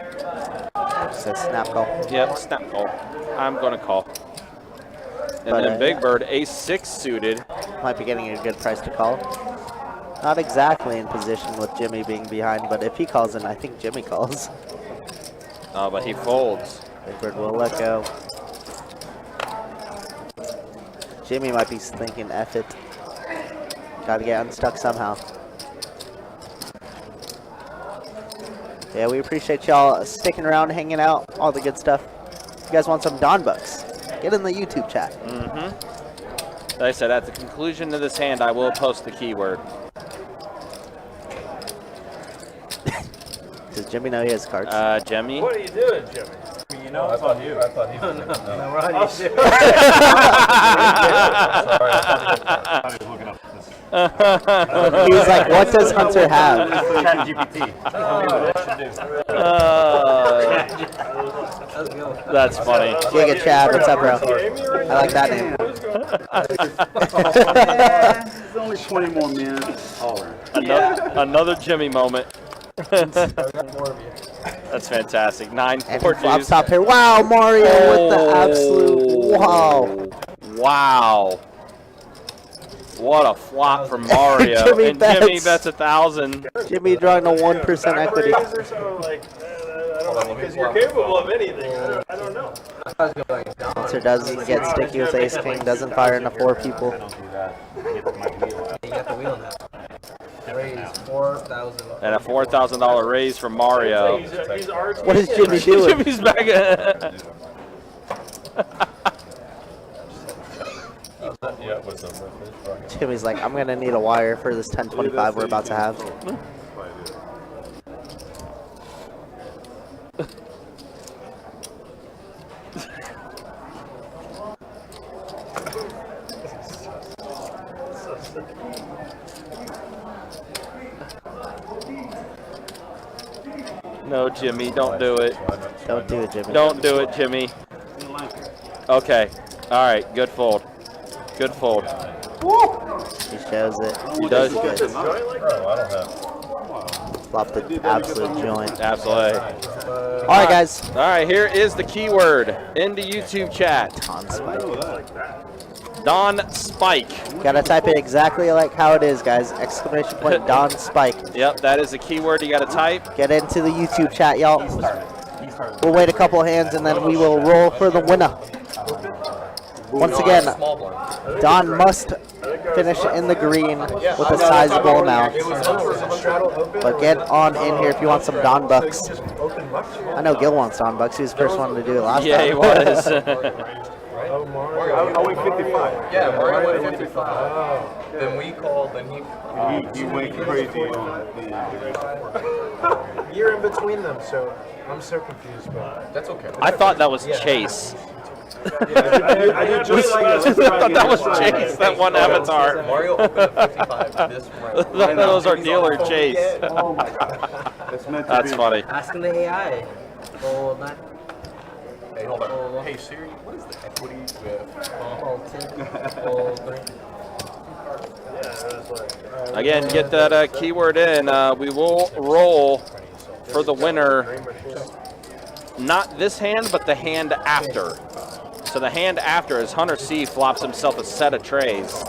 Says snap call. Yep, snap call. I'm going to call. And then Big Bird, Ace 6 suited. Might be getting a good price to call. Not exactly in position with Jimmy being behind, but if he calls in, I think Jimmy calls. Oh, but he folds. Big Bird will let go. Jimmy might be thinking, F it. Gotta get unstuck somehow. Yeah, we appreciate y'all sticking around, hanging out, all the good stuff. If you guys want some Don Bucks, get in the YouTube chat. Like I said, at the conclusion of this hand, I will post the keyword. Does Jimmy know he has cards? Jimmy? What are you doing, Jimmy? You know, it's on you. I thought he was No, we're on you. He's like, what does Hunter have? ChatGPT. That's funny. Giga Chad, what's up, bro? I like that name. It's only 20 more minutes. Another Jimmy moment. That's fantastic. And he 9-4 flops juice. top here. Wow, Mario with the absolute wow. Wow. What a flop from Mario. Jimmy and Jimmy bets. bets 1,000. Jimmy drawing a 1% equity. Or so, like, I don't know, because you're capable of anything. I don't know. Hunter doesn't get sticky with ace king, doesn't fire into 4 people. I don't do that. Get my wheel. You got the wheel now. Raise 4,000. And a $4,000 raise from Mario. He's artsy. What is Jimmy doing? Jimmy's back. Yeah, what's up? Jimmy's like, I'm gonna need a wire for this 1025 we're about to have. No, Jimmy, don't do it. Don't do it, Jimmy. Don't do it, Jimmy. Okay. All right. Good fold. Good fold. He shows it. He does. Oh, I don't have. Flop the absolute joint. Absolutely. All right, guys. All right. Here is the keyword in the YouTube chat. Don Spike. Don Spike. Gotta type it exactly like how it is, guys. Exclamation point Don Spike. Yep, that is the keyword you got to type. Get into the YouTube chat, y'all. We'll wait a couple hands and then we will roll for the winner. Once again, Don must finish in the green with a sizable amount. But get on in here if you want some Don Bucks. I know Gil wants Don Bucks. He was the first one to do it last time. Yeah, he was. I went 55. Yeah, Mario went 55. Then we called, then he went crazy on You're in between them, so I'm so confused. But that's okay. I thought that was Chase. I thought that was Chase, that one avatar. Mario opened at 55 this round. That was our dealer, Chase. Oh my god. That's funny. asking the AI. Roll 9. Hey, hold on. Hey Siri, what is the equity with? Roll 2. Roll 3. Again, get that keyword in. We will roll for the winner. Not this hand, but the hand after. So the hand after is Hunter C flops himself a set of trays.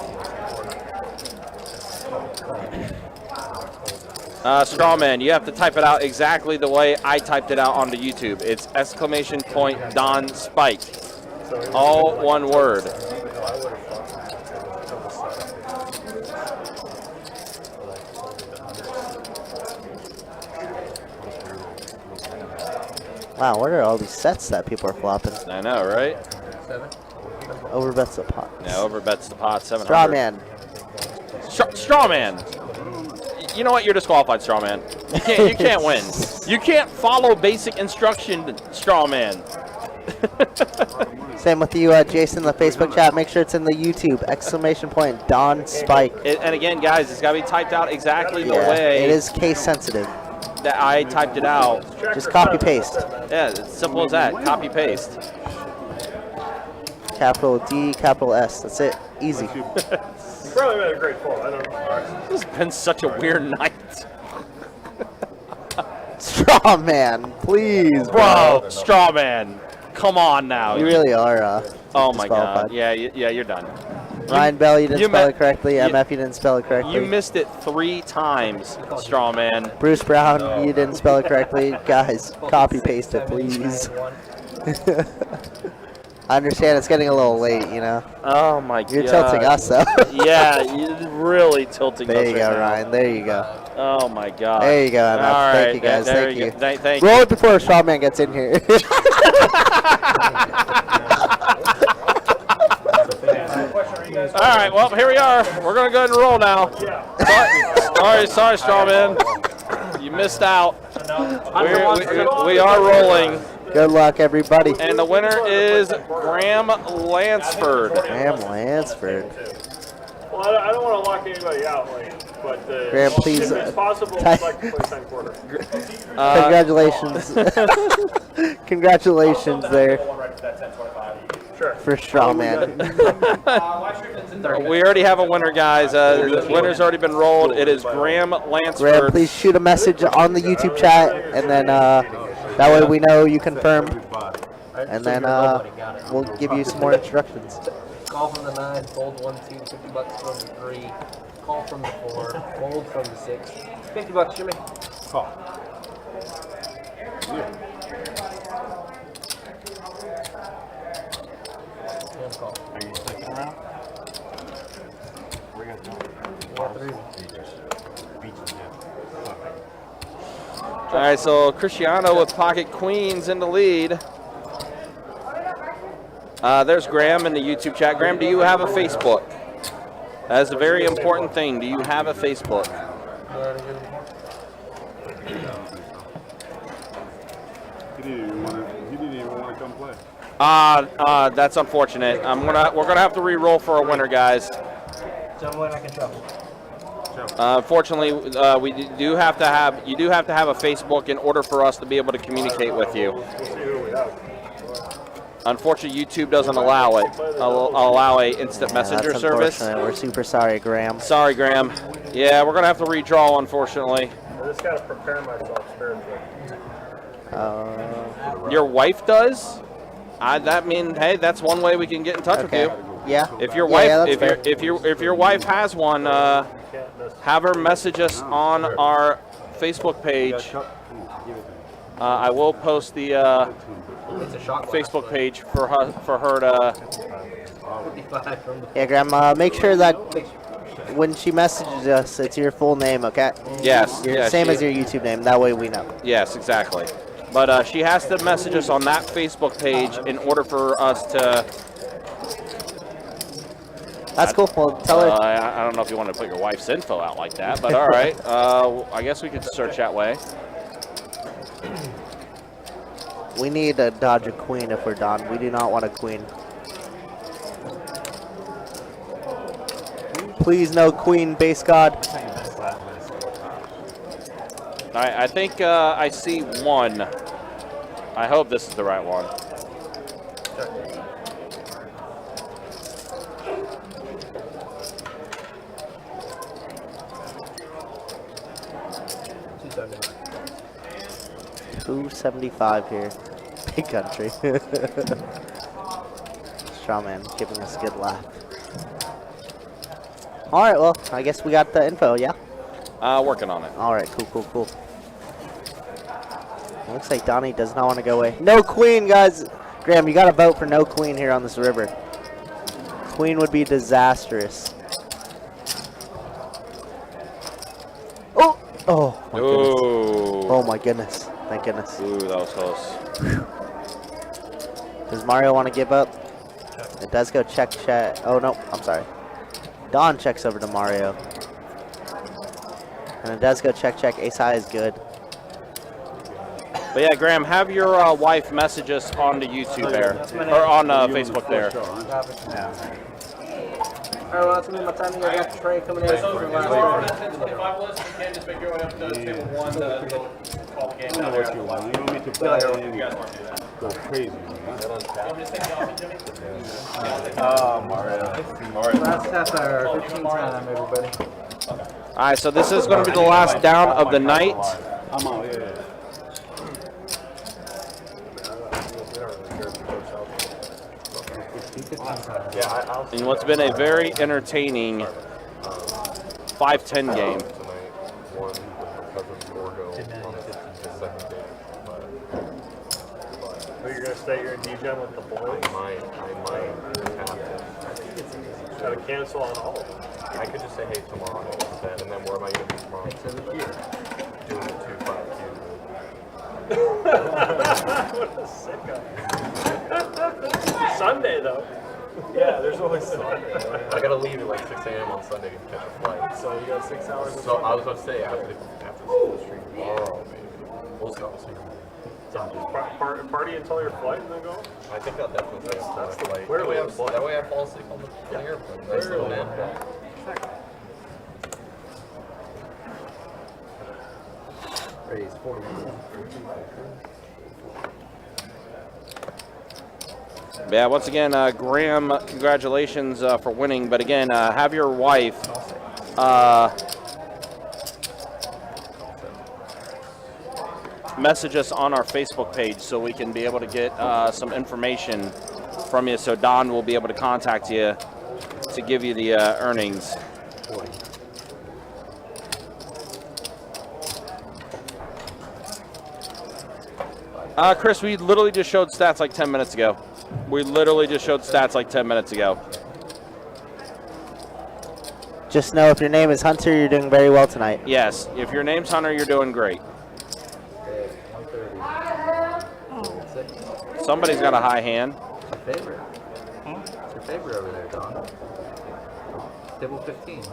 Strawman, you have to type it out exactly the way I typed it out onto YouTube. It's exclamation point Don Spike. All one word. Wow, what are all these sets that people are flopping? I know, right? 7. Overbets the pot. Yeah, overbets the pot, 700. Strawman. Strawman. You know what? You're disqualified, Strawman. You can't win. You can't follow basic instruction, Strawman. Same with you, Jason, in the Facebook chat. Make sure it's in the YouTube. Exclamation point Don Spike. And again, guys, it's got to be typed out exactly the Yeah, way it is case sensitive. that I typed it out. Just copy paste. Yeah, it's simple as that. Copy paste. Capital D, capital S. That's it. Easy. You probably made a great fall. I don't know. This has been such a weird night. Strawman, please, Bro, Strawman. Come on now. You really are. Oh my God. disqualified. Yeah, you're done. Ryan Bell, you didn't you spell ma- it correctly. you- MF, you didn't spell it correctly. You missed it 3 times, Strawman. Bruce Brown, you didn't spell it correctly. Guys, copy paste it, please. I understand it's getting a little late, you know. Oh my God. You're tilting us, though. Yeah, you're really tilting us. There you go, right now. Ryan. There you go. Oh my God. There you go, MF. All Thank right, you, guys. there Thank you you. go. Thank Roll it before Strawman gets in here. All right, well, here we are. We're going to go ahead and roll now. Sorry, Strawman. You missed out. We are rolling. Good luck, everybody. And the winner is Graham Lansford. Graham Lansford. Well, I don't want to lock anybody out, like, but Graham, please, if it's possible, I'd like to play 10 quarter. Congratulations. Congratulations there Sure. for Strawman. We already have a winner, guys. The winner's already been rolled. It is Graham Lansford. Graham, please shoot a message on the YouTube chat, and then that way we know you confirmed, and then we'll give you some more instructions. Call from the 9, fold 1, 2, $50 from the 3. Call from the 4, fold from the 6. $50, Jimmy. Call. Call. Are you sticking around? We're gonna All right, so Cristiano with pocket queens in the lead. There's Graham in the YouTube chat. Graham, do you have a Facebook? That is a very important thing. Do you have a Facebook? He didn't even want to come play. That's unfortunate. We're gonna have to re-roll for a winner, guys. Tell me when I can shuffle. Unfortunately, you do have to have a Facebook in order for us to be able to communicate with you. We'll see who we have. Unfortunately, YouTube doesn't allow it. Allow a instant messenger That's service. unfortunate. We're super sorry, Graham. Sorry, Graham. Yeah, we're gonna have to redraw, unfortunately. I just gotta prepare myself spiritually. Your wife does? Hey, that's one way we can get in touch with you. Yeah. If your Yeah, wife, yeah, that's if your wife has one, have her message us on our Facebook page. I will post the Facebook page for her to. Yeah, Grandma, make sure that when she messages us, it's your full name, okay? Yes. Same as your YouTube name. That way we know. Yes, exactly. But she has to message us on that Facebook page in order for us to. That's cool. Well, tell her. I don't know if you want to put your wife's info out like that, but all right. I guess we could search that way. We need to dodge a queen if we're done. We do not want a queen. Please no queen, base god. I think I see one. I hope this is the right one. $275 here. Big country. Strawman giving us a good laugh. Alright, well, I guess we got the info, yeah? Working on it. Alright, cool. Looks like Donnie does not want to go away. No queen, guys! Graham, you gotta vote for no queen here on this river. Queen would be disastrous. Oh! Oh, my goodness. Oh, my goodness. Thank goodness. Ooh, that was close. Does Mario want to give up? It does go check. Oh, no. I'm sorry. Don checks over to Mario. And it does go check. Ace high is good. But yeah, Graham, have your wife message us on the YouTube there, or on Facebook there. Alright, well, that's gonna be my time. I got the tray coming in. If I list, you can just make your way up to table 1 to call the game. You want me to play and go crazy, Oh, Mario. Last half hour, 15 time, everybody. All right, so this is going to be the last down of the night. I'm out, yeah. In what's been a very entertaining 5-10 game. You're gonna stay here in D-Gen with the boys? I might have to. Gotta cancel on all of them. I could just say, hey, tomorrow instead, and then where am I going to be tomorrow? Doing the 2-5-2. What a sicko. Sunday, though. Yeah, there's always Sunday. I gotta leave at like 6 a.m. on Sunday to catch a flight. So you got 6 hours. So I was about to say after the stream tomorrow, maybe. We'll see. Party until your flight and then go? I think I'll definitely take a flight. That way I fall asleep on the airplane. Nice little nap. Raise 41. Yeah, once again, Graham, congratulations for winning. But again, have your wife message us on our Facebook page so we can be able to get some information from you. So Don will be able to contact you to give you the earnings. Chris, we literally just showed stats like 10 minutes ago. We literally just showed stats like 10 minutes ago. Just know if your name is Hunter, you're doing very well tonight. Yes, if your name's Hunter, you're doing great. Somebody's got a high hand. It's your favorite. It's your favorite over there, Don. Table 15.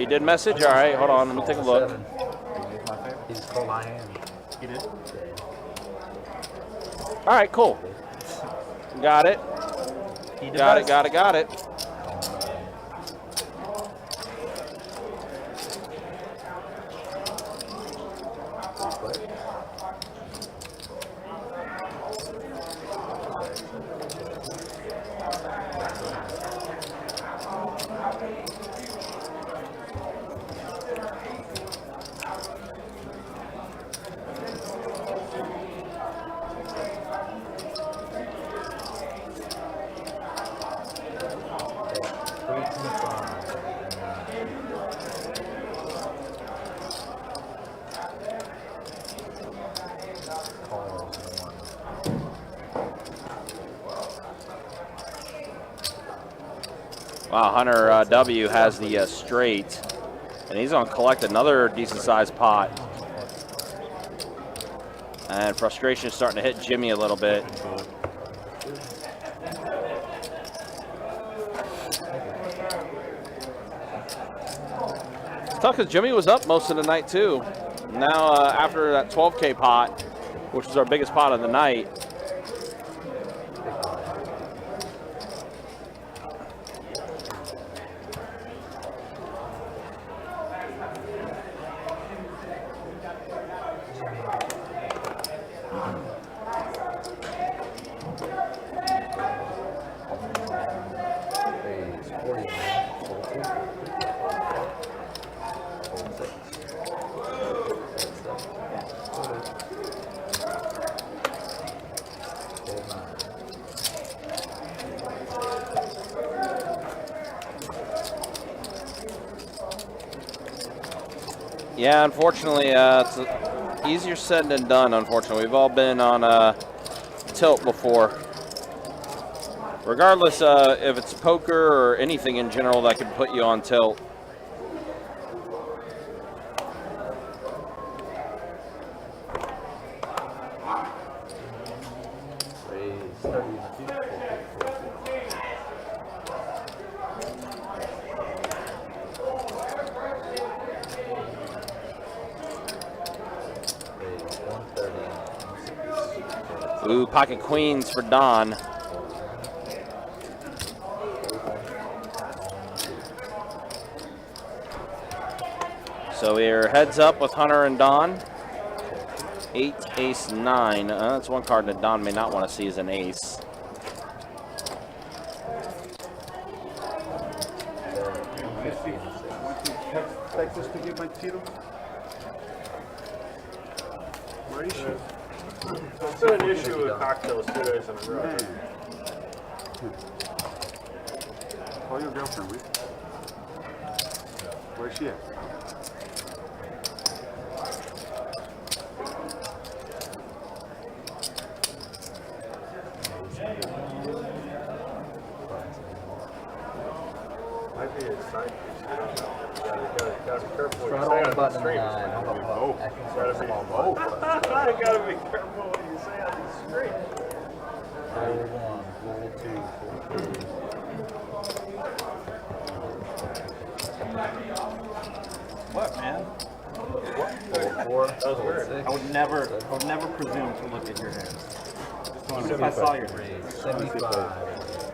You did message? All right, hold on. Let me take a look. He just called my hand. He did. All right, cool. Got it. He did. Got it. Wow, Hunter W has the straight, and he's going to collect another decent-sized pot. And frustration is starting to hit Jimmy a little bit. It's tough because Jimmy was up most of the night, too. Now, after that 12K pot, which was our biggest pot of the night, yeah, unfortunately, it's easier said than done, unfortunately. We've all been on tilt before. Regardless if it's poker or anything in general that could put you on tilt. Ooh, pocket queens for Don. So we're heads up with Hunter and Don. 8, ace, 9. That's one card that Don may not want to see as an ace. Texas to get my Tito? Where is she? It's been an issue with cocktails 2 days in a row. Call your girlfriend, will you? Where's she at? Might be a side piece. You don't know. Gotta be careful what Right you say on the on button the and street. nine. How about both? Gotta be both. I gotta be careful what you say on the street. Roll 1, roll 2, roll 3. What, man? Roll 4. That was weird. 6. I would never presume to look at your hands. Even if I saw your hands. 75.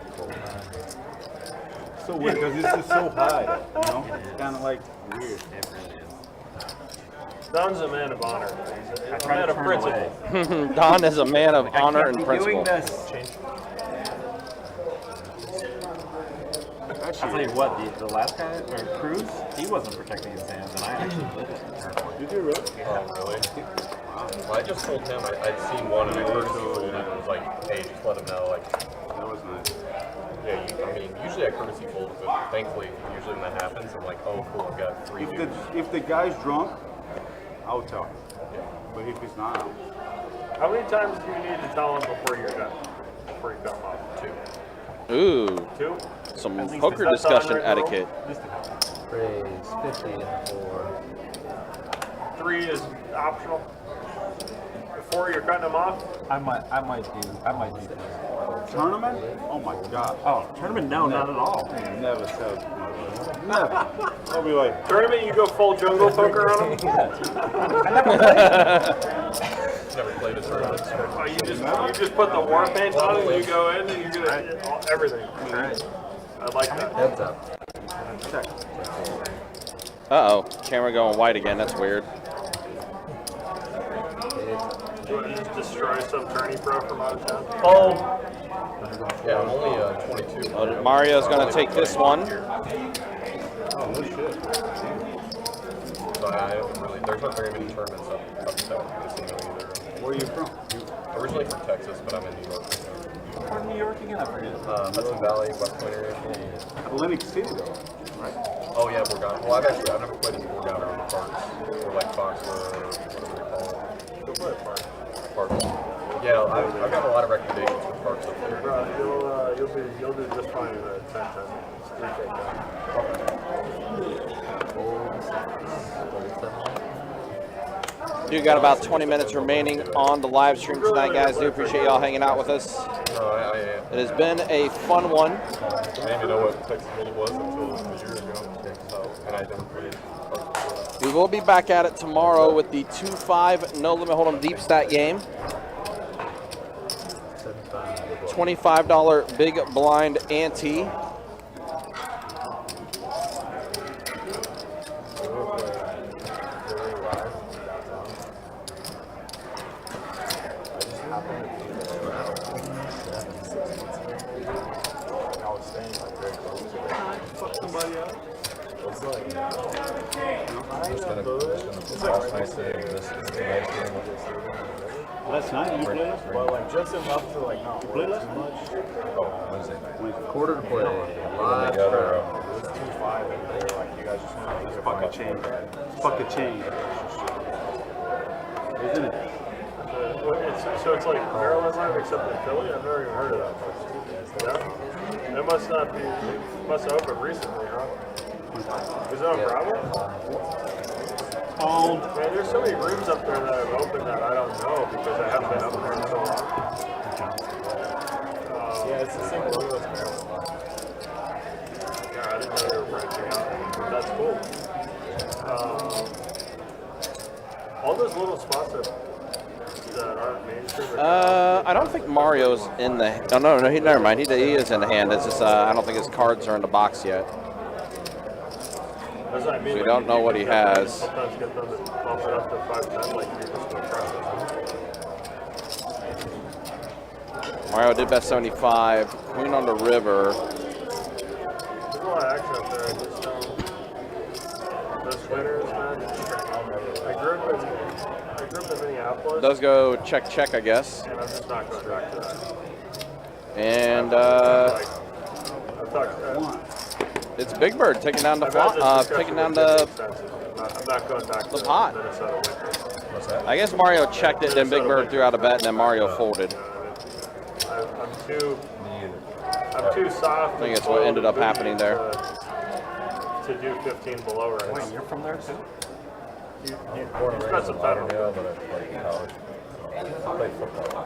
so weird because this is so high. You know, it's kind of like weird. It really is. Don's a man of honor. He's a man of principle. Don is a man of honor and Keep principle. doing this. I'll tell you what, the last guy, or Cruz, he wasn't protecting his hands, and I actually did it. You do really? Oh, really? Well, I just told him I'd seen one and I heard him and it was like, hey, just let him know. Like, That was nice. yeah, I mean, usually I courtesy fold, but thankfully, usually when that happens, I'm like, oh, cool, I've got 3 views. If the guy's drunk, I'll tell him. But if he's not, How many times do you need to tell him before you're done? Before you come off? 2. Ooh, 2? some At least poker is that the discussion unwritten rule? etiquette. Raise 50 and 4. 3 is optional. Before you're cutting them off? I might do that. tournament? Oh my god. Oh, tournament? No, not at all. Never said. Never. I'll be like, Tournament, you go full jungle poker on them? Never played a tournament. Oh, you just put the war paint on it and you go in and you get everything. I like that. Heads up. check. Uh-oh, camera going white again. That's weird. Do you want to just destroy some tourney pro from out of town? Oh. Yeah, I'm only 22. Oh, Mario's going to take this one. Oh, no shit. So I haven't really, there's not very many tournaments up south in the either. Where are you from? Originally from Texas, but I'm in New York. Where in New York again? I forget. Hudson Valley, West Point area. Atlantic City, though, right? Oh yeah, Borgata. Well, I've never played in Borgata or the parks. Or like Fox or whatever they call it. Go play a park. Parks. Yeah, I've got a lot of recommendations for parks up there. Bro, you'll do just fine in a 10-10. It's 3K. You got about 20 minutes remaining on the live stream tonight, guys. Do appreciate y'all hanging out with us. It has been a fun one. I didn't even know what Texas Mini was until a year ago. So, and I never played. We will be back at it tomorrow with the 2-5 No Limit Hold'em Deep Stat game. $25 big blind ante. Last night you played? Well, like just enough to like not play too much. Oh, Wednesday night. Quarter to play. Live. It was 2-5 and they were like, you guys just want to Fuck a chain. Fuck a chain. Isn't it? So it's like Maryland Live except in Philly? I've never even heard of that place. Yeah? It must not be, it must have opened recently, huh? Is it on Bravo? Oh, Man, there's so many rooms up there that have opened that I don't know because I haven't been up there in so long. Yeah, it's the same logo as Maryland. Yeah, I didn't know they were branching out. That's cool. All those little spots that aren't mainstream. I don't think Mario's in the. Oh, no, never mind. He is in the hand. It's just I don't think his cards are in the box yet. That's what I mean. We don't know what he has. Sometimes get them to bump it up to 5-10 like you're just going to trust them. Mario did bet 75. Queen on the river. There's a lot of action up there. I just don't. Those winners, man. I grew up in Minneapolis. Does go check, I guess. And I'm just not going back to that. And I've talked it's Big Bird taking down the I've had this taking discussion down with the. I'm not going back to the pot. Minnesota winters. What's that? I guess Mario checked it, then Big Bird threw out a bet, and then Mario folded. I'm too soft. I think it's what ended up happening there. To do 15 below right. Wait, you're from there too? You spent some time. Yeah, but I played in college. I played football.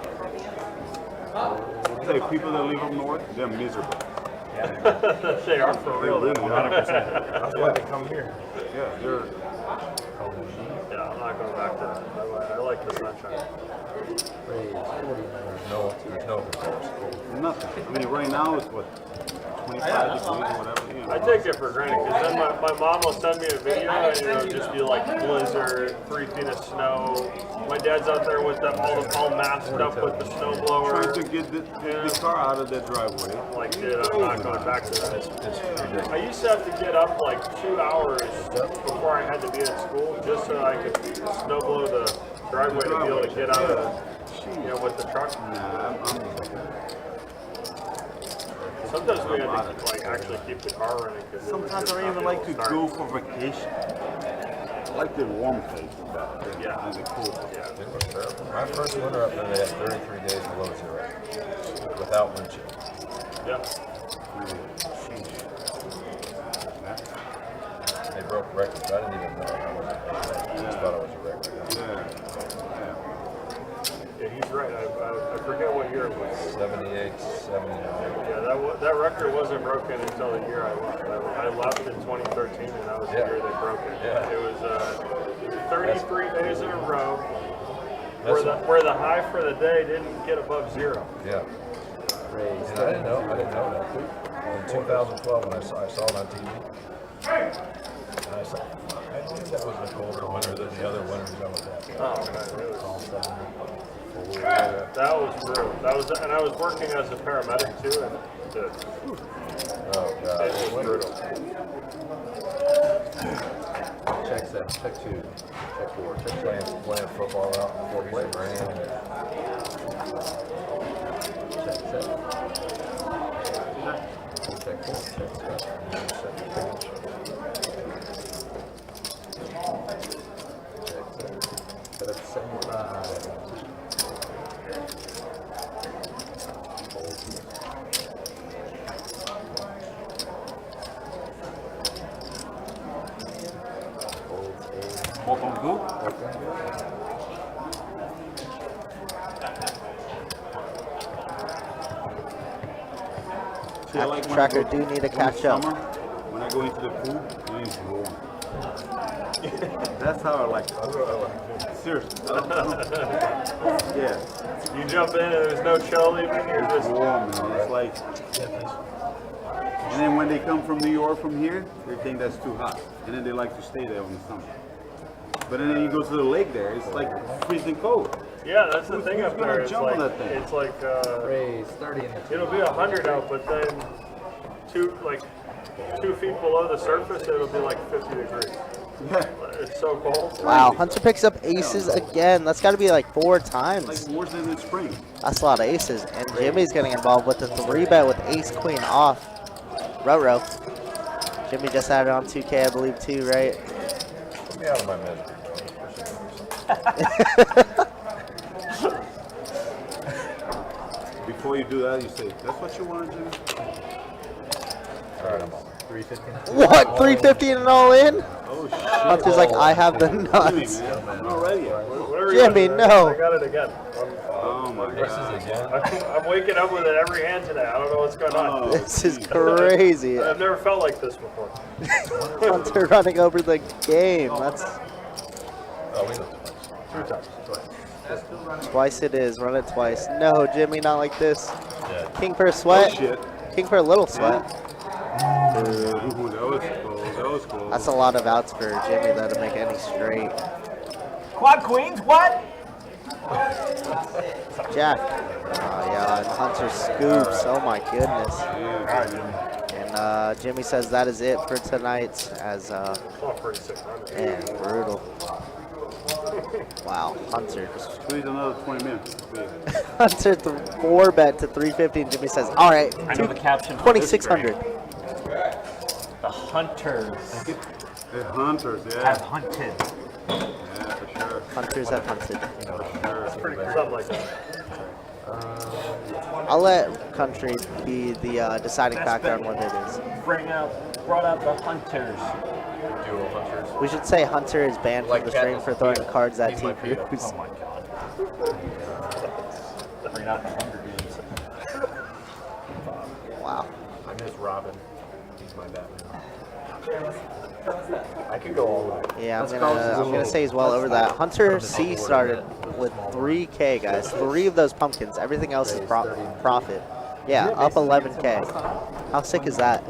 the people that live up north, they're miserable. They are for real. They really are. That's why they come here. Yeah, they're. Yeah, I'm not going back to that. I like the sunshine. There's no Nothing. I mean, right now it's what, 25 degrees or whatever. You know. I take it for granted because then my mom will send me a video and it'll just be like blizzard, 3 feet of snow. My dad's out there with all masked up with the snowblower. Trying to get the car out of the driveway. I'm like, dude, I'm not going back to that. I used to have to get up like 2 hours before I had to be at school just so I could snowblow the driveway to be able to get out of, with the truck. Sometimes we had to like actually keep the car running. Sometimes I don't even like to go for vacation. I like the warm place better than the cool. It was terrible. My first winter up there, they had 33 days below zero without wind chill. Yeah. They broke records. I didn't even know. I just thought it was a record. Yeah, he's right. I forget what year it was. 78, 79. Yeah, that record wasn't broken until the year I left. I left in 2013, and that was the year they broke it. Yeah. It was 33 days in a row where the high for the day didn't get above zero. Yeah. And I didn't know that. In 2012, when I saw it on TV, and I said, I knew that was a colder winter than the other winters I was at. Oh man, it was all that was brutal. And I was working as a paramedic too, and Oh God, it was brutal. Check 7, check 2, check 4, check playing football out before we went rain. Check 7. Check 4, check 7. Tracker do need to catch up. When I go into the pool, it is warm. That's how I like it. Seriously. Yeah. You jump in and there's no chill leaving. You're just warm, man. It's like. And then when they come from New York from here, they think that's too hot, and then they like to stay there in the summer. But then you go to the lake there, it's like freezing cold. Yeah, that's the thing up there. It's jump on like, that thing? it's like Raise 30 in the it'll be 100 out, but then 2 feet below the surface, it'll be like 50 degrees. Yeah. It's so cold. Wow, Hunter picks up aces again. That's got to be like 4 times. Like worse than in spring. That's a lot of aces. And Jimmy's getting involved with the 3-bet with ace queen off. Row. Jimmy just had it on 2K, I believe, too, right? Put me out of my misery. Before you do that, you say, that's what you want, Jimmy? All right, I'm on. 350. What? 350 and an all in? Oh, shit. Hunter's like, I have the Jimmy, nuts. man. I'm not ready yet. Jimmy, no. I got it again. Oh, my God. I'm waking up with it every hand today. I don't know what's going on. This is crazy. I've never felt like this before. Hunter running over the game. That's Oh, we know twice. 3 times. twice it is. Run it twice. No, Jimmy, not like this. Yeah. King for a sweat. Oh, shit. King for a little sweat. Ooh, that was close. That was close. That's a lot of outs for Jimmy though to make any straight. Quad queens, what? Jack. Oh yeah, and Hunter scoops. Oh my goodness. And Jimmy says that is it for tonight. As Pretty sick run. man, brutal. Wow, Hunter. Squeeze another 20 minutes. Hunter 4-bet to 350, and Jimmy says, "All right, I know the caption. for this 2600." The hunters The hunters, yeah. have hunted. Yeah, for sure. Hunters have hunted. Pretty cool. Something like that. I'll let country be the deciding factor on what it is. Brought out the hunters. Dual hunters. We should say Hunter is banned from the stream for throwing cards at T. Cruz. Oh my god. Bring out the Hunger Games. Wow. I miss Robin. He's my Batman. I could go all the way. Yeah, I'm gonna say he's well over that. Hunter C started with 3K, guys. 3 of those pumpkins. Everything else is profit. Yeah, up 11K. How sick is that?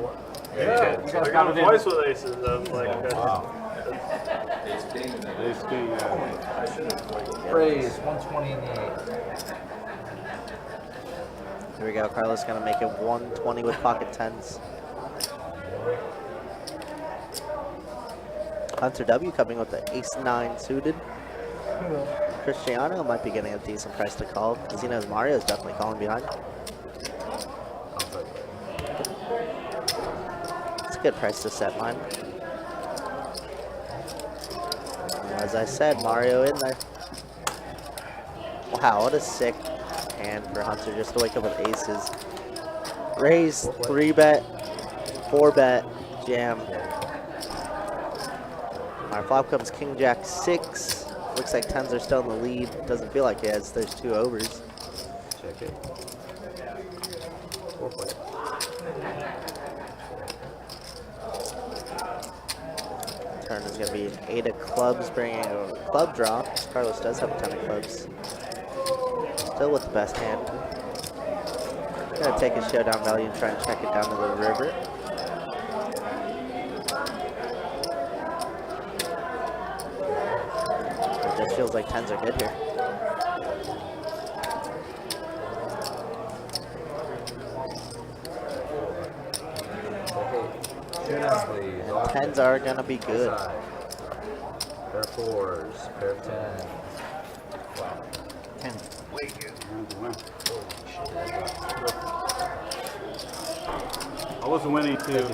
Yeah, I got him twice with aces. I was like, Ace king, yeah. Praise 120 in the 8. Here we go. Carlos gonna make it 120 with pocket tens. Hunter W coming with the ace-9 suited. Cristiano might be getting a decent price to call because he knows Mario's definitely calling behind. It's a good price to set mine. As I said, Mario in there. Wow, what a sick hand for Hunter just to wake up with aces. Raise, 3-bet, 4-bet, jam. Our flop comes King Jack 6. Looks like 10s are still in the lead. Doesn't feel like it as there's 2 overs. Check it. 4 play. Turn is going to be an 8 of clubs, bringing a club draw. Carlos does have a 10 of clubs. Still with the best hand. Going to take his showdown value and try and check it down to the river. It just feels like 10s are good here. And 10s are going to be good. Pair of 4s, pair of 10s. Wow. 10. I wasn't winning too.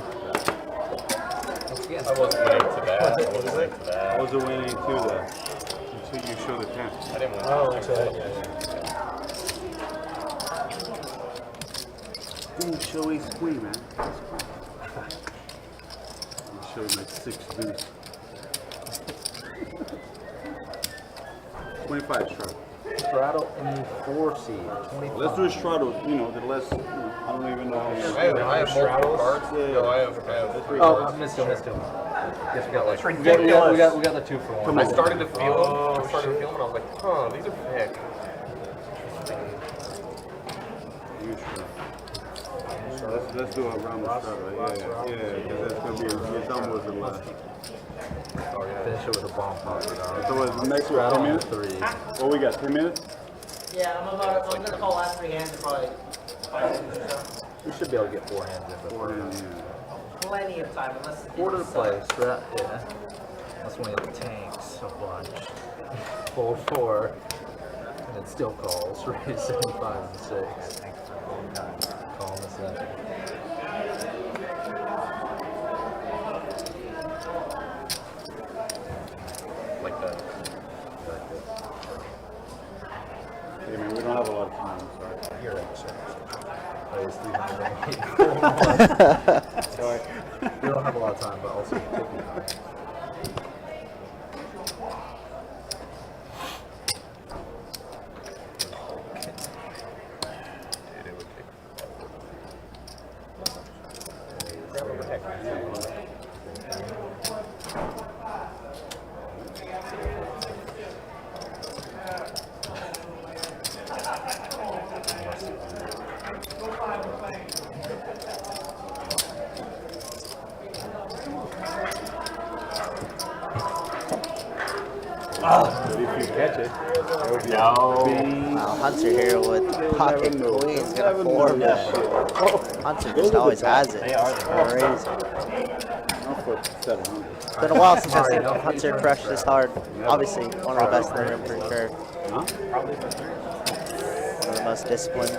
I wasn't winning to that. I wasn't winning to that. I wasn't winning too though. Until you show the 10. I didn't win. oh, okay. Didn't show ace queen, man. You showed like 6 deuce. 25 strike. Straddle in 4 seed. 25. Let's do a straddle, you know, the less, you know, I don't even know how I have multiple cards. Yeah. No, I have 3 Oh, cards. missed him. Yes, we got like. That's We got ridiculous. the 2 for 1. I started to feel them. I started to feel them, and I was like, huh, these are thick. Let's do a round of straddle. Yeah, because that's going to be, it's almost a lot. Finish it with a bomb pop. So what's the next one, 10 minutes? 3. What we got, 3 minutes? Yeah, I'm gonna call last 3 hands in probably 5 minutes or so. We should be able to get 4 hands in. 4 hands, yeah. Plenty of time, unless Quarter to play. Yeah. That's when he tanks a bunch. Fold 4. And it still calls. Raise 75 and 6. Call this up. Like that. Hey man, we don't have a lot of time, sorry. Here, Raise 300. Sorry. We don't have a lot of time, but also taking time. But if you catch it, that would be Wow, Hunter here with pocket queens, gonna 4-bet. Hunter just always has it. Crazy. I'll put 700. It's been a while since I've seen Hunter crush this hard. Obviously, one of the best in the room for sure. Huh? One of the most disciplined.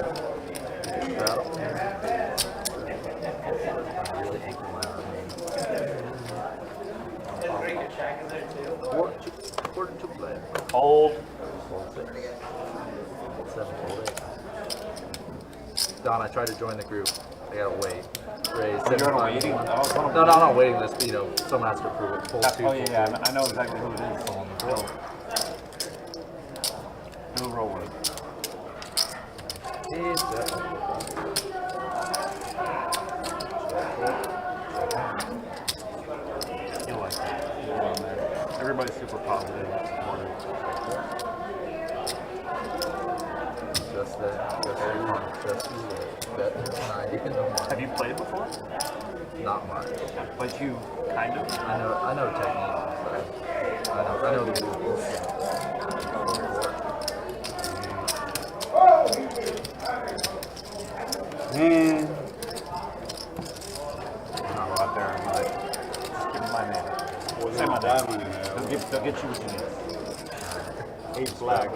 Quarter to play. Hold. Fold 6. Fold 7, fold 8. Don, I tried to join the group. I gotta wait. Raise 75. waiting? No, I'm not waiting. This, you know, someone has to approve it. Fold 2. Oh yeah, I know exactly who it is. On the bill. Who roll with? He's definitely. You like that? You're on there. Everybody's super positive. Supportive. Just that. Just that. Just that. bet 90 in the month. Have you played before? Not much. But you kind of. I know technique. I know the rules. I'll go out there and be like, just give me my name. Say my name. They'll get you what you need. 8 black.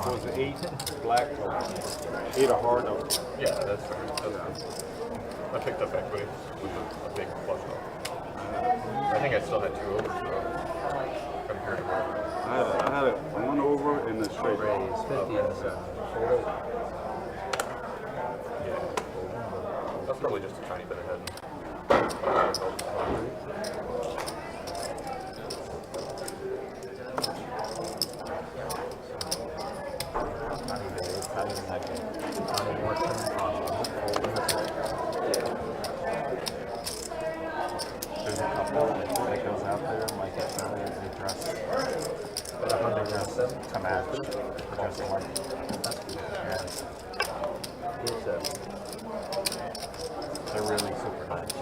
Was it 8 black? 8 a hard? No. Yeah, that's fair. That's good. I picked up equity with a big flush draw. I think I still had 2 overs though, compared to what. I had it 1 over and a straight draw. Raise 50 and 7. Yeah. That's probably just a tiny bit ahead. There's a couple that goes out there, like it's really they dress to match. Dress alike. They're really super nice.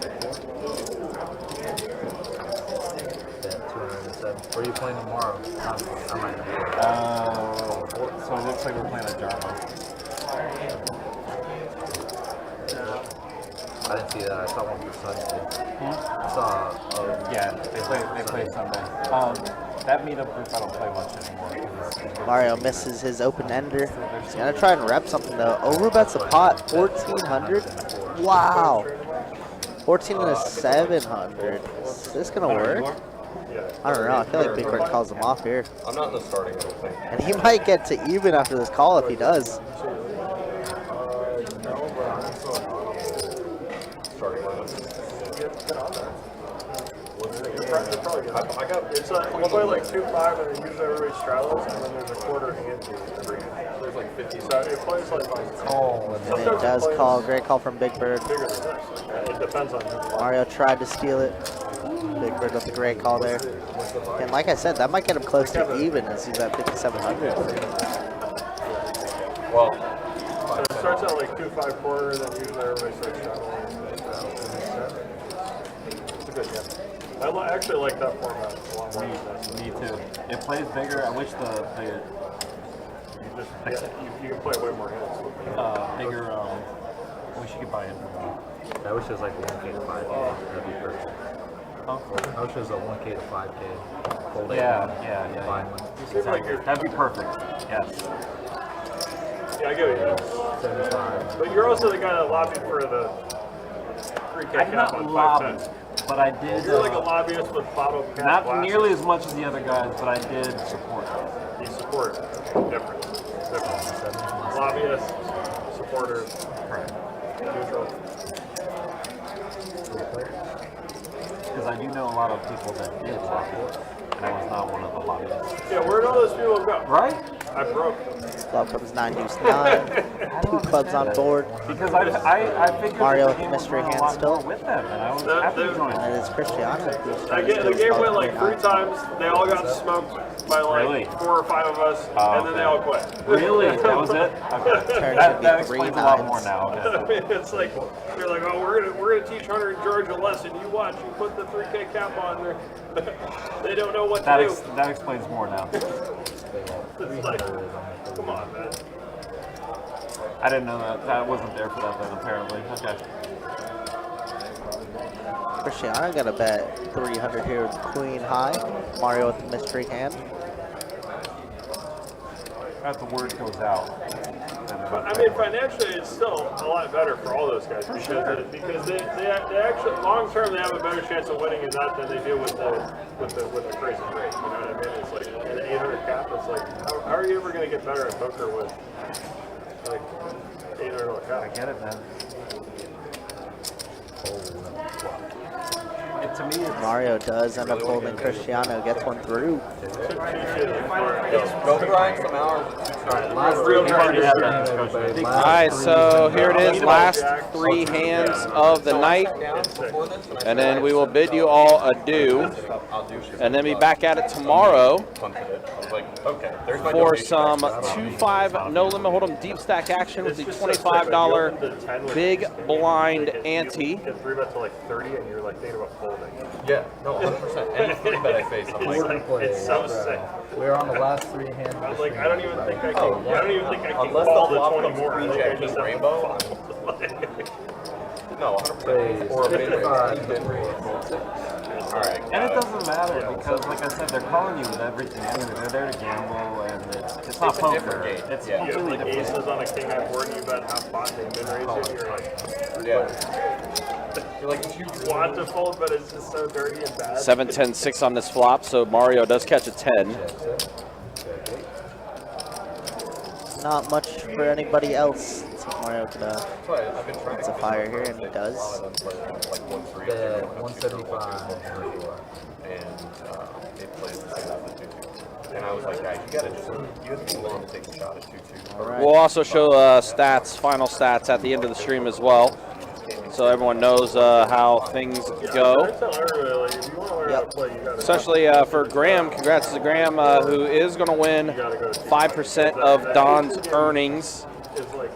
Bet 207. Where are you playing tomorrow? I might not be there. So it looks like we're playing a Jarmo. I didn't see that. I saw one for Sunday. I saw. Yeah, they play Sunday. That meetup group I don't play much anymore. Mario misses his open ender. He's gonna try and rep something though. Overbets the pot 1,400. Wow. 14 and a 700. Is this gonna work? I don't know. I feel like Big Bird calls him off here. I'm not in the starting, I don't think. And he might get to even after this call if he does. Starting lineup. I got, it's like, we play like 2-5 and then usually everybody straddles and then there's a quarter ante every hand. There's like 50. So it plays like And it does call. Great call from Big Bird. bigger than this. Like, it depends on who. Mario tried to steal it. Big Bird with a great call there. And like I said, that might get him close to even as he's at 5,700. Well, So it starts at like 2-5 quarter, then usually everybody starts straddling. It's a good game. I actually like that format a lot more than this. Me too. It plays bigger. I wish the You can play way more hands. bigger. I wish you could buy it. I wish it was like 1K to 5K. That'd be perfect. Huh? I wish it was a 1K to 5K. Full day Yeah, one, yeah. Fine one. You seem like you're. That'd be perfect. Yes. Yeah, I get it. 75. But you're also the guy that lobbied for the 3K I did cap not on lobby, 5 cents. but I did. You're like a lobbyist with bottle cap Not glasses. nearly as much as the other guys, but I did support. You support different. Lobbyists, supporters, neutral. Because I do know a lot of people that did lobby, and I was not one of the lobbyists. Yeah, where'd all those people go? Right? I broke. Club comes 9 deuce 9. 2 clubs on board. Because I figured Mario that with the game mystery would run a hand lot still. more with them, and I was The- happy the- to join. And it's Cristiano. who's The trying to steal game went club like 3 right now. times. They all got smoked by like Really? 4 or 5 of us, Oh, and then they all quit. Really? That was it? Okay. Turns That to be 3 explains a lot nines. more now. Okay. I mean, it's like you're like, oh, we're gonna teach Hunter and George a lesson. You watch. You put the 3K cap on there. They don't know what to do. That explains more now. It's like, come on, man. I didn't know that. That wasn't there for that then, apparently. Okay. Cristiano got a bet 300 here with Queen High. Mario with the mystery hand. As the word goes out. I mean, financially, it's still a lot better for all those guys because they actually long term they have a better chance of winning in that than they do with the crazy rate. You know what I mean? It's like an 800 cap. It's like how are you ever going to get better at poker with like $800 cap? I get it, man. To me, it's Mario does end up holding Cristiano, gets one through. go grind some hours. Alright, last Real three trying to have that hands, discussion. everybody. All Last right, three so hands. here it is, last 3 hands of the night, and then we will bid you all adieu, and then be back at it tomorrow for some 2-5 no limit hold'em deep stack action with the $25 big blind ante. Get 3-bet to like 30 and you're like thinking about folding. Yeah, no, 100%. Any 3-bet I face, I'm It's like, like, it's so sick. We're on the last 3 hands. I'm like, I don't even think I can. I don't even think I can unless call the the flop 20 comes more. I think I pre-check, just just have to rainbow. fold. No, 100%. Or a min raise. Alright. And it doesn't matter because, like I said, they're calling you with everything. They're there to gamble, and it's not a poker. different game. It's Yeah. You have completely like different. aces on a king high board and you bet half pot and they min raise it. You're like, Yeah. You're like, you want to fold, but it's just so dirty and bad. 7, 10, 6 on this flop, so Mario does catch a 10. Not much for anybody else. Let's see if Mario could, that's why I've been trying it's a fire here, and he does. like 1-3. Yeah, 175. And it plays the same as the 2-2. And I was like, guys, you have to be willing to take a shot at 2-2. All right. We'll also show stats, final stats at the end of the stream as well, so everyone knows how things go. I tell everybody, like, if you want to learn how to play, you gotta Especially for Graham, congrats to Graham, who is going to win 5% of Don's earnings. It's like,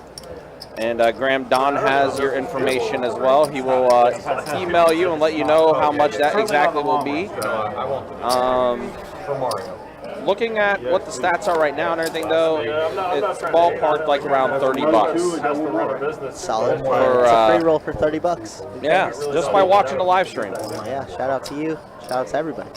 And Graham, Don has your information as well. He will email you and let you know how much that exactly will be. For Mario. Looking at what the stats are right now and everything, though, it's ballparked like around 30 bucks. has to run a business. Solid. For, It's a free roll for 30 bucks. Yeah, just by watching the live stream. Oh, yeah, shout out to you. Shout out to everybody.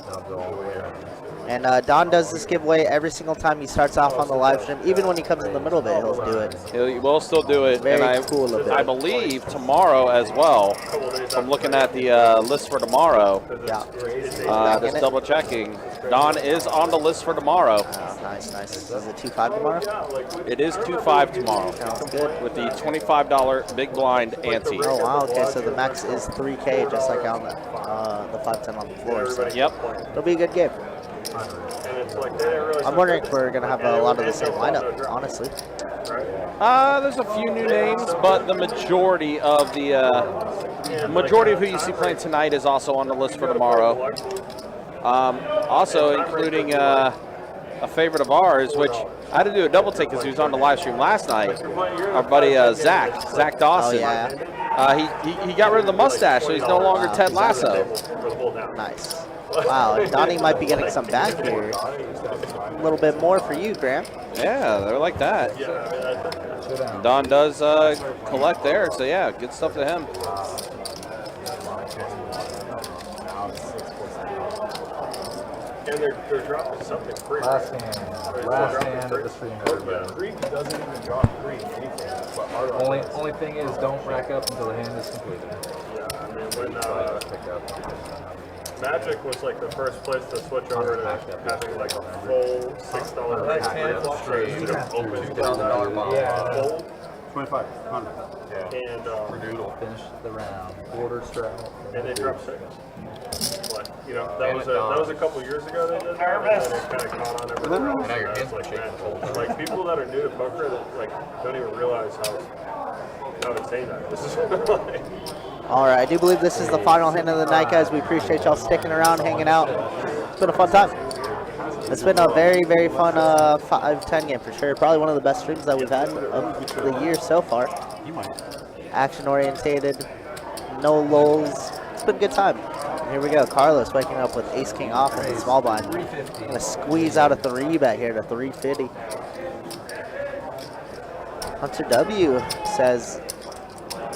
And Don does this giveaway every single time he starts off on the live stream. Even when he comes in the middle of it, he'll do it. He will still do it. Very And cool of it. I believe tomorrow as well. I'm looking at the list for tomorrow. Yeah. Just double checking. Don is on the list for tomorrow. Oh, nice, nice. Is it 2-5 tomorrow? It is 2-5 tomorrow Sounds good. with the $25 big blind ante. Oh, wow. Okay, so the max is 3K, just like on the 5-10 on the floor. So Yep. it'll be a good game. And it's like, they didn't really I'm wondering if we're going to have a lot of the same lineup, honestly. There's a few new names, but the majority of who you see playing tonight is also on the list for tomorrow. Also including a favorite of ours, which I had to do a double take because he was on the live stream last night. Our buddy Zach Dawson. Oh, yeah. He got rid of the mustache, so he's no longer Ted Lasso. Nice. Wow, Donnie might be getting some back here. A little bit more for you, Graham. Yeah, they're like that. Don does collect there, so yeah, good stuff to him. And they're dropping something free. Last hand of the stream. Greek doesn't even drop free anything. But Only thing is, don't rack up until the hand is completed. yeah, I mean, when Pick up. Magic was like the first place to switch over to having like a full $6 Nice hand flop trade. $2,000 bomb. fold, 25, 100. and Finish the round. Quarter strike. and they dropped 6. But you know that was a couple years ago they did that, and then it kind of caught on everywhere else. Now your And hands it's are shaking. man, like people that are new to poker that like don't even realize how insane that is. Like, All right, I do believe this is the final hand of the night, guys. We appreciate y'all sticking around, hanging out. It's been a fun time. It's been a very, very fun 5-10 game for sure. Probably one of the best streams that we've had of the year so far. Action-orientated, no lulls. It's been a good time. Here we go. Carlos waking up with ace-king off in the small blind. Gonna squeeze out a 3-bet here to 350. Hunter W says,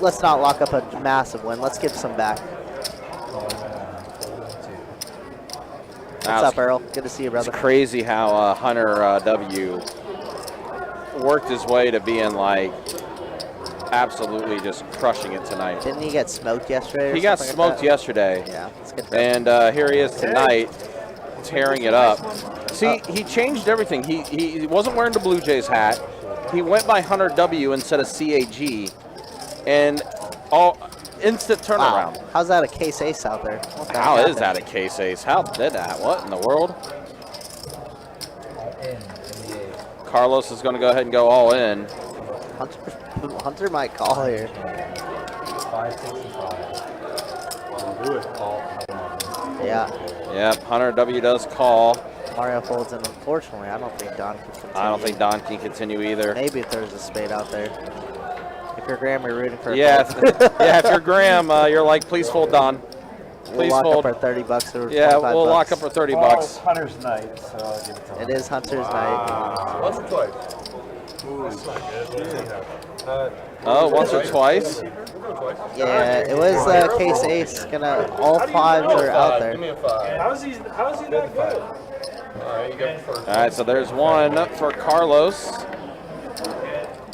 let's not lock up a massive win. Let's give some back. What's up, Earl? Good to see you, brother. It's crazy how Hunter W worked his way to being like absolutely just crushing it tonight. Didn't he get smoked yesterday? He got smoked yesterday. Yeah, that's good. And here he is tonight, tearing it up. See, he changed everything. He wasn't wearing the Blue Jays hat. He went by Hunter W instead of CAG, and instant turnaround. Wow. How's that a case ace out there? What the How heck is that a case ace? How did that? What in the world? Carlos is going to go ahead and go all in. Hunter might call here. 565. Do it. Call. Yeah. Yep, Hunter W does call. Mario folds, and unfortunately, I don't think Don can continue. I don't think Don can continue either. Maybe if there's a spade out there. If you're Graham, you're rooting for a Yeah, fold. yeah. If you're Graham, you're like, please fold Don. Please we'll lock fold. up our 30 bucks or Yeah, 25 we'll lock bucks. up for 30 Oh, bucks. it's Hunter's night, so I'll give it to him. It is Hunter's night. Once or twice? That's not good. Oh, once or twice. Yeah, it was case ace. All fives are out there. Give me a 5. How is he that good? All right, you got the first. All right, so there's one for Carlos.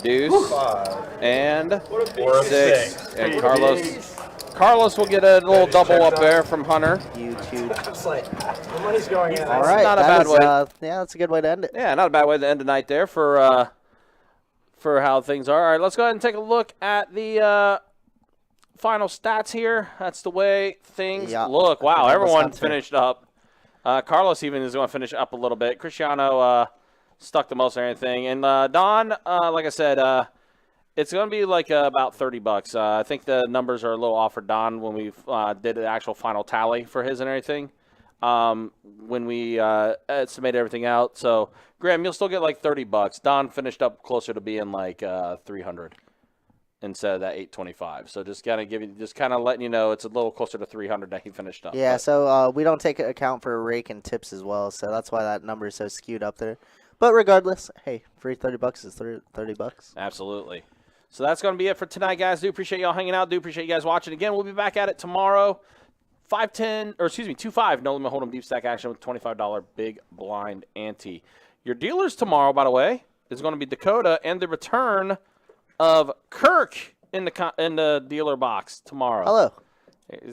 Deuce 5. and Or a 6. And Carlos will get a little double up there from Hunter. Huge. It's like the money's going in. All right, not a that bad is, way. yeah, that's a good way to end it. Yeah, not a bad way to end the night there for how things are. All right, let's go ahead and take a look at the final stats here. That's the way things Yeah. look. Wow, That was everyone Hunter. finished up. Carlos even is going to finish up a little bit. Cristiano stuck the most or anything. And Don, like I said, it's going to be like about 30 bucks. I think the numbers are a little off for Don when we did the actual final tally for his and everything. When we estimated everything out. So, Graham, you'll still get like 30 bucks. Don finished up closer to being like 300 instead of that 825. So just kind of letting you know it's a little closer to 300 that he finished up. Yeah, But so we don't take account for rake and tips as well, so that's why that number is so skewed up there. But regardless, hey, free 30 bucks is 30 bucks. absolutely. So that's going to be it for tonight, guys. Do appreciate y'all hanging out. Do appreciate you guys watching. Again, we'll be back at it tomorrow. 2-5 no limit hold'em deep stack action with $25 big blind ante. Your dealers tomorrow, by the way, is going to be Dakota and the return of Kirk in the dealer box tomorrow. Hello.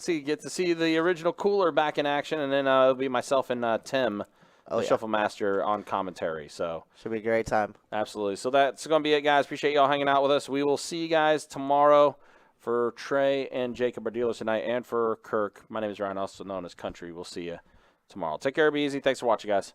Get to see the original cooler back in action, and then it'll be myself and Tim, the Shuffle Master, on commentary. So should be a great time. Absolutely. So that's going to be it, guys. Appreciate y'all hanging out with us. We will see you guys tomorrow. For Trey and Jacob, our dealers tonight, and for Kirk, my name is Ryan, also known as Country. We'll see you tomorrow. Take care, be easy. Thanks for watching, guys.